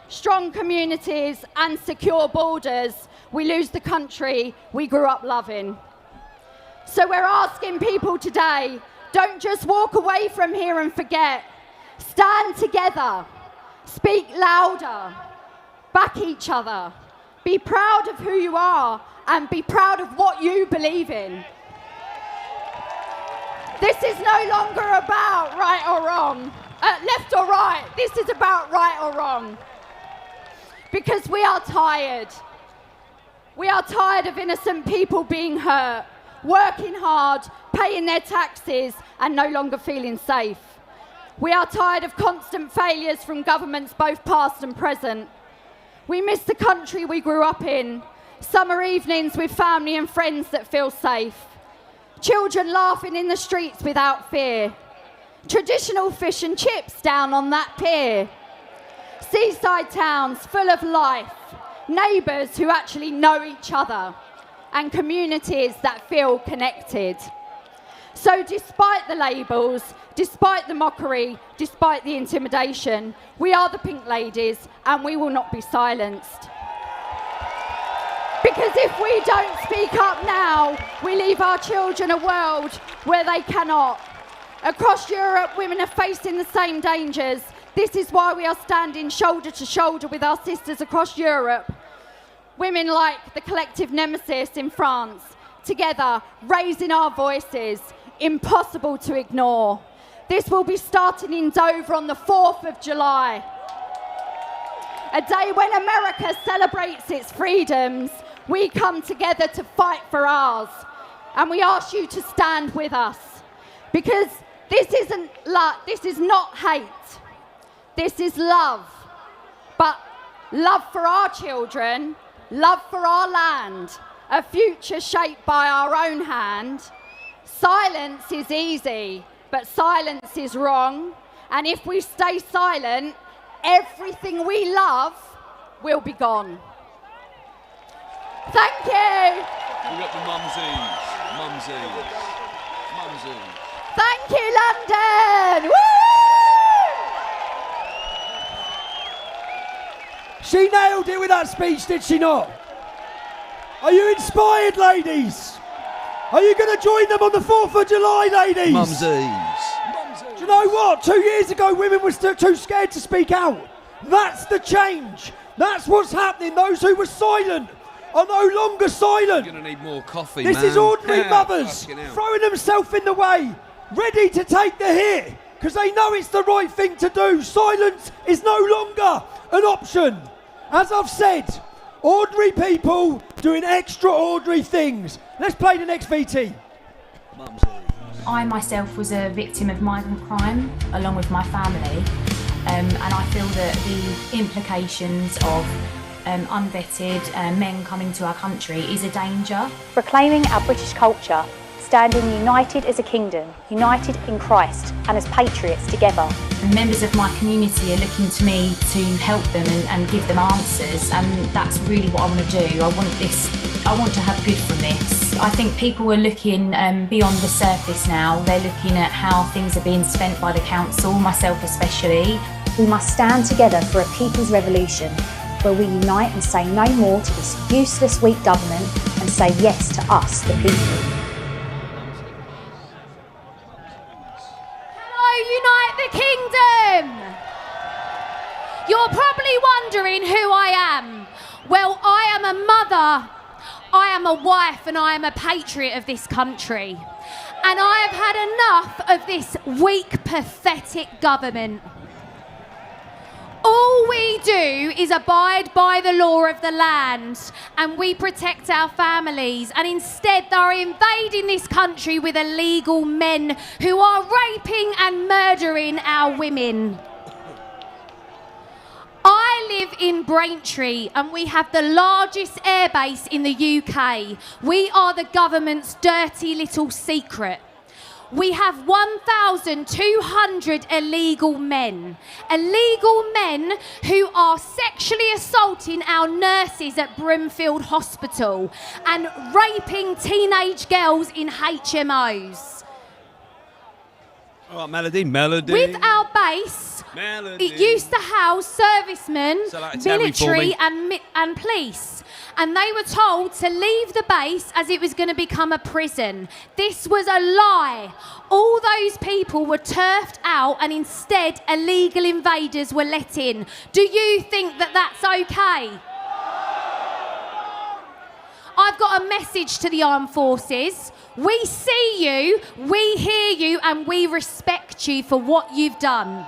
strong communities and secure borders, we lose the country we grew up loving. So we're asking people today, don't just walk away from here and forget. Stand together, speak louder, back each other. Be proud of who you are and be proud of what you believe in. This is no longer about right or wrong, left or right. This is about right or wrong. Because we are tired. We are tired of innocent people being hurt, working hard, paying their taxes, and no longer feeling safe. We are tired of constant failures from governments both past and present. We miss the country we grew up in, summer evenings with family and friends that feel safe, children laughing in the streets without fear, traditional fish and chips down on that pier, seaside towns full of life, neighbours who actually know each other, and communities that feel connected. So despite the labels, despite the mockery, despite the intimidation, we are the Pink Ladies and we will not be silenced. Because if we don't speak up now, we leave our children a world where they cannot. Across Europe, women are facing the same dangers. This is why we are standing shoulder to shoulder with our sisters across Europe. Women like the collective Nemesis in France, together raising our voices, impossible to ignore. This will be starting in Dover on the 4th of July. A day when America celebrates its freedoms, we come together to fight for ours. And we ask you to stand with us. Because this is not hate. This is love. But love for our children, love for our land, a future shaped by our own hand. Silence is easy, but silence is wrong. And if we stay silent, everything we love will be gone. Thank you. We've got the mumsies. Thank you, London. Woo! She nailed it with that speech, did she not? Are you inspired, ladies? Are you going to join them on the 4th of July, ladies? Mumsies. Do you know what? 2 years ago, women were still too scared to speak out. That's the change. That's what's happening. Those who were silent are no longer silent. You're going to need more coffee, This man. is ordinary mothers throwing themselves in the way, ready to take the hit. because they know it's the right thing to do. Silence is no longer an option. As I've said, ordinary people doing extraordinary things. Let's play the next VT. I myself was a victim of migrant crime along with my family, and I feel that the implications of unvetted men coming to our country is a danger. Proclaiming our British culture, standing united as a kingdom, united in Christ and as patriots together. Members of my community are looking to me to help them and give them answers, and that's really what I want to do. I want to have good from this. I think people are looking beyond the surface now. They're looking at how things are being spent by the council, myself especially. We must stand together for a people's revolution, where we unite and say no more to this useless, weak government and say yes to us, the people. Unite the kingdom! You're probably wondering who I am. Well, I am a mother, I am a wife, and I am a patriot of this country. And I have had enough of this weak, pathetic government. All we do is abide by the law of the land, and we protect our families, and instead they're invading this country with illegal men who are raping and murdering our women. I live in Braintree, and we have the largest airbase in the UK. We are the government's dirty little secret. We have 1,200 illegal men who are sexually assaulting our nurses at Broomfield Hospital and raping teenage girls in HMOs. All right, Melody. With our base, it used to house servicemen, military and police. And they were told to leave the base as it was going to become a prison. This was a lie. All those people were turfed out, and instead illegal invaders were let in. Do you think that that's okay? I've got a message to the armed forces. We see you, we hear you, and we respect you for what you've done.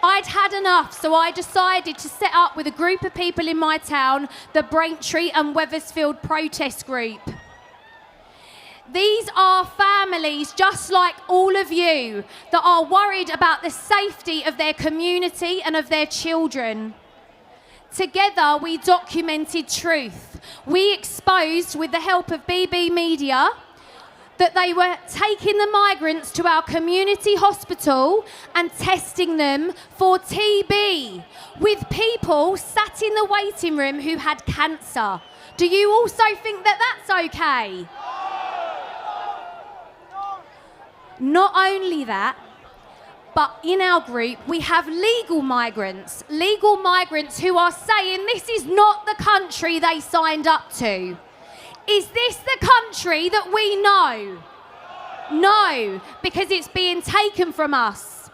I'd had enough, so I decided to set up with a group of people in my town, the Braintree and Wethersfield protest group. These are families just like all of you that are worried about the safety of their community and of their children. Together, we documented truth. We exposed, with the help of BB Media, that they were taking the migrants to our community hospital and testing them for TB, with people sat in the waiting room who had cancer. Do you also think that that's okay? Not only that, but in our group we have legal migrants who are saying this is not the country they signed up to. Is this the country that we know? No, because it's being taken from us.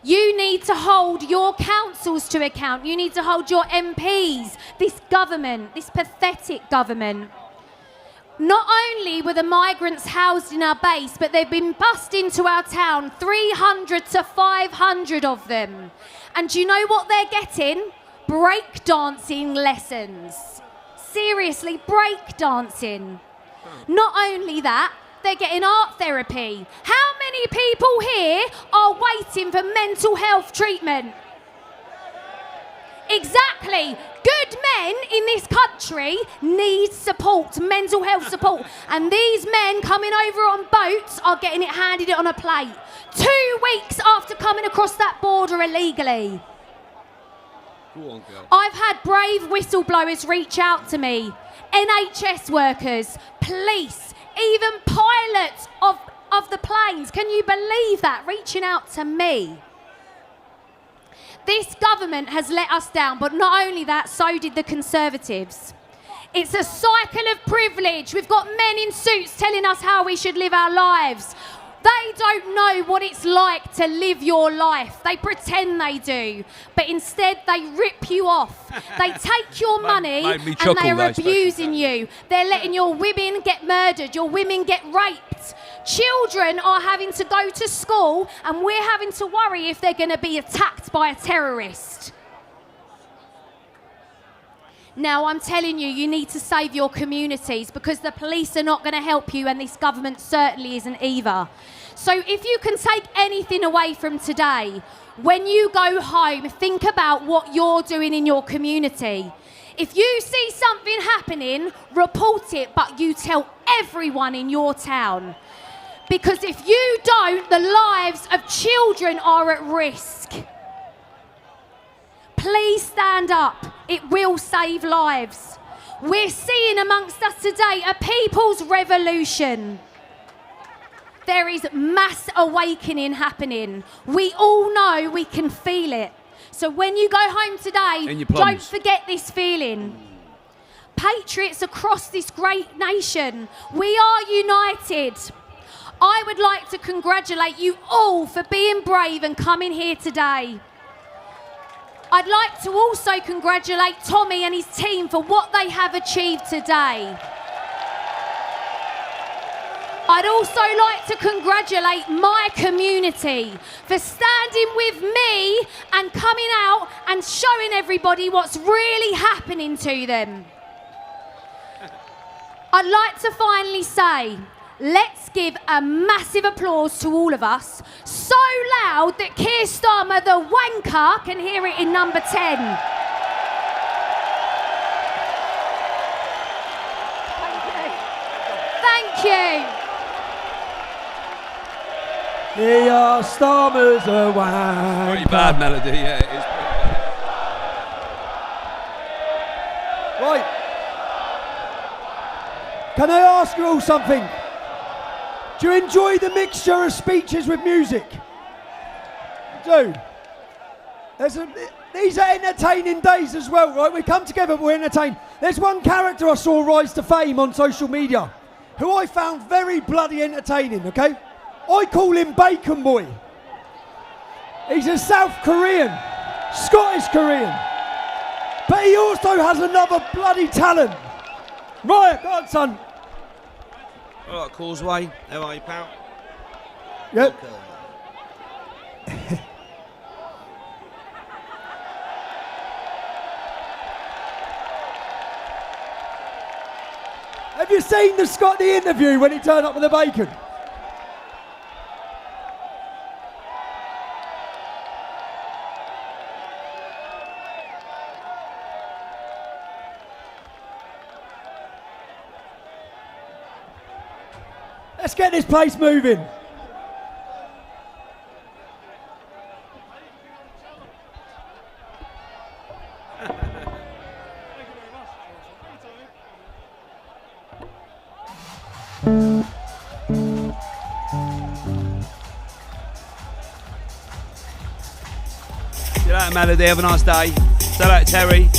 You need to hold your councils to account. You need to hold your MPs, this government, this pathetic government. Not only were the migrants housed in our base, but they've been bussed into our town, 300 to 500 of them. And do you know what they're getting? Breakdancing lessons. Seriously, breakdancing. Not only that, they're getting art therapy. How many people here are waiting for mental health treatment? Exactly. Good men in this country need support, mental health support. And these men coming over on boats are getting it handed on a plate. 2 weeks after coming across that border illegally. I've had brave whistleblowers reach out to me. NHS workers, police, even pilots of the planes. Can you believe that? Reaching out to me. This government has let us down, but not only that, so did the Conservatives. It's a cycle of privilege. We've got men in suits telling us how we should live our lives. They don't know what it's like to live your life. They pretend they do, but instead they rip you off. They take your money and they're abusing you. They're letting your women get murdered, your women get raped. Children are having to go to school and we're having to worry if they're going to be attacked by a terrorist. Now, I'm telling you, you need to save your communities because the police are not going to help you and this government certainly isn't either. So if you can take anything away from today, when you go home, think about what you're doing in your community. If you see something happening, report it, but you tell everyone in your town. Because if you don't, the lives of children are at risk. Please stand up. It will save lives. We're seeing amongst us today a people's revolution. There is mass awakening happening. We all know, we can feel it. So when you go home today, don't forget this feeling. Patriots across this great nation, we are united. I would like to congratulate you all for being brave and coming here today. I'd like to also congratulate Tommy and his team for what they have achieved today. I'd also like to congratulate my community for standing with me and coming out and showing everybody what's really happening to them. I'd like to finally say, let's give a massive applause to all of us, so loud that Keir Starmer, the wanker, can hear it in number 10. Thank you. Keir Starmer's a wanker. Pretty bad melody, yeah, it is. Right. Can I ask you all something? Do you enjoy the mixture of speeches with music? You do? These are entertaining days as well, right? We come together, we're entertained. There's one character I saw rise to fame on social media who I found very bloody entertaining, okay? I call him Bacon Boy. He's a South Korean, Scottish Korean. But he also has another bloody talent. Right, go on, son. All right, Causeway. How are you, pal? Yep. Have you seen the Scotty interview when he turned up with the bacon? Let's get this place moving. See you later, Melody. Have a nice day. See you later, Terry.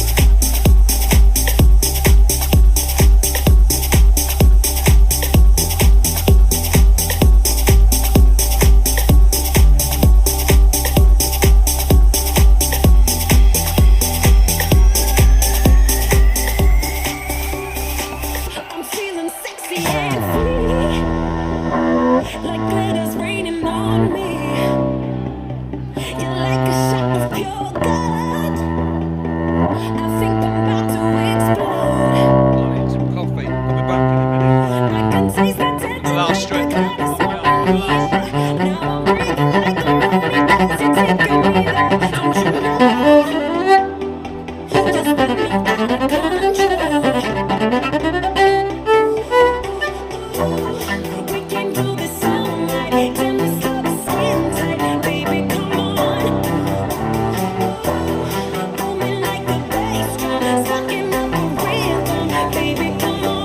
Baby, come on.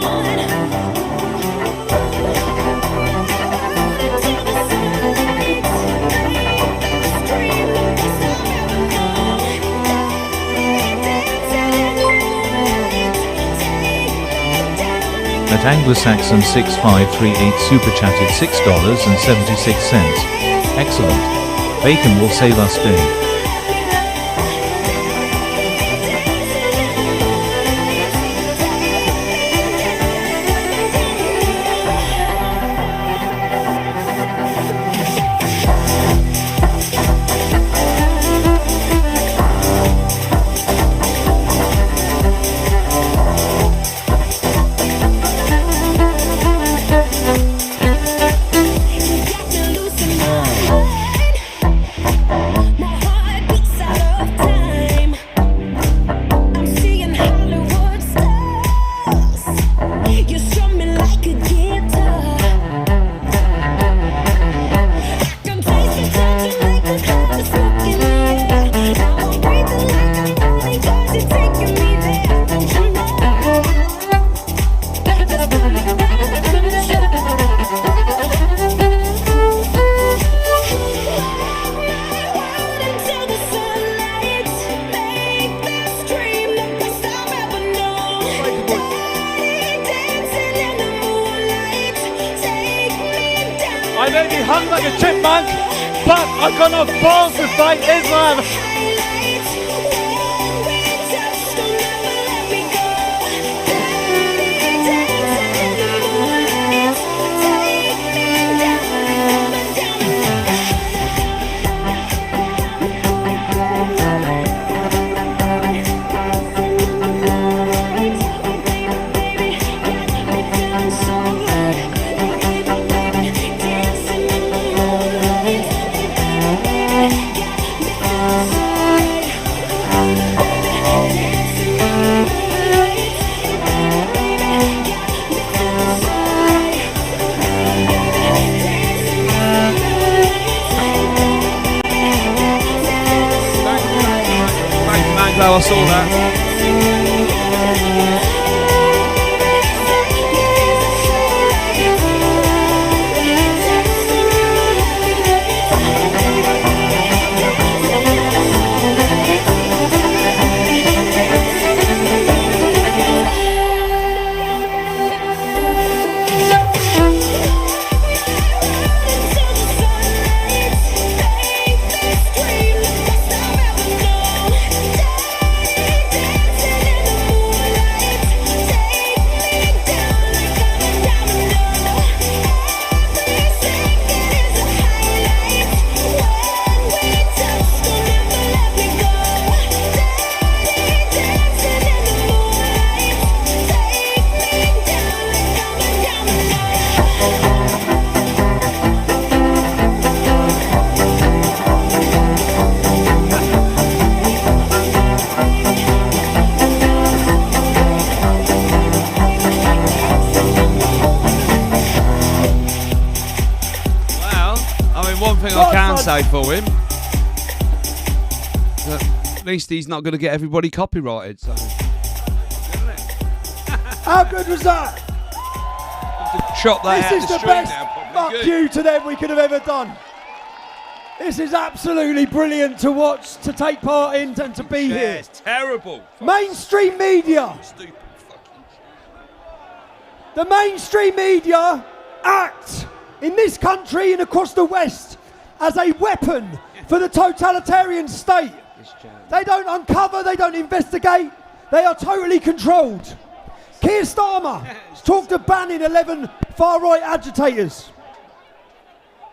At Anglo-Saxon 6538 super chatted $6.76. Excellent. Bacon will save us day. I may be hung like a chipmunk, but I've got enough balls to fight Islam. I saw that. Say for him, at least he's not going to get everybody copyrighted. So. How good was that? Chop that this is the best fuck you to them we could have ever done. This is absolutely brilliant to watch, to take part in, and to be here. It's terrible. Mainstream media. The mainstream media act in this country and across the West as a weapon for the totalitarian state. They don't uncover, they don't investigate, they are totally controlled. Keir Starmer talked of banning 11 far-right agitators.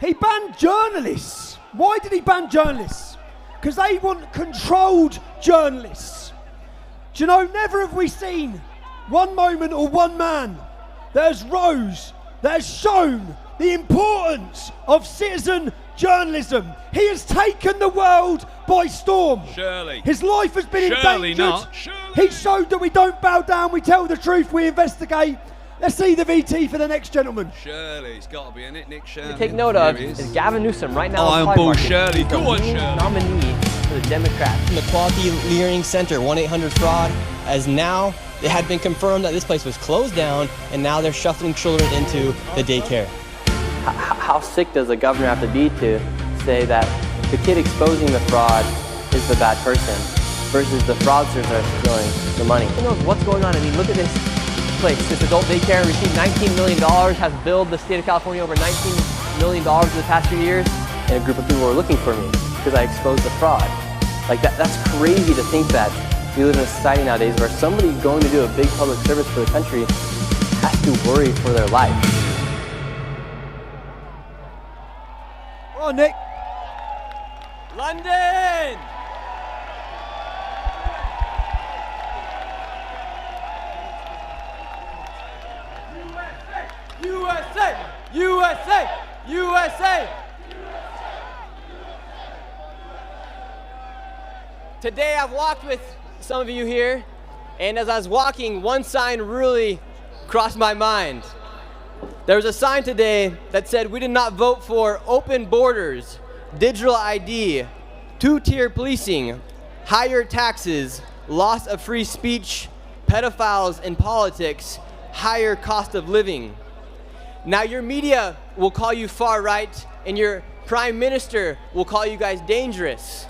He banned journalists. Why did he ban journalists? Because they want controlled journalists. Do you know, never have we seen one moment or one man that has rose, that has shown the importance of citizen journalism. He has taken the world by storm. Surely. His life has been Surely endangered. Not. Surely. He showed that we don't bow down, we tell the truth, we investigate. Let's see the VT for the next gentleman. Shirley, it's got to be in it, Nick Shirley. Take note of is Gavin Newsom right now. I am Bull Shirley. Go on, Shirley. Nominee for the Democrats. The Quality Leering Center, 1-800-FRAUD, as now it had been confirmed that this place was closed down, and now they're shuffling children into the daycare. How sick does the governor have to be to say that the kid exposing the fraud is the bad person versus the fraudsters that are stealing the money? Who knows what's going on? I mean, look at this place. This adult daycare received $19 million, has billed the state of California over $19 million in the past few years, and a group of people were looking for me because I exposed the fraud. Like that's crazy to think that we live in a society nowadays where somebody going to do a big public service for the country has to worry for their life. Oh, Nick. London! USA! USA! USA! Today I've walked with some of you here, and as I was walking, one sign really crossed my mind. There was a sign today that said, "We did not vote for open borders, digital ID, two-tier policing, higher taxes, loss of free speech, pedophiles in politics, higher cost of living." Now your media will call you far right, and your prime minister will call you guys dangerous.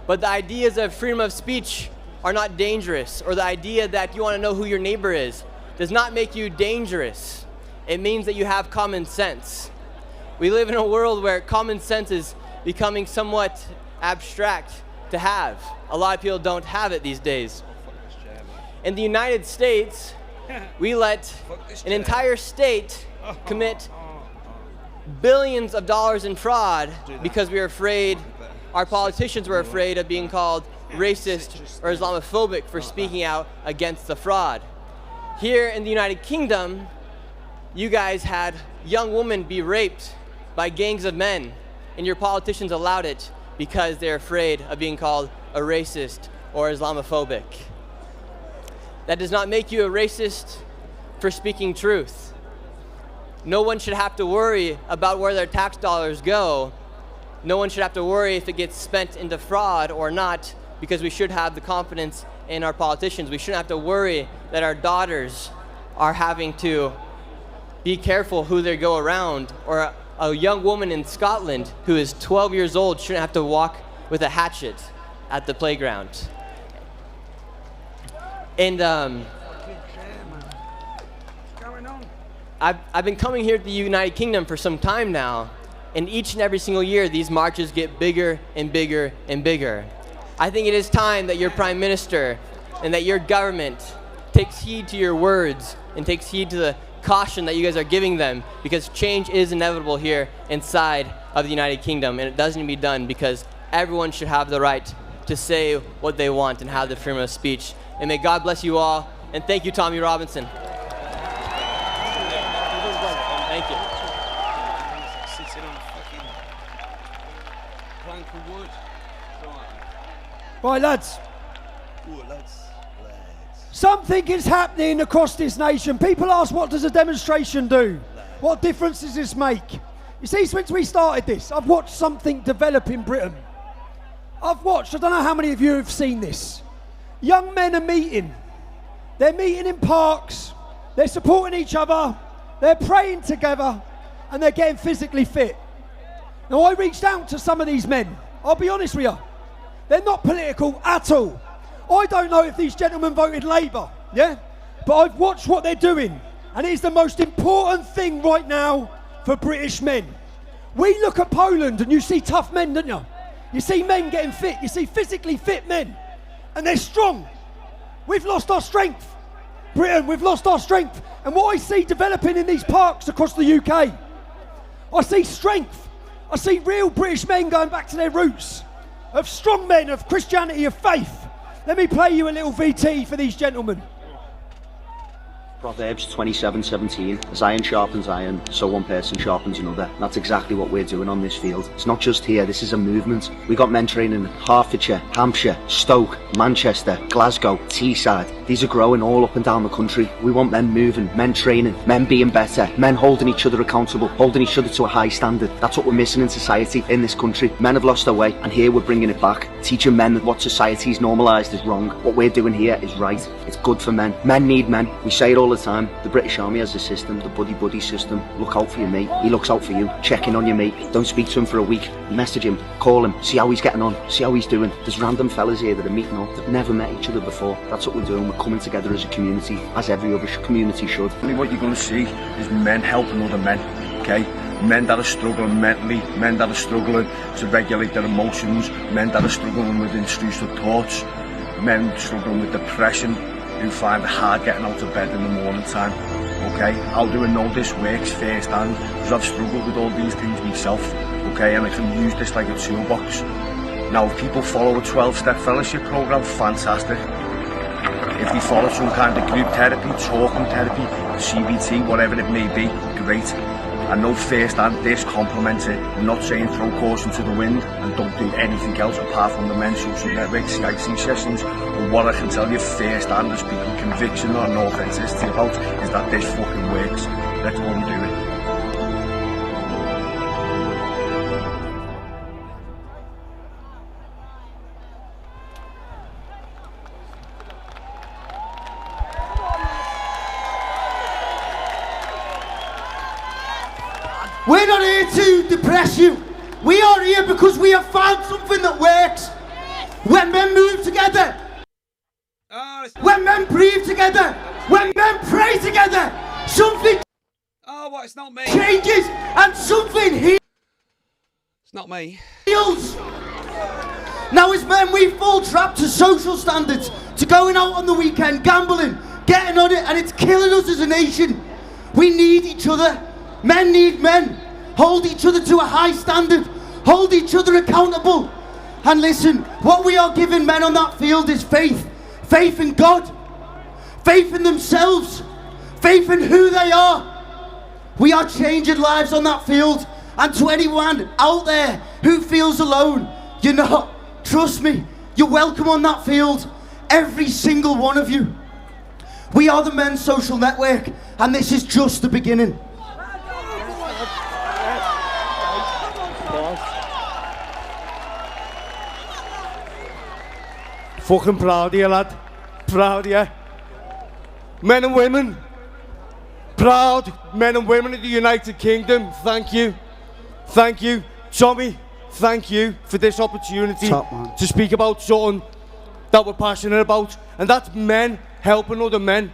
But the ideas of freedom of speech are not dangerous, or the idea that you want to know who your neighbor is does not make you dangerous. It means that you have common sense. We live in a world where common sense is becoming somewhat abstract to have. A lot of people don't have it these days. In the United States, we let an entire state commit billions of dollars in fraud because we were afraid, our politicians were afraid of being called racist or Islamophobic for speaking out against the fraud. Here in the United Kingdom, you guys had young women be raped by gangs of men, and your politicians allowed it because they're afraid of being called a racist or Islamophobic. That does not make you a racist for speaking truth. No one should have to worry about where their tax dollars go. No one should have to worry if it gets spent into fraud or not, because we should have the confidence in our politicians. We shouldn't have to worry that our daughters are having to be careful who they go around, or a young woman in Scotland who is 12 years old shouldn't have to walk with a hatchet at the playground. And I've been coming here to the United Kingdom for some time now, and each and every single year these marches get bigger and bigger and bigger. I think it is time that your Prime Minister and that your government takes heed to your words and takes heed to the caution that you guys are giving them, because change is inevitable here inside of the United Kingdom, and it does need to be done because everyone should have the right to say what they want and have the freedom of speech. And may God bless you all, and thank you, Tommy Robinson. Thank you. Right, lads. Something is happening across this nation. People ask, what does a demonstration do? What difference does this make? You see, since we started this, I've watched something develop in Britain. I don't know how many of you have seen this. Young men are meeting. They're meeting in parks. They're supporting each other. They're praying together, and they're getting physically fit. Now, I reached out to some of these men. I'll be honest with you. They're not political at all. I don't know if these gentlemen voted Labour, yeah? But I've watched what they're doing, and it is the most important thing right now for British men. We look at Poland, and you see tough men, don't you? You see men getting fit. You see physically fit men, and they're strong. We've lost our strength. Britain, we've lost our strength. And what I see developing in these parks across the UK, I see strength. I see real British men going back to their roots, of strong men, of Christianity, of faith. Let me play you a little VT for these gentlemen. Proverbs 27:17, as iron sharpens iron, so one person sharpens another. And that's exactly what we're doing on this field. It's not just here, this is a movement. We got men training in Hertfordshire, Hampshire, Stoke, Manchester, Glasgow, Teesside. These are growing all up and down the country. We want men moving, men training, men being better, men holding each other accountable, holding each other to a high standard. That's what we're missing in society, in this country. Men have lost their way, and here we're bringing it back, teaching men that what society's normalised is wrong. What we're doing here is right. It's good for men. Men need men. We say it all the time. The British Army has a system, the buddy-buddy system. Look out for your mate. He looks out for you. Check in on your mate. Don't speak to him for a week. message him, call him, see how he's getting on, see how he's doing. There's random fellas here that are meeting up that never met each other before. That's what we're doing. We're coming together as a community, as every other community should. What you're going to see is men helping other men, okay? Men that are struggling mentally, men that are struggling to regulate their emotions, men that are struggling with intrusive thoughts, men struggling with depression, who find it hard getting out of bed in the morning time. Okay, how do I know this works firsthand? Because I've struggled with all these things myself, okay, and I can use this like a toolbox. Now, if people follow a 12-step fellowship program, fantastic. If they follow some kind of group therapy, talking therapy, CBT, whatever it may be, great. I know firsthand this complements it. I'm not saying throw caution to the wind and don't do anything else apart from the men's social network Skyping sessions. But what I can tell you firsthand and speak with conviction and authenticity about is that this fucking works. Let's go and do it. We're not here to depress you. We are here because we have found something that works. When men move together, when men breathe together, when men pray together, something it's not me. changes and something heals. It's not me. Now as men we fall trapped to social standards, to going out on the weekend, gambling, getting on it, and it's killing us as a nation. We need each other. Men need men. Hold each other to a high standard. Hold each other accountable. And listen, what we are giving men on that field is faith. Faith in God. Faith in themselves. Faith in who they are. We are changing lives on that field. And to anyone out there who feels alone, you're not. Trust me, you're welcome on that field. Every single one of you. We are the men's social network, and this is just the beginning. Fucking proud of you, lad. Proud of you. Men and women. Proud men and women of the United Kingdom. Thank you. Thank you. Tommy, thank you for this opportunity to speak about something that we're passionate about. And that's men helping other men.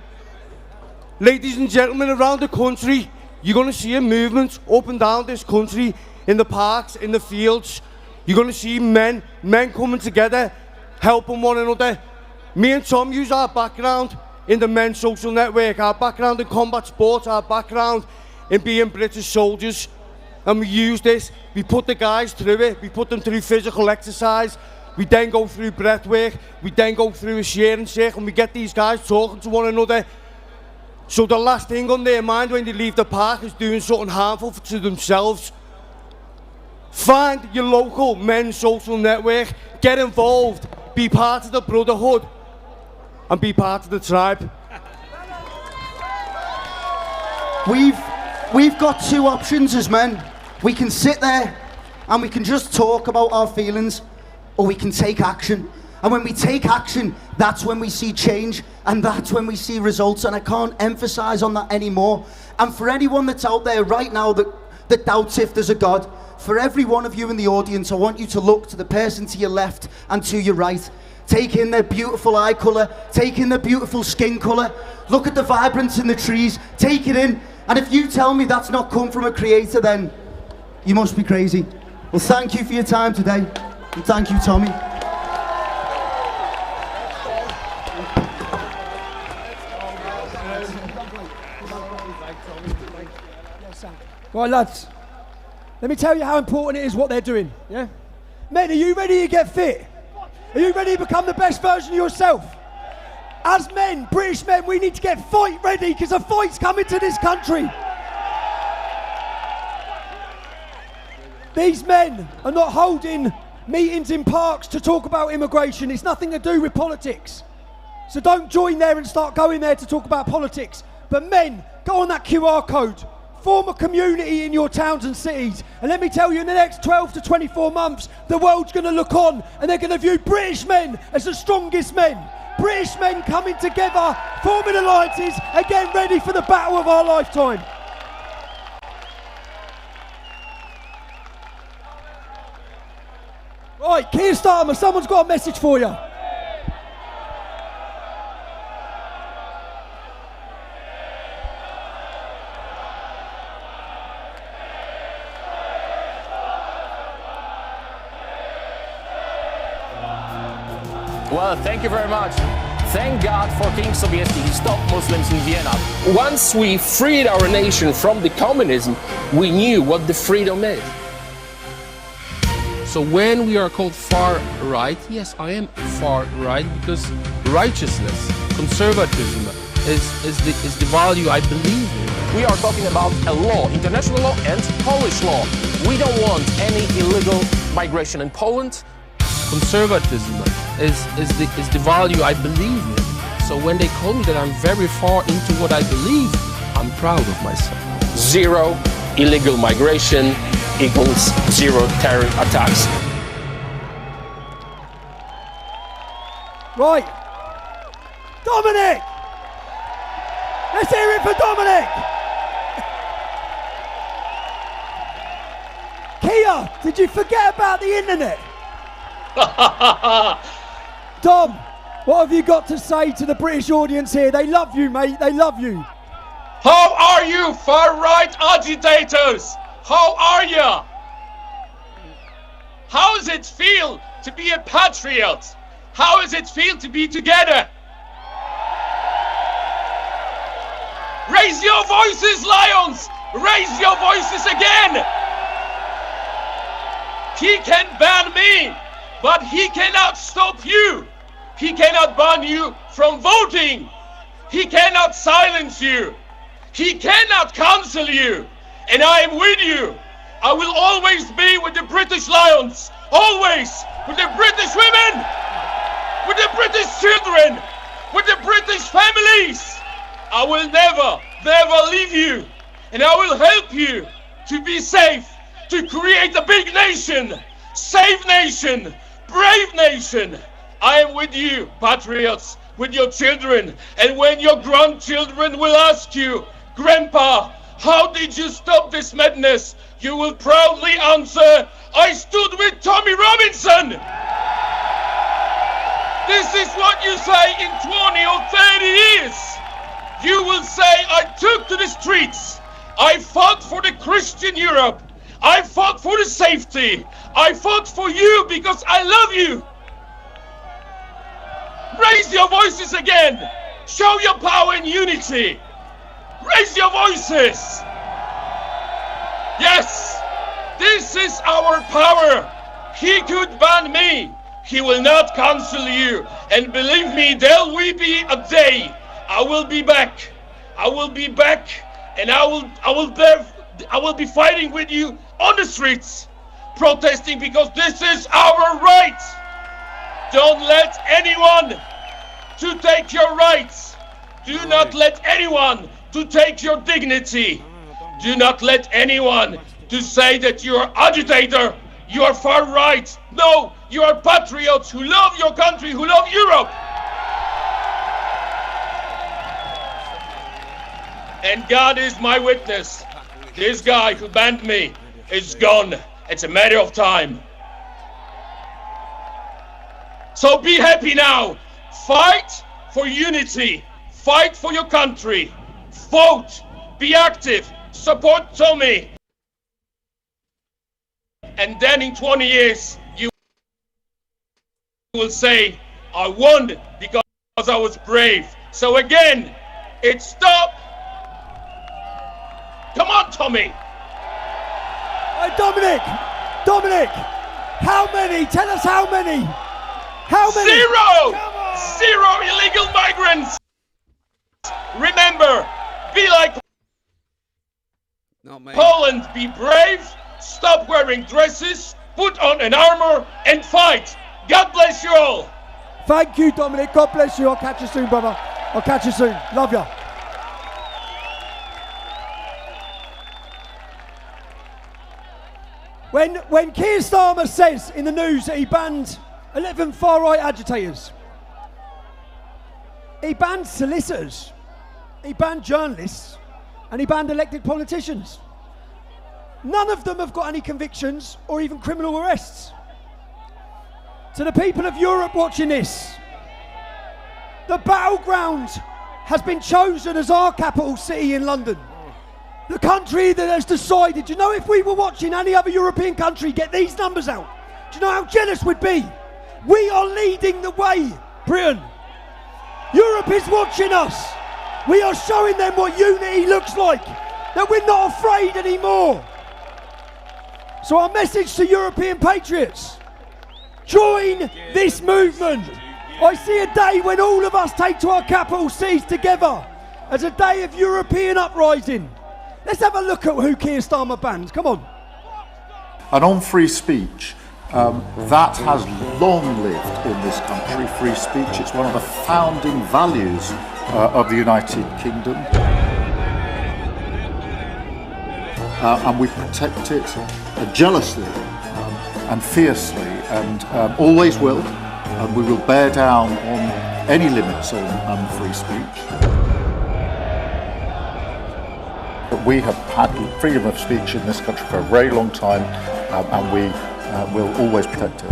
Ladies and gentlemen, around the country, you're going to see a movement up and down this country, in the parks, in the fields. You're going to see men coming together, helping one another. Me and Tom use our background in the men's social network, our background in combat sports, our background in being British soldiers, and we use this. We put the guys through it, we put them through physical exercise, we then go through breath work, we then go through a sharing circle, and we get these guys talking to one another. So the last thing on their mind when they leave the park is doing something harmful to themselves. Find your local men's social network, get involved, be part of the brotherhood, and be part of the tribe. We've got two options as men. We can sit there and we can just talk about our feelings, or we can take action. And when we take action, that's when we see change, and that's when we see results, and I can't emphasize on that anymore. And for anyone that's out there right now that doubts if there's a God, for every one of you in the audience, I want you to look to the person to your left and to your right. Take in their beautiful eye colour, take in their beautiful skin colour, look at the vibrance in the trees, take it in. And if you tell me that's not come from a creator, then you must be crazy. Well, thank you for your time today, and thank you, Tommy. Right, lads, let me tell you how important it is what they're doing, yeah? Men, are you ready to get fit? Are you ready to become the best version of yourself? As men, British men, we need to get fight ready, because a fight's coming to this country. These men are not holding meetings in parks to talk about immigration. It's nothing to do with politics. So don't join there and start going there to talk about politics. But men, go on that QR code. Form a community in your towns and cities. And let me tell you, in the next 12 to 24 months, the world's going to look on and they're going to view British men as the strongest men. British men coming together, forming alliances, and getting ready for the battle of our lifetime. Right, Keir Starmer, someone's got a message for you. Well, thank you very much. Thank God for King Sobieski. He stopped Muslims in Vienna. Once we freed our nation from the communism, we knew what the freedom is. So when we are called far right, yes, I am far right because righteousness, conservatism is the value I believe in. We are talking about a law, international law and Polish law. We don't want any illegal migration in Poland. Conservatism is the value I believe in. So when they call me that I'm very far into what I believe, I'm proud of myself. Zero illegal migration equals zero terror attacks. Right. Dominic! Let's hear it for Dominic! Kia, did you forget about the internet? Dom, what have you got to say to the British audience here? They love you, mate. They love you. How are you, far-right agitators? How are you? How does it feel to be a patriot? How does it feel to be together? Raise your voices, lions! Raise your voices again! He can ban me, but he cannot stop you. He cannot ban you from voting. He cannot silence you. He cannot cancel you. And I am with you. I will always be with the British lions. Always with the British women. With the British children. With the British families. I will never leave you. And I will help you to be safe. To create a big nation. Safe nation. Brave nation. I am with you, patriots, with your children. And when your grandchildren will ask you, Grandpa, how did you stop this madness? You will proudly answer, I stood with Tommy Robinson. This is what you say in 20 or 30 years. You will say, I took to the streets. I fought for the Christian Europe. I fought for the safety. I fought for you because I love you. Raise your voices again. Show your power and unity. Raise your voices. Yes, this is our power. He could ban me. He will not cancel you. And believe me, there will be a day. I will be back. I will be back, and I will be fighting with you on the streets, protesting because this is our right. Don't let anyone to take your rights. Do not let anyone to take your dignity. Do not let anyone to say that you are agitator, you are far right. No, you are patriots who love your country, who love Europe. And God is my witness. This guy who banned me is gone. It's a matter of time. So be happy now. Fight for unity. Fight for your country. Vote. Be active. Support Tommy. And then in 20 years, you will say, I won because I was brave. So again, it's stop. Come on, Tommy. Dominic, how many? Tell us how many. How many? Zero illegal migrants. Remember, be like Poland, be brave, stop wearing dresses, put on an armor and fight. God bless you all. Thank you, Dominic. God bless you. I'll catch you soon, brother. I'll catch you soon. Love you. When Keir Starmer says in the news that he banned 11 far-right agitators, he banned solicitors, he banned journalists, and he banned elected politicians. None of them have got any convictions or even criminal arrests. To the people of Europe watching this, the battleground has been chosen as our capital city in London. The country that has decided, you know, if we were watching any other European country get these numbers out, do you know how jealous we'd be? We are leading the way, Britain. Europe is watching us. We are showing them what unity looks like, that we're not afraid anymore. So our message to European patriots, join this movement. I see a day when all of us take to our capital cities together as a day of European uprising. Let's have a look at who Keir Starmer bans. Come on. And on free speech, that has long lived in this country, free speech. It's one of the founding values of the United Kingdom. And we protect it jealously and fiercely and always will. And we will bear down on any limits on free speech. But we have had freedom of speech in this country for a very long time, and we will always protect it.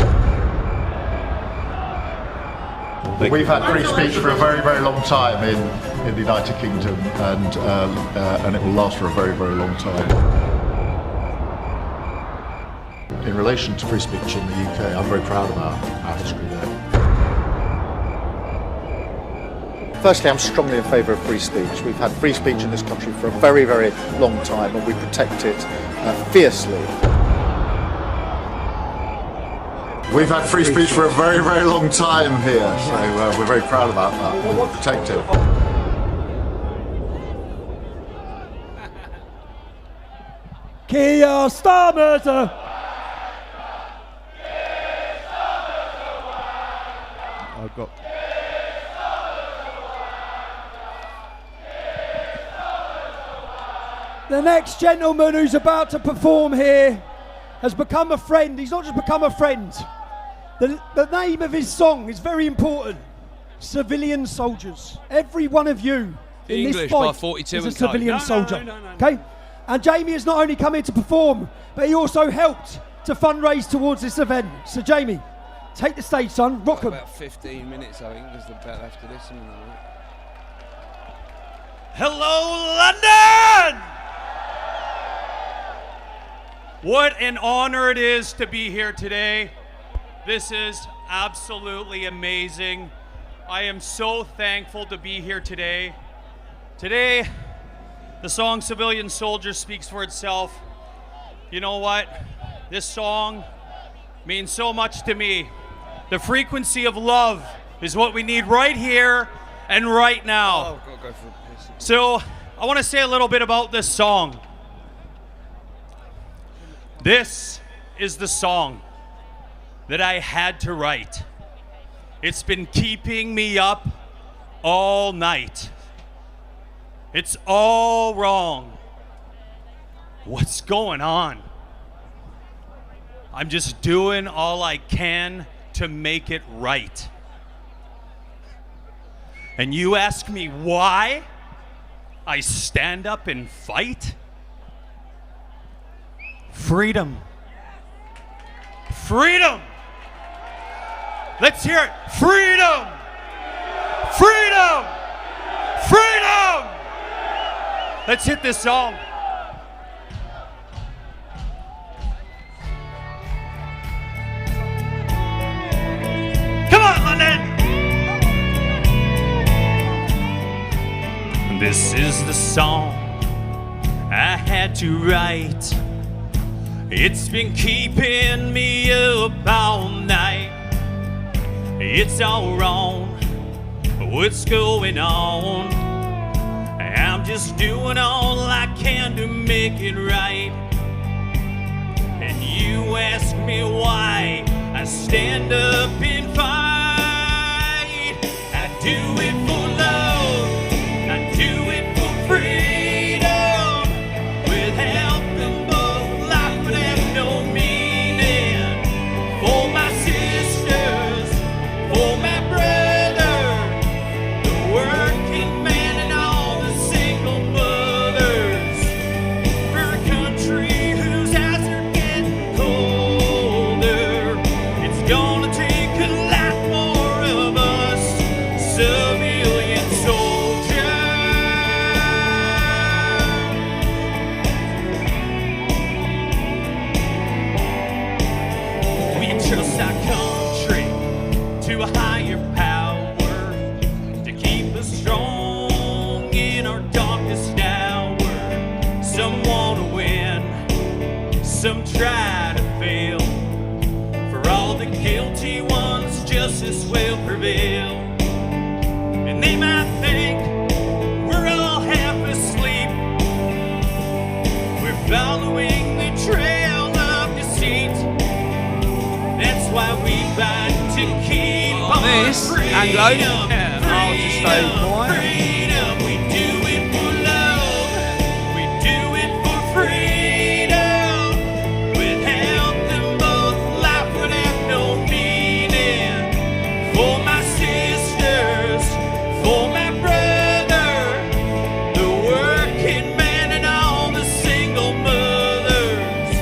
We've had free speech for a very, very long time in the United Kingdom, and it will last for a very, very long time. In relation to free speech in the UK, I'm very proud of our history there. Firstly, I'm strongly in favour of free speech. We've had free speech in this country for a very, very long time, and we protect it fiercely. We've had free speech for a very, very long time here, so we're very proud about that. We'll protect it. Keir Starmer. I've got. The next gentleman who's about to perform here has become a friend. He's not just become a friend. The name of his song is very important. Civilian Soldiers. Every one of you in English this fight by 42 is a and civilian co. soldier. Okay? And Jamie has not only come here to perform, but he also helped to fundraise towards this event. So Jamie, take the stage, son. Rock 'em. About 15 minutes, I think, is the bet after this. Hello, London! What an honor it is to be here today. This is absolutely amazing. I am so thankful to be here today. Today, the song Civilian Soldier speaks for itself. You know what? This song means so much to me. The frequency of love is what we need right here and right now. So I want to say a little bit about this song. This is the song that I had to write. It's been keeping me up all night. It's all wrong. What's going on? I'm just doing all I can to make it right. And you ask me why I stand up and fight? Freedom. Freedom. Let's hear it. Freedom. Freedom. Freedom. Let's hit this song. Come on, London. This is the song I had to write. It's been keeping me up all night. It's all wrong, what's going on? I'm just doing all I can to make it right. And you ask me why I stand up and fight. I do it for love, I do it for freedom. Without them both, life would have no meaning. For my sisters, for my brother, the working man and all the single mothers. For a country whose eyes are getting colder, it's gonna take justice will prevail. And they might think we're all half asleep. We're following the trail of deceit. That's why we fight to keep on this, Anglo. Yeah, I'll just stay quiet. freedom. We do it for love. We do it for freedom. Without them both, life would have no meaning. For my sisters, for my brother, the working man and all the single mothers.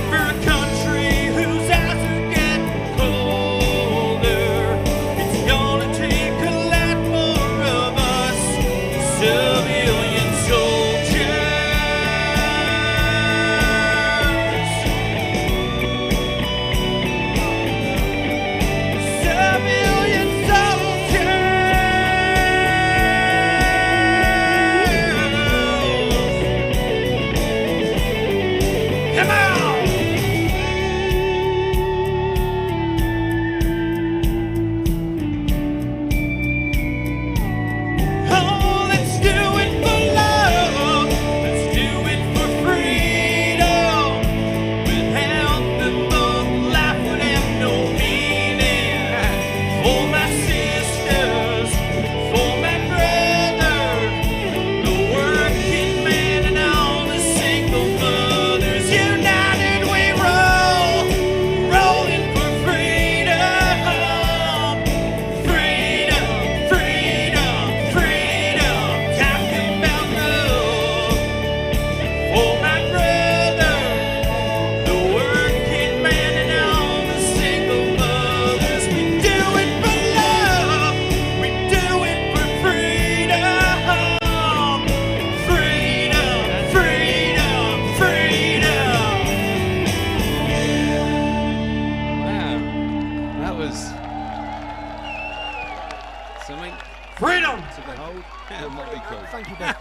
For a country whose eyes are getting colder. It's gonna take a lot more of us, civilian soldiers. Civilian soldiers. Come on! Oh, let's do it for love. Let's do it for freedom. Without them both, life would have no meaning. For my sisters, for my brother, the working man and all the single mothers. United we roll, rolling for freedom. Freedom, freedom, freedom. Talking about love. For my brother, the working man and all the single mothers. We do it for love. We do it for freedom. Freedom, freedom, freedom. Wow, that was something. Freedom! To behold. That might be cool. Thank you, Ben.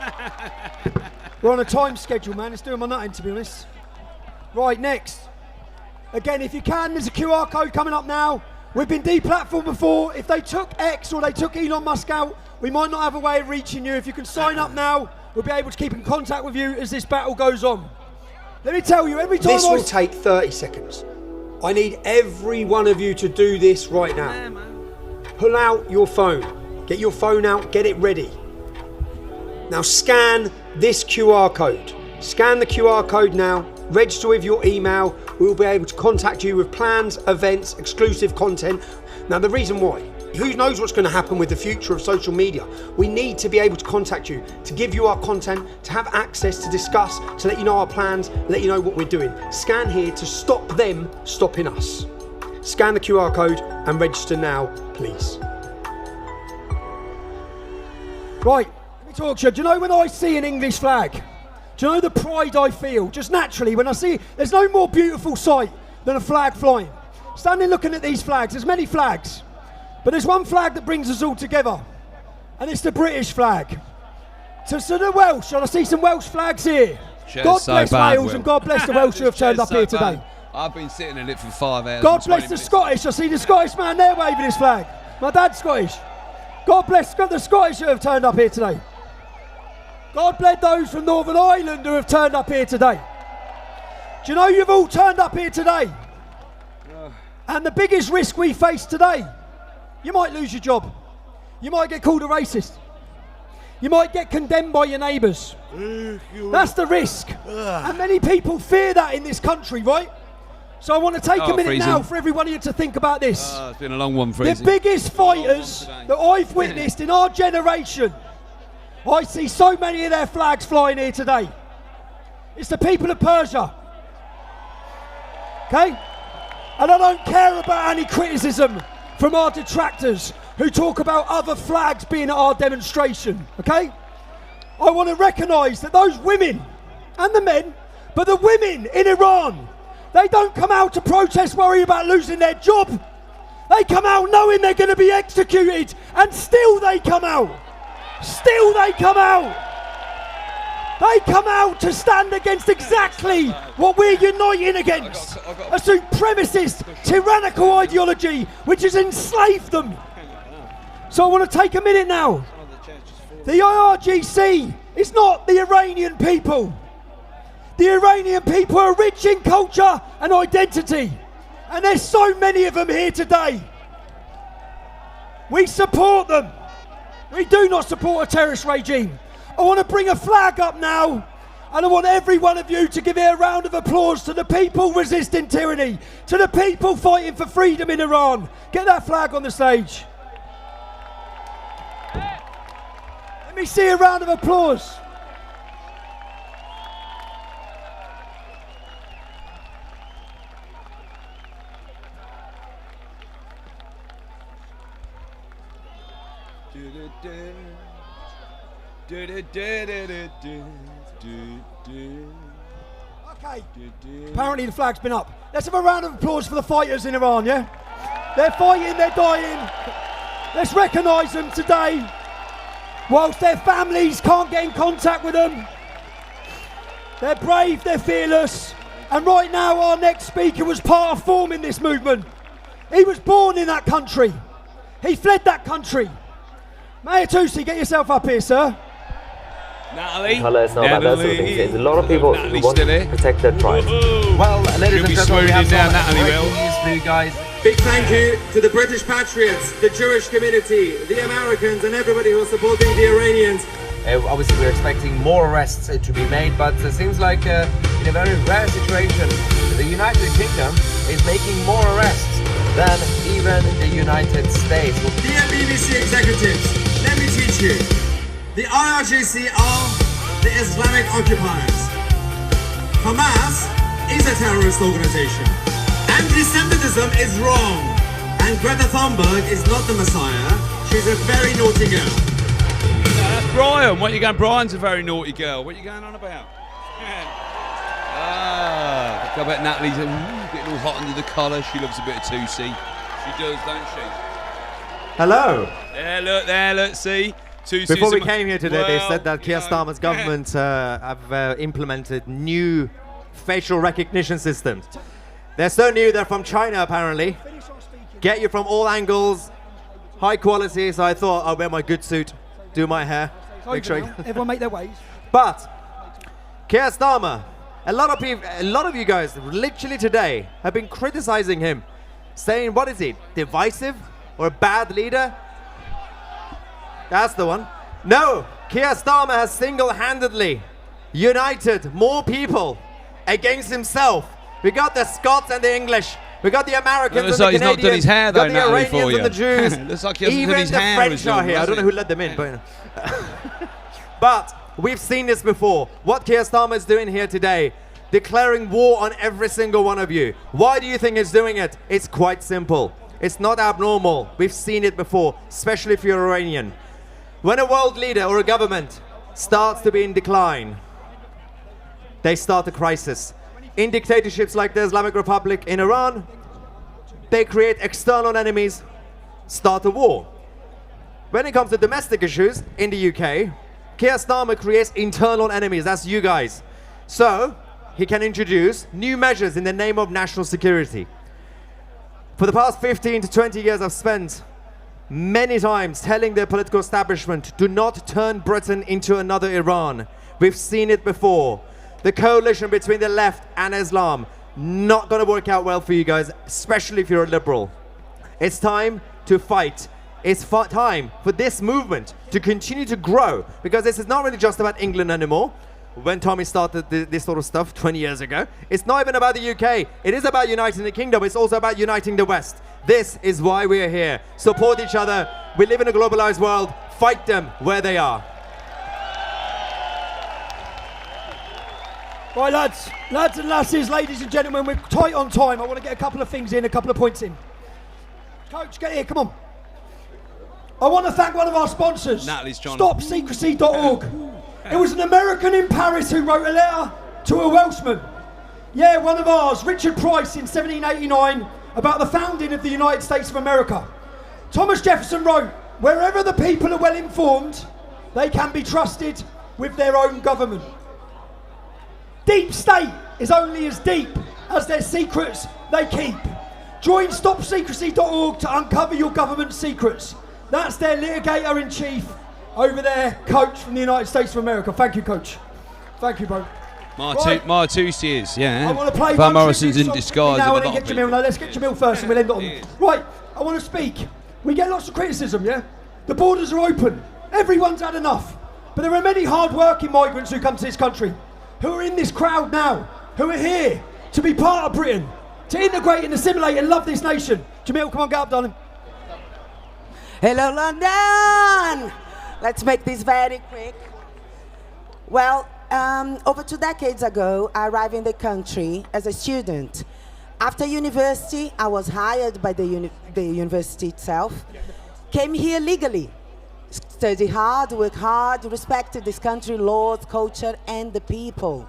We're on a time schedule, man. It's doing my nutting, to be honest. Right, next. Again, if you can, there's a QR code coming up now. We've been deplatformed before. If they took X or they took Elon Musk out, we might not have a way of reaching you. If you can sign up now, we'll be able to keep in contact with you as this battle goes on. Let me tell you, every time This will take 30 seconds. I need every one of you to do this right now. Pull out your phone. Get your phone out, get it ready. Now scan this QR code. Scan the QR code now. Register with your email. We will be able to contact you with plans, events, exclusive content. Now the reason why, who knows what's going to happen with the future of social media? We need to be able to contact you, to give you our content, to have access to discuss, to let you know our plans, let you know what we're doing. Scan here to stop them stopping us. Scan the QR code and register now, please. Right, let me talk to you. Do you know when I see an English flag? Do you know the pride I feel? Just naturally, when I see, there's no more beautiful sight than a flag flying. Standing looking at these flags, there's many flags, but there's one flag that brings us all together, and it's the British flag. So the Welsh, and I see some Welsh flags here. God bless Wales and God bless the Welsh who have turned up here today. I've been sitting in it for 5 hours. God bless the Scottish. I see the Scottish man there waving his flag. My dad's Scottish. God bless the Scottish who have turned up here today. God bless those from Northern Ireland who have turned up here today. Do you know you've all turned up here today? And the biggest risk we face today, you might lose your job. You might get called a racist. You might get condemned by your neighbours. That's the risk. And many people fear that in this country, right? So I want to take a minute now for everyone here to think about this. It's been a long one, The Freezy. biggest fighters that I've witnessed in our generation, I see so many of their flags flying here today. It's the people of Persia. Okay? And I don't care about any criticism from our detractors who talk about other flags being at our demonstration. Okay? I want to recognise that those women and the men, but the women in Iran, they don't come out to protest worrying about losing their job. They come out knowing they're going to be executed, and still they come out. Still they come out. They come out to stand against exactly what we're uniting against. A supremacist, tyrannical ideology which has enslaved them. So I want to take a minute now. The IRGC is not the Iranian people. The Iranian people are rich in culture and identity. And there's so many of them here today. We support them. We do not support a terrorist regime. I want to bring a flag up now, and I want every one of you to give it a round of applause to the people resisting tyranny, to the people fighting for freedom in Iran. Get that flag on the stage. Let me see a round of applause. Okay, apparently the flag's been up. Let's have a round of applause for the fighters in Iran, yeah? They're fighting, they're dying. Let's recognise them today. Whilst their families can't get in contact with them. They're brave, they're fearless. And right now our next speaker was part of forming this movement. He was born in that country. He fled that country. Mayor Tusi, get yourself up here, sir. Natalie. Tell us about that sort of thing. There's a lot of people who want to protect their tribes. Well, ladies and gentlemen, we have some Natalie news for you guys. Big thank you to the British Patriots, the Jewish community, the Americans, and everybody who is supporting the Iranians. Obviously, we're expecting more arrests to be made, but it seems like in a very rare situation, the United Kingdom is making more arrests than even the United States. Dear BBC executives, let me teach you. The IRGC are the Islamic occupiers. Hamas is a terrorist organization. Anti-Semitism is wrong. And Greta Thunberg is not the Messiah. She's a very naughty girl. No, that's Brian. What are you going? Brian's a very naughty girl. What are you going on about? I bet Natalie's getting all hot under the collar. She loves a bit of 2C. She does, don't she? Hello. There, look, see? Before we came here today, they said that Keir Starmer's government have implemented new facial recognition systems. They're so new, they're from China apparently. Get you from all angles, high quality, so I thought I'll wear my good suit, do my hair, make sure everyone make their ways. But Keir Starmer, a lot of you guys literally today have been criticizing him, saying, what is he, divisive or a bad leader? That's the one. No, Keir Starmer has single-handedly united more people against himself. We got the Scots and the English. We got the Americans and the Canadians. He's not done his hair, though, we got the Iranians and the Jews. Looks like he hasn't Even done his the hair French are here. I don't know who let them in, but we've seen this before. What Keir Starmer is doing here today, declaring war on every single one of you. Why do you think he's doing it? It's quite simple. It's not abnormal. We've seen it before, especially if you're Iranian. When a world leader or a government starts to be in decline, they start a crisis. In dictatorships like the Islamic Republic in Iran, they create external enemies, start a war. When it comes to domestic issues in the UK, Keir Starmer creates internal enemies, that's you guys. So, he can introduce new measures in the name of national security. For the past 15 to 20 years I've spent many times telling the political establishment, do not turn Britain into another Iran. We've seen it before. The coalition between the left and Islam, not going to work out well for you guys, especially if you're a liberal. It's time to fight. It's time for this movement to continue to grow, because this is not really just about England anymore. When Tommy started this sort of stuff 20 years ago, it's not even about the UK. It is about uniting the kingdom. It's also about uniting the West. This is why we are here. Support each other. We live in a globalized world. Fight them where they are. Right, lads and lasses, ladies and gentlemen, we're tight on time. I want to get a couple of things in, a couple of points in. Coach, get here, come on. I want to thank one of our sponsors, StopSecrecy.org. It was an American in Paris who wrote a letter to a Welshman. Yeah, one of ours, Richard Price, in 1789, about the founding of the United States of America. Thomas Jefferson wrote, wherever the people are well informed, they can be trusted with their own government. Deep state is only as deep as their secrets they keep. Join stopsecrecy.org to uncover your government secrets. That's their litigator-in-chief over there, Coach from the United States of America. Thank you, Coach. Thank you, bro. Martusius, yeah. I want to play Van one Morrison's in tribute disguise. song. Now of a and then lot get of Jamil. Now let's get Jamil first and we'll end it on. Right, I want to speak. We get lots of criticism, yeah? The borders are open. Everyone's had enough. But there are many hard-working migrants who come to this country, who are in this crowd now, who are here to be part of Britain, to integrate and assimilate and love this nation. Jamil, come on, get up, darling. Hello, London! Let's make this very quick. Well, over 2 decades ago, I arrived in the country as a student. After university, I was hired by the university itself. Came here legally. Study hard, work hard, respected this country, laws, culture, and the people.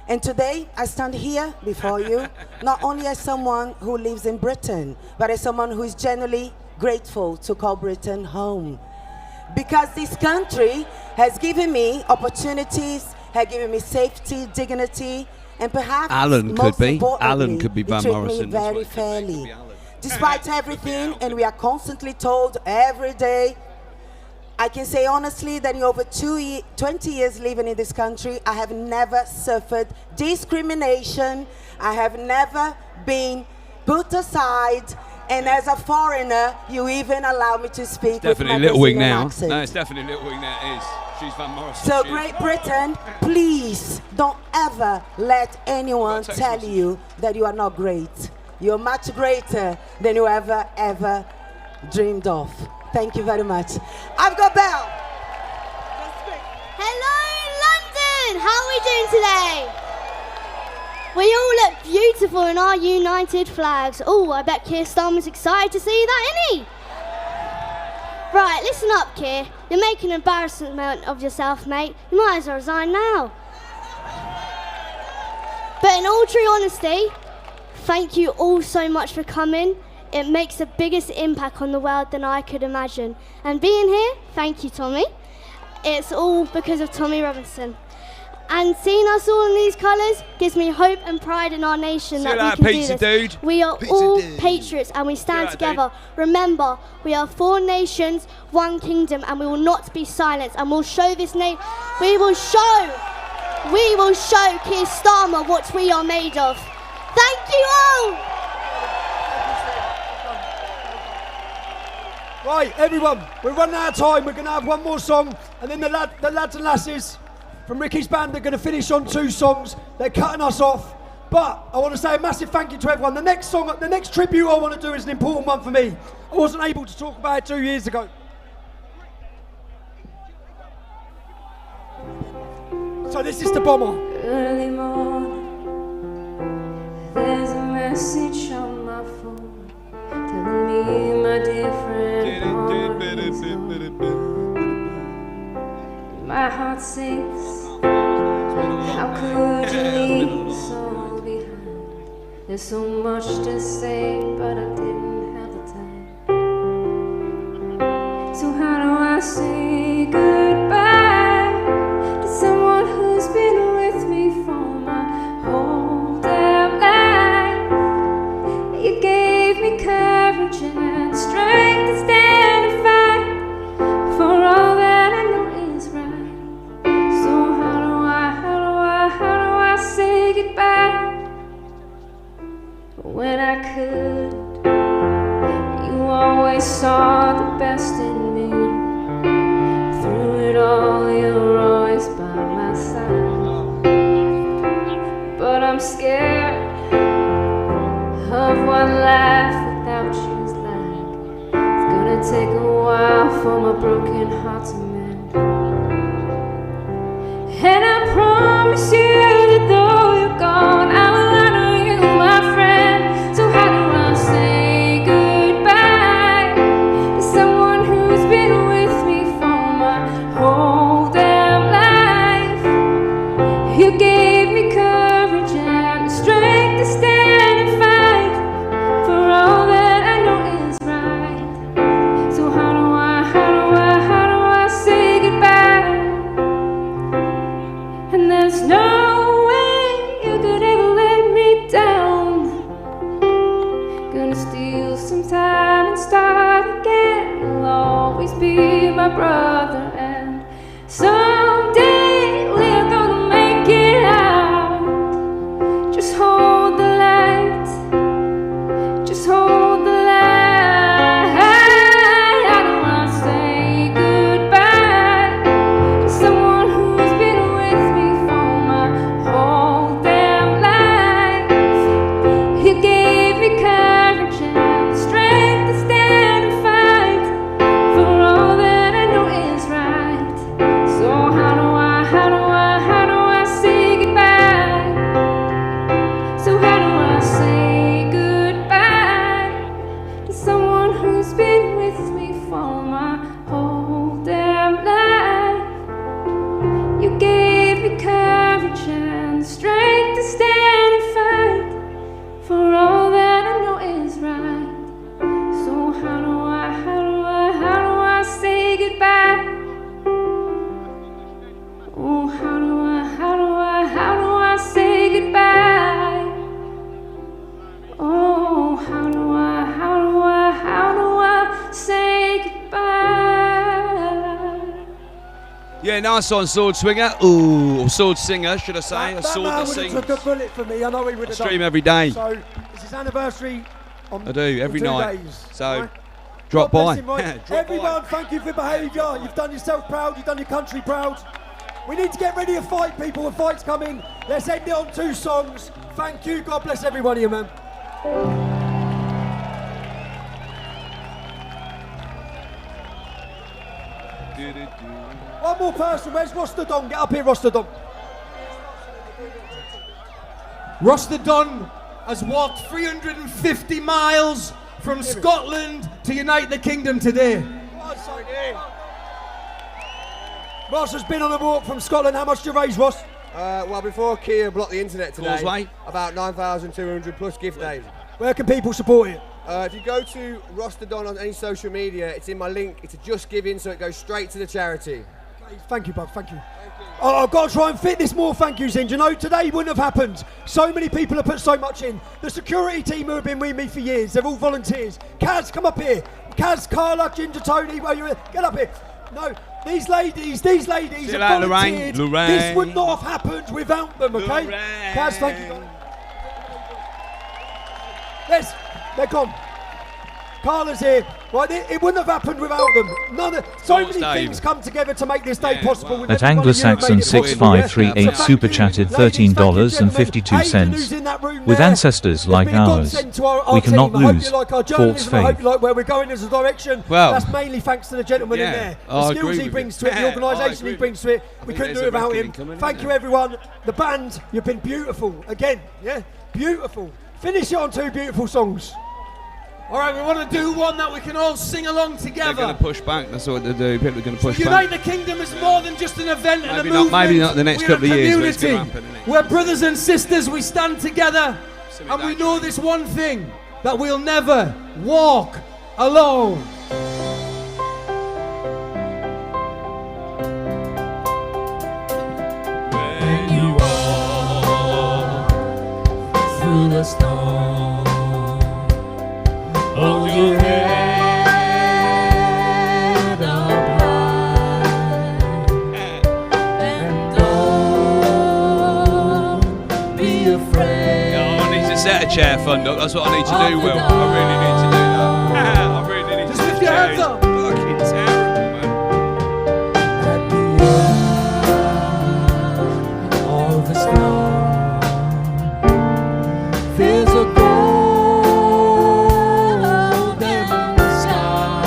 And today, I stand here before you, not only as someone who lives in Britain, but as someone who is genuinely grateful to call Britain home. Because this country has given me opportunities, has given me safety, dignity, and perhaps Alan most could be. importantly, Alan could be Van it treated Morrison. me very fairly. Despite everything, and we are constantly told every day, I can say honestly that in over 20 years living in this country, I have never suffered discrimination. I have never been put aside. And as a foreigner, you even allow me to speak with my Definitely Little Wing Brazilian now. accent. No, it's definitely Little Wing now. It is. She's Van Morrison. So She is. Great Britain, please don't ever let anyone tell you that you are not great. You're much greater than you ever dreamed of. Thank you very much. I've got Belle. Hello, London! How are we doing today? We all look beautiful in our united flags. Oh, I bet Keir Starmer's excited to see that, isn't he? Right, listen up, Keir. You're making an embarrassment of yourself, mate. You might as well resign now. But in all true honesty, thank you all so much for coming. It makes the biggest impact on the world than I could imagine. And being here, thank you, Tommy. It's all because of Tommy Robinson. And seeing us all in these colours gives me hope and pride in our nation that we can pizza do this. dude. We are Pizza all dude. patriots and we stand See you together. Remember, we are 4 nations, 1 kingdom, and we will not be silenced. And we'll show this we will show Keir Starmer what we are made of. Thank you all. Right, everyone, we're running out of time. We're going to have one more song, and then the lads and lasses from Ricky's band are going to finish on 2 songs. They're cutting us off, but I want to say a massive thank you to everyone. The next song, the next tribute I want to do is an important one for me. I wasn't able to talk about it 2 years ago. So this is the Bomber. Early morning, there's a message on my phone telling me my dear friend my heart sinks. How could you leave us all behind? There's so much to say, but I didn't have the time. So how do I say goodbye to someone who's been with me for my whole damn life? You gave me courage and strength to stand and fight for all that I know is right. So how do I say goodbye when I could? You always saw the best in me. Through it all, you're always by my side. But I'm scared of what life without you's like. It's gonna take a while for my broken heart to mend. And I promise you that though you're gone, I will honor you, my friend. So how do I say goodbye to someone who's been with me for my whole damn life? You gave me courage and strength to stand and fight for all that I know is right. So how do I say goodbye? And there's no Gonna steal some time and start again. You'll always be my brother, and someday we're gonna make it out. Just hold the light, just hold the light. I don't wanna say goodbye to someone who's been with me for my whole damn life. You gave me courage and strength to stand and fight for all that I know is right. So how do I say goodbye? So how do I say goodbye to someone who's been with me for my whole damn life? You gave me courage and strength to stand and fight for all that I know is right. So how do I say goodbye? Oh, how do I say goodbye? Oh, how do I say goodbye? Yeah, nice one, sword swinger. Ooh, or sword singer, should I say? A That sword man that would have sings. took a bullet for me. I know he would have done. stream every day. So it's his anniversary on I do, every in 2 night. days, So, right? drop God by. bless him, right? Drop Everyone, thank you for behaviour. You've done yourself proud. You've done your country proud. We need to get ready to fight, people. The fight's coming. Let's end it on 2 songs. Thank you. God bless everyone here, man. One more person. Where's Rostodon? Get up here, Rostodon. Rostodon has walked 350 miles from Scotland to unite the kingdom today. Ross has been on a walk from Scotland. How much do you raise, Ross? Well, before Kia blocked the internet today, Causeway. about 9,200 plus gift aids. Where can people support it? If you go to Rostodon on any social media, it's in my link. It's a Just Giving, so it goes straight to the charity. Thank you, bud. Thank you. Oh, I've got to try and fit this more thank yous in. Do you know, today wouldn't have happened. So many people have put so much in. The security team who have been with me for years, they're all volunteers. Kaz, come up here. Kaz, Carla, Ginger, Tony, where you get up here. No, these ladies have volunteered. Lorraine. This would not have happened without them, okay? Kaz, thank you. Yes, they're gone. Carla's here. Right, it wouldn't have happened without them. So many things come together to make this day possible. With At everyone here who made Anglo-Saxon it possible, 6538 yeah? So super thank you, chatted ladies, thank you, gentlemen. $13.52. With ancestors like Been a ours, godsend to our we team. cannot I hope lose you like our false journalism. I hope faith. you like where we're going as a direction. Well, that's mainly thanks to the gentleman in yeah, there. I The agree skills he with brings you. to it, the Yeah, organisation I he agree brings to it. We couldn't do there's it a without reckoning him. coming, Thank isn't you, everyone. The band, you've been beautiful. Again, yeah, beautiful. Finish it on 2 beautiful songs. All right, we want to do one that we can all sing along They're together. going to push back. That's what they do. People are going to push Unite back. the Kingdom is more than just an event and a Maybe movement. not- maybe not the next We're couple of a years, but it's community. gonna happen, innit? We're brothers and sisters. We stand together, and we know this one thing: that we'll never walk alone. When you walk through the storm, hold your head up high and don't be afraid. I need to set a chair fund up. That's what I need to do, Will. I really need to do that. I really need to Just lift your hands up. Fucking terrible, man. All the storm, there's a golden sky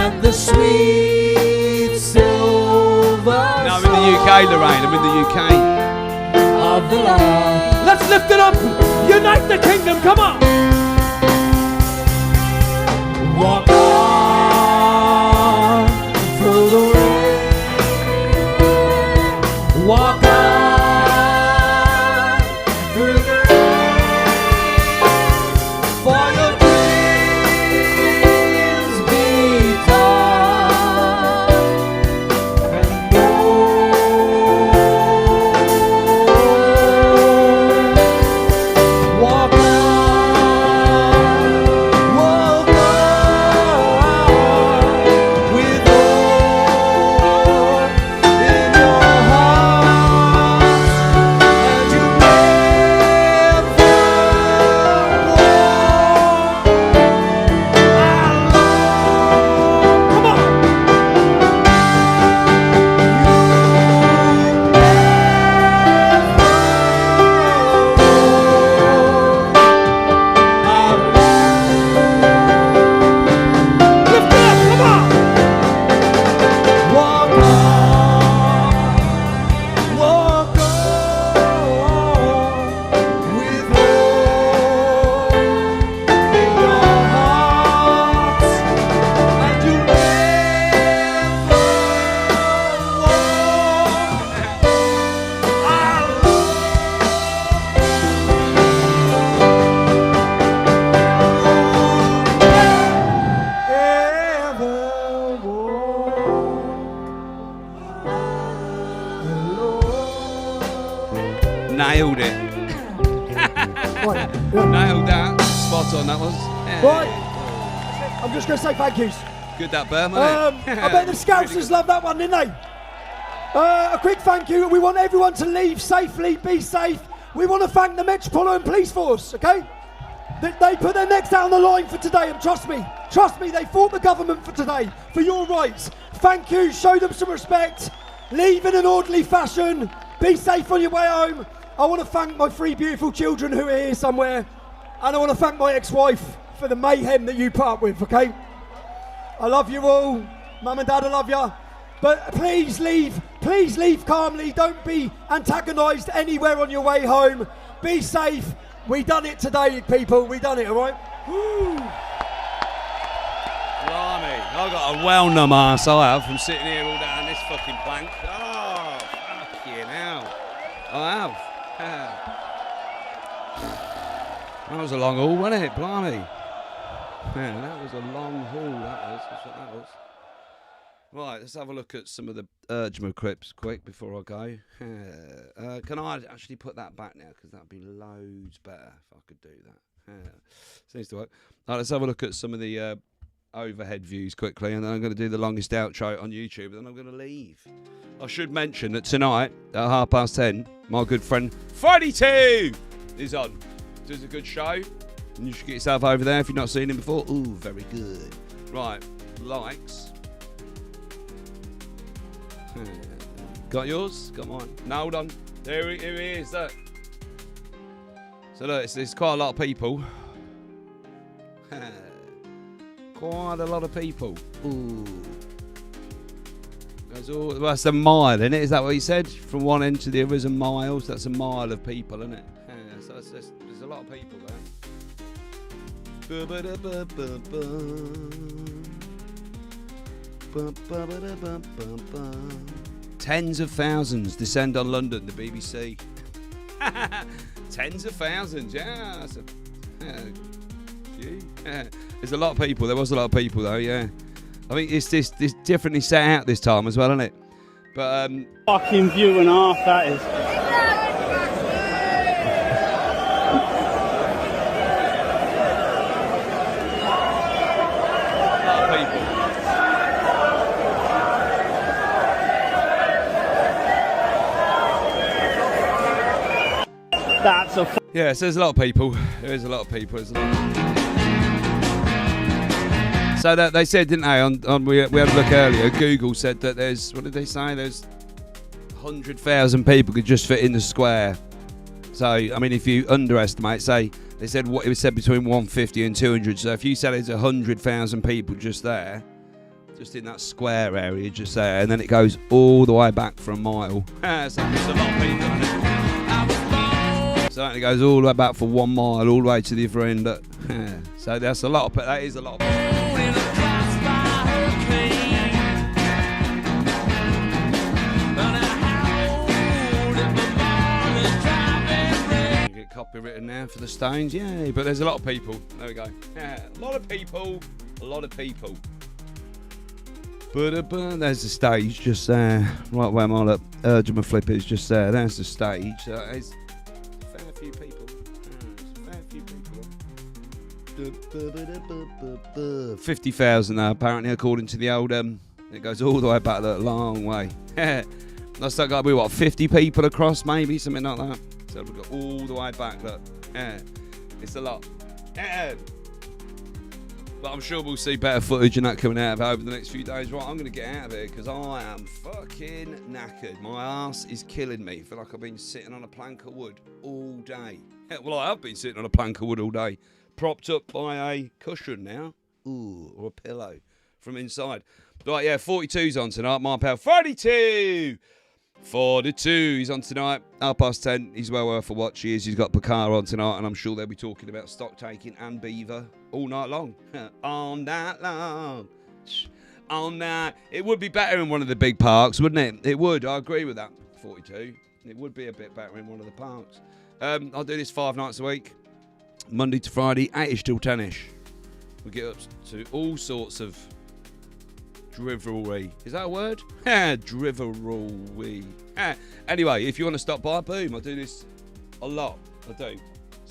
and the sweet silver No, I'm in the UK, Lorraine. I'm in the UK. of the light. Let's lift it up. Unite the kingdom. Come on. Walk on through the rain. Walk on through the rain. For your dreams be tall and bold. Right. Nailed that. Spot on, that was. Yeah. Right. I'm just going to say thank yous. Good that, Burn, wasn't it? I bet the Scousers love that one, didn't they? A quick thank you. We want everyone to leave safely, be safe. We want to thank the Metropolitan Police Force, okay? They put their necks out on the line for today, and trust me, they fought the government for today, for your rights. Thank you, show them some respect, leave in an orderly fashion, be safe on your way home. I want to thank my 3 beautiful children who are here somewhere, and I want to thank my ex-wife for the mayhem that you put up with, okay? I love you all, Mum and Dad, I love you. But please leave calmly, don't be antagonised anywhere on your way home. Be safe. We done it today, people, we done it, all right? Woo. Blimey, I got a well-numb arse I have from sitting here all day on this fucking plank. Oh, fucking hell. I have. That was a long haul, wasn't it? Blimey. Man, that was a long haul, that's what that was. Right, let's have a look at some of the Urgema clips quick before I go. Can I actually put that back now? Because that'd be loads better if I could do that. Seems to work. Right, let's have a look at some of the overhead views quickly, and then I'm going to do the longest outro on YouTube, and then I'm going to leave. I should mention that tonight at 10:30, my good friend Friday 2 is on. Does a good show, and you should get yourself over there if you've not seen him before. Ooh, very good. Right, likes. Got yours? Got mine. No, hold on. Here he is. Look. So look, it's quite a lot of people. Quite a lot of people. Ooh. Well, that's a mile, isn't it? Is that what he said? From one end to the other is a mile. So that's a mile of people, isn't it? So there's a lot of people there. Tens of thousands descend on London, the BBC. Tens of thousands, yeah. That's there's a lot of people. There was a lot of people, though, yeah. I think it's differently set out this time as well, isn't it? But fucking view and a half, that is. That's a yeah, so there's a lot of people. There is a lot of people. There's a lot. So that they said, didn't they? We had a look earlier. Google said that there's, what did they say? There's 100,000 people could just fit in the square. So I mean, if you underestimate, say they said what it was said between 150 and 200. So if you said there's 100,000 people just there, just in that square area, just there, and then it goes all the way back for a mile. So there's a lot of people. Isn't it? So it goes all the way back for 1 mile, all the way to the other end. So that's a lot of. That is a lot of. Get copywritten now for the Stones, yeah. But there's a lot of people. There we go. Yeah, a lot of people. A lot of people. There's the stage just there, right where my Urgema flip is, just there. There's the stage. It's a fair few people. 50,000 now, apparently, according to the old. It goes all the way back that long way. That's got to be what, 50 people across, maybe something like that. So we've got all the way back. Look, it's a lot. But I'm sure we'll see better footage and that coming out of it over the next few days. Right, I'm going to get out of here because I am fucking knackered. My arse is killing me. I feel like I've been sitting on a plank of wood all day. Well, I have been sitting on a plank of wood all day, propped up by a cushion now. Ooh, or a pillow from inside. Right, yeah, 42's on tonight. My pal, 42! 42, he's on tonight. 10:30. He's well worth a watch. He's got Picard on tonight, and I'm sure they'll be talking about stock taking and beaver all night long. All night long. All night. It would be better in one of the big parks, wouldn't it? It would. I agree with that. 42. It would be a bit better in one of the parks. I'll do this 5 nights a week, Monday to Friday, 8ish till 10ish. We get up to all sorts of drivelry. Is that a word? Drivelry. Anyway, if you want to stop by, boom. I do this a lot. I do.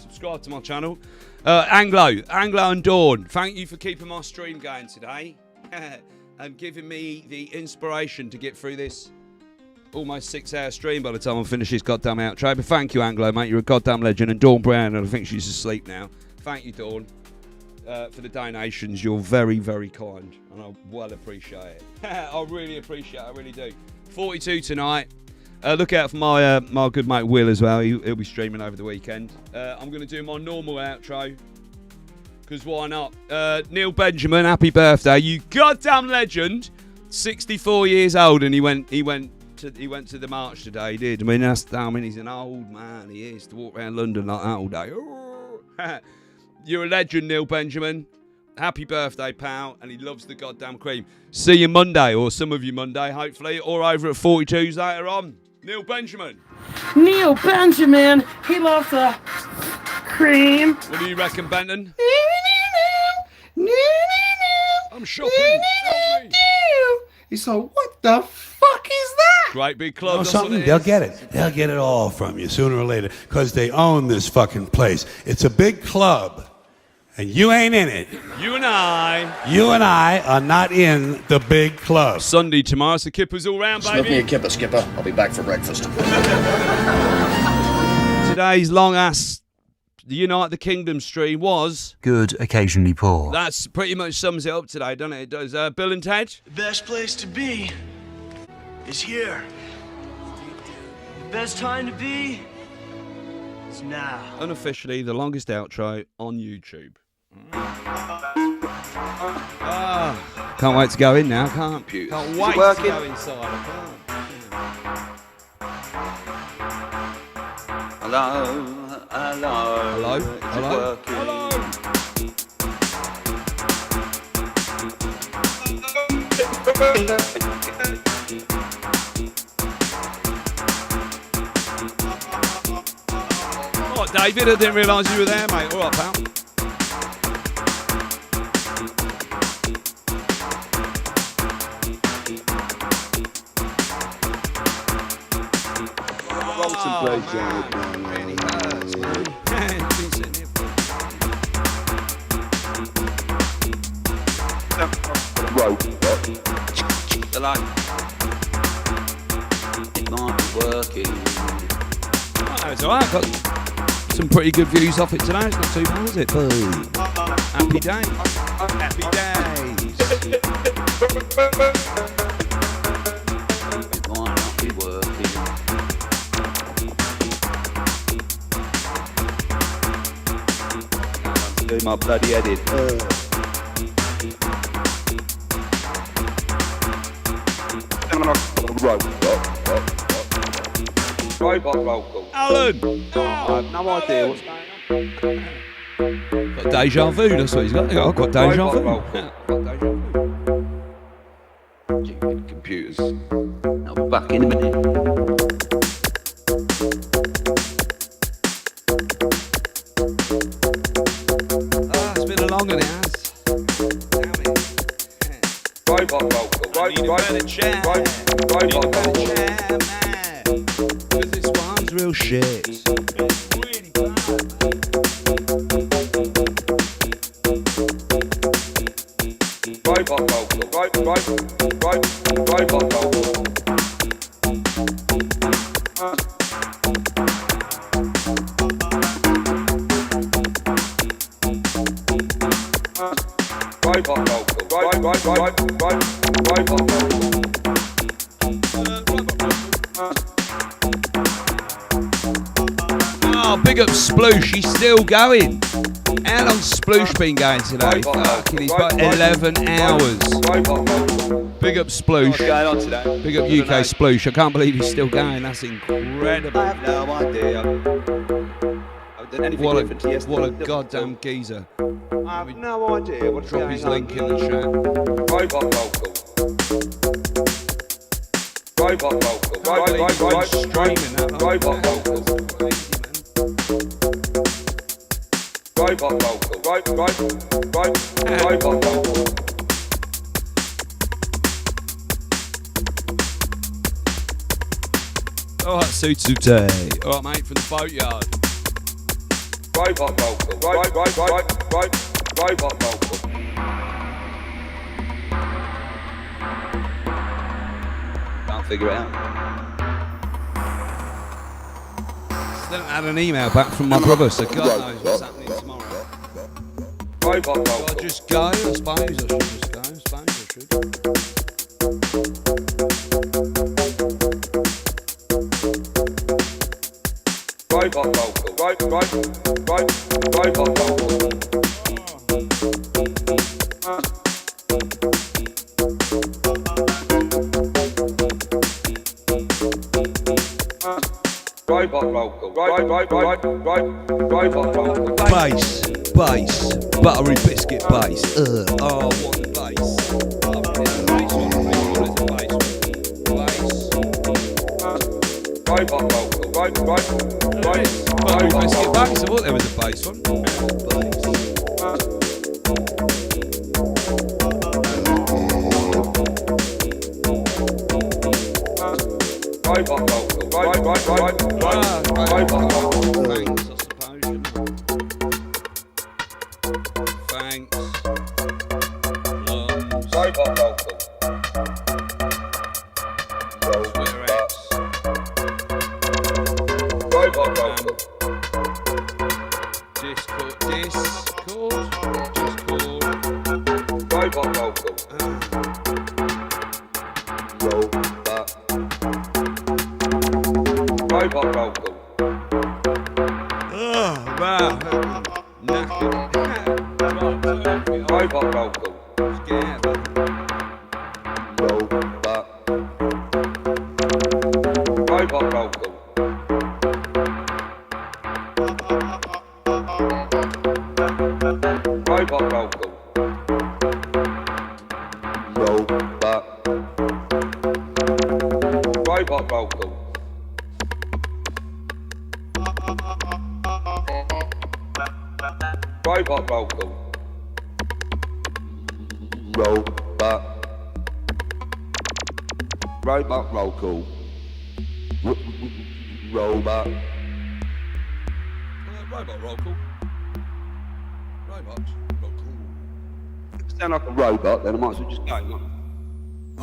subscribe to my channel. Anglo and Dawn, thank you for keeping my stream going today and giving me the inspiration to get through this almost 6-hour stream by the time I finish this goddamn outro. But thank you, Anglo, mate. You're a goddamn legend. And Dawn Brown, and I think she's asleep now. Thank you, Dawn, for the donations. You're very, very kind, and I well appreciate it. I really appreciate it. I really do. 42 tonight. Look out for my good mate Will as well. He'll be streaming over the weekend. I'm going to do my normal outro, because why not? Neil Benjamin, happy birthday, you goddamn legend. 64 years old, and he went to the march today. He did. I mean, that's, he's an old man. He is, to walk around London like that all day. You're a legend, Neil Benjamin. Happy birthday, pal. And he loves the goddamn cream. See you Monday, or some of you Monday, hopefully, or over at 42s later on. Neil Benjamin. Neil Benjamin, he loves the cream. What do you reckon, Benton? I'm shocking. Help me. He's like, what the fuck is that? Great big club. You know That's something? what it They'll is. get it. They'll get it all from you sooner or later, because they own this fucking place. It's a big club, and you ain't in it. You and I are not in the big club. Sunday tomorrow, so kippers all round, Smoke me baby. a kipper, Skipper. I'll be back for breakfast. Today's long-ass Unite the Kingdom stream was... Good, occasionally poor. That's pretty much sums it up today, doesn't it? It does. Bill and Ted? The best place to be is here. The best time to be is now. Unofficially, the longest outro on YouTube. Can't wait to go in now. Can't wait to go inside. I can't. Hello. Hello? Is Hello? it working? All right, David, I didn't realise you were there, mate. All right, pal. Really hurts, man. The line. It might be working. Oh, it's alright. Got some pretty good views off it today. It's not too bad, is it? Happy days. Happy days. It might not be working. Do my bloody edit. Robot roll call. Alan! I have no idea what's going on. Got deja vu, that's what he's got. I've got deja vu. Robot roll call. Stupid computers. I'll be back in a minute. It's been a long one, it has. Robot roll call. Need a better chair. Need a better chair, man. Because this one's real shit. Really Robot roll call. Robot roll call. Robot roll call. Robot roll call. Oh, big up Sploosh, he's still going. How long's Sploosh been going today? Fucking, he's about 11 hours. Big up Sploosh. What's going on today? Big up UK Sploosh. I can't believe he's still going. That's incredible. I have no idea. I've done anything different to yesterday. What a goddamn geezer. I have no idea what's Drop going his on. link in the chat. Robot roll call. Robot roll call. Robot roll call. Robot roll call. Robot roll call. Alright, Suitsute. Alright, mate, from the boatyard. Robot vocal. Robot vocal. Can't figure it out. Still haven't had an email back from my brother, so God knows what's happening tomorrow. Robot vocal. Do I just go? I suppose I should just go. I suppose I should. Robot vocal. Robot vocal. Robot vocal. Robot vocal. Bass, buttery biscuit bass. Oh, one bass. Robot vocal. Buttery biscuit bass. I thought there was a bass one. Robot vocal. Robot vocal. Thanks. Robot vocal. Twitter X. Robot vocal. Discord. Robot vocal. Robot vocal. Oh, wow. Knackered. Robot vocal. Scared. Robot vocal. Robot vocal. Robot vocal. Robot vocal. Robot vocal. Robot. Robot roll call. Robots. Roll call. Sound like a robot, then I might as well just go. I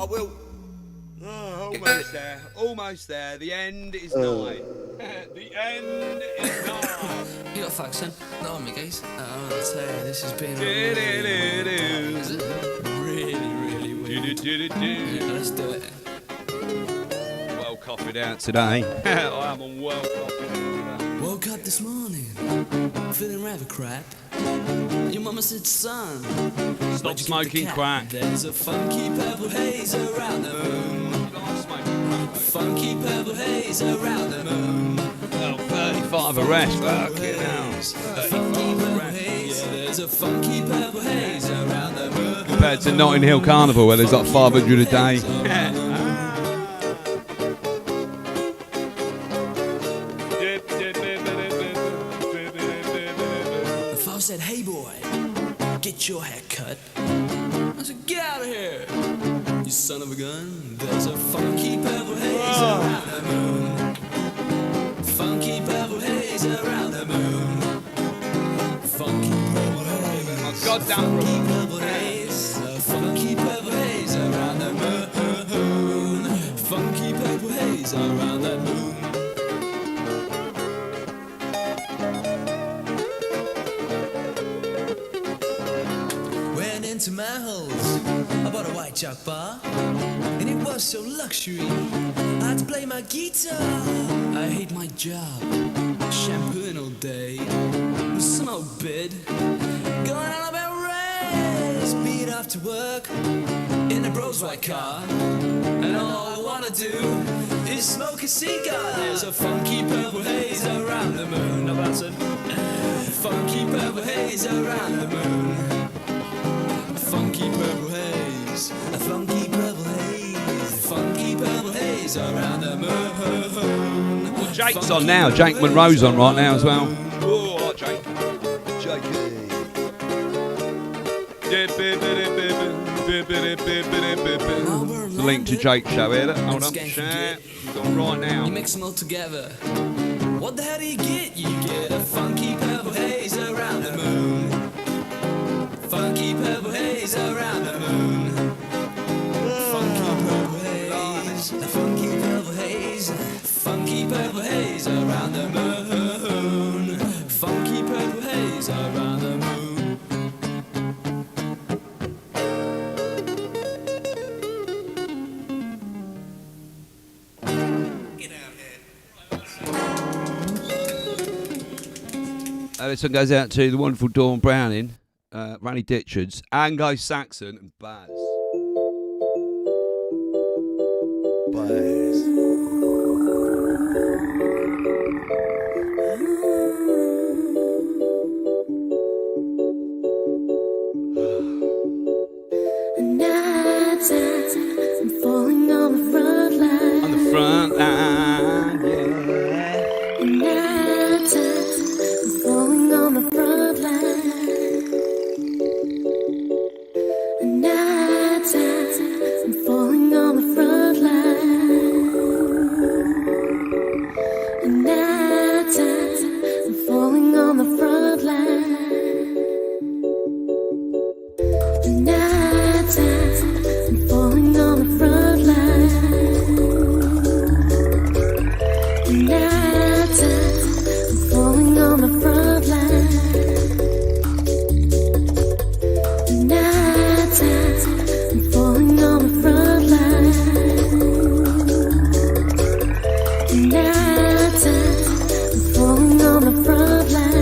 will. Oh, almost there. Almost there. The end is nigh. The end is nigh. You got fuck, son. No, amigos. I'll tell you, this has been really weird. Yeah, let's do it. Well coffeed out today. I am on well coffeed out today. Woke up this morning, feeling rather crap. Your mama said, son, stop smoking crack. There's a funky purple haze around the moon. Funky purple haze around the moon. Well, 35 arrests. Fucking hell. 35 arrests. Yeah, there's a funky purple haze around the moon. Compared to Notting Hill Carnival, where there's like 500 a day. The father said, hey boy, get your hair cut. I said, get out of here, you son of a gun. There's a funky purple haze around the moon. Funky purple haze around the moon. Funky purple haze. My goddamn funky purple haze. A funky purple haze around the moon. Funky purple haze around the moon. Went into my holes. I bought a white chalk bar, and it was so luxury. I had to play my guitar. I hate my job, shampooing all day. Some old bid, going on about race. Beat off to work in a bro's white car, and all I wanna do is smoke a cigar. There's a funky purple haze around the moon. About to funky purple haze around the moon. Funky purple haze, a funky purple haze, funky purple haze around the moon. Well, Jake's on now. Jake Monroe's on right now as well. Oh, I like Jake. The link to Jake's show here. Hold on. Share. Gone right now. You mix them all together. What the hell do you get? You get a funky purple haze. by the moon. This one goes out to the wonderful Dawn Browning, Randy Ditchards, Anglo-Saxon, and Baz. I'm falling on the front line. On the front line, yeah. And I'm falling on the front line. And I'm falling on the front line. And I'm falling on the front line. And I'm falling on the front line. And I'm falling on the front line. And I'm falling on the front line. And I'm falling on the front line.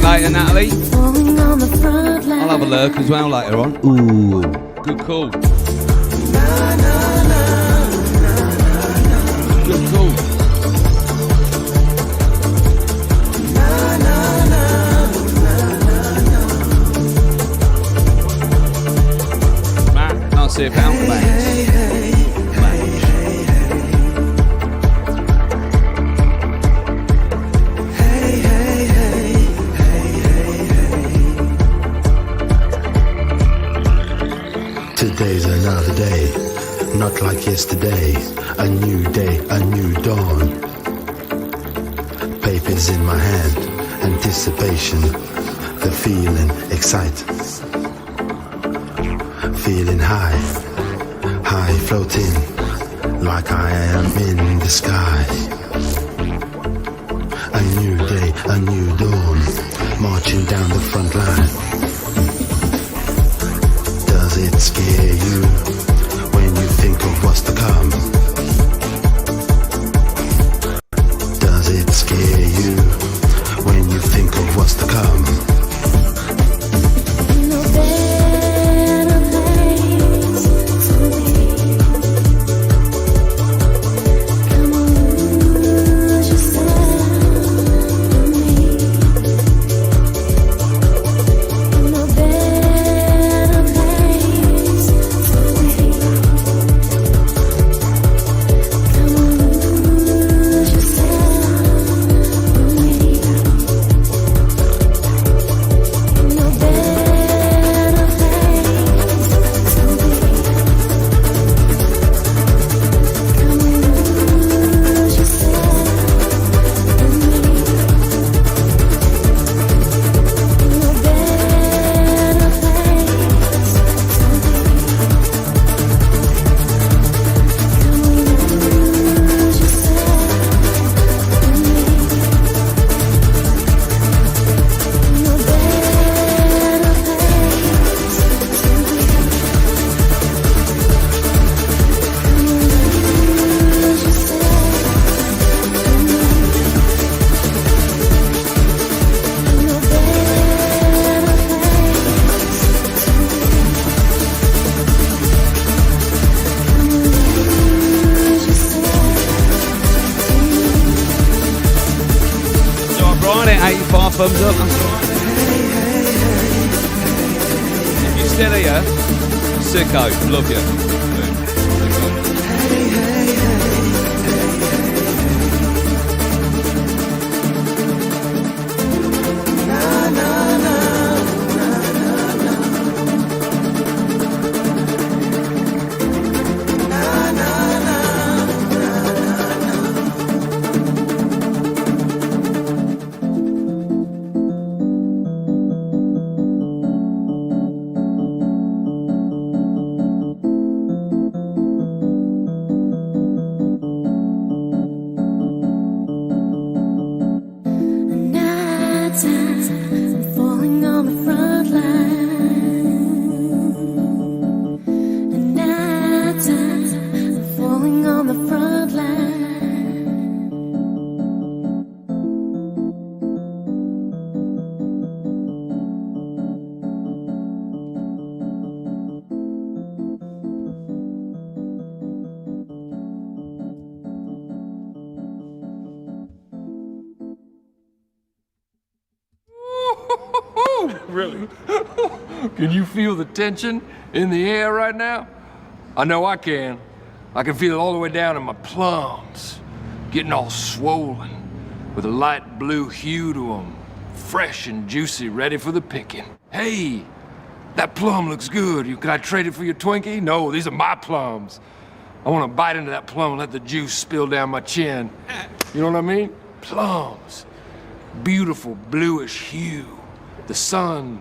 Later, Natalie. I'll have a lurk as well later on. Ooh, good call. Good call. Man, can't see a pound back. Today's another day, not like yesterday. A new day, a new dawn. Papers in my hand, anticipation, the feeling, excite. Feeling high, high floating, like I am in the sky. A new day, a new dawn, marching down the front line. Does it scare you when you think of what's to come? Does it scare you when you think of what's to come? 85 thumbs up. That's all right. If you're still here, sicko, love you. Really? Can you feel the tension in the air right now? I know I can. I can feel it all the way down in my plums, getting all swollen with a light blue hue to them, fresh and juicy, ready for the picking. Hey, that plum looks good. Can I trade it for your Twinkie? No, these are my plums. I want to bite into that plum and let the juice spill down my chin. You know what I mean? Plums. Beautiful bluish hue. The sun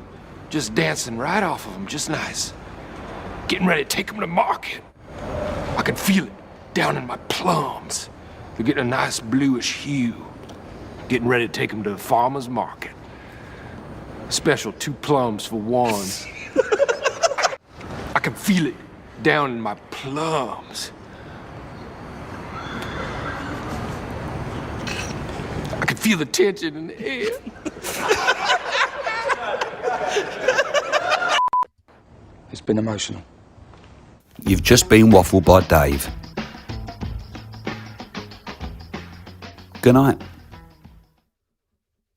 just dancing right off of them, just nice. Getting ready to take them to market. I can feel it down in my plums. They're getting a nice bluish hue. Getting ready to take them to the farmer's market. Special 2 plums for 1. I can feel it down in my plums. I can feel the tension in the air. It's been emotional. You've just been waffled by Dave. Good night.